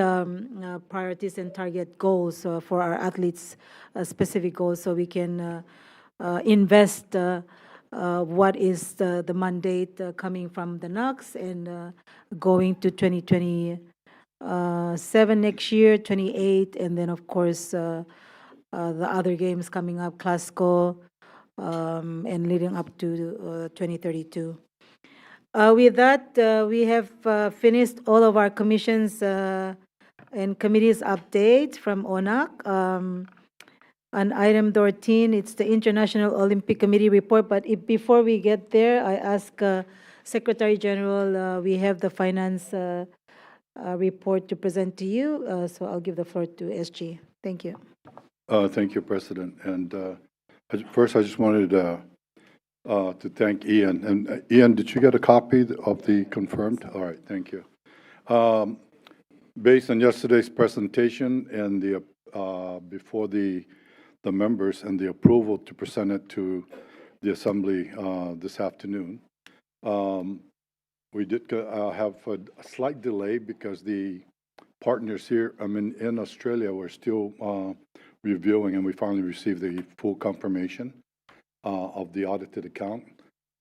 S5: priorities and target goals for our athletes, specific goals, so we can invest what is the mandate coming from the NOCs and going to 2027 next year, 28, and then of course the other games coming up, Glasgow, and leading up to 2032. With that, we have finished all of our commissions and committees update from ONOC. On item 13, it's the International Olympic Committee report, but before we get there, I ask Secretary General, we have the finance report to present to you, so I'll give the floor to SG. Thank you.
S17: Thank you, President. And first, I just wanted to thank Ian. And Ian, did you get a copy of the confirmed? All right, thank you. Based on yesterday's presentation and the before the members and the approval to present it to the Assembly this afternoon, we did have a slight delay because the partners here, in Australia, were still reviewing, and we finally received the full confirmation of the audited account,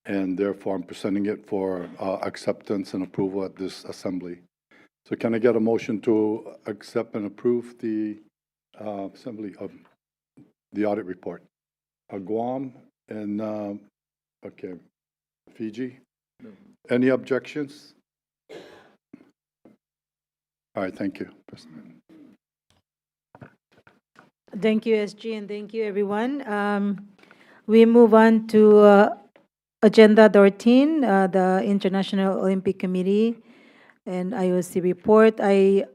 S17: and therefore I'm presenting it for acceptance and approval at this Assembly. So can I get a motion to accept and approve the Assembly of the audit report? Guam and, okay, Fiji? No. Any objections? All right, thank you, President.
S5: Thank you, SG, and thank you, everyone. We move on to Agenda 13, the International Olympic Committee and IOC report. The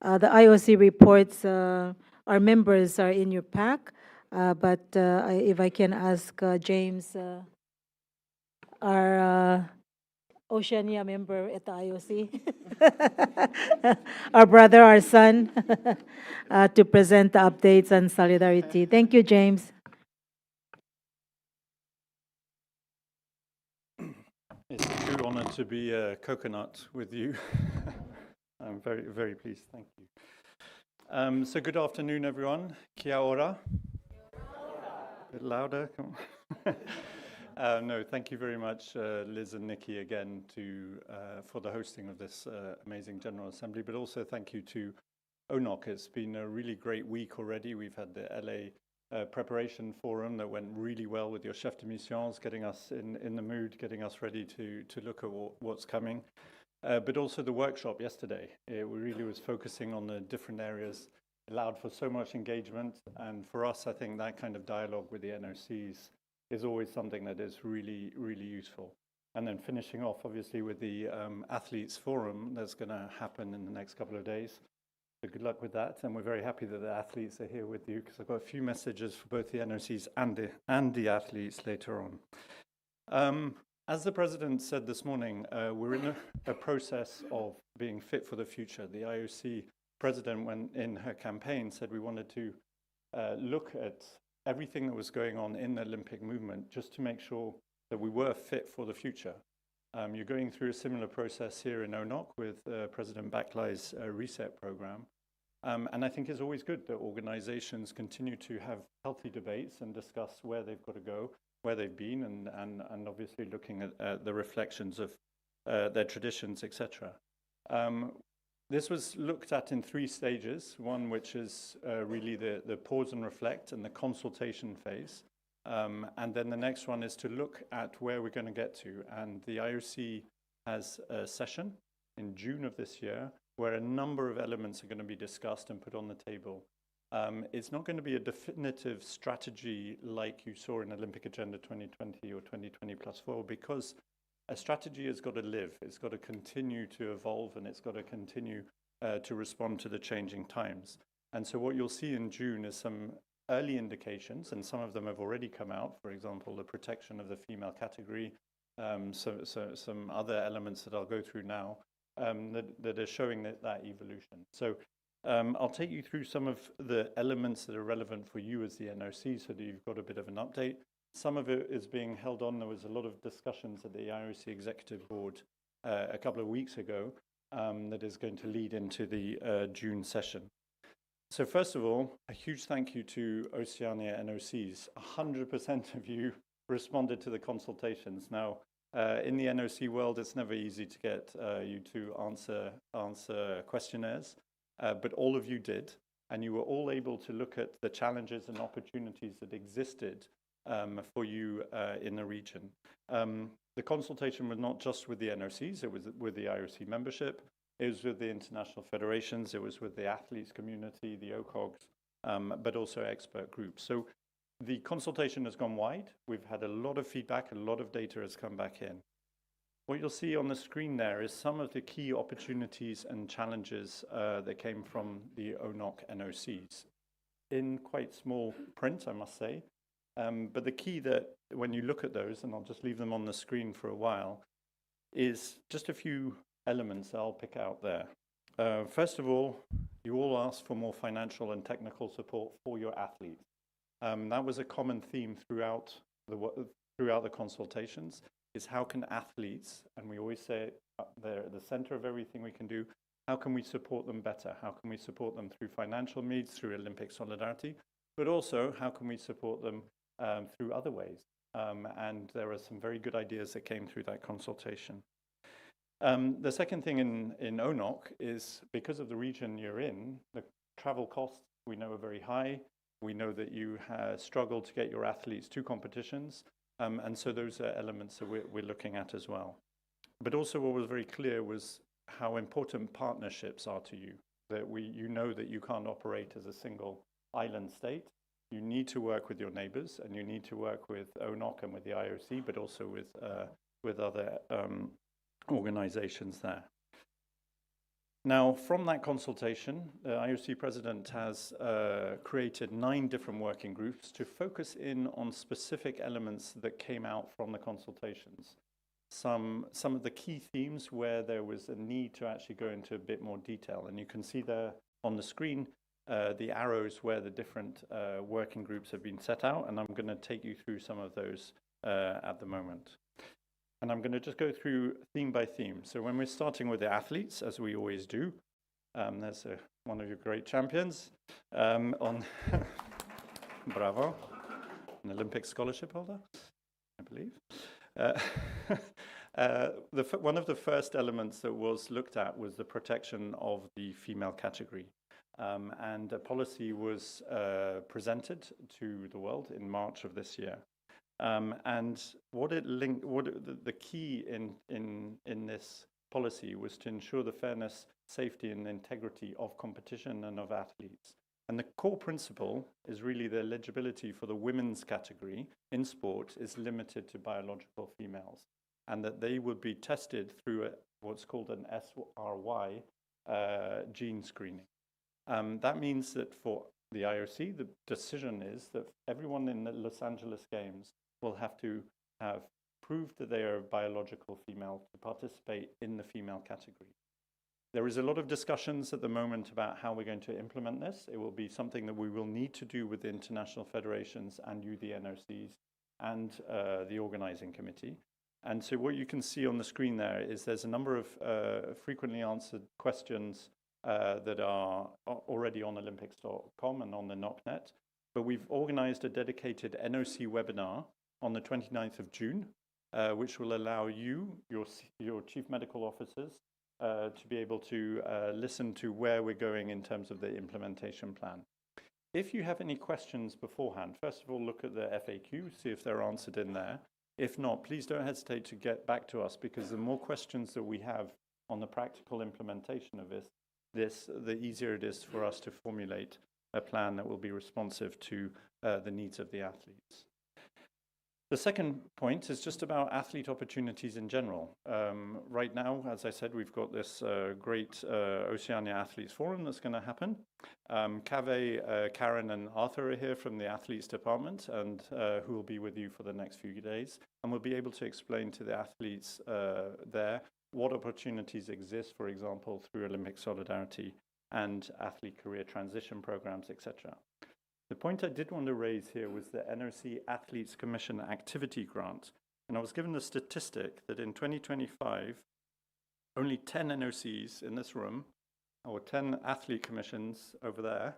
S5: IOC reports, our members are in your pack, but if I can ask James, our Oceania member at the IOC, our brother, our son, to present the updates on solidarity. Thank you, James.
S21: It's a true honor to be a coconut with you. I'm very, very pleased. Thank you. So good afternoon, everyone. Kia ora. A bit louder. Come on. No, thank you very much, Liz and Nikki, again, for the hosting of this amazing General Assembly, but also thank you to ONOC. It's been a really great week already. We've had the LA preparation forum that went really well with your chef de missions, getting us in the mood, getting us ready to look at what's coming. But also the workshop yesterday. It really was focusing on the different areas, allowed for so much engagement. And for us, I think that kind of dialogue with the NOCs is always something that is really, really useful. And then finishing off, obviously, with the Athletes Forum that's going to happen in the next couple of days. So good luck with that. And we're very happy that the athletes are here with you, because I've got a few messages for both the NOCs and the athletes later on. As the President said this morning, we're in a process of being fit for the future. The IOC President, when in her campaign, said we wanted to look at everything that was going on in the Olympic movement just to make sure that we were fit for the future. You're going through a similar process here in ONOC with President Baklai's reset program. And I think it's always good that organizations continue to have healthy debates and discuss where they've got to go, where they've been, and obviously looking at the reflections of their traditions, etc. This was looked at in 3 stages, one which is really the pause and reflect and the consultation phase. And then the next one is to look at where we're going to get to. And the IOC has a session in June of this year where a number of elements are going to be discussed and put on the table. It's not going to be a definitive strategy like you saw in Olympic Agenda 2020 or 2020+4, because a strategy has got to live. It's got to continue to evolve, and it's got to continue to respond to the changing times. And so what you'll see in June is some early indications, and some of them have already come out. For example, the protection of the female category, so some other elements that I'll go through now that are showing that evolution. So I'll take you through some of the elements that are relevant for you as the NOC so that you've got a bit of an update. Some of it is being held on. There was a lot of discussions at the IOC Executive Board a couple of weeks ago that is going to lead into the June session. So first of all, a huge thank you to Oceania NOCs. 100% of you responded to the consultations. Now, in the NOC world, it's never easy to get you to answer questionnaires, but all of you did, and you were all able to look at the challenges and opportunities that existed for you in the region. The consultation was not just with the NOCs, it was with the IOC membership, it was with the international federations, it was with the athletes community, the OCOGs, but also expert groups. So the consultation has gone wide. We've had a lot of feedback, a lot of data has come back in. What you'll see on the screen there is some of the key opportunities and challenges that came from the ONOC NOCs. In quite small print, I must say, but the key that when you look at those, and I'll just leave them on the screen for a while, is just a few elements I'll pick out there. First of all, you all asked for more financial and technical support for your athletes. That was a common theme throughout the consultations, is how can athletes, and we always say they're at the center of everything we can do, how can we support them better? How can we support them through financial needs, through Olympic solidarity, but also how can we support them through other ways? And there are some very good ideas that came through that consultation. The second thing in ONOC is, because of the region you're in, the travel costs we know are very high. We know that you struggle to get your athletes to competitions, and so those are elements that we're looking at as well. But also what was very clear was how important partnerships are to you, that you know that you can't operate as a single island state. You need to work with your neighbors, and you need to work with ONOC and with the IOC, but also with other organizations there. Now, from that consultation, the IOC President has created 9 different working groups to focus in on specific elements that came out from the consultations. Some of the key themes where there was a need to actually go into a bit more detail, and you can see there on the screen the arrows where the different working groups have been set out, and I'm going to take you through some of those at the moment. And I'm going to just go through theme by theme. So when we're starting with the athletes, as we always do, there's one of your great champions on Bravo, an Olympic scholarship holder, I believe. One of the first elements that was looked at was the protection of the female category. And a policy was presented to the world in March of this year. And the key in this policy was to ensure the fairness, safety, and integrity of competition and of athletes. And the core principle is really the eligibility for the women's category in sport is limited to biological females, and that they would be tested through what's called an SRY gene screening. That means that for the IOC, the decision is that everyone in the Los Angeles Games will have to have proved that they are a biological female to participate in the female category. There is a lot of discussions at the moment about how we're going to implement this. It will be something that we will need to do with the international federations and you, the NOCs, and the organizing committee. And so what you can see on the screen there is there's a number of frequently answered questions that are already on Olympics.com and on the NOCnet. But we've organized a dedicated NOC webinar on the 29th of June, which will allow you, your chief medical officers, to be able to listen to where we're going in terms of the implementation plan. If you have any questions beforehand, first of all, look at the FAQ, see if they're answered in there. If not, please don't hesitate to get back to us, because the more questions that we have on the practical implementation of this, the easier it is for us to formulate a plan that will be responsive to the needs of the athletes. The second point is just about athlete opportunities in general. Right now, as I said, we've got this great Oceania Athletes Forum that's going to happen. Kave, Karen and Arthur are here from the Athletes Department, and who will be with you for the next few days. And we'll be able to explain to the athletes there what opportunities exist, for example, through Olympic Solidarity and athlete career transition programs, etc. The point I did want to raise here was the NOC Athletes Commission Activity Grant. And I was given the statistic that in 2025, only 10 NOCs in this room, or 10 athlete commissions over there,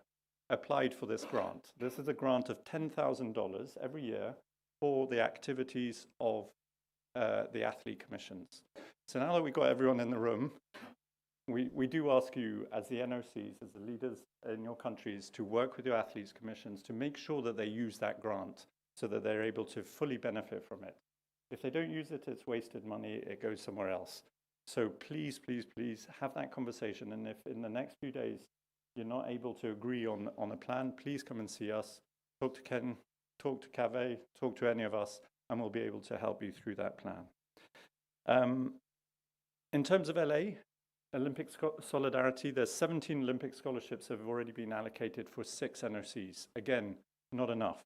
S21: applied for this grant. This is a grant of $10,000 every year for the activities of the athlete commissions. So now that we've got everyone in the room, we do ask you as the NOCs, as the leaders in your countries, to work with your athletes commissions to make sure that they use that grant so that they're able to fully benefit from it. If they don't use it, it's wasted money, it goes somewhere else. So please, please, please have that conversation. And if in the next few days you're not able to agree on a plan, please come and see us, talk to Ken, talk to Cave, talk to any of us, and we'll be able to help you through that plan. In terms of LA, Olympic Solidarity, there's 17 Olympic scholarships have already been allocated for 6 NOCs. Again, not enough.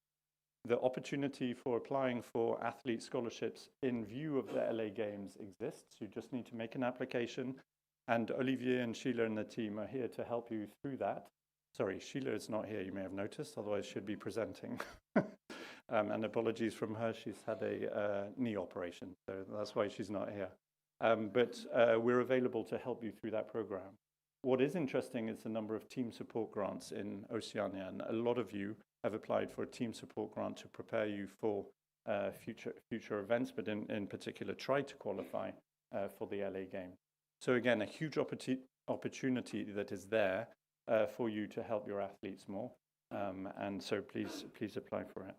S21: The opportunity for applying for athlete scholarships in view of the LA Games exists. You just need to make an application, and Olivier and Sheila and the team are here to help you through that. Sorry, Sheila is not here, you may have noticed, otherwise she'd be presenting. And apologies from her, she's had a knee operation, so that's why she's not here. But we're available to help you through that program. What is interesting is the number of team support grants in Oceania, and a lot of you have applied for a team support grant to prepare you for future events, but in particular try to qualify for the LA Games. So again, a huge opportunity that is there for you to help your athletes more, and so please apply for it.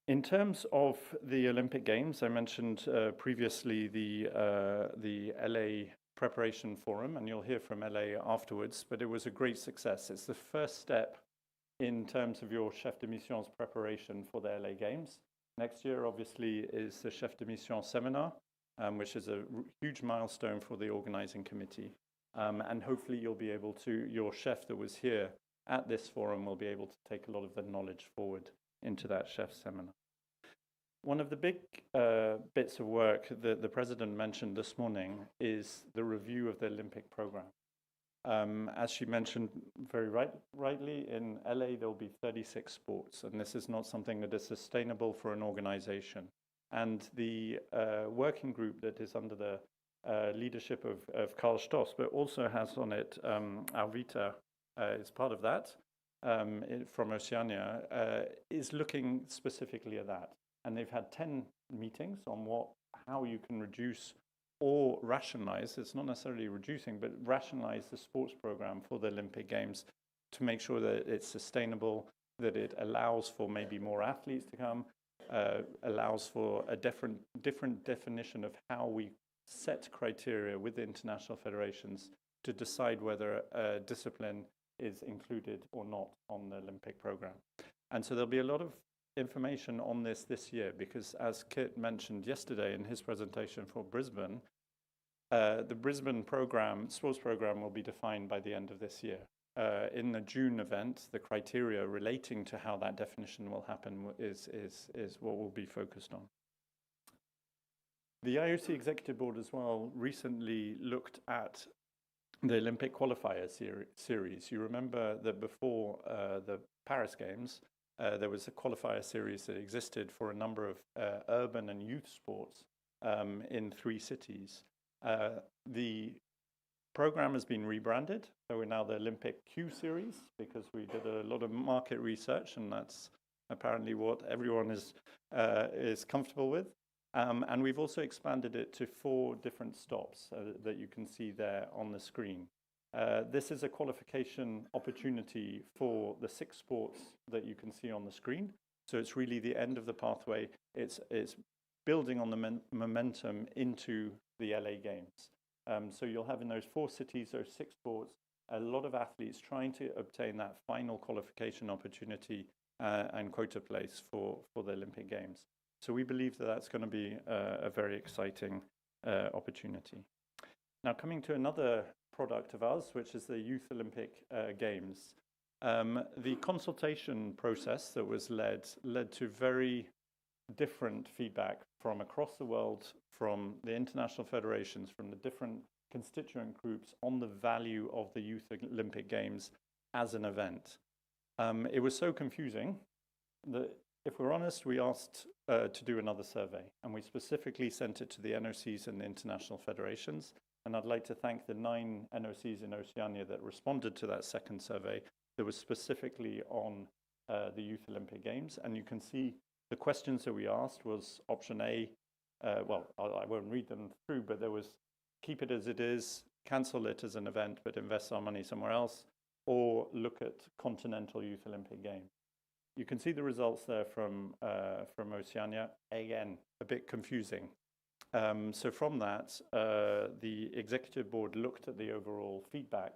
S21: In terms of the Olympic Games, I mentioned previously the LA Preparation Forum, and you'll hear from LA afterwards, but it was a great success. It's the first step in terms of your chef de mission's preparation for the LA Games. Next year, obviously, is the chef de mission seminar, which is a huge milestone for the organizing committee. And hopefully you'll be able to, your chef that was here at this forum will be able to take a lot of the knowledge forward into that chef seminar. One of the big bits of work that the President mentioned this morning is the review of the Olympic program. As she mentioned very rightly, in LA there will be 36 sports, and this is not something that is sustainable for an organization. And the working group that is under the leadership of Karl Stoss, but also has on it Alvita is part of that, from Oceania, is looking specifically at that. And they've had 10 meetings on how you can reduce or rationalize, it's not necessarily reducing, but rationalize the sports program for the Olympic Games to make sure that it's sustainable, that it allows for maybe more athletes to come, allows for a different definition of how we set criteria with the international federations to decide whether a discipline is included or not on the Olympic program. And so there'll be a lot of information on this year, because as Kit mentioned yesterday in his presentation for Brisbane, the Brisbane program, sports program, will be defined by the end of this year. In the June event, the criteria relating to how that definition will happen is what we'll be focused on. The IOC Executive Board as well recently looked at the Olympic qualifier series. You remember that before the Paris Games, there was a qualifier series that existed for a number of urban and youth sports in 3 cities. The program has been rebranded, so we're now the Olympic Q Series, because we did a lot of market research, and that's apparently what everyone is comfortable with. And we've also expanded it to 4 different stops that you can see there on the screen. This is a qualification opportunity for the 6 sports that you can see on the screen. So it's really the end of the pathway. It's building on the momentum into the LA Games. So you'll have in those 4 cities, those 6 sports, a lot of athletes trying to obtain that final qualification opportunity and quota place for the Olympic Games. So we believe that that's going to be a very exciting opportunity. Now, coming to another product of ours, which is the Youth Olympic Games. The consultation process that was led to very different feedback from across the world, from the international federations, from the different constituent groups on the value of the Youth Olympic Games as an event. It was so confusing that if we're honest, we asked to do another survey, and we specifically sent it to the NOCs and the international federations. And I'd like to thank the 9 NOCs in Oceania that responded to that second survey that was specifically on the Youth Olympic Games. And you can see the questions that we asked was option A, well, I won't read them through, but there was keep it as it is, cancel it as an event, but invest our money somewhere else, or look at Continental Youth Olympic Games. You can see the results there from Oceania. Again, a bit confusing. So from that, the executive board looked at the overall feedback,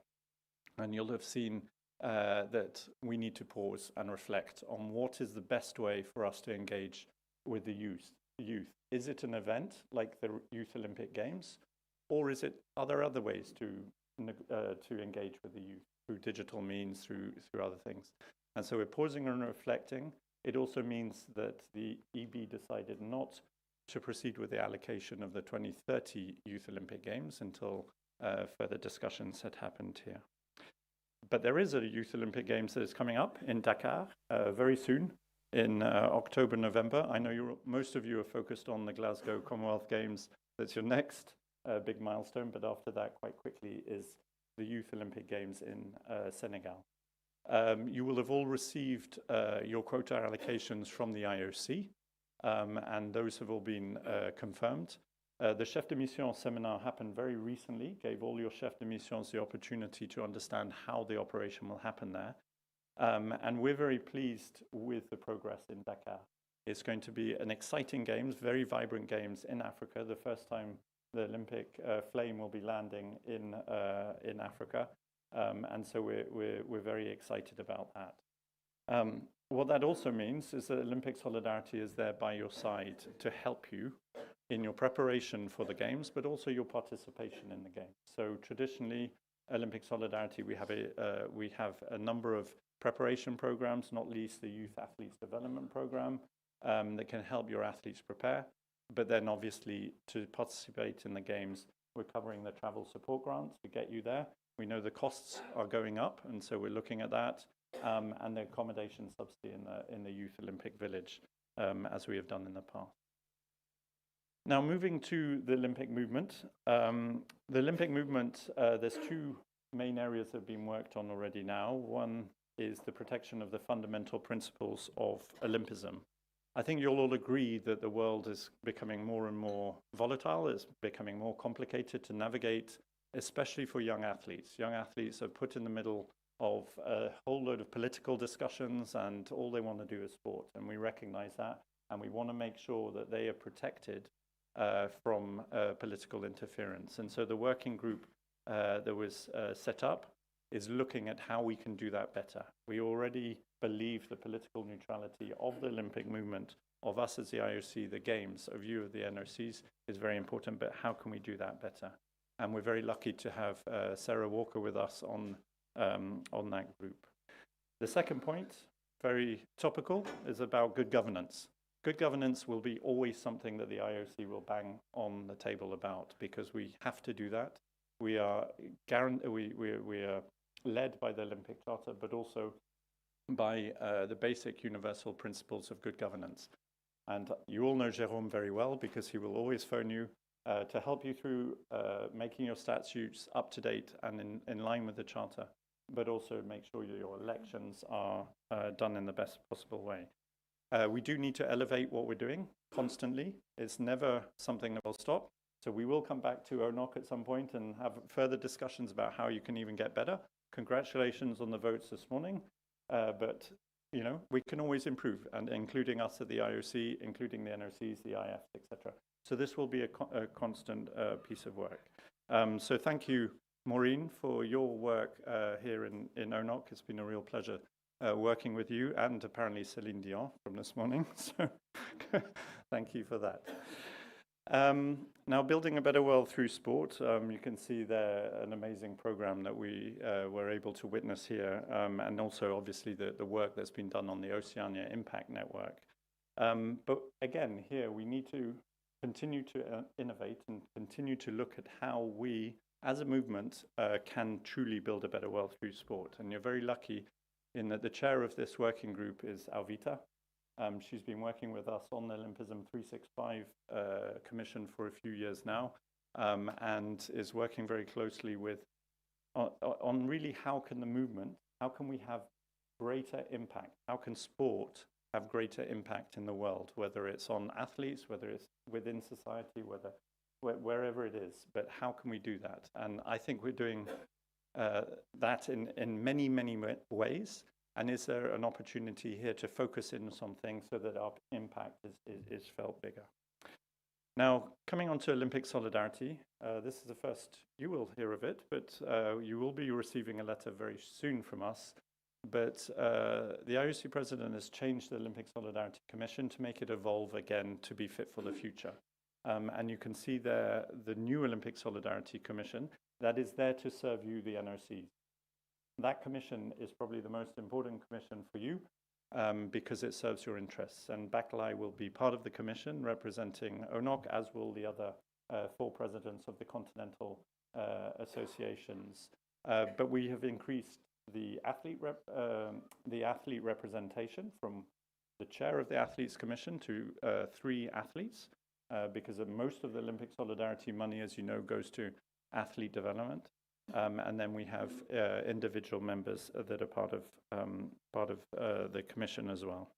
S21: and you'll have seen that we need to pause and reflect on what is the best way for us to engage with the youth. Is it an event like the Youth Olympic Games, or are there other ways to engage with the youth through digital means, through other things? And so we're pausing and reflecting. It also means that the EB decided not to proceed with the allocation of the 2030 Youth Olympic Games until further discussions had happened here. But there is a Youth Olympic Games that is coming up in Dakar very soon, in October, November. I know most of you are focused on the Glasgow Commonwealth Games. That's your next big milestone, but after that, quite quickly, is the Youth Olympic Games in Senegal. You will have all received your quota allocations from the IOC, and those have all been confirmed. The chef de mission seminar happened very recently, gave all your chef de missions the opportunity to understand how the operation will happen there. And we're very pleased with the progress in Dakar. It's going to be an exciting games, very vibrant games in Africa. The first time the Olympic flame will be landing in Africa. And so we're very excited about that. What that also means is that Olympic Solidarity is there by your side to help you in your preparation for the Games, but also your participation in the Games. So traditionally, Olympic Solidarity, we have a number of preparation programs, not least the Youth Athletes Development Program, that can help your athletes prepare. But then obviously to participate in the Games, we're covering the travel support grants to get you there. We know the costs are going up, and so we're looking at that, and the accommodation subsidy in the Youth Olympic Village, as we have done in the past. Now, moving to the Olympic movement. The Olympic movement, there's 2 main areas that have been worked on already now. One is the protection of the fundamental principles of Olympism. I think you'll all agree that the world is becoming more and more volatile. It's becoming more complicated to navigate, especially for young athletes. Young athletes are put in the middle of a whole load of political discussions, and all they want to do is sport. And we recognize that, and we want to make sure that they are protected from political interference. And so the working group that was set up is looking at how we can do that better. We already believe the political neutrality of the Olympic movement, of us as the IOC, the Games, of you of the NOCs, is very important, but how can we do that better? And we're very lucky to have Sarah Walker with us on that group. The second point, very topical, is about good governance. Good governance will be always something that the IOC will bang on the table about, because we have to do that. We are led by the Olympic Charter, but also by the basic universal principles of good governance. And you all know Jérôme very well, because he will always phone you to help you through making your statutes up to date and in line with the Charter, but also make sure your elections are done in the best possible way. We do need to elevate what we're doing constantly. It's never something that will stop. So we will come back to ONOC at some point and have further discussions about how you can even get better. Congratulations on the votes this morning. But you know, we can always improve, and including us at the IOC, including the NOCs, the IFs, etc. So this will be a constant piece of work. So thank you, Maureen, for your work here in ONOC. It's been a real pleasure working with you, and apparently Celine Dion from this morning. So thank you for that. Now, building a better world through sport, you can see there an amazing program that we were able to witness here, and also obviously the work that's been done on the Oceania Impact Network. But again, here we need to continue to innovate and continue to look at how we, as a movement, can truly build a better world through sport. And you're very lucky in that the chair of this working group is Alvita. She's been working with us on the Olympism 365 Commission for a few years now, and is working very closely with on really how can the movement, how can we have greater impact? How can sport have greater impact in the world, whether it's on athletes, whether it's within society, wherever it is, but how can we do that? And I think we're doing that in many, many ways. And is there an opportunity here to focus in on something so that our impact is felt bigger? Now, coming on to Olympic Solidarity, this is the first you will hear of it, but you will be receiving a letter very soon from us. But the IOC President has changed the Olympic Solidarity Commission to make it evolve again to be fit for the future. And you can see there the new Olympic Solidarity Commission that is there to serve you, the NOCs. That commission is probably the most important commission for you because it serves your interests. And Baklai will be part of the commission representing ONOC, as will the other 4 presidents of the continental associations. But we have increased the athlete representation from the chair of the Athletes Commission to 3 athletes because most of the Olympic Solidarity money, as you know, goes to athlete development. And then we have individual members that are part of the commission as well.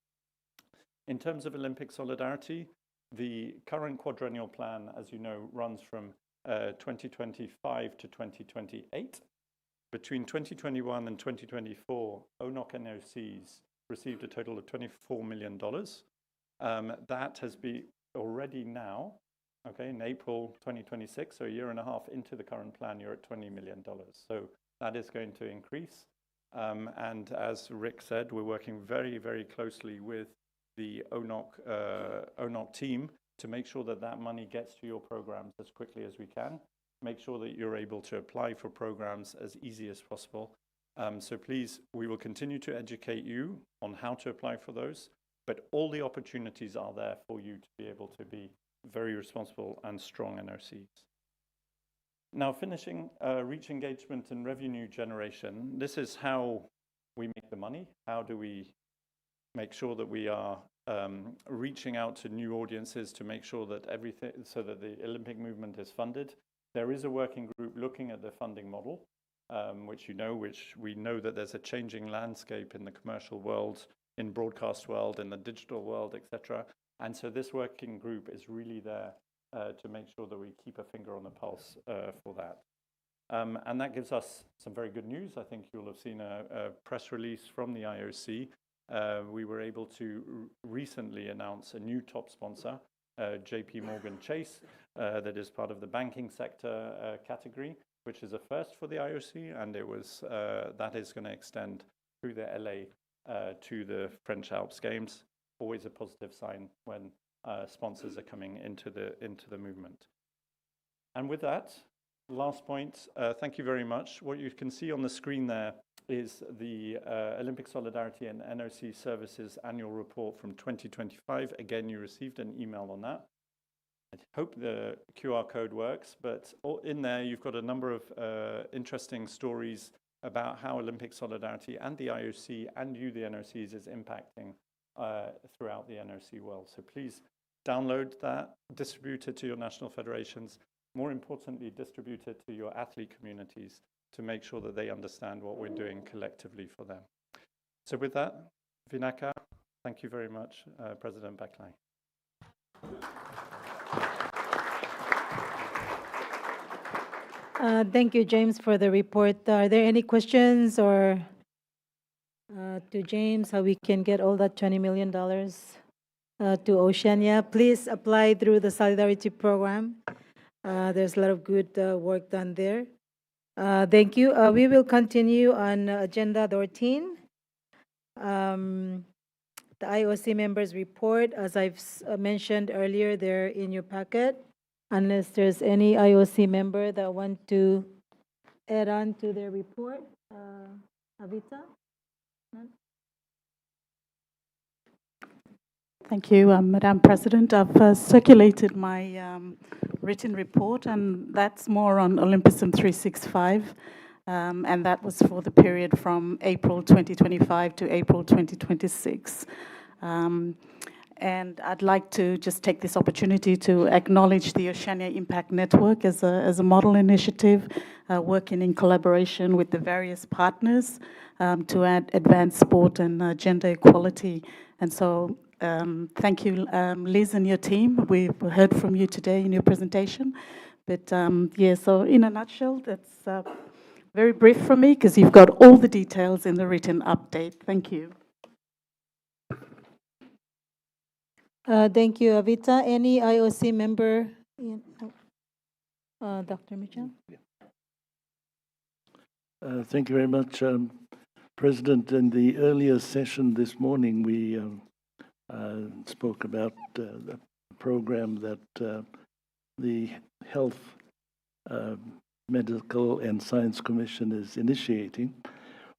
S21: In terms of Olympic Solidarity, the current quadrennial plan, as you know, runs from 2025 to 2028. Between 2021 and 2024, ONOC NOCs received a total of $24 million. That has been already now, okay, in April 2026, so a year and a half into the current plan, you're at $20 million. So that is going to increase. And as Rick said, we're working very, very closely with the ONOC team to make sure that that money gets to your programs as quickly as we can. Make sure that you're able to apply for programs as easy as possible. So please, we will continue to educate you on how to apply for those, but all the opportunities are there for you to be able to be very responsible and strong NOCs. Now, finishing reach engagement and revenue generation, this is how we make the money. How do we make sure that we are reaching out to new audiences to make sure that everything, so that the Olympic movement is funded? There is a working group looking at the funding model, which we know that there's a changing landscape in the commercial world, in broadcast world, in the digital world, etc. And so this working group is really there to make sure that we keep a finger on the pulse for that. And that gives us some very good news. I think you'll have seen a press release from the IOC. We were able to recently announce a new top sponsor, JP Morgan Chase, that is part of the banking sector category, which is a first for the IOC, and it was that is going to extend through the LA to the French Alps Games. Always a positive sign when sponsors are coming into the movement. And with that, last point, thank you very much. What you can see on the screen there is the Olympic Solidarity and NOC Services Annual Report from 2025. Again, you received an email on that. I hope the QR code works, but in there you've got a number of interesting stories about how Olympic Solidarity and the IOC and you, the NOCs, is impacting throughout the NOC world. So please download that, distribute it to your national federations, more importantly, distribute it to your athlete communities to make sure that they understand what we're doing collectively for them. So with that, Vinaka, thank you very much, President Baklai.
S5: Thank you, James, for the report. Are there any questions or to James how we can get all that $20 million to Oceania? Please apply through the Solidarity Program. There's a lot of good work done there. Thank you. We will continue on Agenda 13. The IOC members report, as I've mentioned earlier, they're in your packet. Unless there's any IOC member that want to add on to their report. Avita? None?
S12: Thank you, Madam President. I've circulated my written report, and that's more on Olympism 365, and that was for the period from April 2025 to April 2026. And I'd like to just take this opportunity to acknowledge the Oceania Impact Network as a model initiative, working in collaboration with the various partners to advance sport and gender equality. And so thank you, Liz and your team. We've heard from you today in your presentation. But yeah, so in a nutshell, that's very brief for me because you've got all the details in the written update. Thank you.
S5: Thank you, Avita. Any IOC member? Dr. Mitchell?
S9: Thank you very much, President. In the earlier session this morning, we spoke about the program that the Health, Medical and Science Commission is initiating.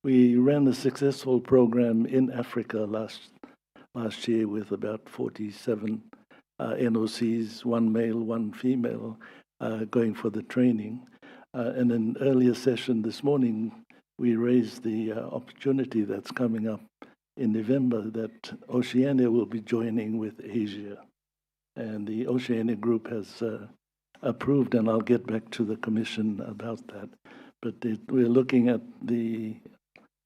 S9: We ran a successful program in Africa last year with about 47 NOCs, one male, one female, going for the training. In an earlier session this morning, we raised the opportunity that's coming up in November that Oceania will be joining with Asia. And the Oceania group has approved, and I'll get back to the Commission about that. But we're looking at the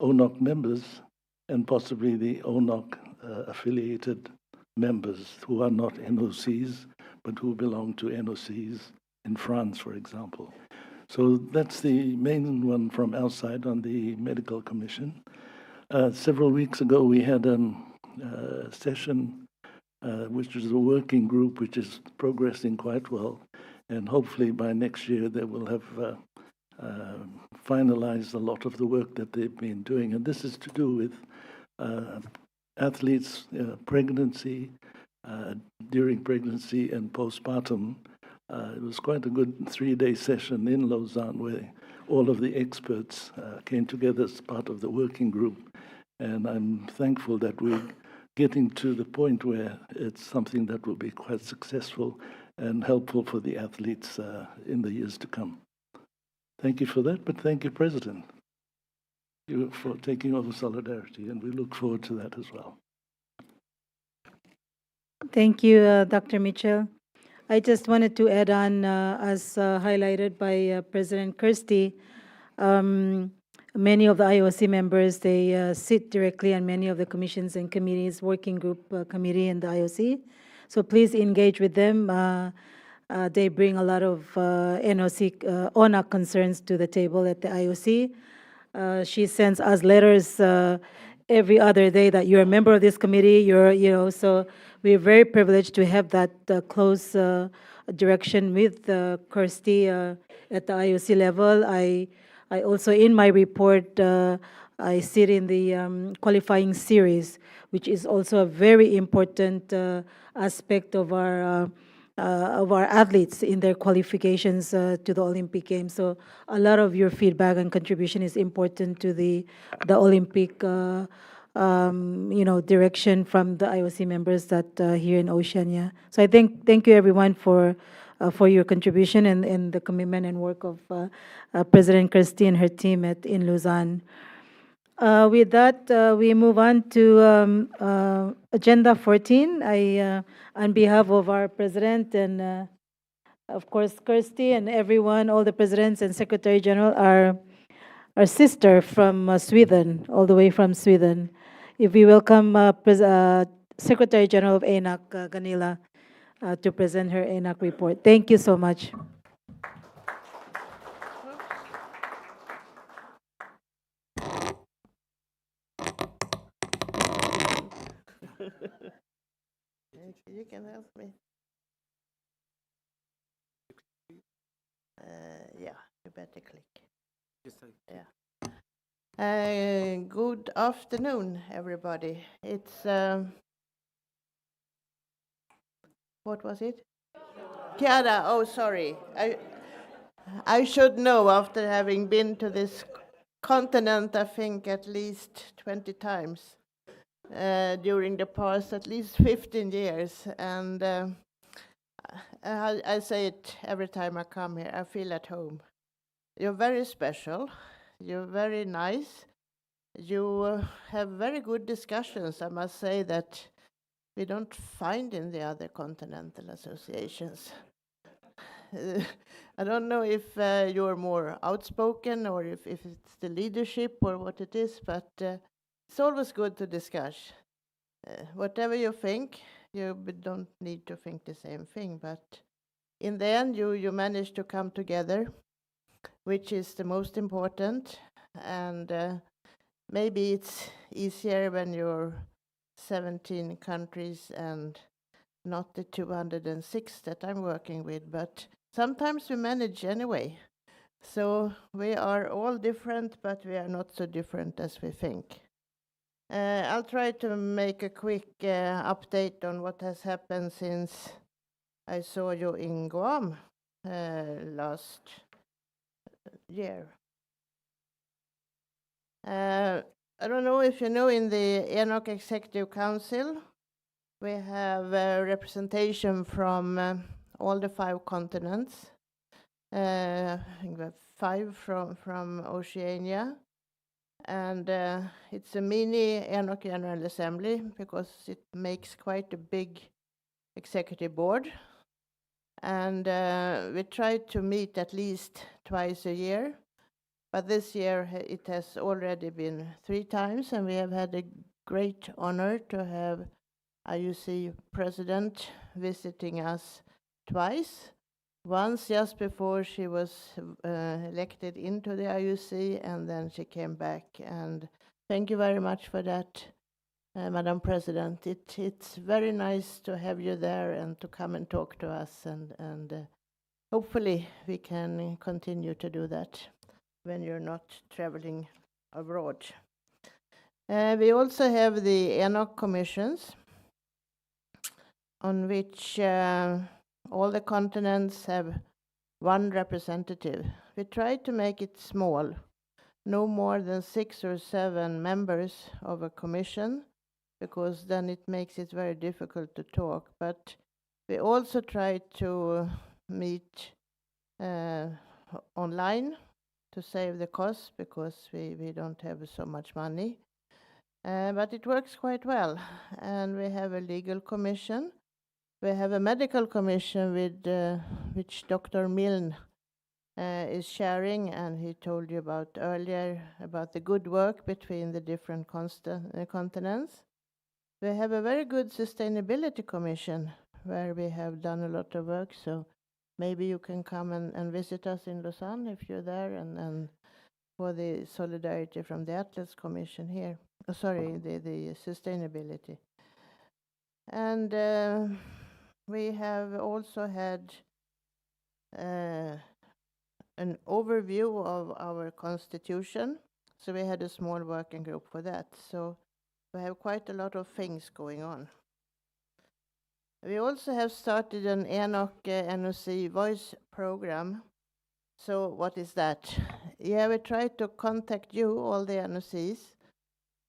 S9: ONOC members and possibly the ONOC affiliated members who are not NOCs, but who belong to NOCs in France, for example. So that's the main one from outside on the Medical Commission. Several weeks ago, we had a session, which was a working group, which is progressing quite well. And hopefully by next year, they will have finalized a lot of the work that they've been doing. And this is to do with athletes' pregnancy, during pregnancy and postpartum. It was quite a good 3-day session in Lausanne where all of the experts came together as part of the working group. And I'm thankful that we're getting to the point where it's something that will be quite successful and helpful for the athletes in the years to come. Thank you for that, but thank you, President, you for taking over Solidarity, and we look forward to that as well.
S5: Thank you, Dr. Mitchell. I just wanted to add on, as highlighted by President Kirsty, many of the IOC members, they sit directly on many of the commissions and committees, working group committee in the IOC. So please engage with them. They bring a lot of NOC, ONOC concerns to the table at the IOC. She sends us letters every other day that you're a member of this committee. So we're very privileged to have that close direction with Kirsty at the IOC level. I also, in my report, I sit in the qualifying series, which is also a very important aspect of our athletes in their qualifications to the Olympic Games. So a lot of your feedback and contribution is important to the Olympic direction from the IOC members that here in Oceania. So I thank you everyone for your contribution and the commitment and work of President Kirsty and her team in Lausanne. With that, we move on to Agenda 14. On behalf of our President and, of course, Kirsty and everyone, all the Presidents and Secretary General, our sister from Sweden, all the way from Sweden. If we welcome Secretary General of ONOC, Gunilla, to present her ONOC report. Thank you so much.
S3: You can help me. Yeah, you better click. Yeah. Good afternoon, everybody. It's what was it? Kiara. Oh, sorry. I should know after having been to this continent, I think at least 20 times. During the past at least 15 years, and I say it every time I come here, I feel at home. You're very special, you're very nice, you have very good discussions. I must say that we don't find in the other continental associations. I don't know if you're more outspoken or if it's the leadership or what it is, but it's always good to discuss. Whatever you think, don't need to think the same thing, but in the end you manage to come together, which is the most important, and maybe it's easier when you're 17 countries and not the 206 that I'm working with, but sometimes we manage anyway. So we are all different, but we are not so different as we think. I'll try to make a quick update on what has happened since I saw you in Guam last year. I don't know if you know, in the NOC Executive Council, we have representation from all the 5 continents. I think we have 5 from Oceania. And it's a mini NOC General Assembly because it makes quite a big executive board. And we try to meet at least twice a year. But this year it has already been 3 times, and we have had a great honor to have IOC President visiting us twice. Once just before she was elected into the IOC, and then she came back. And thank you very much for that, Madam President. It's very nice to have you there and to come and talk to us, and hopefully we can continue to do that when you're not traveling abroad. We also have the NOC commissions, on which all the continents have 1 representative. We try to make it small, no more than 6 or 7 members of a commission, because then it makes it very difficult to talk. But we also try to meet online to save the cost, because we don't have so much money. But it works quite well. And we have a legal commission. We have a medical commission with which Dr. Milne is sharing, and he told you about earlier about the good work between the different continents. We have a very good sustainability commission where we have done a lot of work, so maybe you can come and visit us in Lausanne if you're there, and for the solidarity from the Atlas Commission here. Oh, sorry, the sustainability. And we have also had an overview of our constitution, so we had a small working group for that. So we have quite a lot of things going on. We also have started an NOC NOC voice program. So what is that? Yeah, we try to contact you, all the NOCs,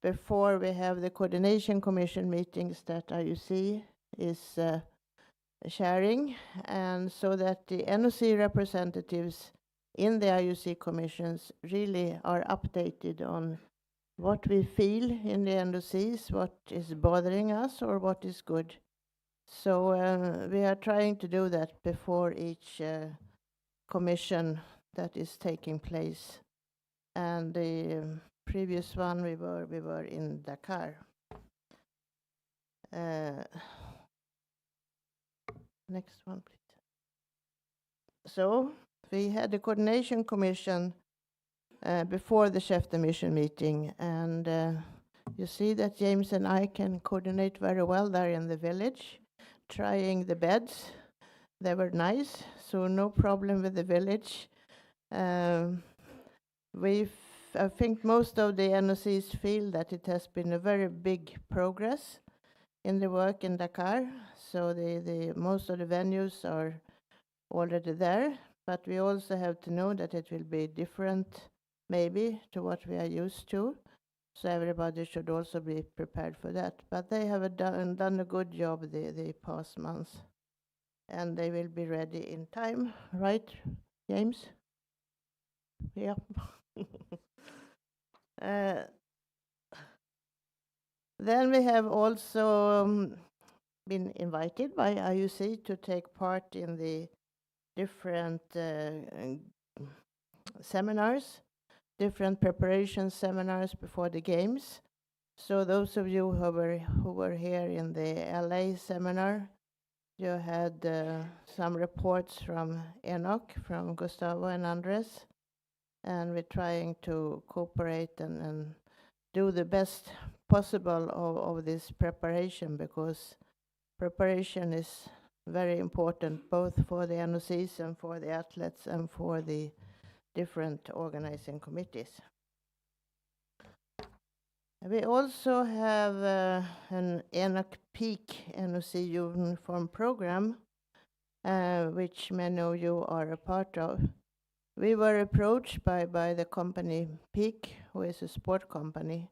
S3: before we have the coordination commission meetings that IOC is sharing, and so that the NOC representatives in the IOC commissions really are updated on what we feel in the NOCs, what is bothering us or what is good. So we are trying to do that before each commission that is taking place. And the previous one we were in Dakar. Next one, please. So we had the coordination commission before the chef de mission meeting, and you see that James and I can coordinate very well there in the village, trying the beds. They were nice, so no problem with the village. I think most of the NOCs feel that it has been a very big progress in the work in Dakar. So the most of the venues are already there, but we also have to know that it will be different, maybe, to what we are used to. So everybody should also be prepared for that. But they have done a good job the past months, and they will be ready in time, right, James? Yeah. Then we have also been invited by IUC to take part in the different seminars, different preparation seminars before the games. So those of you who were here in the LA seminar, you had some reports from NOC, from Gustavo and Andres, and we're trying to cooperate and do the best possible of this preparation, because preparation is very important both for the NOCs and for the athletes and for the different organizing committees. We also have an ONOC Peak NOC uniform program, which many of you are a part of. We were approached by the company Peak, who is a sport company,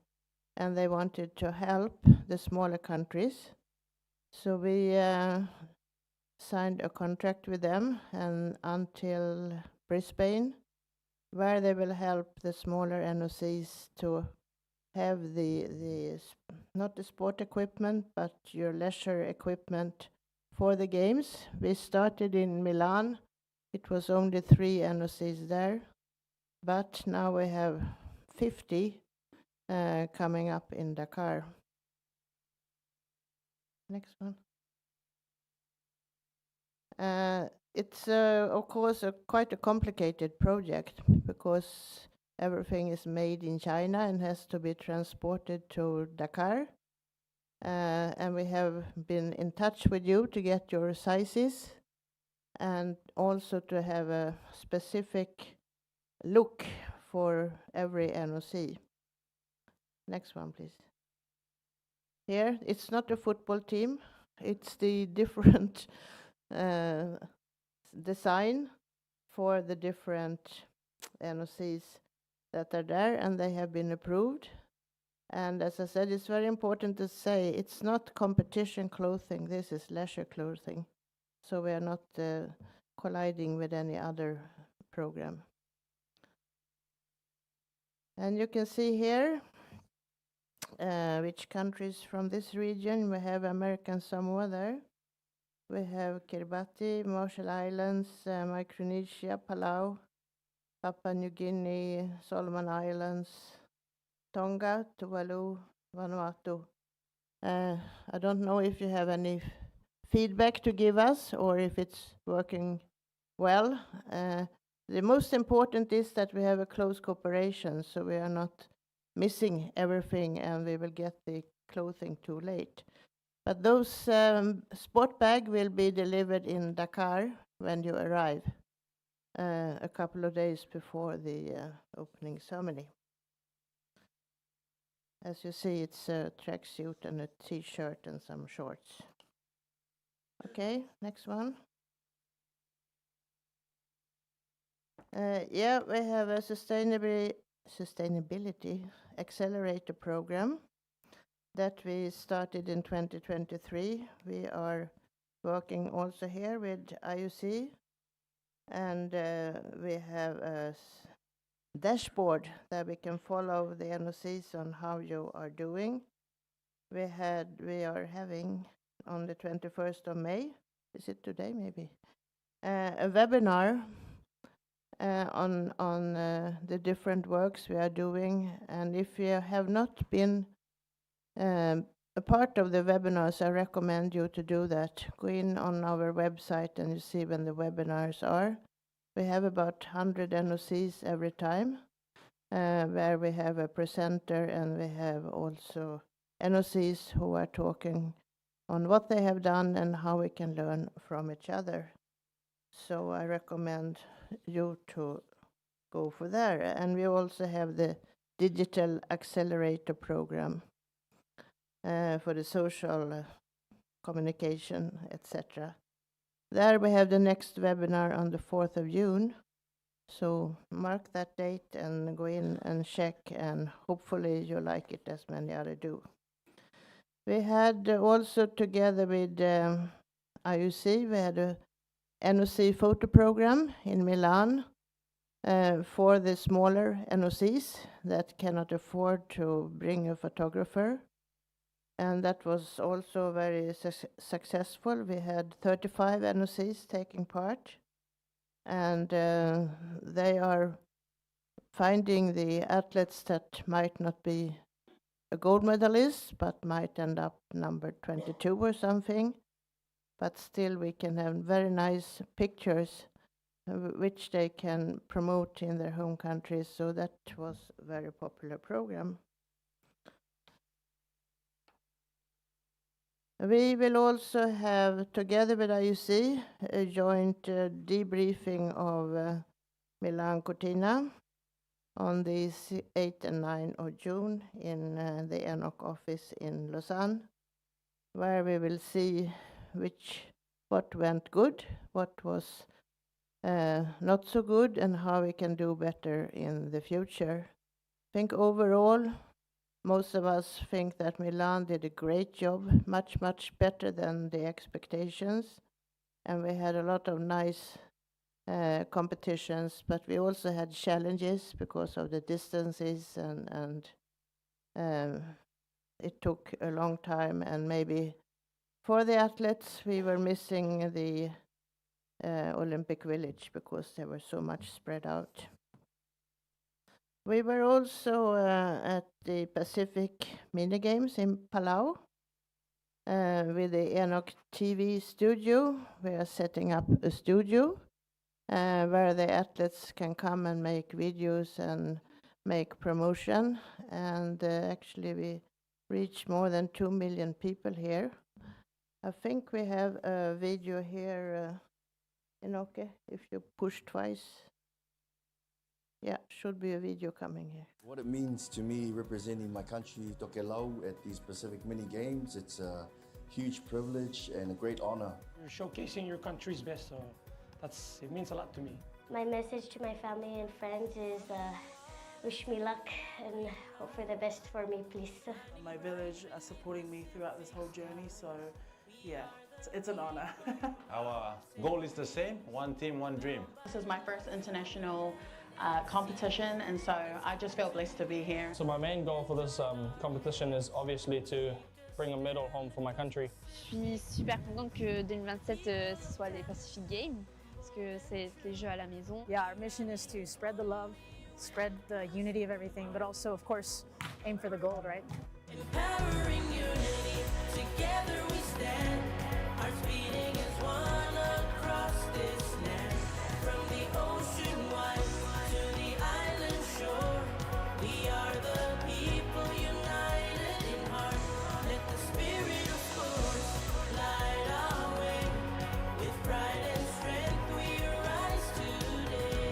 S3: and they wanted to help the smaller countries. So we signed a contract with them and until Brisbane, where they will help the smaller NOCs to have not the sport equipment, but your leisure equipment for the games. We started in Milan. It was only 3 NOCs there, but now we have 50 coming up in Dakar. Next one. It's of course quite a complicated project, because everything is made in China and has to be transported to Dakar. And we have been in touch with you to get your sizes and also to have a specific look for every NOC. Next one, please. Here, it's not a football team. It's the different design for the different NOCs that are there, and they have been approved. And as I said, it's very important to say it's not competition clothing. This is leisure clothing. So we are not colliding with any other program. And you can see here which countries from this region. We have American Samoa there. We have Kiribati, Marshall Islands, Micronesia, Palau, Papua New Guinea, Solomon Islands, Tonga, Tuvalu, Vanuatu. I don't know if you have any feedback to give us or if it's working well. The most important is that we have a close cooperation, so we are not missing everything and we will get the clothing too late. But those sport bag will be delivered in Dakar when you arrive, a couple of days before the opening ceremony. As you see, it's a tracksuit and a t-shirt and some shorts. Okay, next one. Yeah, we have a sustainability accelerator program that we started in 2023. We are working also here with IUC, and we have a dashboard that we can follow the NOCs on how you are doing. We are having on the 21st of May, is it today maybe, a webinar on the different works we are doing. And if you have not been a part of the webinars, I recommend you to do that. Go in on our website and you see when the webinars are. We have about 100 NOCs every time, where we have a presenter, and we have also NOCs who are talking on what they have done and how we can learn from each other. So I recommend you to go for there. And we also have the digital accelerator program for the social communication, etc. There we have the next webinar on the 4th of June. So mark that date and go in and check, and hopefully you like it as many others do. We had also together with IUC, we had a NOC photo program in Milan for the smaller NOCs that cannot afford to bring a photographer. and that was also very successful. We had 35 NOCs taking part, and they are finding the athletes that might not be a gold medalist, but might end up number 22 or something. But still, we can have very nice pictures which they can promote in their home countries. So that was a very popular program. We will also have, together with IUC, a joint debriefing of Milan Cortina on the 8th and 9th of June in the NOC office in Lausanne, where we will see what went good, what was not so good, and how we can do better in the future. I think overall, most of us think that Milan did a great job, much, much better than the expectations. And we had a lot of nice competitions, but we also had challenges because of the distances, and it took a long time. And maybe for the athletes, we were missing the Olympic Village because they were so much spread out. We were also at the Pacific Mini Games in Palau with the ONOC TV studio. We are setting up a studio where the athletes can come and make videos and make promotion. And actually we reached more than 2 million people here. I think we have a video here, Inoke, if you push twice. Yeah, should be a video coming here.
S15: What it means to me representing my country, Tokelau, at these Pacific Mini Games, it's a huge privilege and a great honor.
S22: You're showcasing your country's best, so it means a lot to me.
S23: My message to my family and friends is wish me luck and hope for the best for me, please.
S24: My village are supporting me throughout this whole journey, so yeah, it's an honor.
S25: Our goal is the same, one team, one dream.
S26: This is my first international competition, and so I just feel blessed to be here.
S22: So my main goal for this competition is obviously to bring a medal home for my country.
S6: Je suis super contente que 2027 ce soit les Pacific Games parce que c'est les Jeux à la maison.
S27: Yeah, our mission is to spread the love, spread the unity of everything, but also, of course, aim for the gold, right?
S28: Empowering unity, together we stand. Hearts beating as one across this land. From the ocean wide to the island shore, we are the people united in heart. Let the spirit of force light our way. With pride and strength we rise today.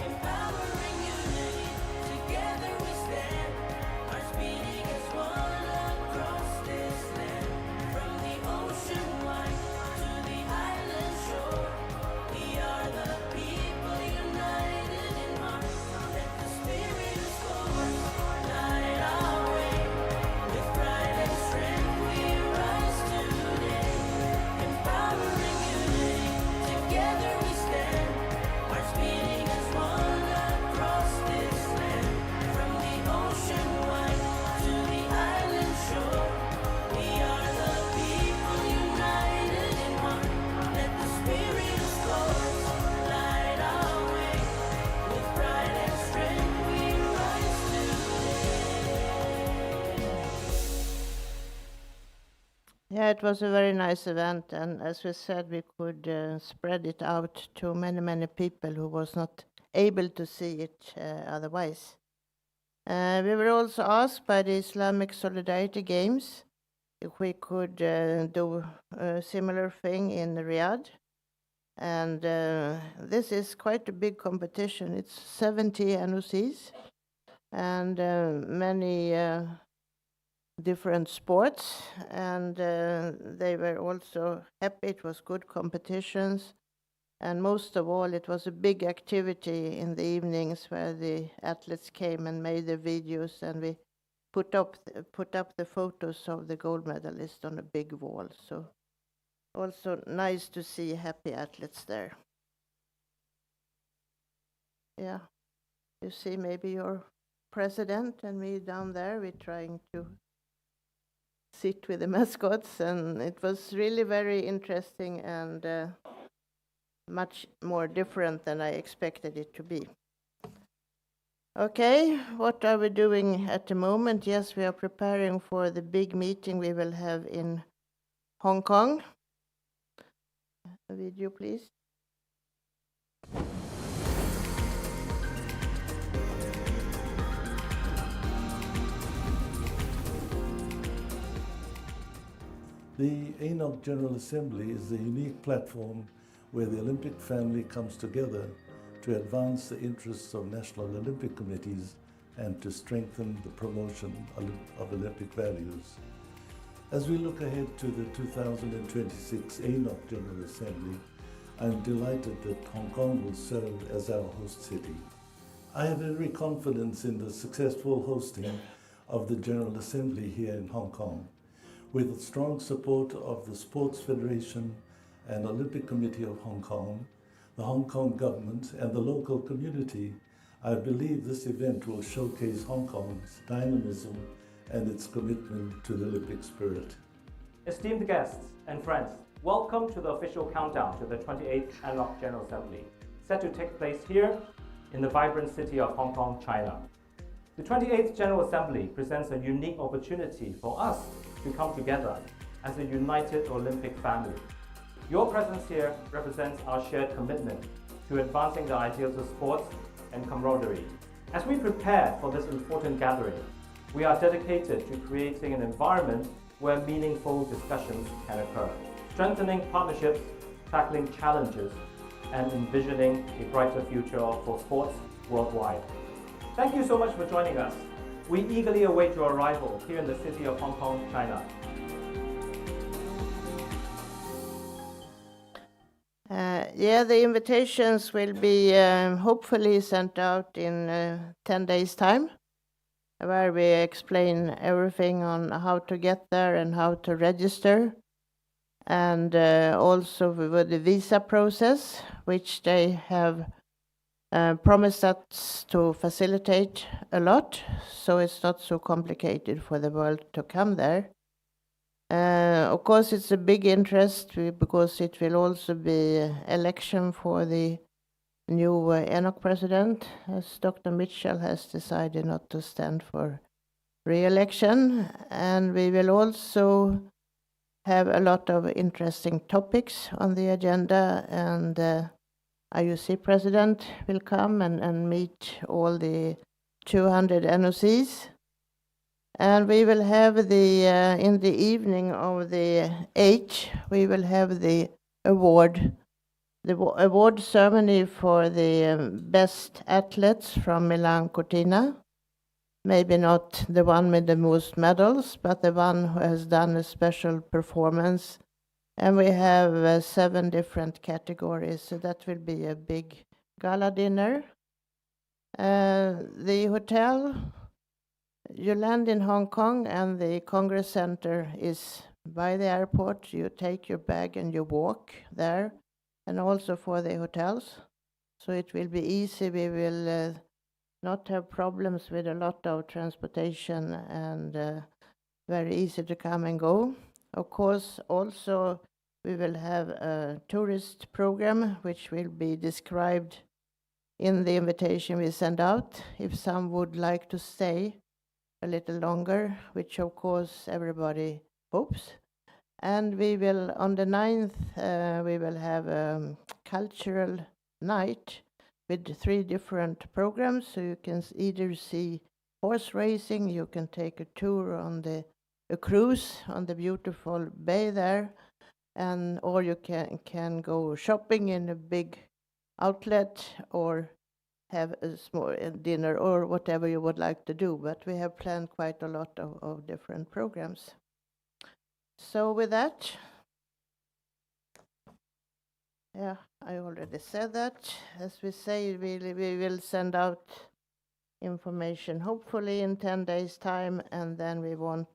S28: Empowering unity, together we stand. Hearts beating as one across this land. From the ocean wide to the island shore, we are the people united in heart. Let the spirit of force light our way. With pride and strength we rise today. Empowering unity, together we stand. Hearts beating as one across this land. From the ocean wide to the island shore, we are the people united in heart. Let the spirit of force light our way. With pride and strength we rise today.
S3: Yeah, it was a very nice event, and as we said, we could spread it out to many, many people who was not able to see it otherwise. We were also asked by the Islamic Solidarity Games if we could do a similar thing in Riyadh. And this is quite a big competition. It's 70 NOCs and many different sports, and they were also happy. It was good competitions, and most of all, it was a big activity in the evenings where the athletes came and made the videos, and we put up the photos of the gold medalists on a big wall. So also nice to see happy athletes there. Yeah, you see maybe your President and me down there, we're trying to sit with the mascots, and it was really very interesting and much more different than I expected it to be. Okay, what are we doing at the moment? Yes, we are preparing for the big meeting we will have in Hong Kong. A video, please.
S9: The ONOC General Assembly is a unique platform where the Olympic family comes together to advance the interests of national Olympic committees and to strengthen the promotion of Olympic values. As we look ahead to the 2026 ONOC General Assembly, I'm delighted that Hong Kong will serve as our host city. I have every confidence in the successful hosting of the General Assembly here in Hong Kong. With the strong support of the Sports Federation and Olympic Committee of Hong Kong, the Hong Kong government and the local community, I believe this event will showcase Hong Kong's dynamism and its commitment to the Olympic spirit.
S2: Esteemed guests and friends, welcome to the official countdown to the 28th ONOC General Assembly, set to take place here in the vibrant city of Hong Kong, China. The 28th General Assembly presents a unique opportunity for us to come together as a united Olympic family. Your presence here represents our shared commitment to advancing the ideals of sports and camaraderie. As we prepare for this important gathering, we are dedicated to creating an environment where meaningful discussions can occur, strengthening partnerships, tackling challenges, and envisioning a brighter future for sports worldwide. Thank you so much for joining us. We eagerly await your arrival here in the city of Hong Kong, China.
S3: Yeah, the invitations will be hopefully sent out in 10 days' time, where we explain everything on how to get there and how to register, and also with the visa process, which they have promised us to facilitate a lot, so it's not so complicated for the world to come there. Of course, it's a big interest because it will also be election for the new NOC President, as Dr. Mitchell has decided not to stand for re-election. And we will also have a lot of interesting topics on the agenda, and IOC President will come and meet all the 200 NOCs. And we will have in the evening of the 8th, we will have the award ceremony for the best athletes from Milan Cortina. Maybe not the one with the most medals, but the one who has done a special performance. And we have 7 different categories, so that will be a big gala dinner. The hotel, you land in Hong Kong, and the Congress Center is by the airport. You take your bag and you walk there, and also for the hotels. So it will be easy. We will not have problems with a lot of transportation, and very easy to come and go. Of course, also we will have a tourist program which will be described in the invitation we send out, if some would like to stay a little longer, which of course everybody hopes. And we will, on the 9th, we will have a cultural night with 3 different programs. So you can either see horse racing, you can take a tour on a cruise on the beautiful bay there, and or you can go shopping in a big outlet, or have a small dinner, or whatever you would like to do. But we have planned quite a lot of different programs. So with that, yeah, I already said that. As we say, we will send out information hopefully in 10 days' time, and then we want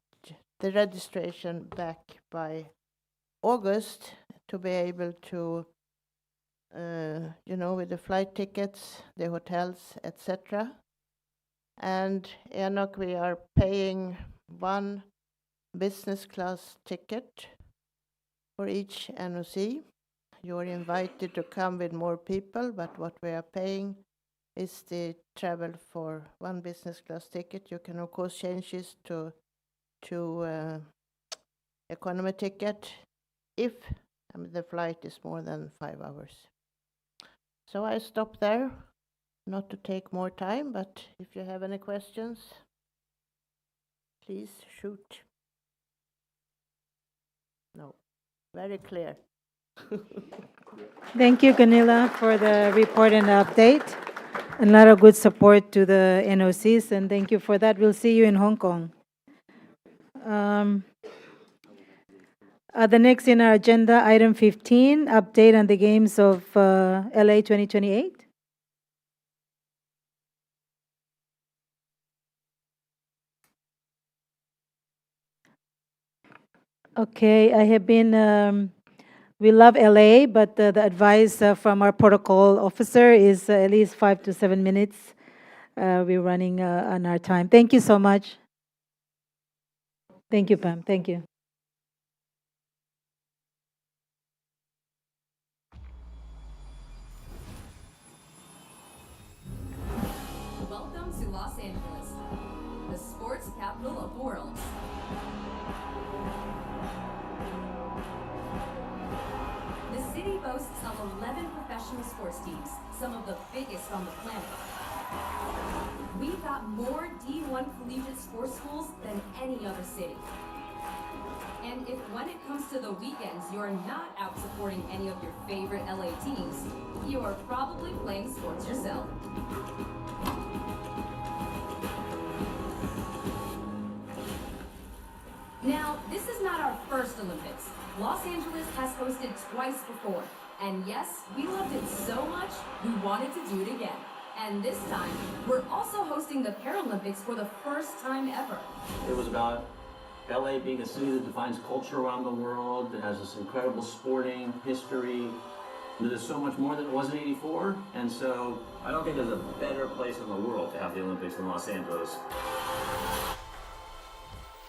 S3: the registration back by August to be able to with the flight tickets, the hotels, etc. And ONOC, we are paying one business class ticket for each NOC. You are invited to come with more people, but what we are paying is the travel for one business class ticket. You can of course change this to economy ticket if the flight is more than 5 hours. So I stop there, not to take more time, but if you have any questions, please shoot. No, very clear.
S5: Thank you, Gunilla, for the report and the update. And a lot of good support to the NOCs, and thank you for that. We'll see you in Hong Kong. The next in our agenda, item 15, update on the games of LA 2028. Okay, I have been, we love LA, but the advice from our protocol officer is at least 5 to 7 minutes. We're running on our time. Thank you so much. Thank you, Pam. Thank you.
S4: Welcome to Los Angeles, the sports capital of the world. The city boasts of 11 professional sports teams, some of the biggest on the planet. We've got more D1 collegiate sports schools than any other city. And if when it comes to the weekends you're not out supporting any of your favorite LA teams, you are probably playing sports yourself. Now, this is not our first Olympics. Los Angeles has hosted twice before. And yes, we loved it so much, we wanted to do it again. And this time, we're also hosting the Paralympics for the first time ever.
S7: It was about LA being a city that defines culture around the world, that has this incredible sporting history, that is so much more than it was in '84. And so I don't think there's a better place in the world to have the Olympics than Los Angeles.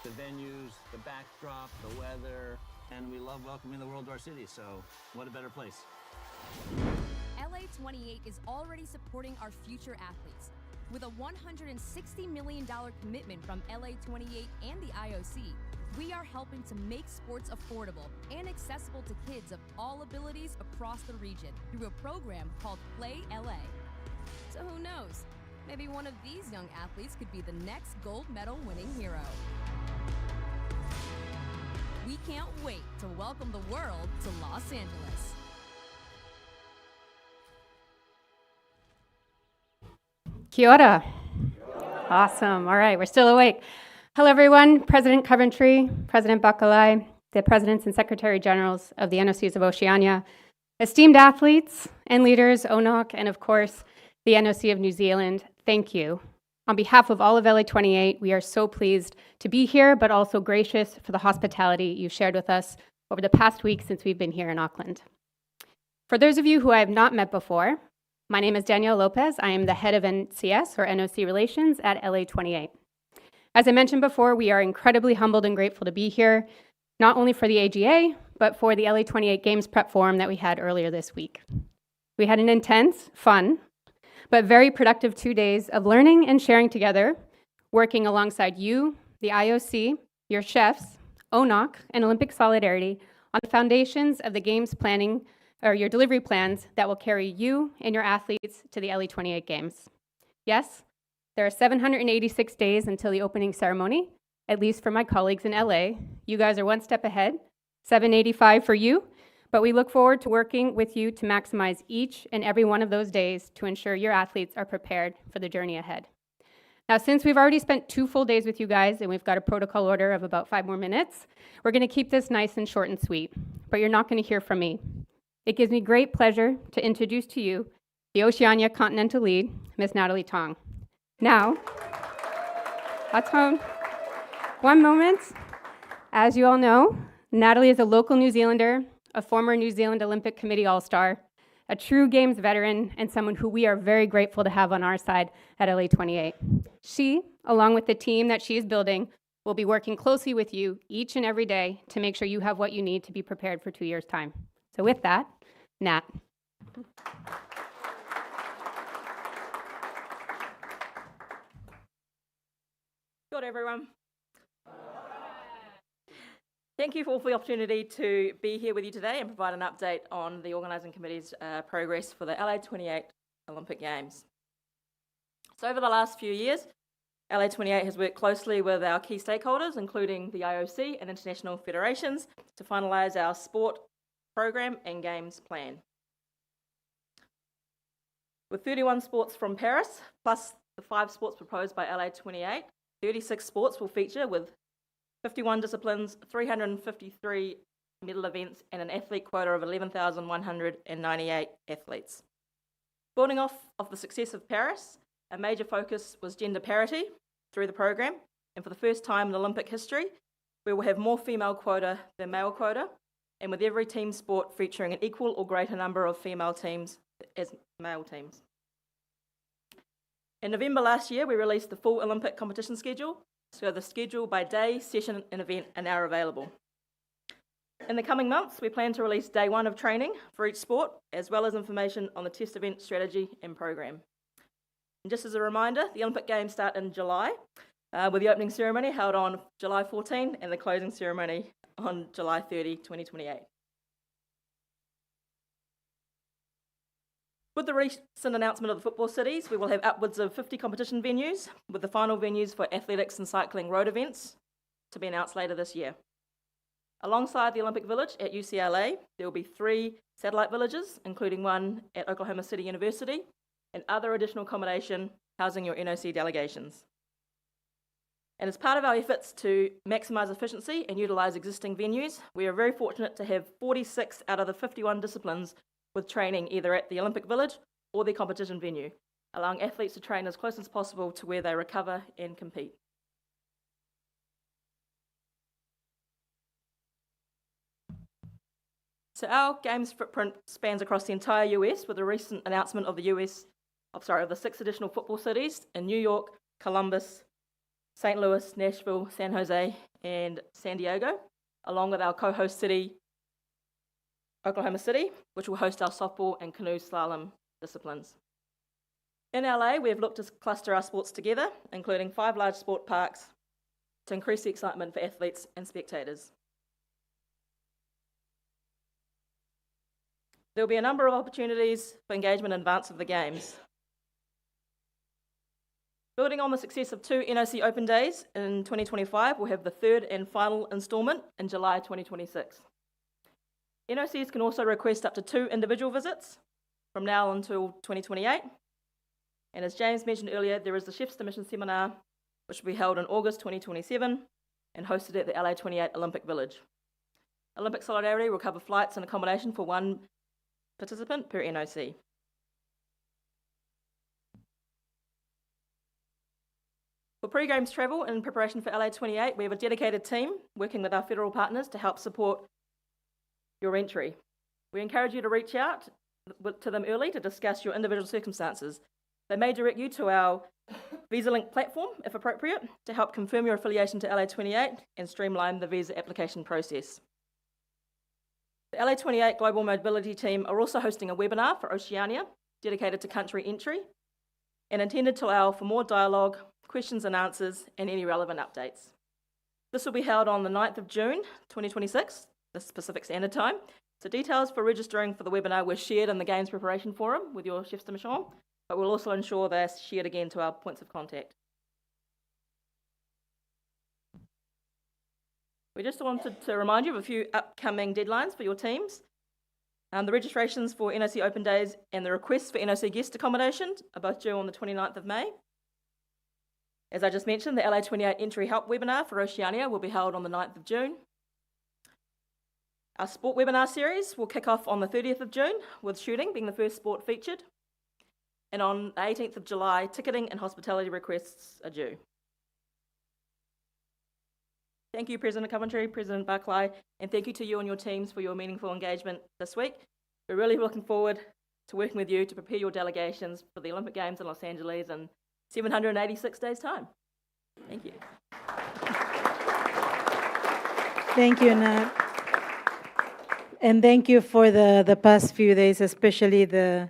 S7: The venues, the backdrop, the weather, and we love welcoming the world to our city, so what a better place.
S4: LA 28 is already supporting our future athletes. With a $160 million commitment from LA 28 and the IOC, we are helping to make sports affordable and accessible to kids of all abilities across the region through a program called Play LA. So who knows? Maybe one of these young athletes could be the next gold medal winning hero. We can't wait to welcome the world to Los Angeles.
S8: Kia ora. Awesome. All right, we're still awake. Hello, everyone. President Coventry, President Bakalai, the Presidents and Secretary Generals of the NOCs of Oceania, esteemed athletes and leaders, ONOC, and of course, the NOC of New Zealand, thank you. On behalf of all of LA 28, we are so pleased to be here, but also gracious for the hospitality you've shared with us over the past week since we've been here in Auckland. For those of you who I have not met before, my name is Danielle Lopez. I am the head of NCS, or NOC Relations, at LA 28. As I mentioned before, we are incredibly humbled and grateful to be here, not only for the AGA, but for the LA 28 Games Prep Forum that we had earlier this week. We had an intense, fun, but very productive 2 days of learning and sharing together, working alongside you, the IOC, your chefs, ONOC, and Olympic Solidarity on the foundations of the Games planning, or your delivery plans that will carry you and your athletes to the LA 28 Games. Yes, there are 786 days until the opening ceremony, at least for my colleagues in LA. You guys are one step ahead, 785 for you, but we look forward to working with you to maximize each and every one of those days to ensure your athletes are prepared for the journey ahead. Now, since we've already spent 2 full days with you guys and we've got a protocol order of about 5 more minutes, we're gonna keep this nice and short and sweet, but you're not gonna hear from me. It gives me great pleasure to introduce to you the Oceania Continental Lead, Ms. Natalie Tong. Now, let's hold one moment. As you all know, Natalie is a local New Zealander, a former New Zealand Olympic Committee All-Star, a true games veteran and someone who we are very grateful to have on our side at LA28. She, along with the team that she is building, will be working closely with you each and every day to make sure you have what you need to be prepared for 2 years' time. So with that, Nat.
S1: Good, everyone. Thank you all for the opportunity to be here with you today and provide an update on the Organising Committee's progress for the LA28 Olympic Games. So over the last few years, LA28 has worked closely with our key stakeholders, including the IOC and international federations, to finalise our sport program and games plan. With 31 sports from Paris, plus the 5 sports proposed by LA28, 36 sports will feature with 51 disciplines, 353 medal events, and an athlete quota of 11,198 athletes. Building off of the success of Paris, a major focus was gender parity through the program, and for the first time in Olympic history, we will have more female quota than male quota, and with every team sport featuring an equal or greater number of female teams as male teams. In November last year, we released the full Olympic competition schedule, so the schedule by day, session, and event are now available. In the coming months, we plan to release day 1 of training for each sport, as well as information on the test event strategy and program. And just as a reminder, the Olympic Games start in July, with the opening ceremony held on July 14 and the closing ceremony on July 30, 2028. With the recent announcement of the football cities, we will have upwards of 50 competition venues, with the final venues for athletics and cycling road events to be announced later this year. Alongside the Olympic Village at UCLA, there will be 3 satellite villages, including one at Oklahoma City University, and other additional accommodation housing your NOC delegations. And as part of our efforts to maximise efficiency and utilise existing venues, we are very fortunate to have 46 out of the 51 disciplines with training either at the Olympic Village or the competition venue, allowing athletes to train as close as possible to where they recover and compete. So our games footprint spans across the entire US, with the recent announcement of the 6 additional football cities in New York, Columbus, St. Louis, Nashville, San Jose, and San Diego, along with our co-host city, Oklahoma City, which will host our softball and canoe slalom disciplines. In LA, we have looked to cluster our sports together, including 5 large sport parks, to increase the excitement for athletes and spectators. There will be a number of opportunities for engagement in advance of the Games. Building on the success of 2 NOC Open Days in 2025, we'll have the 3rd and final instalment in July 2026. NOCs can also request up to 2 individual visits from now until 2028. And as James mentioned earlier, there is the Chef's Mission Seminar, which will be held in August 2027 and hosted at the LA28 Olympic Village. Olympic Solidarity will cover flights and accommodation for 1 participant per NOC. For pre-games travel in preparation for LA28, we have a dedicated team working with our federal partners to help support your entry. We encourage you to reach out to them early to discuss your individual circumstances. They may direct you to our Visa Link platform, if appropriate, to help confirm your affiliation to LA28 and streamline the visa application process. The LA28 Global Mobility Team are also hosting a webinar for Oceania dedicated to country entry and intended to allow for more dialogue, questions and answers, and any relevant updates. This will be held on the 9th of June 2026, the Pacific Standard Time. So details for registering for the webinar were shared in the Games Preparation Forum with your chefs de mission, but we'll also ensure they're shared again to our points of contact. We just wanted to remind you of a few upcoming deadlines for your teams. The registrations for NOC Open Days and the requests for NOC guest accommodation are both due on the 29th of May. As I just mentioned, the LA28 Entry Help webinar for Oceania will be held on the 9th of June. Our sport webinar series will kick off on the 30th of June, with shooting being the first sport featured. And on the 18th of July, ticketing and hospitality requests are due. Thank you, President Coventry, President Buckley, and thank you to you and your teams for your meaningful engagement this week. We're really looking forward to working with you to prepare your delegations for the Olympic Games in Los Angeles in 786 days' time. Thank you.
S5: Thank you, Nat. And thank you for the past few days, especially the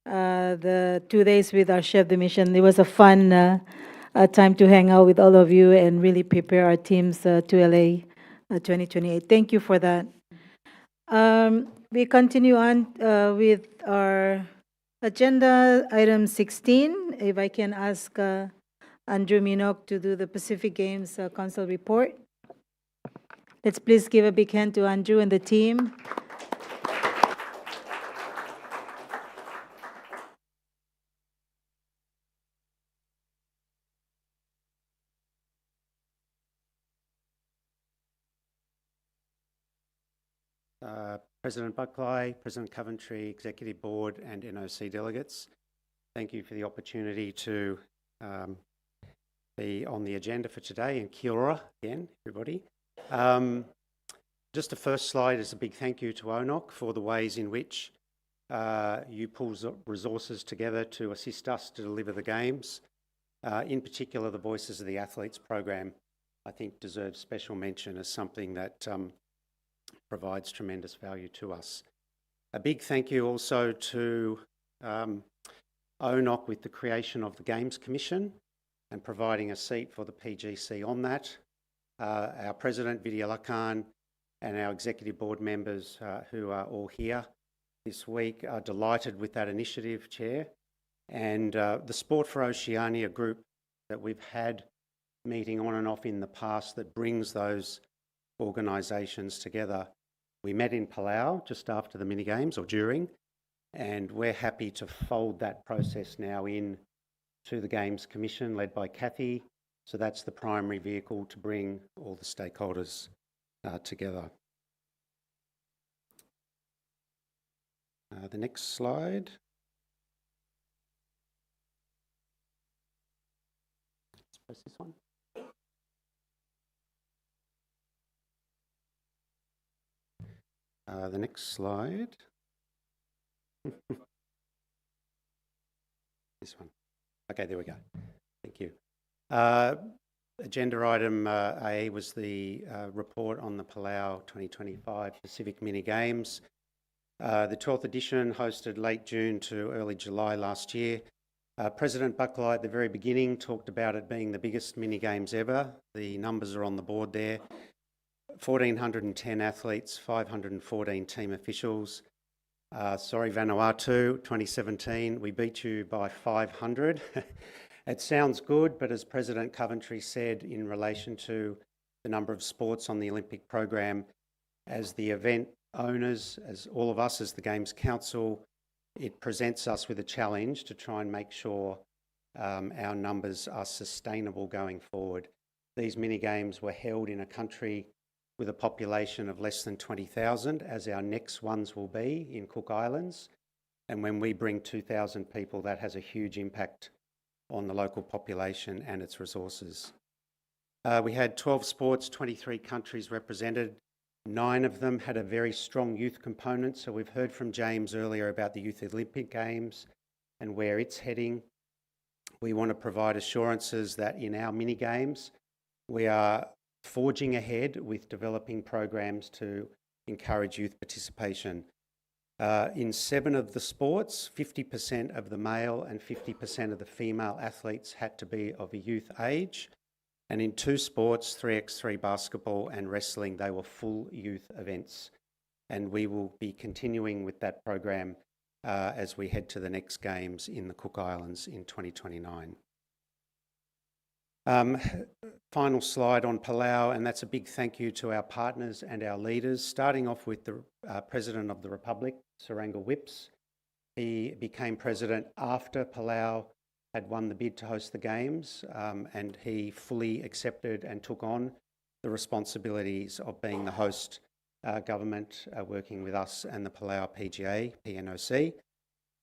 S5: 2 days with our chef de mission. It was a fun time to hang out with all of you and really prepare our teams to LA 2028. Thank you for that. We continue on with our agenda, item 16. If I can ask Andrew Minogue to do the Pacific Games Council report. Let's please give a big hand to Andrew and the team.
S10: President Buckley, President Coventry, Executive Board and NOC delegates, thank you for the opportunity to be on the agenda for today, and kia ora again, everybody. Just the first slide is a big thank you to ONOC for the ways in which you pull resources together to assist us to deliver the Games. In particular, the Voices of the Athletes program, I think, deserves special mention as something that provides tremendous value to us. A big thank you also to ONOC with the creation of the Games Commission and providing a seat for the PGC on that. Our President, Vidya Lakan, and our Executive Board members who are all here this week are delighted with that initiative, Chair. And the Sport for Oceania group that we've had meeting on and off in the past that brings those organisations together. We met in Palau just after the mini games or during, and we're happy to fold that process now in to the Games Commission led by Kathy. So that's the primary vehicle to bring all the stakeholders together. The next slide. Let's press this one. The next slide. This one. Okay, there we go. Thank you. Agenda item A was the report on the Palau 2025 Pacific Mini Games. The 12th edition hosted late June to early July last year. President Buckley at the very beginning talked about it being the biggest mini games ever. The numbers are on the board there. 1,410 athletes, 514 team officials. Sorry, Vanuatu, 2017, we beat you by 500. It sounds good, but as President Coventry said in relation to the number of sports on the Olympic program, as the event owners, as all of us as the Games Council, it presents us with a challenge to try and make sure our numbers are sustainable going forward. These mini games were held in a country with a population of less than 20,000, as our next ones will be in Cook Islands. And when we bring 2,000 people, that has a huge impact on the local population and its resources. We had 12 sports, 23 countries represented. 9 of them had a very strong youth component. So we've heard from James earlier about the Youth Olympic Games and where it's heading. We want to provide assurances that in our mini games, we are forging ahead with developing programs to encourage youth participation. In 7 of the sports, 50% of the male and 50% of the female athletes had to be of a youth age. And in 2 sports, 3x3 basketball and wrestling, they were full youth events. And we will be continuing with that program as we head to the next games in the Cook Islands in 2029. Final slide on Palau, and that's a big thank you to our partners and our leaders, starting off with the President of the Republic, Saranga Whips. He became President after Palau had won the bid to host the Games, and he fully accepted and took on the responsibilities of being the host government, working with us and the Palau PGA, PNOC.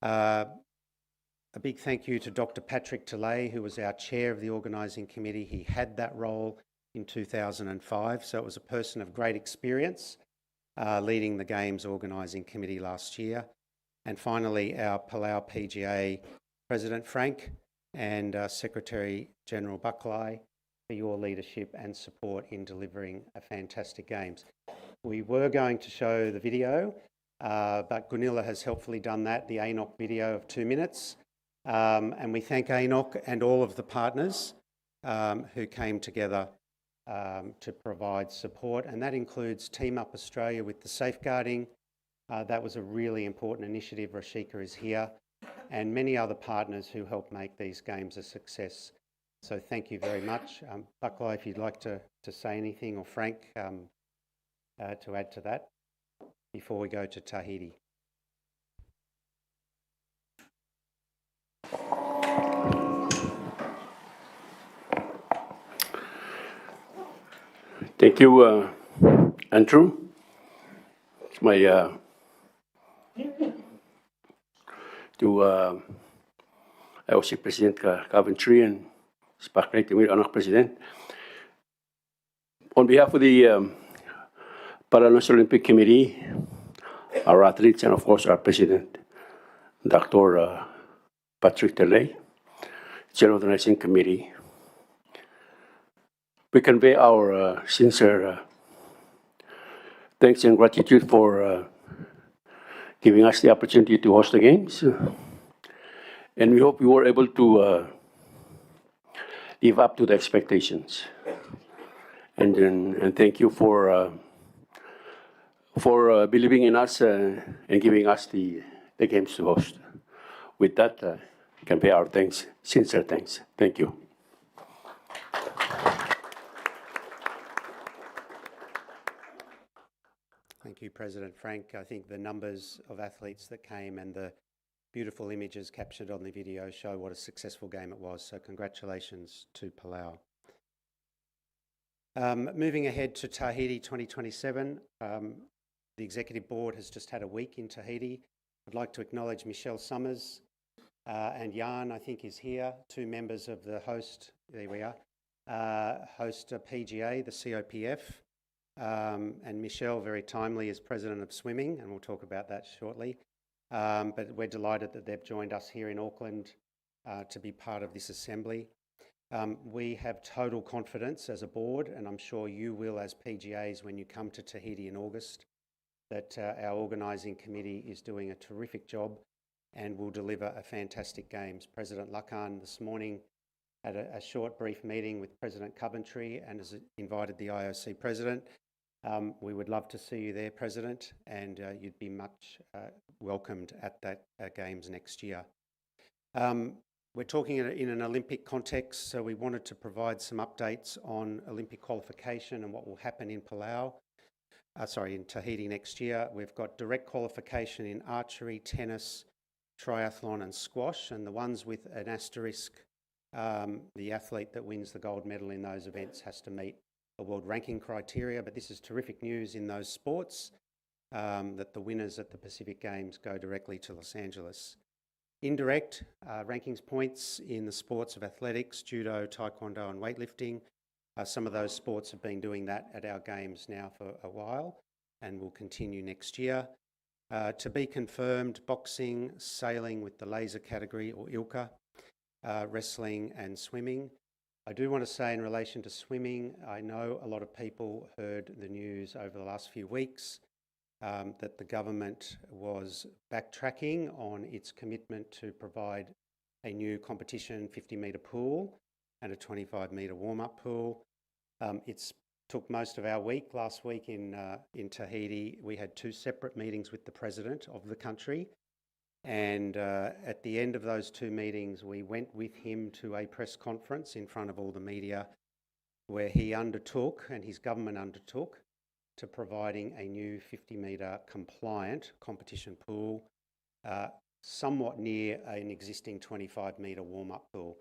S10: A big thank you to Dr. Patrick Tilley, who was our chair of the organising committee. He had that role in 2005, so it was a person of great experience leading the Games organising committee last year. And finally, our Palau PGA President Frank and Secretary General Buckley for your leadership and support in delivering a fantastic games. We were going to show the video, but Gunilla has helpfully done that, the ANOC video of 2 minutes. And we thank ANOC and all of the partners who came together to provide support. And that includes Team Up Australia with the safeguarding. That was a really important initiative. Rashika is here. And many other partners who helped make these games a success. So thank you very much. Buckley, if you'd like to say anything, or Frank, to add to that before we go to Tahiti.
S11: Thank you, Andrew. It's my IOC President Coventry and Sparkley with ONOC President. On behalf of the National Olympic Committee, our athletes, and of course our President, Dr. Patrick Delay, Chair of the Organizing Committee, we convey our sincere thanks and gratitude for giving us the opportunity to host the Games. And we hope we were able to live up to the expectations. And thank you for believing in us and giving us the Games to host. With that, convey our thanks, sincere thanks. Thank you.
S10: Thank you, President Frank. I think the numbers of athletes that came and the beautiful images captured on the video show what a successful game it was. So congratulations to Palau. Moving ahead to Tahiti 2027, the Executive Board has just had a week in Tahiti. I'd like to acknowledge Michelle Summers and Jan, I think, is here, 2 members of the host, there we are, host PGA, the COPF. And Michelle, very timely, is President of Swimming, and we'll talk about that shortly. But we're delighted that they've joined us here in Auckland to be part of this assembly. We have total confidence as a board, and I'm sure you will as PGAs when you come to Tahiti in August, that our organising committee is doing a terrific job and will deliver a fantastic games. President Lakan this morning had a short, brief meeting with President Coventry and has invited the IOC President. We would love to see you there, President, and you'd be much welcomed at that Games next year. We're talking in an Olympic context, so we wanted to provide some updates on Olympic qualification and what will happen in in Tahiti next year. We've got direct qualification in archery, tennis, triathlon and squash, and the ones with an asterisk, the athlete that wins the gold medal in those events has to meet the world ranking criteria, but this is terrific news in those sports, that the winners at the Pacific Games go directly to Los Angeles. Indirect rankings points in the sports of athletics, judo, taekwondo and weightlifting. Some of those sports have been doing that at our Games now for a while and will continue next year. To be confirmed, boxing, sailing with the laser category or ILCA, wrestling and swimming. I do want to say in relation to swimming, I know a lot of people heard the news over the last few weeks that the government was backtracking on its commitment to provide a new competition 50-metre pool and a 25-metre warm-up pool. It's took most of our week. Last week in Tahiti, we had 2 separate meetings with the President of the country. And at the end of those 2 meetings, we went with him to a press conference in front of all the media where he undertook, and his government undertook, to providing a new 50-metre compliant competition pool, somewhat near an existing 25-metre warm-up pool.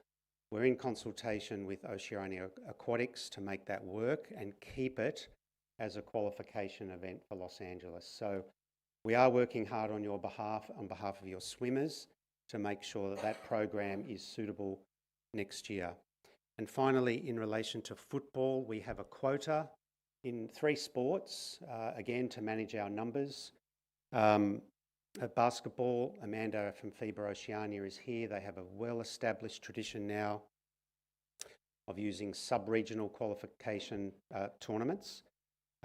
S10: We're in consultation with Oceania Aquatics to make that work and keep it as a qualification event for Los Angeles. So we are working hard on your behalf, on behalf of your swimmers, to make sure that that program is suitable next year. And finally, in relation to football, we have a quota in 3 sports, again, to manage our numbers. Basketball, Amanda from FIBA Oceania is here. They have a well-established tradition now of using sub-regional qualification tournaments.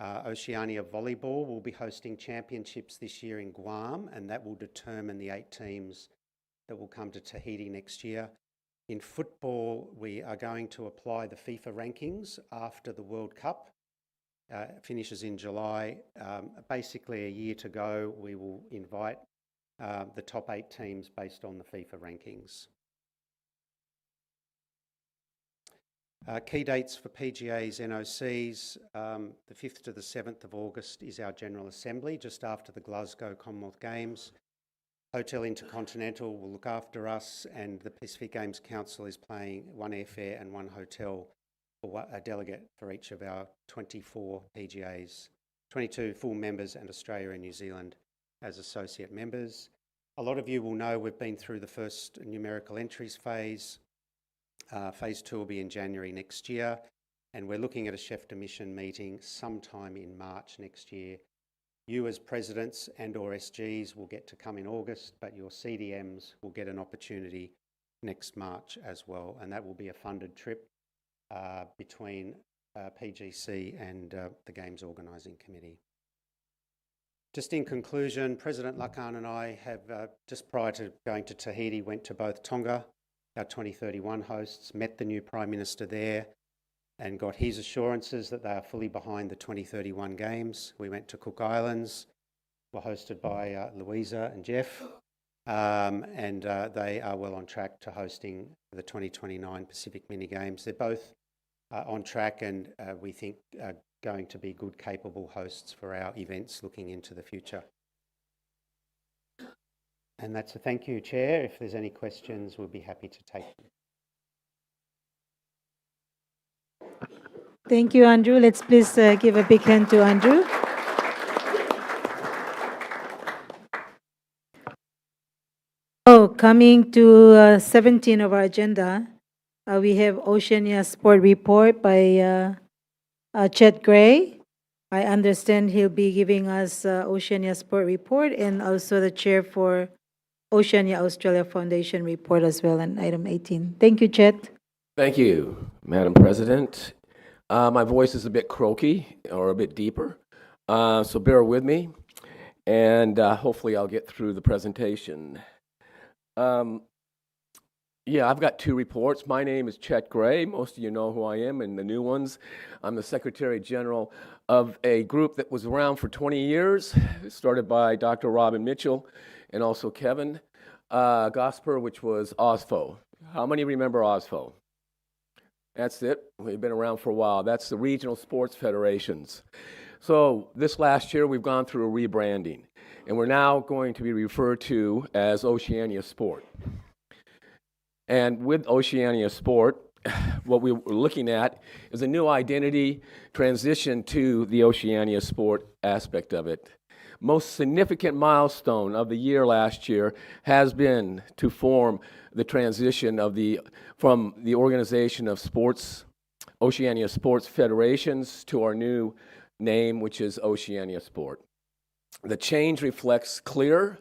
S10: Oceania Volleyball will be hosting championships this year in Guam, and that will determine the 8 teams that will come to Tahiti next year. In football, we are going to apply the FIFA rankings after the World Cup. Finishes in July. Basically, a year to go, we will invite the top 8 teams based on the FIFA rankings. Key dates for PGA's NOCs, the 5th to the 7th of August is our General Assembly, just after the Glasgow Commonwealth Games. Hotel Intercontinental will look after us, and the Pacific Games Council is paying 1 airfare and 1 hotel for a delegate for each of our 24 PGAs, 22 full members, and Australia and New Zealand as associate members. A lot of you will know we've been through the first numerical entries phase. Phase 2 will be in January next year, and we're looking at a chef de mission meeting sometime in March next year. You as presidents and or SGs will get to come in August, but your CDMs will get an opportunity next March as well, and that will be a funded trip between PGC and the Games Organising Committee. Just in conclusion, President Lakan and I have, just prior to going to Tahiti, went to both Tonga, our 2031 hosts, met the new Prime Minister there and got his assurances that they are fully behind the 2031 Games. We went to Cook Islands, were hosted by Louisa and Jeff, and they are well on track to hosting the 2029 Pacific Mini Games. They're both on track, and we think going to be good, capable hosts for our events looking into the future. And that's a thank you, Chair. If there's any questions, we'll be happy to take them.
S5: Thank you, Andrew. Let's please give a big hand to Andrew. Oh, coming to 17 of our agenda, we have Oceania Sport Report by Chet Gray. I understand he'll be giving us Oceania Sport Report and also the chair for Oceania Australia Foundation report as well on item 18. Thank you, Chet.
S13: Thank you, Madam President. My voice is a bit croaky or a bit deeper, so bear with me, and hopefully I'll get through the presentation. Yeah, I've got 2 reports. My name is Chet Gray. Most of you know who I am, and the new ones. I'm the Secretary General of a group that was around for 20 years, started by Dr. Robin Mitchell and also Kevin Gosper, which was OSFO. How many remember OSFO? That's it. We've been around for a while. That's the Regional Sports Federations. So this last year, we've gone through a rebranding, and we're now going to be referred to as Oceania Sport. And with Oceania Sport, what we were looking at is a new identity transition to the Oceania Sport aspect of it. Most significant milestone of the year last year has been to form the transition of from the organization of sports, Oceania Sports Federations, to our new name, which is Oceania Sport. The change reflects clear,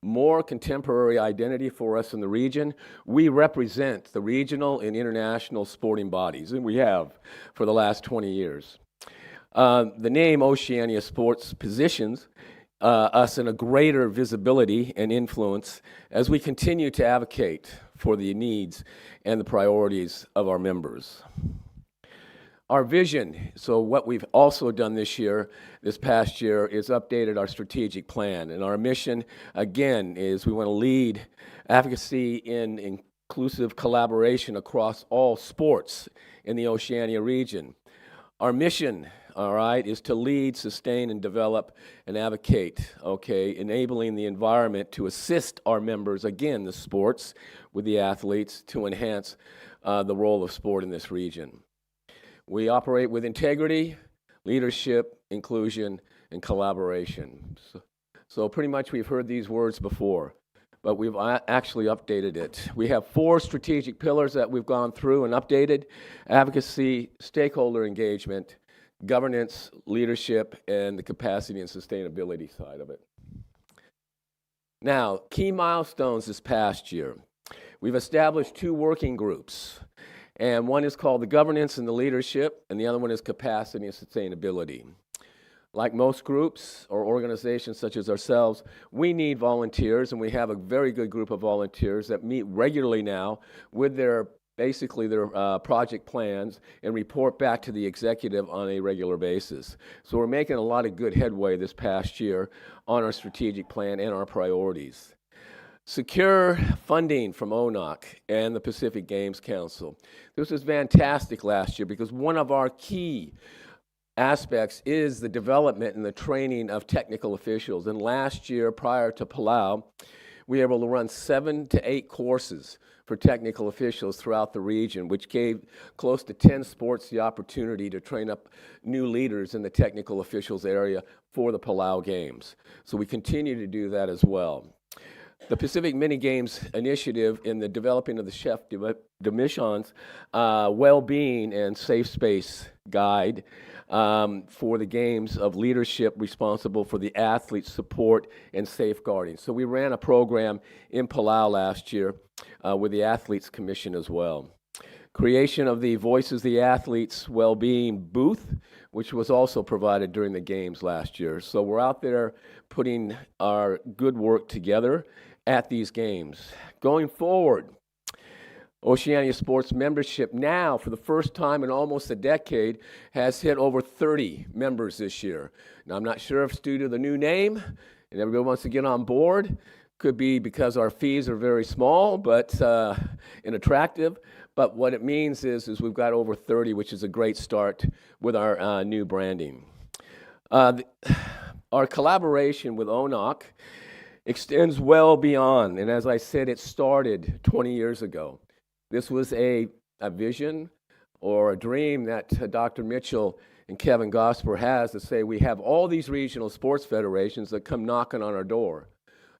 S13: more contemporary identity for us in the region. We represent the regional and international sporting bodies, and we have for the last 20 years. The name Oceania Sports positions us in a greater visibility and influence as we continue to advocate for the needs and the priorities of our members. Our vision, so what we've also done this past year, is updated our strategic plan. And our mission, again, is we want to lead advocacy in inclusive collaboration across all sports in the Oceania region. Our mission, all right, is to lead, sustain, and develop and advocate, okay, enabling the environment to assist our members, again, the sports, with the athletes, to enhance the role of sport in this region. We operate with integrity, leadership, inclusion, and collaboration. So pretty much we've heard these words before, but we've actually updated it. We have 4 strategic pillars that we've gone through and updated: advocacy, stakeholder engagement, governance, leadership, and the capacity and sustainability side of it. Now, key milestones this past year. We've established 2 working groups, and one is called the Governance and the Leadership, and the other one is Capacity and Sustainability. Like most groups or organizations such as ourselves, we need volunteers, and we have a very good group of volunteers that meet regularly now with their project plans and report back to the executive on a regular basis. So we're making a lot of good headway this past year on our strategic plan and our priorities. Secure funding from ONOC and the Pacific Games Council. This was fantastic last year because one of our key aspects is the development and the training of technical officials. And last year, prior to Palau, we were able to run 7 to 8 courses for technical officials throughout the region, which gave close to 10 sports the opportunity to train up new leaders in the technical officials area for the Palau Games. So we continue to do that as well. The Pacific Mini Games initiative in the developing of the chef de mission's well-being and safe space guide for the games of leadership responsible for the athletes' support and safeguarding. So we ran a program in Palau last year with the Athletes Commission as well. Creation of the Voices of the Athletes Well-Being booth, which was also provided during the games last year. So we're out there putting our good work together at these games. Going forward, Oceania Sports membership now, for the first time in almost a decade, has hit over 30 members this year. Now, I'm not sure if it's due to the new name and everybody wants to get on board. Could be because our fees are very small but and attractive. But what it means is we've got over 30, which is a great start with our new branding. Our collaboration with ONOC extends well beyond, and as I said, it started 20 years ago. This was a vision or a dream that Dr. Mitchell and Kevin Gosper has to say we have all these regional sports federations that come knocking on our door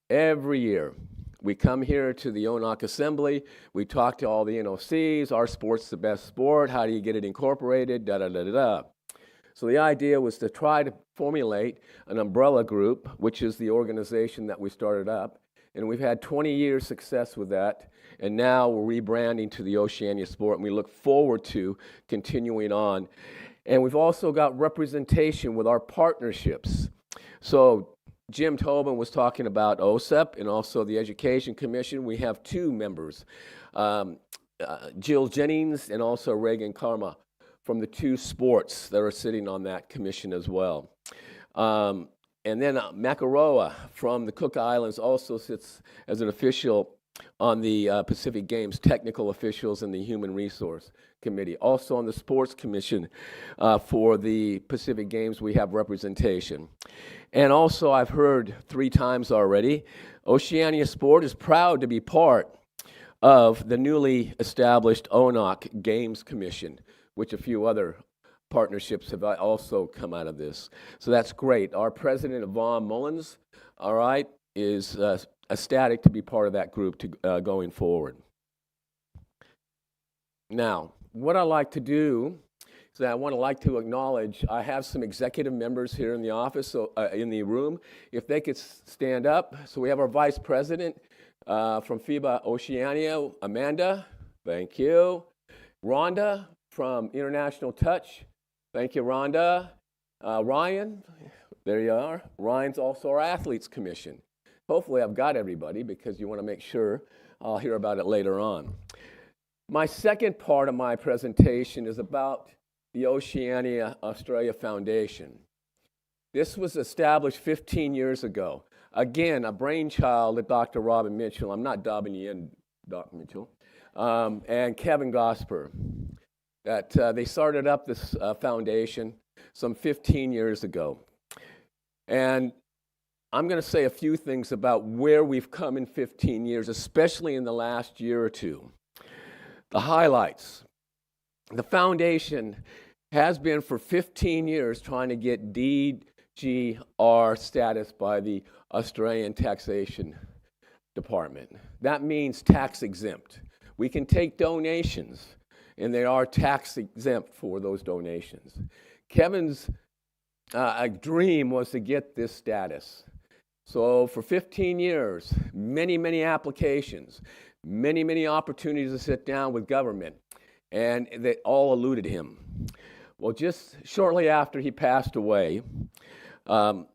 S13: every year. We come here to the ONOC Assembly, we talk to all the NOCs, our sport's the best sport, how do you get it incorporated, da-da-da-da-da. So the idea was to try to formulate an umbrella group, which is the organization that we started up, and we've had 20 years success with that, and now we're rebranding to the Oceania Sport, and we look forward to continuing on. And we've also got representation with our partnerships. So Jim Tobin was talking about OSEP and also the Education Commission. We have 2 members, Jill Jennings and also Reagan Karma from the 2 sports that are sitting on that commission as well. And then Makaroa from the Cook Islands also sits as an official on the Pacific Games Technical Officials and the Human Resource Committee. Also on the Sports Commission for the Pacific Games, we have representation. And also, I've heard 3 times already, Oceania Sport is proud to be part of the newly established ONOC Games Commission, which a few other partnerships have also come out of this. So that's great. Our president, Yvonne Mullins, all right, is ecstatic to be part of that group going forward. Now, what I like to do is I like to acknowledge, I have some executive members here in the office, so in the room. If they could stand up. So we have our vice president from FIBA Oceania, Amanda. Thank you. Rhonda from International Touch. Thank you, Rhonda. Ryan, there you are. Ryan's also our Athletes Commission. Hopefully I've got everybody because you want to make sure. I'll hear about it later on. My second part of my presentation is about the Oceania Australia Foundation. This was established 15 years ago. Again, a brainchild of Dr. Robin Mitchell. I'm not dobbing you in, Dr. Mitchell. And Kevin Gosper. That they started up this foundation some 15 years ago. And I'm going to say a few things about where we've come in 15 years, especially in the last year or two. The highlights. The foundation has been for 15 years trying to get DGR status by the Australian Taxation Department. That means tax exempt. We can take donations, and they are tax exempt for those donations. Kevin's dream was to get this status. So for 15 years, many, many applications, many, many opportunities to sit down with government, and they all eluded him. Well, just shortly after he passed away, Helen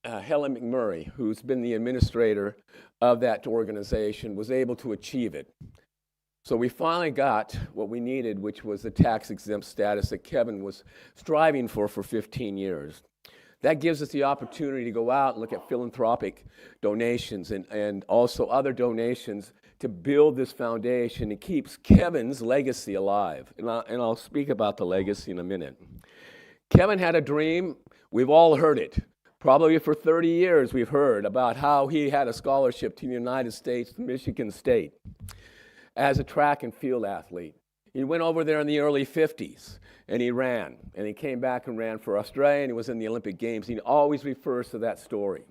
S13: McMurray, who's been the administrator of that organization, was able to achieve it. So we finally got what we needed, which was the tax-exempt status that Kevin was striving for 15 years. That gives us the opportunity to go out and look at philanthropic donations and also other donations to build this foundation. It keeps Kevin's legacy alive. And I'll speak about the legacy in a minute. Kevin had a dream. We've all heard it. Probably for 30 years we've heard about how he had a scholarship to the United States, to Michigan State, as a track and field athlete. He went over there in the early 50s, and he ran. And he came back and ran for Australia, and he was in the Olympic Games. He always refers to that story.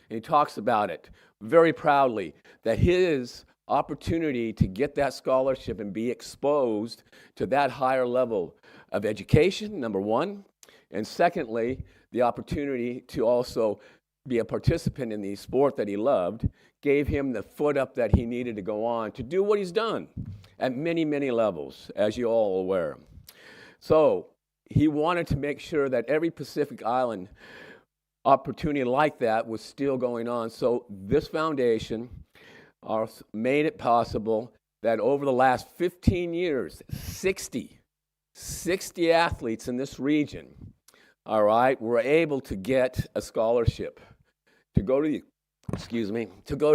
S13: And he talks about it very proudly, that his opportunity to get that scholarship and be exposed to that higher level of education, number one, and secondly, the opportunity to also be a participant in the sport that he loved, gave him the foot up that he needed to go on to do what he's done at many, many levels, as you're all aware. So he wanted to make sure that every Pacific Island opportunity like that was still going on. So this foundation made it possible that over the last 15 years, 60 athletes in this region, all right, were able to get a scholarship to go to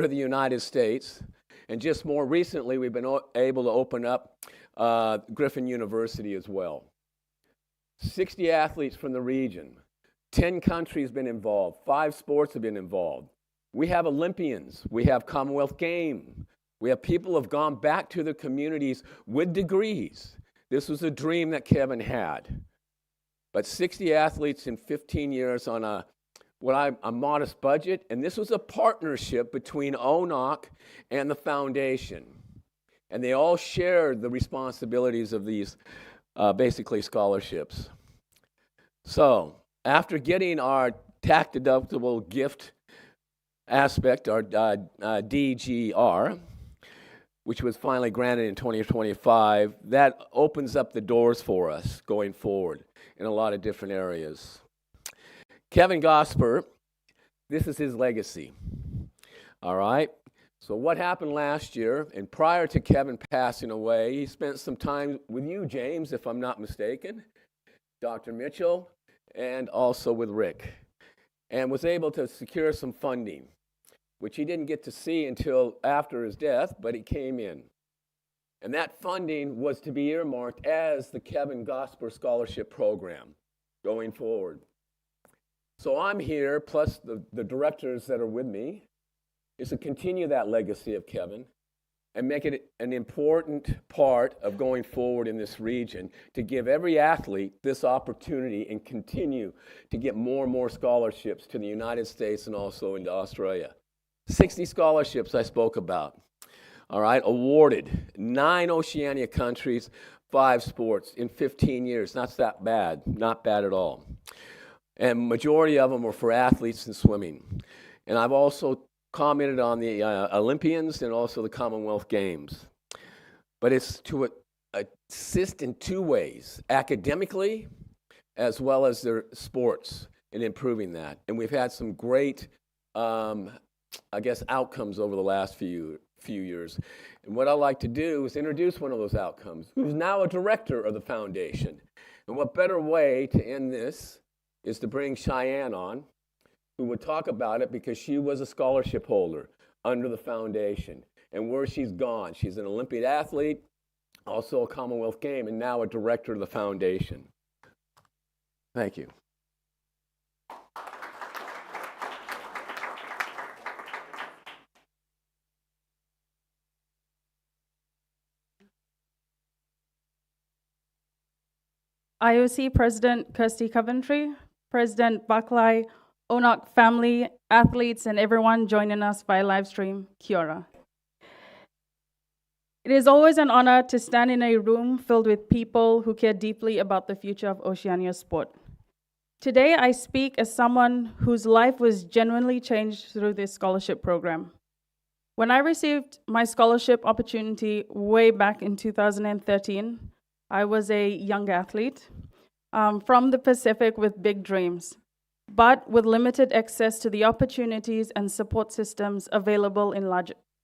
S13: the United States. And just more recently, we've been able to open up Griffin University as well. 60 athletes from the region. 10 countries been involved. 5 sports have been involved. We have Olympians. We have Commonwealth Games. We have people who have gone back to their communities with degrees. This was a dream that Kevin had. But 60 athletes in 15 years on a modest budget, and this was a partnership between ONOC and the foundation. And they all shared the responsibilities of these basically scholarships. So after getting our tax-deductible gift aspect, our DGR, which was finally granted in 2025, that opens up the doors for us going forward in a lot of different areas. Kevin Gosper, this is his legacy, all right? So what happened last year, and prior to Kevin passing away, he spent some time with you, James, if I'm not mistaken, Dr. Mitchell, and also with Rick, and was able to secure some funding, which he didn't get to see until after his death, but it came in. And that funding was to be earmarked as the Kevin Gosper Scholarship Program going forward. So I'm here, plus the directors that are with me, is to continue that legacy of Kevin and make it an important part of going forward in this region to give every athlete this opportunity and continue to get more and more scholarships to the United States and also into Australia. 60 scholarships I spoke about, all right, awarded, 9 Oceania countries, 5 sports in 15 years. Not that bad, not bad at all. And majority of them were for athletes in swimming. And I've also commented on the Olympians and also the Commonwealth Games. But it's to assist in 2 ways, academically as well as their sports in improving that. And we've had some great, outcomes over the last few years. And what I like to do is introduce one of those outcomes, who's now a director of the foundation. And what better way to end this is to bring Cheyenne on, who would talk about it because she was a scholarship holder under the foundation. And where she's gone, she's an Olympic athlete, also a Commonwealth Game, and now a director of the foundation. Thank you.
S12: IOC President Kirsty Coventry, President Buckley, ONOC Family, athletes, and everyone joining us via live stream, kia ora. It is always an honor to stand in a room filled with people who care deeply about the future of Oceania sport. Today, I speak as someone whose life was genuinely changed through this scholarship program. When I received my scholarship opportunity way back in 2013, I was a young athlete from the Pacific with big dreams, but with limited access to the opportunities and support systems available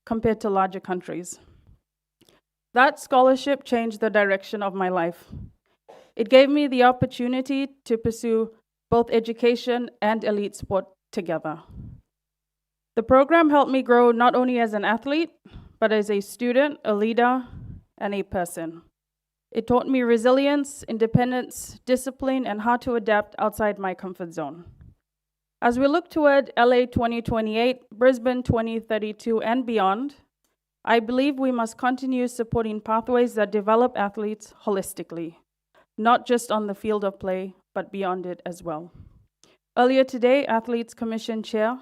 S12: compared to larger countries. That scholarship changed the direction of my life. It gave me the opportunity to pursue both education and elite sport together. The program helped me grow not only as an athlete, but as a student, a leader, and a person. It taught me resilience, independence, discipline, and how to adapt outside my comfort zone. As we look toward LA 2028, Brisbane 2032, and beyond, I believe we must continue supporting pathways that develop athletes holistically, not just on the field of play, but beyond it as well. Earlier today, Athletes Commission Chair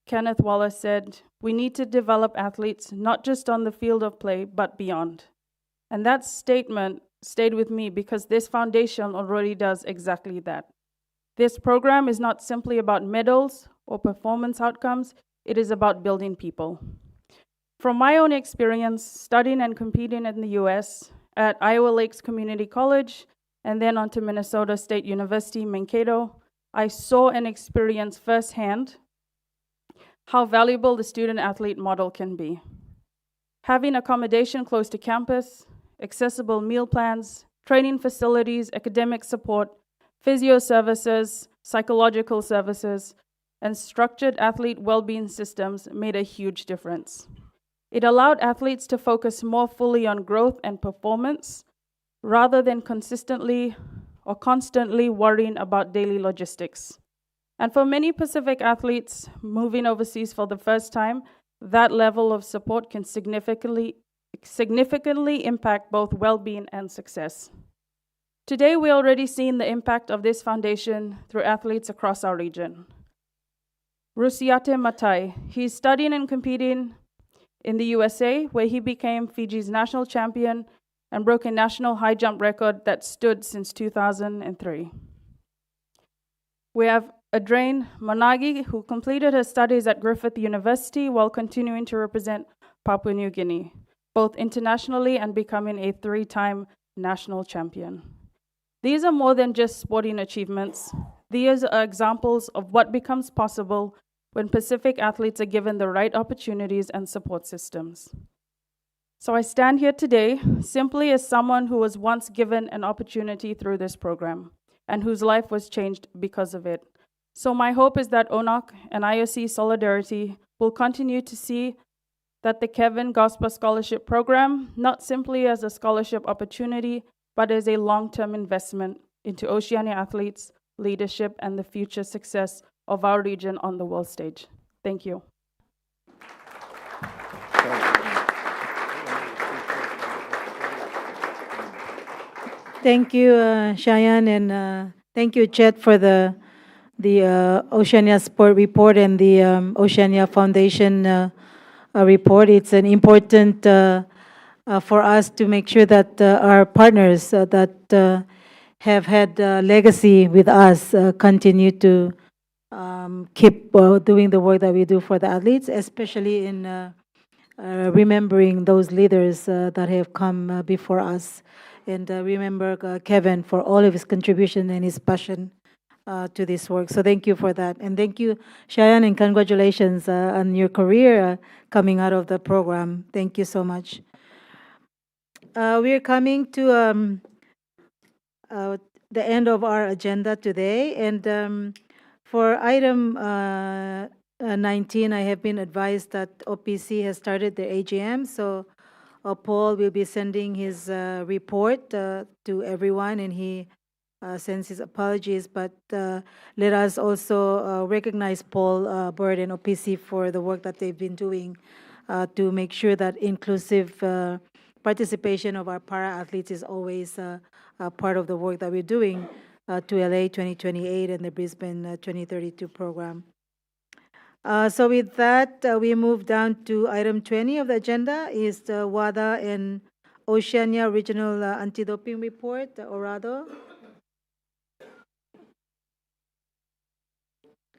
S12: Kenneth Wallace said, "We need to develop athletes not just on the field of play, but beyond." And that statement stayed with me because this foundation already does exactly that. This program is not simply about medals or performance outcomes, it is about building people. From my own experience studying and competing in the US at Iowa Lakes Community College and then on to Minnesota State University, Mankato, I saw and experienced firsthand how valuable the student-athlete model can be. Having accommodation close to campus, accessible meal plans, training facilities, academic support, physio services, psychological services, and structured athlete well-being systems made a huge difference. It allowed athletes to focus more fully on growth and performance rather than constantly worrying about daily logistics. And for many Pacific athletes moving overseas for the first time, that level of support can significantly impact both well-being and success. Today, we're already seeing the impact of this foundation through athletes across our region. Rusiate Matai, he's studying and competing in the USA, where he became Fiji's national champion and broke a national high jump record that stood since 2003. We have Adrain Monagi, who completed her studies at Griffith University while continuing to represent Papua New Guinea, both internationally and becoming a 3-time national champion. These are more than just sporting achievements. These are examples of what becomes possible when Pacific athletes are given the right opportunities and support systems. So I stand here today simply as someone who was once given an opportunity through this program and whose life was changed because of it. So my hope is that ONOC and IOC Solidarity will continue to see that the Kevin Gosper Scholarship Program, not simply as a scholarship opportunity, but as a long-term investment into Oceania athletes, leadership, and the future success of our region on the world stage. Thank you.
S5: Thank you, Cheyenne, and thank you, Chet, for the Oceania Sport Report and the Oceania Foundation report. It's an important for us to make sure that our partners that have had legacy with us continue to keep doing the work that we do for the athletes, especially in remembering those leaders that have come before us. And remember Kevin for all of his contribution and his passion to this work. So thank you for that. And thank you, Cheyenne, and congratulations on your career coming out of the program. Thank you so much. We're coming to the end of our agenda today. And for item 19, I have been advised that OPC has started their AGM. So Paul will be sending his report to everyone, and he sends his apologies. But let us also recognize Paul Bird and OPC for the work that they've been doing to make sure that inclusive participation of our para-athletes is always part of the work that we're doing to LA 2028 and the Brisbane 2032 program. So with that, we move down to item 20 of the agenda is the WADA and Oceania Regional Anti-Doping Report, ORADO.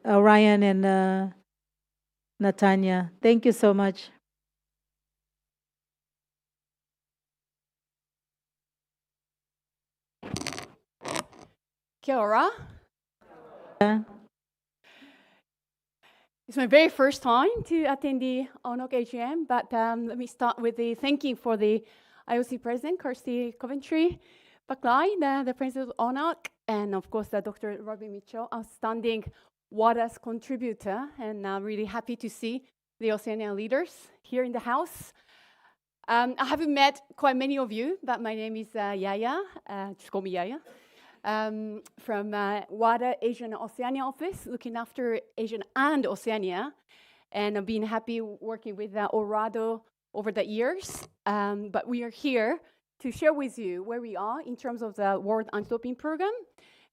S5: Ryan and Natanya. Thank you so much.
S14: Kia ora.
S5: Yeah.
S14: It's my very first time to attend the ONOC AGM, but let me start with the thanking for the IOC President, Kirsty Coventry Buckley, the President of ONOC, and of course, Dr. Robin Mitchell, outstanding WADA's contributor, and I'm really happy to see the Oceania leaders here in the house. I haven't met quite many of you, but my name is Yaya, just call me Yaya. From WADA Asian Oceania office, looking after Asian and Oceania, and I've been happy working with Orado over the years. But we are here to share with you where we are in terms of the World Anti-Doping Program,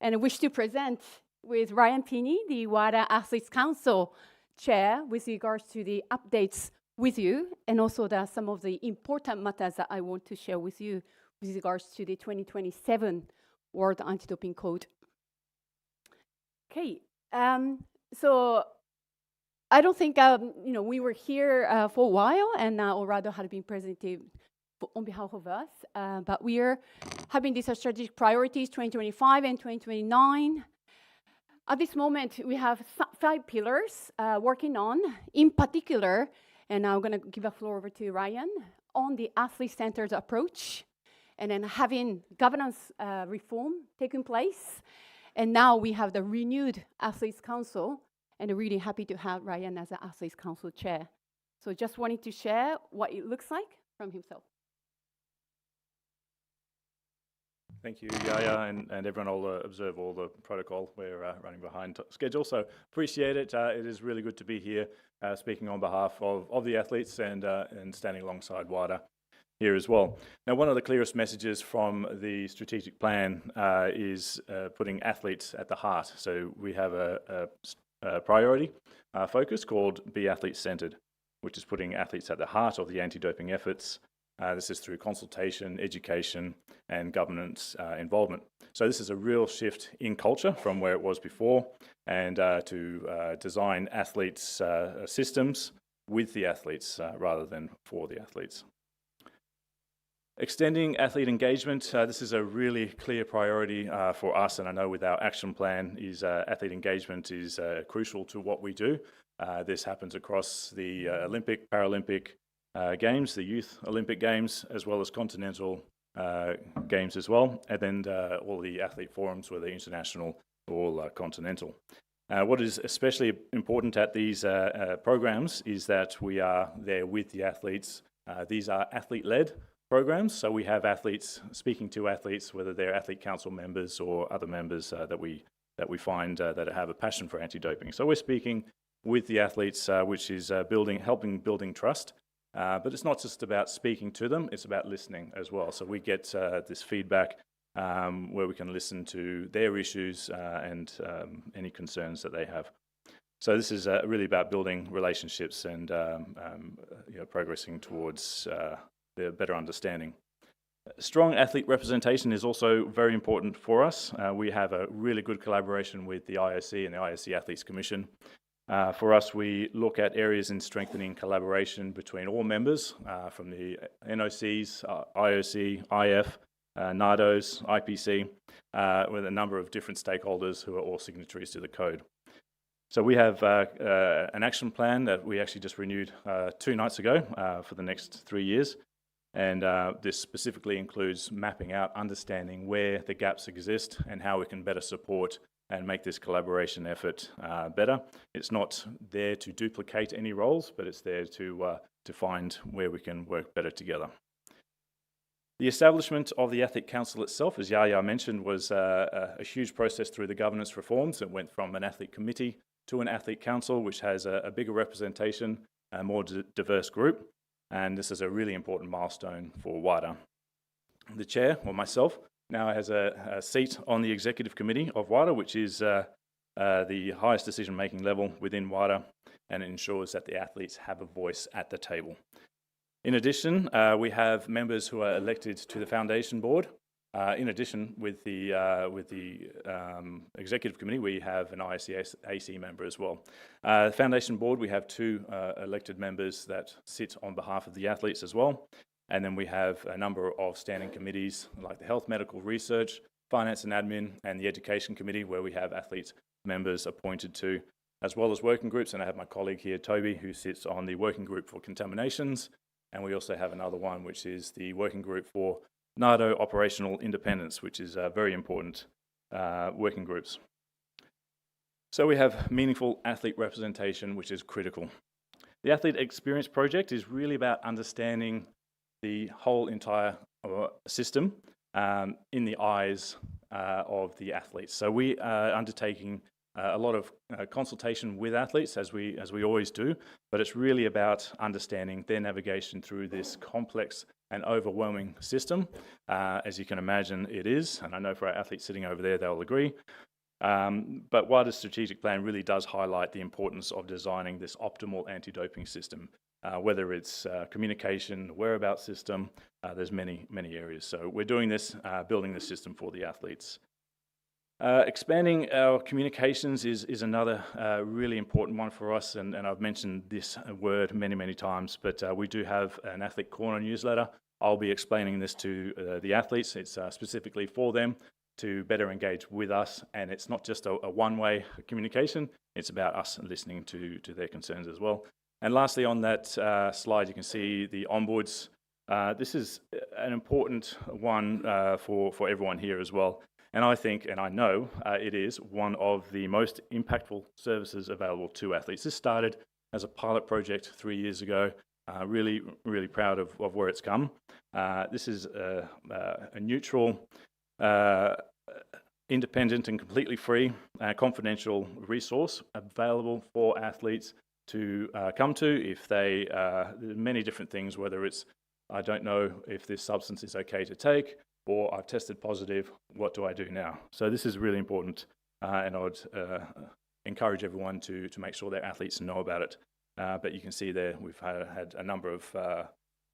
S14: and I wish to present with Ryan Pinney, the WADA Athletes Council Chair, with regards to the updates with you, and also some of the important matters that I want to share with you with regards to the 2027 World Anti-Doping Code. Okay, so I don't think we were here for a while, and Orado had been presented on behalf of us. But we are having these strategic priorities 2025 and 2029. At this moment, we have 5 pillars working on, in particular, and now I'm going to give the floor over to Ryan on the athlete-centered approach, and then having governance reform taking place. And now we have the renewed Athletes Council, and I'm really happy to have Ryan as the Athletes Council Chair. So just wanted to share what it looks like from himself.
S15: Thank you, Yaya, and everyone will observe all the protocol. We're running behind schedule, so appreciate it. It is really good to be here speaking on behalf of the athletes and standing alongside WADA here as well. Now, one of the clearest messages from the strategic plan is putting athletes at the heart. So we have a priority focus called Be Athlete-Centered, which is putting athletes at the heart of the anti-doping efforts. This is through consultation, education, and governance involvement. So this is a real shift in culture from where it was before, and to design athletes' systems with the athletes rather than for the athletes. Extending athlete engagement, this is a really clear priority for us, and I know with our action plan is athlete engagement is crucial to what we do. This happens across the Olympic, Paralympic Games, the Youth Olympic Games, as well as continental games as well, and then all the athlete forums, whether international or continental. What is especially important at these programs is that we are there with the athletes. These are athlete-led programs, so we have athletes speaking to athletes, whether they're athlete council members or other members that we find that have a passion for anti-doping. So we're speaking with the athletes, which is helping building trust. But it's not just about speaking to them, it's about listening as well. So we get this feedback where we can listen to their issues and any concerns that they have. So this is really about building relationships and progressing towards the better understanding. Strong athlete representation is also very important for us. We have a really good collaboration with the IOC and the IOC Athletes Commission. For us, we look at areas in strengthening collaboration between all members, from the NOCs, IOC, IF, NADOs, IPC, with a number of different stakeholders who are all signatories to the code. So we have an action plan that we actually just renewed 2 nights ago for the next 3 years. And this specifically includes mapping out, understanding where the gaps exist and how we can better support and make this collaboration effort better. It's not there to duplicate any roles, but it's there to find where we can work better together. The establishment of the Athlete Council itself, as Yaya mentioned, was a huge process through the governance reforms. It went from an athlete committee to an athlete council, which has a bigger representation, a more diverse group. And this is a really important milestone for WADA. The chair, or myself, now has a seat on the executive committee of WADA, which is the highest decision-making level within WADA, and it ensures that the athletes have a voice at the table. In addition, we have members who are elected to the foundation board, In addition, with the Executive Committee, we have an ICAC member as well. The Foundation Board, we have 2 elected members that sit on behalf of the athletes as well. And then we have a number of standing committees like the Health, Medical Research, Finance and Admin, and the Education Committee, where we have athlete members appointed to, as well as working groups. And I have my colleague here, Toby, who sits on the Working Group for Contaminations. And we also have another one, which is the Working Group for NATO Operational Independence, which is very important working groups. So we have meaningful athlete representation, which is critical. The Athlete Experience Project is really about understanding the whole entire system in the eyes of the athletes. So we are undertaking a lot of consultation with athletes, as we always do, but it's really about understanding their navigation through this complex and overwhelming system. As you can imagine, it is, and I know for our athletes sitting over there, they'll agree. But while the strategic plan really does highlight the importance of designing this optimal anti-doping system, whether it's communication, whereabouts system, there's many areas. So we're doing this, building this system for the athletes. Expanding our communications is another really important one for us, and I've mentioned this word many times, but we do have an Athlete Corner newsletter. I'll be explaining this to the athletes. It's specifically for them to better engage with us, and it's not just a one-way communication, it's about us listening to their concerns as well. And lastly, on that slide, you can see the ombuds. This is an important one for everyone here as well. And I think, and I know, it is one of the most impactful services available to athletes. This started as a pilot project 3 years ago. Really proud of where it's come. This is a neutral, independent and completely free, confidential resource available for athletes to come to if they, many different things, whether it's, I don't know if this substance is okay to take, or I've tested positive, what do I do now? So this is really important, and I would encourage everyone to make sure their athletes know about it. But you can see there, we've had a number of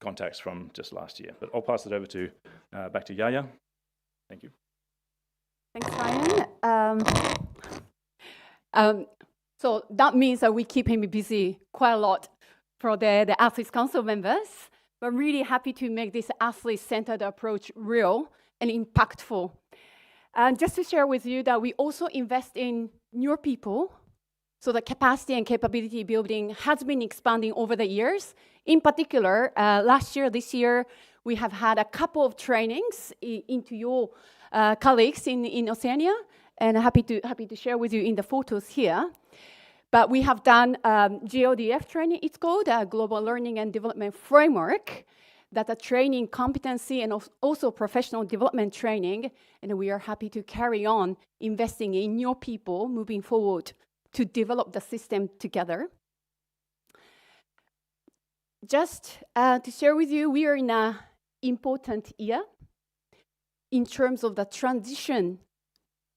S15: contacts from just last year. But I'll pass it over to, back to Yaya. Thank you.
S14: Thanks, Ryan. So that means that we keep him busy quite a lot for the Athletes Council members. We're really happy to make this athlete-centered approach real and impactful. And just to share with you that we also invest in newer people, so the capacity and capability building has been expanding over the years. In particular, this year, we have had a couple of trainings into your colleagues in Oceania, and happy to share with you in the photos here. But we have done GLDF training, it's called, a Global Learning and Development Framework, that a training competency and also professional development training, and we are happy to carry on investing in new people moving forward to develop the system together. Just to share with you, we are in an important year in terms of the transition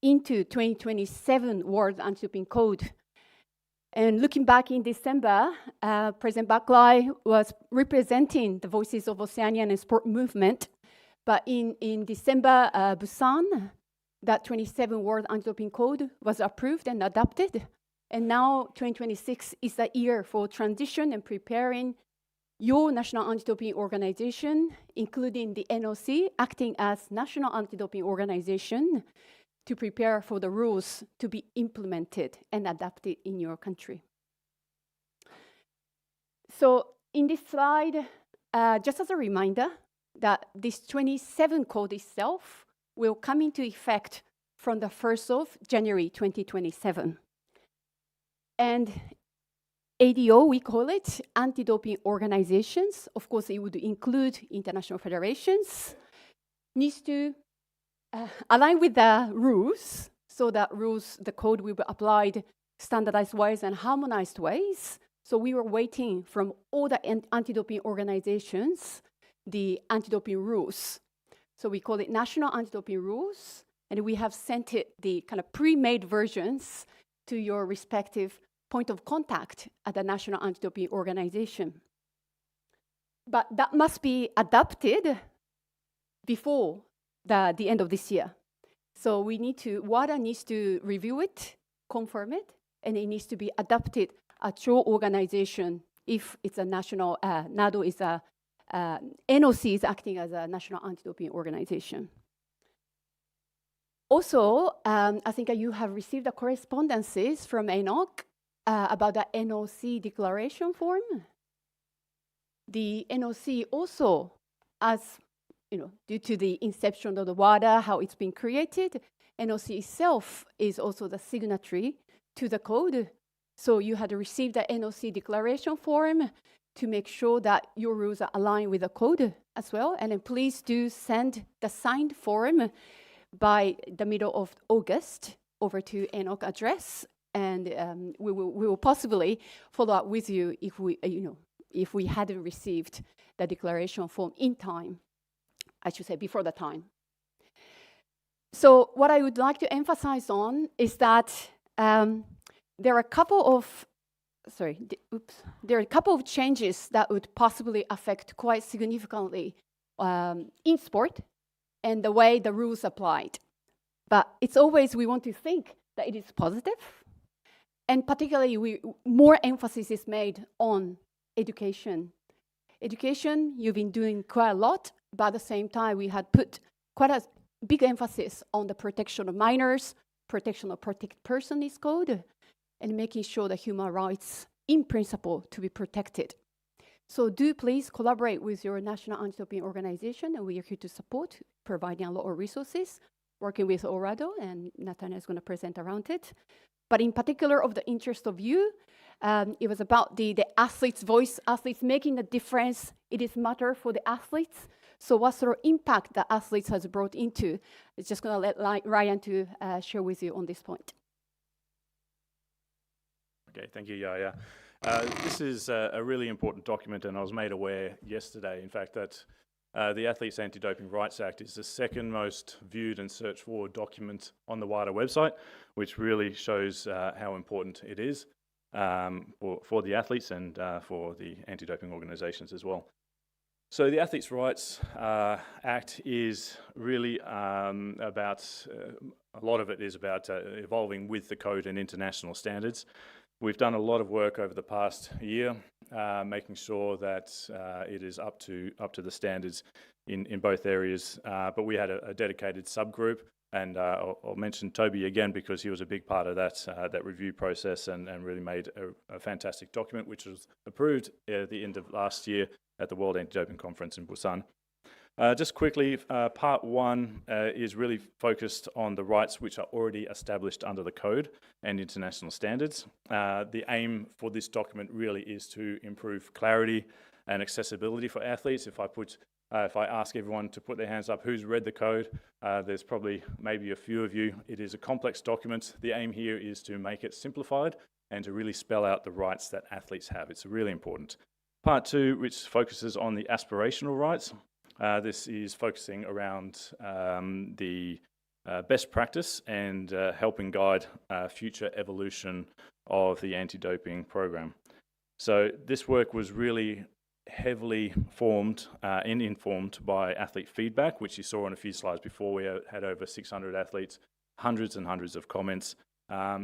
S14: into 2027 World Anti-Doping Code. And looking back in December, President Buckley was representing the voices of Oceanian and sport movement. But in December, Busan, that 27 World Anti-Doping Code was approved and adopted. And now 2026 is the year for transition and preparing your national anti-doping organization, including the NOC, acting as national anti-doping organization, to prepare for the rules to be implemented and adapted in your country. So in this slide, just as a reminder that this 27 code itself will come into effect from the 1st of January 2027. And ADO, we call it, anti-doping organizations, of course it would include international federations, needs to align with the rules, so that rules, the code will be applied standardized ways and harmonized ways. So we were waiting from all the anti-doping organizations, the anti-doping rules. So we call it national anti-doping rules, and we have sent it, the kind of pre-made versions, to your respective point of contact at the national anti-doping organization. But that must be adapted before the end of this year. So WADA needs to review it, confirm it, and it needs to be adopted at your organization if it's a national, NADO is a, NOC is acting as a national anti-doping organization. Also, I think you have received the correspondences from ONOC about the NOC declaration form. The NOC also, as due to the inception of the WADA, how it's been created, NOC itself is also the signatory to the code. So you had received the NOC declaration form to make sure that your rules are aligned with the code as well. And then please do send the signed form by the middle of August over to ONOC address, and we will possibly follow up with you if we hadn't received the declaration form in time. I should say before the time. So what I would like to emphasize on is that there are a couple of changes that would possibly affect quite significantly in sport and the way the rules applied. But it's always we want to think that it is positive, and particularly more emphasis is made on education. Education, you've been doing quite a lot, but at the same time, we had put quite a big emphasis on the protection of minors, protection of protected person is code, and making sure the human rights in principle to be protected. So do please collaborate with your national anti-doping organization, and we are here to support, providing a lot of resources, working with Orado, and Nathaniel is going to present around it. But in particular, of the interest of you, it was about the athletes' voice, athletes making the difference. It is matter for the athletes. So what sort of impact the athletes has brought into? It's just going to let Ryan to share with you on this point.
S15: Okay, thank you, Yaya. This is a really important document, and I was made aware yesterday, in fact, that the Athletes Anti-Doping Rights Act is the second most viewed and searched for document on the WADA website, which really shows how important it is for the athletes and for the anti-doping organisations as well. So the Athletes' Rights Act is really about, a lot of it is about evolving with the code and international standards. We've done a lot of work over the past year, making sure that it is up to the standards in both areas. But we had a dedicated subgroup, and I'll mention Toby again because he was a big part of that review process and really made a fantastic document, which was approved at the end of last year at the World Anti-Doping Conference in Busan. Just quickly, part one is really focused on the rights which are already established under the code and international standards. The aim for this document really is to improve clarity and accessibility for athletes. If I ask everyone to put their hands up who's read the code, there's probably maybe a few of you. It is a complex document. The aim here is to make it simplified and to really spell out the rights that athletes have. It's really important. Part two, which focuses on the aspirational rights. This is focusing around the best practice and helping guide future evolution of the anti-doping program. So this work was really heavily formed and informed by athlete feedback, which you saw on a few slides before. We had over 600 athletes, hundreds and hundreds of comments.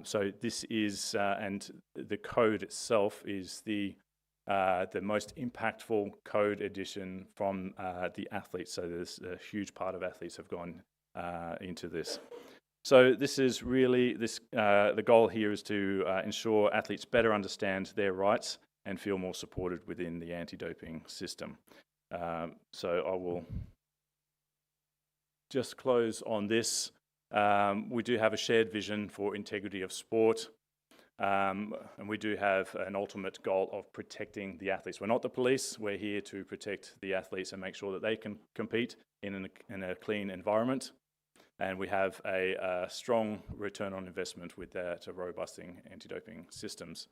S15: So this is, and the code itself is the most impactful code edition from the athletes. So there's a huge part of athletes have gone into this. So this is really, the goal here is to ensure athletes better understand their rights and feel more supported within the anti-doping system. So I will just close on this. We do have a shared vision for integrity of sport. And we do have an ultimate goal of protecting the athletes. We're not the police. We're here to protect the athletes and make sure that they can compete in a clean environment. And we have a strong return on investment with that robusting anti-doping systems.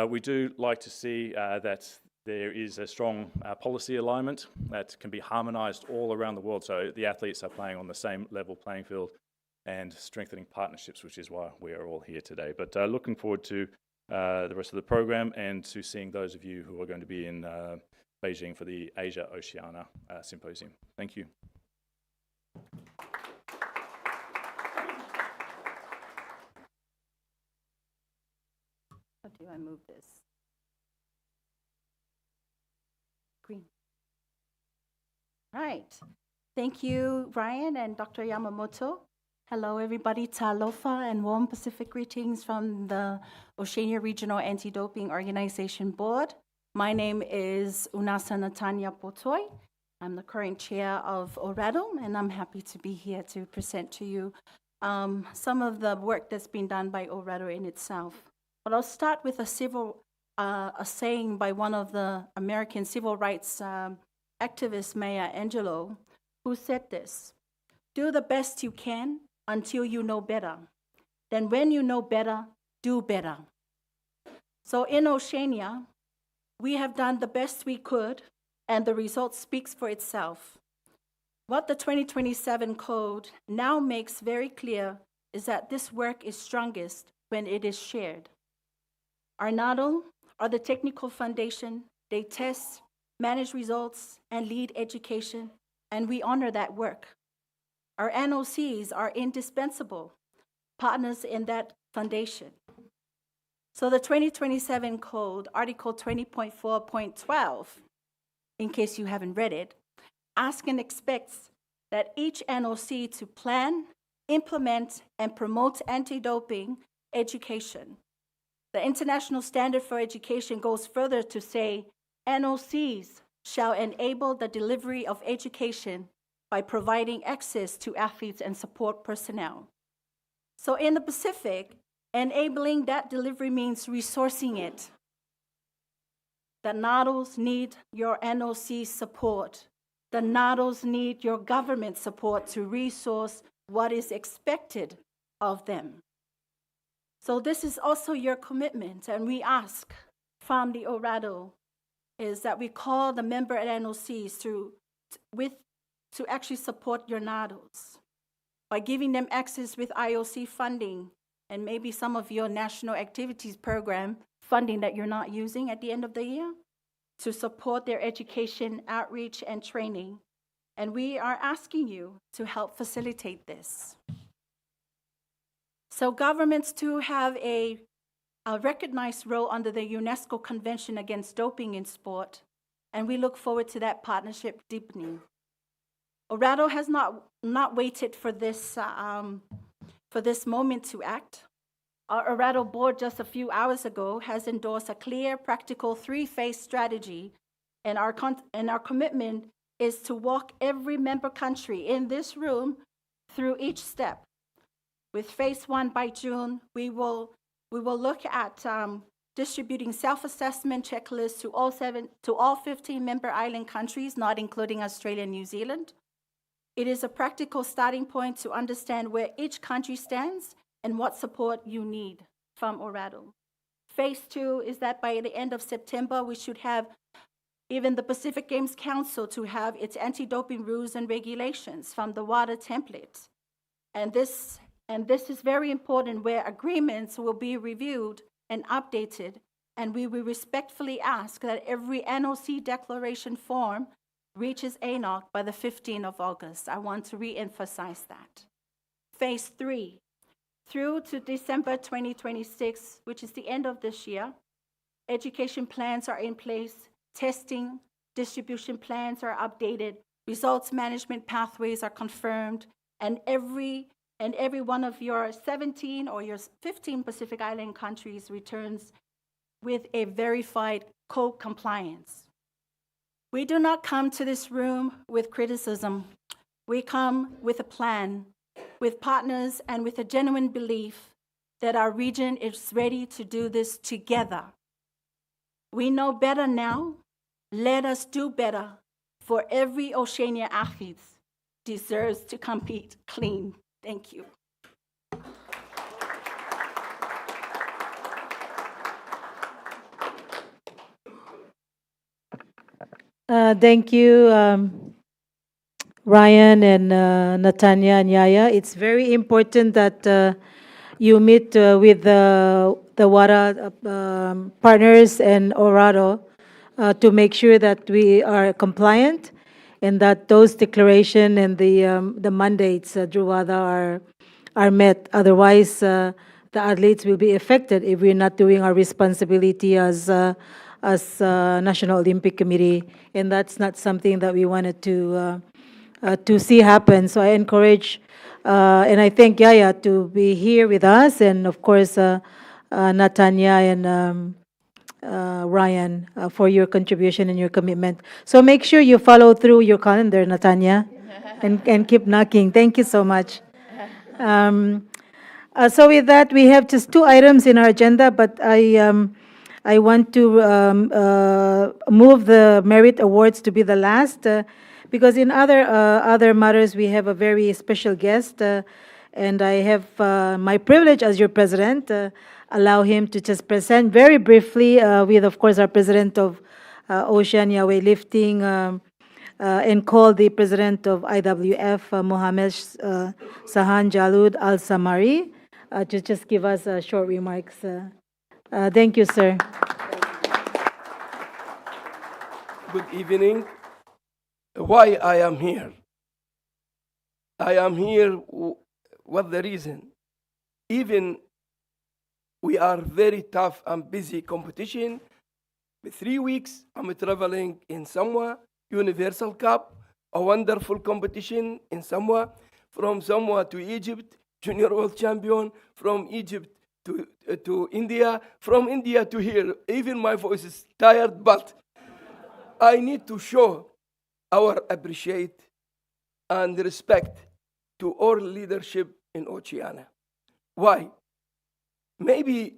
S15: We do like to see that there is a strong policy alignment that can be harmonised all around the world. So the athletes are playing on the same level playing field and strengthening partnerships, which is why we are all here today. But looking forward to the rest of the program and to seeing those of you who are going to be in Beijing for the Asia Oceania Symposium. Thank you.
S16: do I move this? Green. Right. Thank you, Ryan and Dr. Yamamoto. Hello, everybody. Talofa and warm Pacific greetings from the Oceania Regional Anti-Doping Organization Board. My name is Unasa Natanya Potoi. I'm the current chair of ORADO, and I'm happy to be here to present to you some of the work that's been done by ORADO in itself. But I'll start with a saying by one of the American civil rights activist, Maya Angelou, who said this: "Do the best you can until you know better. Then when you know better, do better." So in Oceania, we have done the best we could, and the result speaks for itself. What the 2027 code now makes very clear is that this work is strongest when it is shared. Our NADO are the technical foundation. They test, manage results, and lead education, and we honor that work. Our NOCs are indispensable partners in that foundation. So the 2027 code, Article 20.4.12, in case you haven't read it, asks and expects that each NOC to plan, implement, and promote anti-doping education. The International Standard for Education goes further to say NOCs shall enable the delivery of education by providing access to athletes and support personnel. So in the Pacific, enabling that delivery means resourcing it. The NADOs need your NOC support. The NADOs need your government support to resource what is expected of them. So this is also your commitment, and we ask from the ORADO is that we call the member NOCs to actually support your NADOs by giving them access with IOC funding and maybe some of your national activities program funding that you're not using at the end of the year to support their education, outreach, and training. And we are asking you to help facilitate this. So governments too have a recognized role under the UNESCO Convention Against Doping in Sport, and we look forward to that partnership deepening. ORADO has not waited for this moment to act. Our ORADO board just a few hours ago has endorsed a clear, practical three-phase strategy, and our commitment is to walk every member country in this room through each step. With phase 1 by June, we will look at distributing self-assessment checklists to all 15 member island countries, not including Australia and New Zealand. It is a practical starting point to understand where each country stands and what support you need from ORADO. Phase 2 is that by the end of September, we should have even the Pacific Games Council to have its anti-doping rules and regulations from the WADA template. And this is very important, where agreements will be reviewed and updated, and we will respectfully ask that every NOC declaration form reaches ANOC by the 15th of August. I want to re-emphasize that. Phase 3, through to December 2026, which is the end of this year, education plans are in place, testing, distribution plans are updated, results management pathways are confirmed, and every one of your 17 or your 15 Pacific Island countries returns with a verified code compliance. We do not come to this room with criticism. We come with a plan, with partners, and with a genuine belief that our region is ready to do this together. We know better now. Let us do better, for every Oceania athlete deserves to compete clean. Thank you.
S5: Thank you, Ryan and Natanya and Yaya. It's very important that you meet with the WADA partners and ORADO to make sure that we are compliant and that those declaration and the mandates through WADA are met. Otherwise, the athletes will be affected if we're not doing our responsibility as National Olympic Committee, and that's not something that we wanted to see happen. So I encourage and I thank Yaya to be here with us, and of course Natanya and Ryan for your contribution and your commitment. So make sure you follow through your calendar, Natanya, and keep knocking. Thank you so much. So with that, we have just 2 items in our agenda, but I want to move the merit awards to be the last, because in other matters we have a very special guest, and I have my privilege as your president. Allow him to just present very briefly with, of course, our president of Oceania Weightlifting, and call the president of IWF, Mohammed Sahan Jalud Al Samari, to just give us short remarks. Thank you, sir.
S17: Good evening. Why I am here? I am here, what the reason? Even we are very tough and busy competition. 3 weeks, I'm traveling in Samoa, Universal Cup, a wonderful competition in Samoa. From Samoa to Egypt, Junior World Champion. From Egypt to India. From India to here. Even my voice is tired, but I need to show our appreciate and respect to all leadership in Oceania. Why? Maybe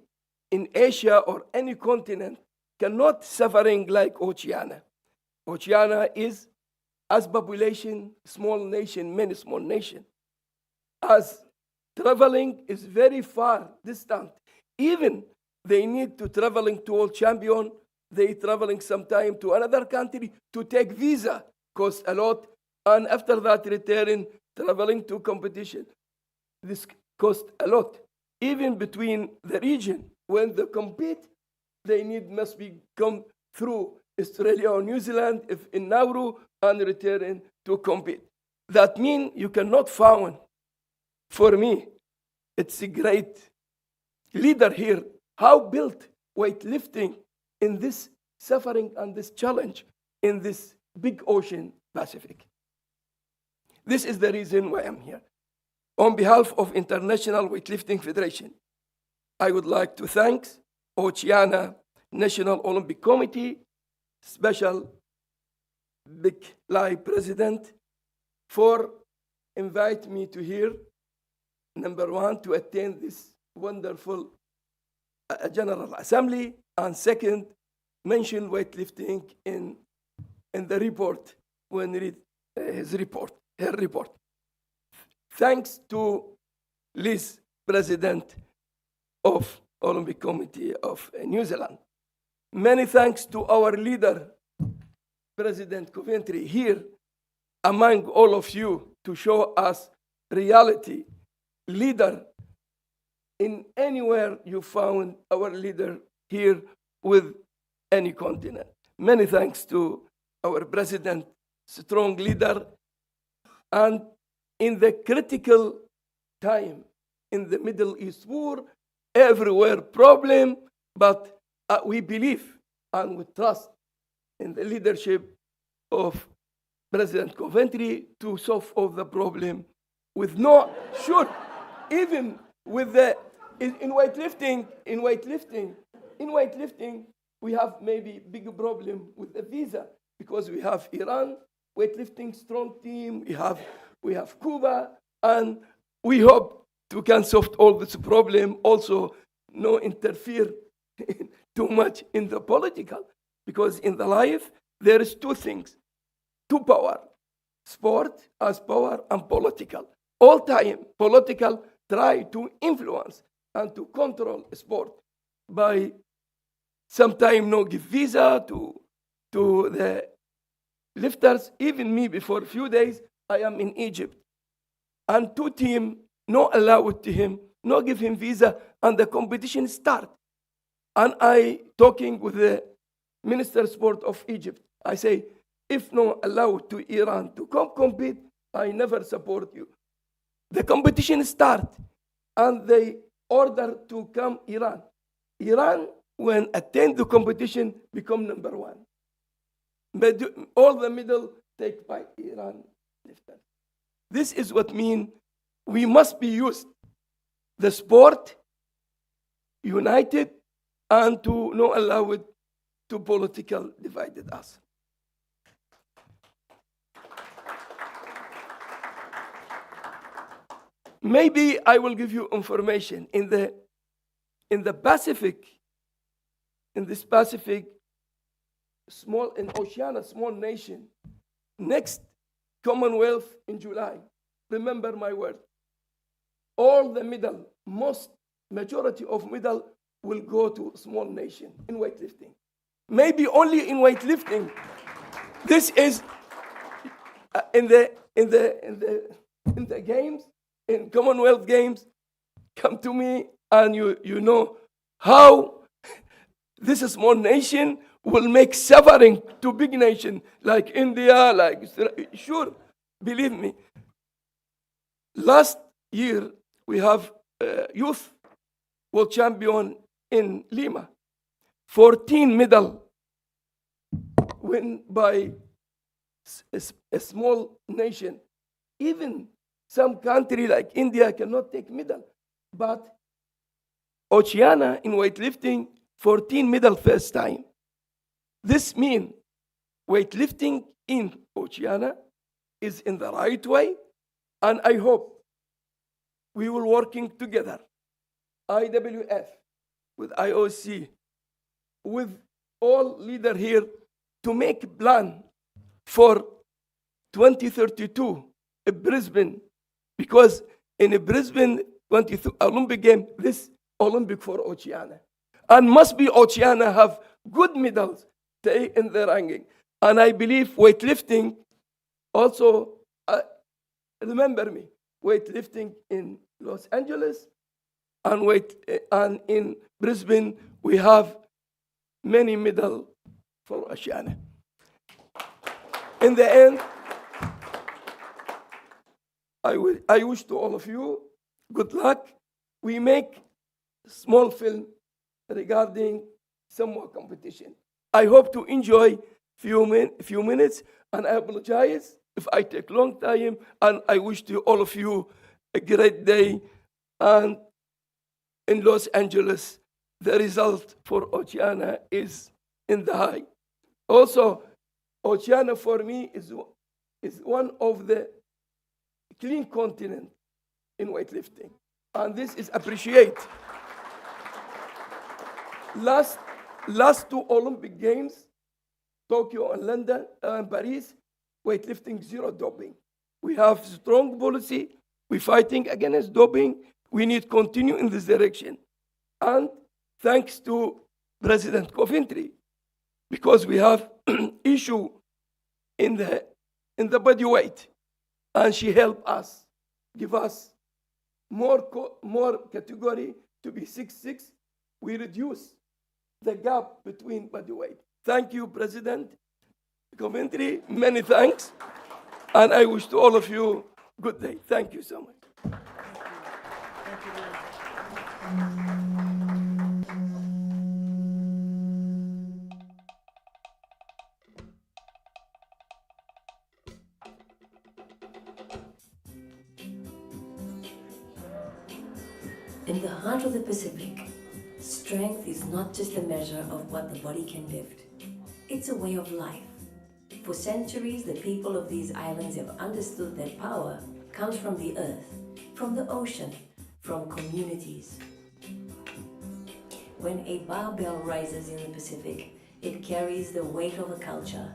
S17: in Asia or any continent cannot suffering like Oceania. Oceania is, as population, small nation, many small nation. As traveling is very far distant. Even they need to traveling to World Champion, they traveling sometime to another country to take visa, cost a lot, and after that return, traveling to competition. This cost a lot. Even between the region, when they compete, they must be come through Australia or New Zealand, if in Nauru, and return to compete. That means you cannot found. For me, it's a great leader here. How built weightlifting in this suffering and this challenge in this big ocean Pacific. This is the reason why I'm here. On behalf of International Weightlifting Federation, I would like to thank Oceania National Olympic Committee, Special Big Lai President, for inviting me to here. Number 1, to attend this wonderful General Assembly, and second, mention weightlifting in the report when read her report. Thanks to Liz, President of Olympic Committee of New Zealand. Many thanks to our leader, President Coventry, here among all of you to show us reality. Leader, in anywhere you found our leader here with any continent. Many thanks to our president, strong leader, and in the critical time, in the Middle East war, everywhere problem, but we believe and we trust in the leadership of President Coventry to solve all the problem with no, sure, even with the, in weightlifting, we have maybe big problem with the visa because we have Iran, weightlifting strong team, we have Cuba, and we hope to can solve all this problem. Also, no interfere too much in the political, because in the life there is 2 things, 2 power, sport as power and political. All time, political try to influence and to control sport by sometime no give visa to the lifters. Even me, before a few days, I am in Egypt. And 2 team no allow it to him, no give him visa, and the competition start. And I talking with the Minister of Sport of Egypt. I say, if no allow to Iran to compete, I never support you. The competition start, and they order to come Iran. Iran, when attend the competition, become number one. All the medal take by Iran lifters. This is what mean we must be used, the sport, united, and to not allow it to political divided us. Maybe I will give you information in the Pacific, in this Pacific, in Oceania, small nation, next Commonwealth in July. Remember my word. All the medal, majority of medal will go to small nation in weightlifting. Maybe only in weightlifting. This is in the games, in Commonwealth Games. Come to me, and you know how this small nation will make suffering to big nation like India, like Israel. Sure, believe me. Last year we have youth world champion in Lima. 14 medal win by a small nation. Even some country like India cannot take medal, but Oceania in weightlifting 14 medal first time. This means weightlifting in Oceania is in the right way, and I hope we will working together, IWF, with IOC, with all leaders here to make a plan for 2032 in Brisbane, because in a Brisbane 22 Olympic game, this Olympic for Oceania. And must be Oceania have good medals stay in the ranking. And I believe weightlifting also, remember me, weightlifting in Los Angeles and in Brisbane, we have many medals for Oceania. In the end, I wish to all of you good luck. We make small film regarding some more competition. I hope to enjoy few minutes, and I apologize if I take long time, and I wish to all of you a great day. And in Los Angeles, the result for Oceania is in the high. Also, Oceania for me is one of the clean continent in weightlifting, and this is appreciated. Last two Olympic Games, Tokyo and London and Paris, weightlifting zero doping. We have strong policy. We're fighting against doping. We need to continue in this direction. And thanks to President Coventry, because we have issue in the body weight, and she helped us, give us more category to be 6'6". We reduce the gap between body weight. Thank you, President Coventry. Many thanks. And I wish to all of you good day. Thank you so much.
S18: In the heart of the Pacific, strength is not just a measure of what the body can lift. It's a way of life. For centuries, the people of these islands have understood that power comes from the earth, from the ocean, from communities. When a barbell rises in the Pacific, it carries the weight of a culture,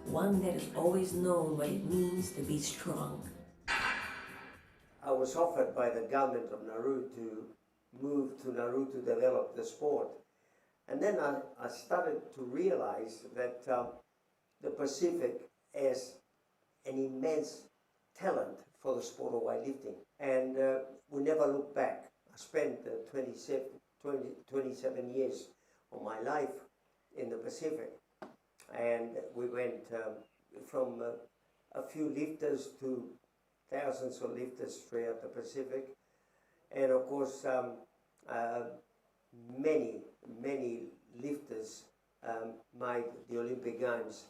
S18: one that has always known what it means to be strong.
S19: I was offered by the government of Nauru to move to Nauru to develop the sport. And then I started to realize that the Pacific has an immense talent for the sport of weightlifting. And we never look back. I spent 27 years of my life in the Pacific. And we went from a few lifters to thousands of lifters throughout the Pacific. And of course, many lifters made the Olympic Games.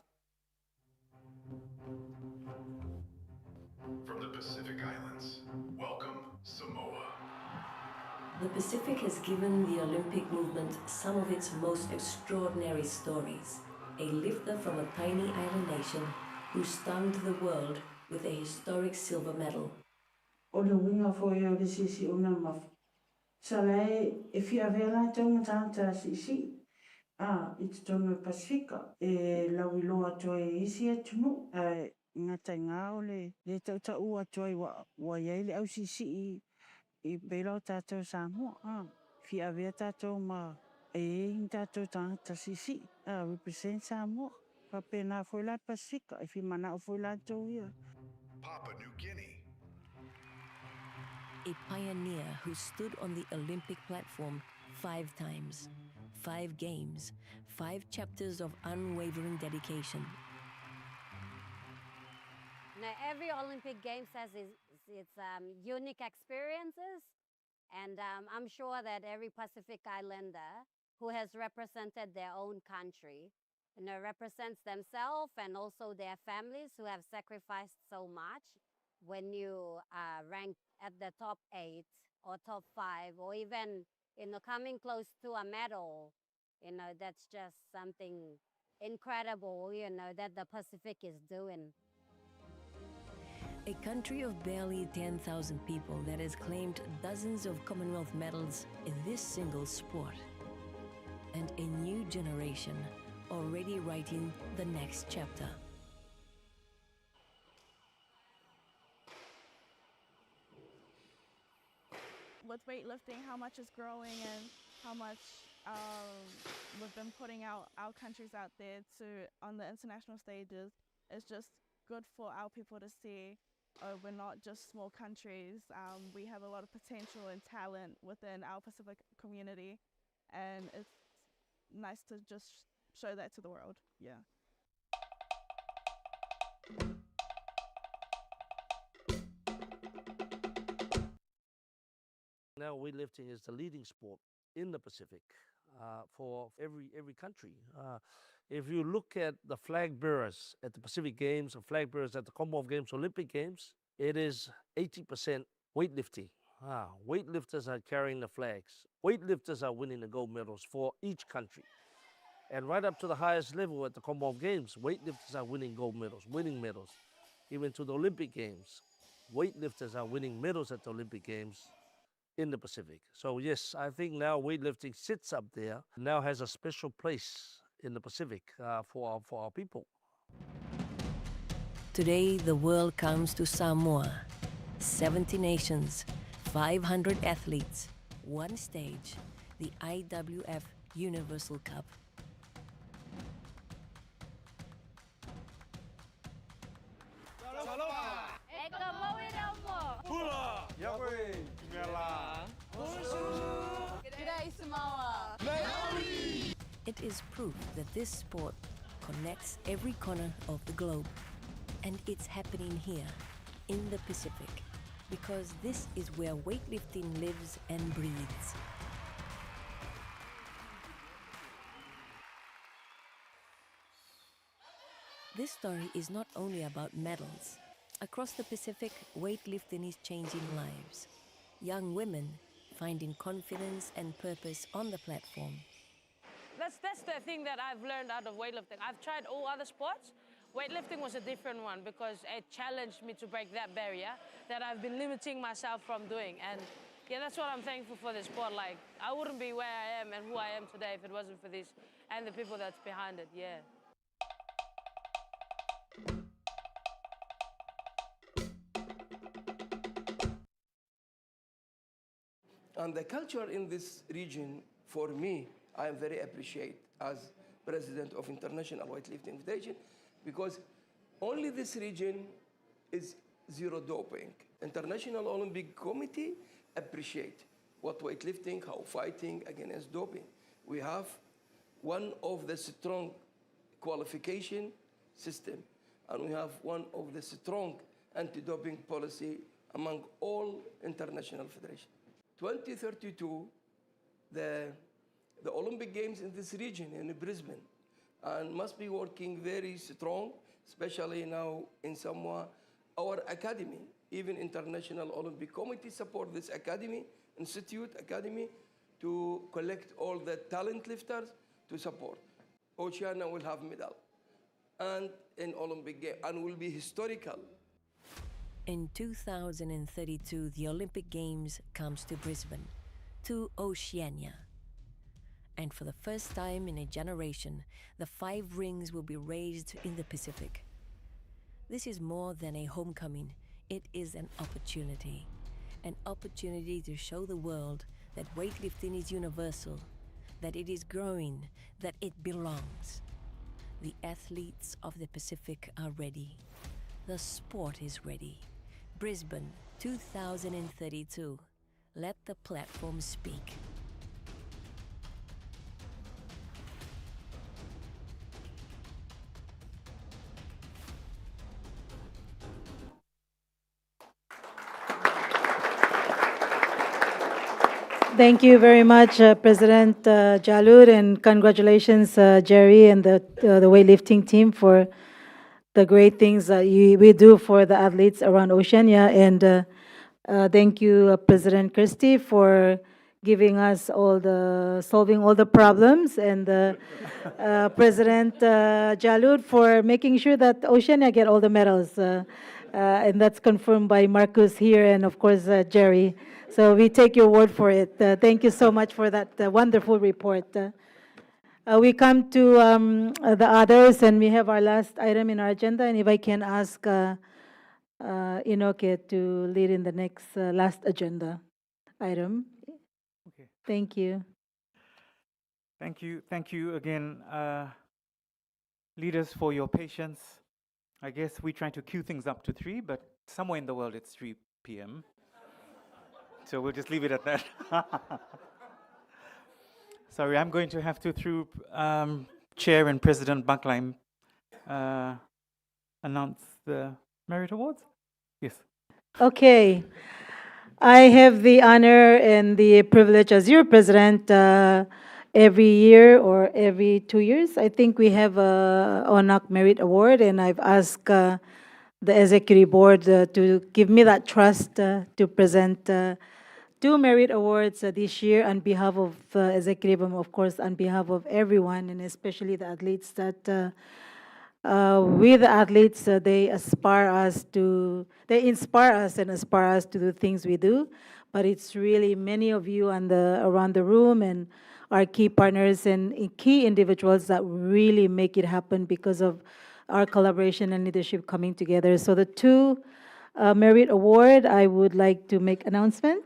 S6: From the Pacific Islands, welcome Samoa.
S18: The Pacific has given the Olympic movement some of its most extraordinary stories. A lifter from a tiny island nation who stunned the world with a historic silver medal.
S20: O le winga fo e o le sisi o na maf. Salai e fia vela tonga tanta sisi. I te tonga Pasifika e lawi loa toi isi e tumu. Ngā tai ngā o le tauta ua toi wa iei le au sisi I pēlau tātou Samoa. Fia vea tātou ma e tātou tangata sisi. Represent Samoa. Pa pēnā whoila Pasifika e fi mana o whoila tau ia.
S6: Papua New Guinea.
S18: A pioneer who stood on the Olympic platform 5 times, 5 games, 5 chapters of unwavering dedication.
S21: Now, every Olympic Games has its unique experiences, and I'm sure that every Pacific Islander who has represented their own country, represents themselves and also their families who have sacrificed so much. When you rank at the top 8 or top 5, or even coming close to a medal, that's just something incredible, that the Pacific is doing.
S18: A country of barely 10,000 people that has claimed dozens of Commonwealth medals in this single sport. And a new generation already writing the next chapter.
S12: With weightlifting, how much is growing and how much we've been putting our countries out there on the international stages, it's just good for our people to see. We're not just small countries. We have a lot of potential and talent within our Pacific community, and it's nice to just show that to the world. Yeah.
S22: Now weightlifting is the leading sport in the Pacific for every country. If you look at the flag bearers at the Pacific Games, or flag bearers at the Commonwealth Games, Olympic Games, it is 80% weightlifting. Weightlifters are carrying the flags. Weightlifters are winning the gold medals for each country. And right up to the highest level at the Commonwealth Games, weightlifters are winning gold medals, winning medals. Even to the Olympic Games, weightlifters are winning medals at the Olympic Games in the Pacific. So yes, I think now weightlifting sits up there, now has a special place in the Pacific for our people.
S18: Today, the world comes to Samoa. 70 nations, 500 athletes, one stage, the IWF Universal Cup. It is proof that this sport connects every corner of the globe. And it's happening here, in the Pacific, because this is where weightlifting lives and breathes. This story is not only about medals. Across the Pacific, weightlifting is changing lives. Young women finding confidence and purpose on the platform.
S23: That's the thing that I've learned out of weightlifting. I've tried all other sports. Weightlifting was a different one because it challenged me to break that barrier that I've been limiting myself from doing. And yeah, that's what I'm thankful for this sport. Like, I wouldn't be where I am and who I am today if it wasn't for this and the people that's behind it, yeah.
S17: And the culture in this region, for me, I am very appreciate as President of International Weightlifting Federation, because only this region is zero doping. International Olympic Committee appreciate what weightlifting, how fighting against doping. We have one of the strong qualification system, and we have one of the strong anti-doping policy among all international federations. 2032, the Olympic Games in this region, in Brisbane, and must be working very strong, especially now in Samoa. Our academy, even International Olympic Committee, support this academy, institute academy, to collect all the talent lifters to support. Oceania will have medal and in Olympic Games, and will be historical.
S18: In 2032, the Olympic Games comes to Brisbane, to Oceania. And for the first time in a generation, the 5 rings will be raised in the Pacific. This is more than a homecoming. It is an opportunity to show the world that weightlifting is universal, that it is growing, that it belongs. The athletes of the Pacific are ready. The sport is ready. Brisbane 2032. Let the platform speak.
S5: Thank you very much, President Jalud, and congratulations, Jerry, and the weightlifting team for the great things that we do for the athletes around Oceania. And thank you, President Christie, for giving us solving all the problems, and President Jalud for making sure that Oceania get all the medals. And that's confirmed by Marcus here, and of course, Jerry. So we take your word for it. Thank you so much for that wonderful report. We come to the others, and we have our last item in our agenda. And if I can ask Inoke to lead in the next last agenda item.
S2: Okay.
S5: Thank you.
S2: Thank you again, leaders, for your patience. I guess we try to queue things up to 3, but somewhere in the world it's 3 p.m. So we'll just leave it at that. Sorry, I'm going to have to, through Chair and President Buckline, announce the merit awards. Yes.
S5: Okay. I have the honor and the privilege as your president every year or every 2 years. I think we have a ONOC Merit Award, and I've asked the Executive Board to give me that trust to present 2 Merit Awards this year on behalf of Executive, and of course on behalf of everyone, and especially the athletes that we the athletes, they inspire us and aspire us to do things we do. But it's really many of you around the room and our key partners and key individuals that really make it happen because of our collaboration and leadership coming together. So the 2 Merit Award, I would like to make announcement.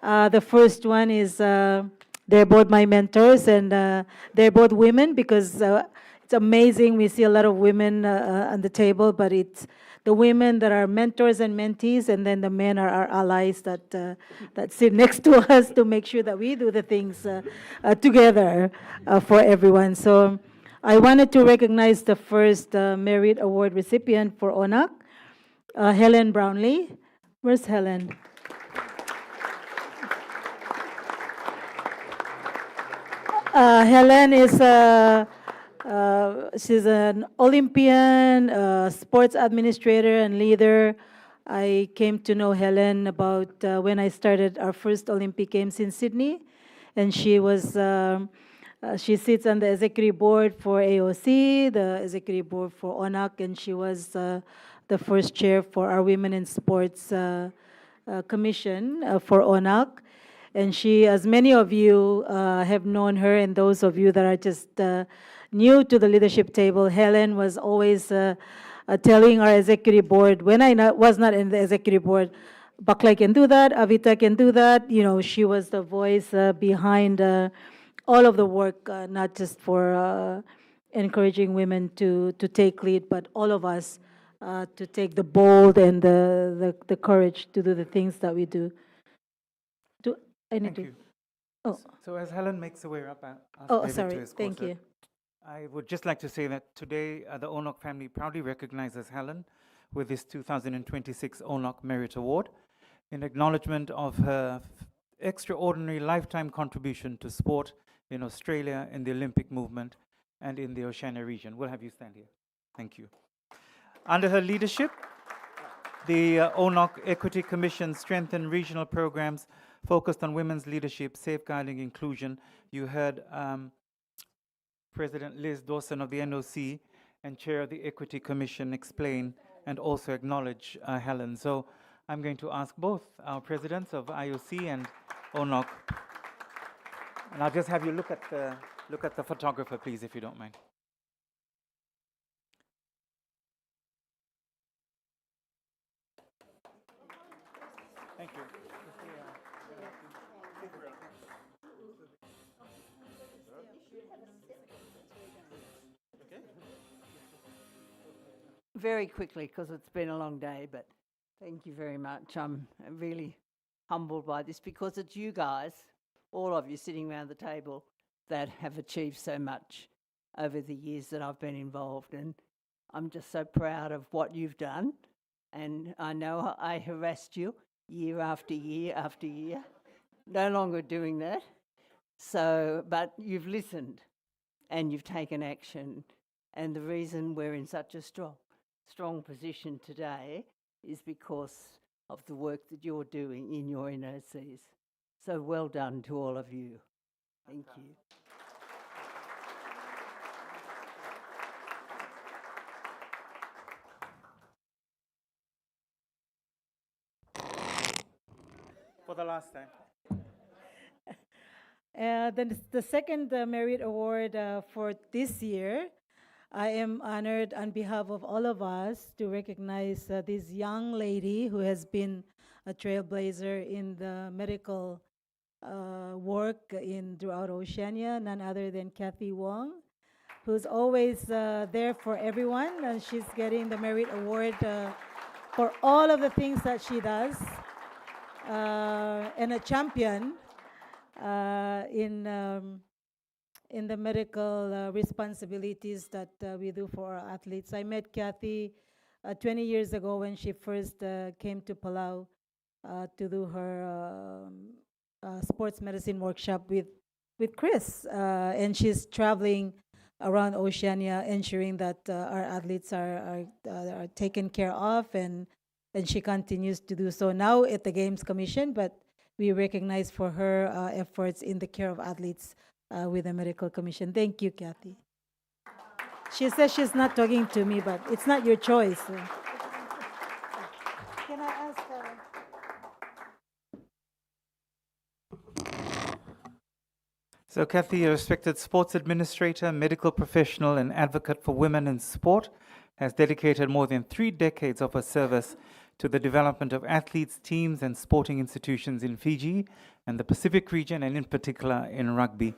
S5: The first one is they're both my mentors, and they're both women, because it's amazing. We see a lot of women on the table, but it's the women that are mentors and mentees, and then the men are our allies that sit next to us to make sure that we do the things together for everyone. So I wanted to recognize the first Merit Award recipient for ONOC, Helen Brownlee. Where's Helen? Helen is she's an Olympian, sports administrator and leader. I came to know Helen about when I started our first Olympic Games in Sydney, and she sits on the executive board for AOC, the executive board for ONOC, and she was the first chair for our Women in Sports Commission for ONOC. And she, as many of you have known her, and those of you that are just new to the leadership table, Helen was always telling our executive board, when I was not in the executive board, Baklai can do that, Avita can do that. You know, she was the voice behind all of the work, not just for encouraging women to take lead, but all of us to take the bold and the courage to do the things that we do.
S2: Thank you.
S5: Oh.
S2: So as Helen makes her way up,
S5: Sorry. Thank you.
S2: I would just like to say that today the ONOC family proudly recognizes Helen with this 2026 ONOC Merit Award in acknowledgement of her extraordinary lifetime contribution to sport in Australia, in the Olympic movement, and in the Oceania region. We'll have you stand here. Thank you. Under her leadership, the ONOC Equity Commission strengthened regional programs focused on women's leadership, safeguarding inclusion. You heard President Liz Dawson of the NOC and Chair of the Equity Commission explain and also acknowledge Helen. So I'm going to ask both our presidents of IOC and ONOC, and I'll just have you look at the photographer, please, if you don't mind. Thank you.
S3: Very quickly, because it's been a long day, but thank you very much. I'm really humbled by this, because it's you guys, all of you sitting around the table, that have achieved so much over the years that I've been involved, and I'm just so proud of what you've done. And I know I harassed you year after year after year, no longer doing that. So, but you've listened and you've taken action, and the reason we're in such a strong position today is because of the work that you're doing in your NOCs. So well done to all of you. Thank you.
S2: For the last time.
S5: Then the second Merit Award for this year, I am honored on behalf of all of us to recognize this young lady who has been a trailblazer in the medical work throughout Oceania, none other than Kathy Wong, who's always there for everyone, and she's getting the Merit Award for all of the things that she does, and a champion in the medical responsibilities that we do for our athletes. I met Kathy 20 years ago when she first came to Palau to do her sports medicine workshop with Chris, and she's traveling around Oceania, ensuring that our athletes are taken care of, and she continues to do so now at the Games Commission, but we recognize for her efforts in the care of athletes with the Medical Commission. Thank you, Kathy. She says she's not talking to me, but it's not your choice. Can I ask
S2: So Kathy, a respected sports administrator, medical professional, and advocate for women in sport, has dedicated more than 3 decades of her service to the development of athletes, teams, and sporting institutions in Fiji and the Pacific region, and in particular in rugby.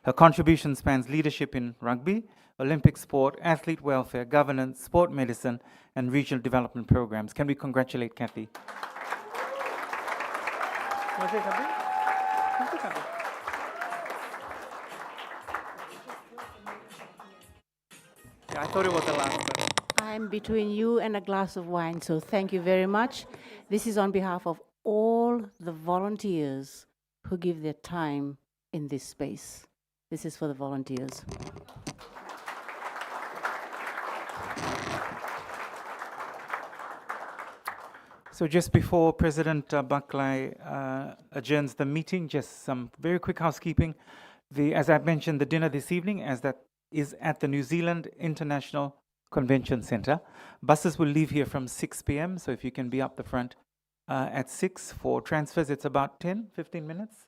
S2: Her contribution spans leadership in rugby, Olympic sport, athlete welfare, governance, sport medicine, and regional development programs. Can we congratulate Kathy? Yeah, I thought it was the last one.
S7: I'm between you and a glass of wine, so thank you very much. This is on behalf of all the volunteers who give their time in this space. This is for the volunteers.
S2: So just before President Buckley adjourns the meeting, just some very quick housekeeping. As I mentioned, the dinner this evening is at the New Zealand International Convention Centre. Buses will leave here from 6 p.m, so if you can be up the front at 6 for transfers, it's about 10-15 minutes.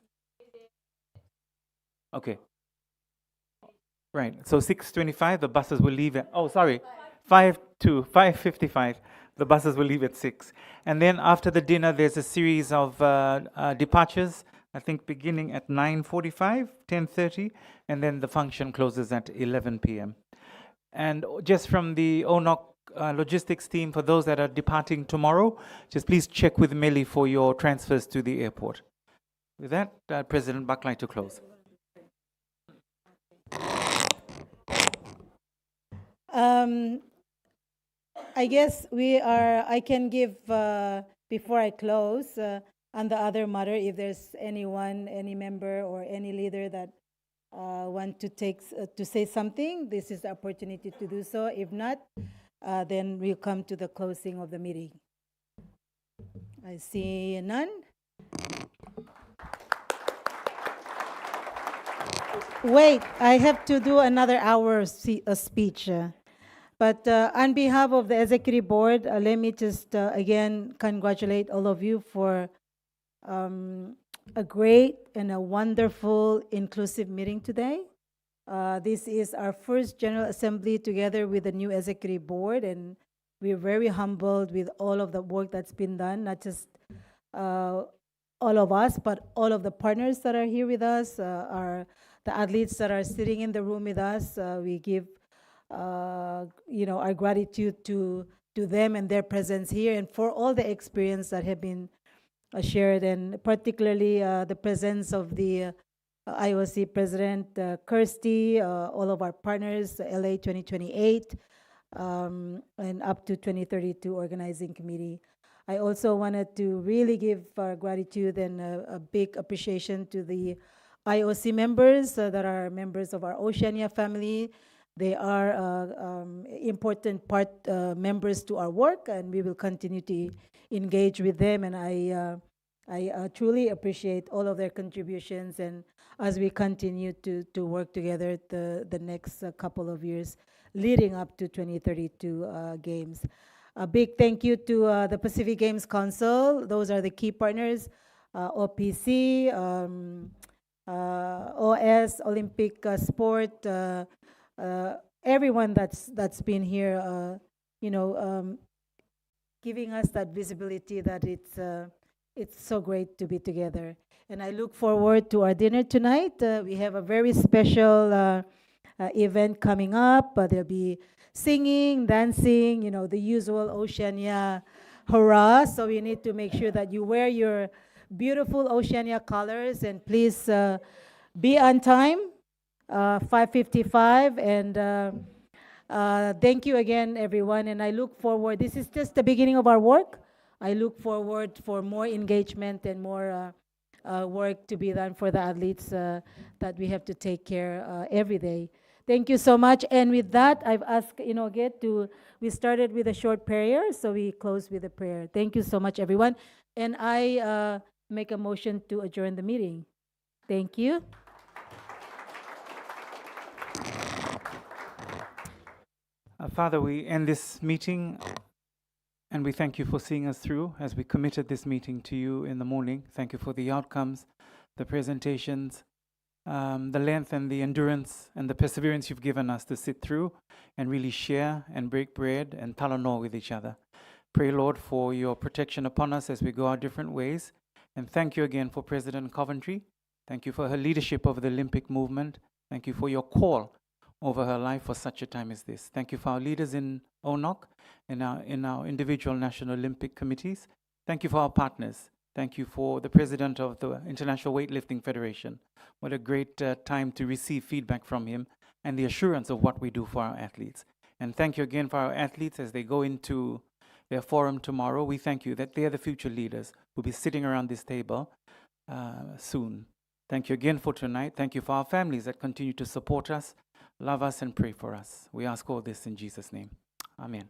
S2: Okay. Right, so 6:25, the buses will leave at, 5:55, the buses will leave at 6. And then after the dinner, there's a series of departures, I think beginning at 9:45, 10:30, and then the function closes at 11 p.m. And just from the ONOC logistics team, for those that are departing tomorrow, just please check with Melly for your transfers to the airport. With that, President Buckley to close.
S5: I guess I can give, before I close, on the other matter, if there's anyone, any member or any leader that want to to say something, this is the opportunity to do so. If not, then we'll come to the closing of the meeting. I see none. Wait, I have to do another hour speech. But on behalf of the Executive Board, let me just again congratulate all of you for a great and a wonderful inclusive meeting today. This is our first General Assembly together with the new Executive Board, and we're very humbled with all of the work that's been done, not just all of us, but all of the partners that are here with us, the athletes that are sitting in the room with us. We give our gratitude to them and their presence here, and for all the experience that have been shared, and particularly the presence of the IOC President Kirsty, all of our partners, LA 2028, and up to 2032 Organizing Committee. I also wanted to really give gratitude and a big appreciation to the IOC members that are members of our Oceania family. They are important members to our work, and we will continue to engage with them. And I truly appreciate all of their contributions, and as we continue to work together the next couple of years leading up to 2032 Games. A big thank you to the Pacific Games Council. Those are the key partners, OPC, OS, Olympic Sport, everyone that's been here, giving us that visibility that it's so great to be together. And I look forward to our dinner tonight. We have a very special event coming up. There'll be singing, dancing, the usual Oceania hurrah. So we need to make sure that you wear your beautiful Oceania colors, and please be on time, 5:55. And thank you again, everyone. And I look forward, this is just the beginning of our work. I look forward for more engagement and more work to be done for the athletes that we have to take care every day. Thank you so much. And with that, I've asked we started with a short prayer, so we close with a prayer. Thank you so much, everyone. And I make a motion to adjourn the meeting. Thank you.
S2: Father, we end this meeting, and we thank you for seeing us through as we committed this meeting to you in the morning. Thank you for the outcomes, the presentations, the length and the endurance and the perseverance you've given us to sit through and really share and break bread and talanoa with each other. Pray, Lord, for your protection upon us as we go our different ways. And thank you again for President Coventry. Thank you for her leadership over the Olympic movement. Thank you for your call over her life for such a time as this. Thank you for our leaders in ONOC and in our individual National Olympic Committees. Thank you for our partners. Thank you for the President of the International Weightlifting Federation. What a great time to receive feedback from him and the assurance of what we do for our athletes. And thank you again for our athletes as they go into their forum tomorrow. We thank you that they are the future leaders who will be sitting around this table soon. Thank you again for tonight. Thank you for our families that continue to support us, love us, and pray for us. We ask all this in Jesus' name. Amen.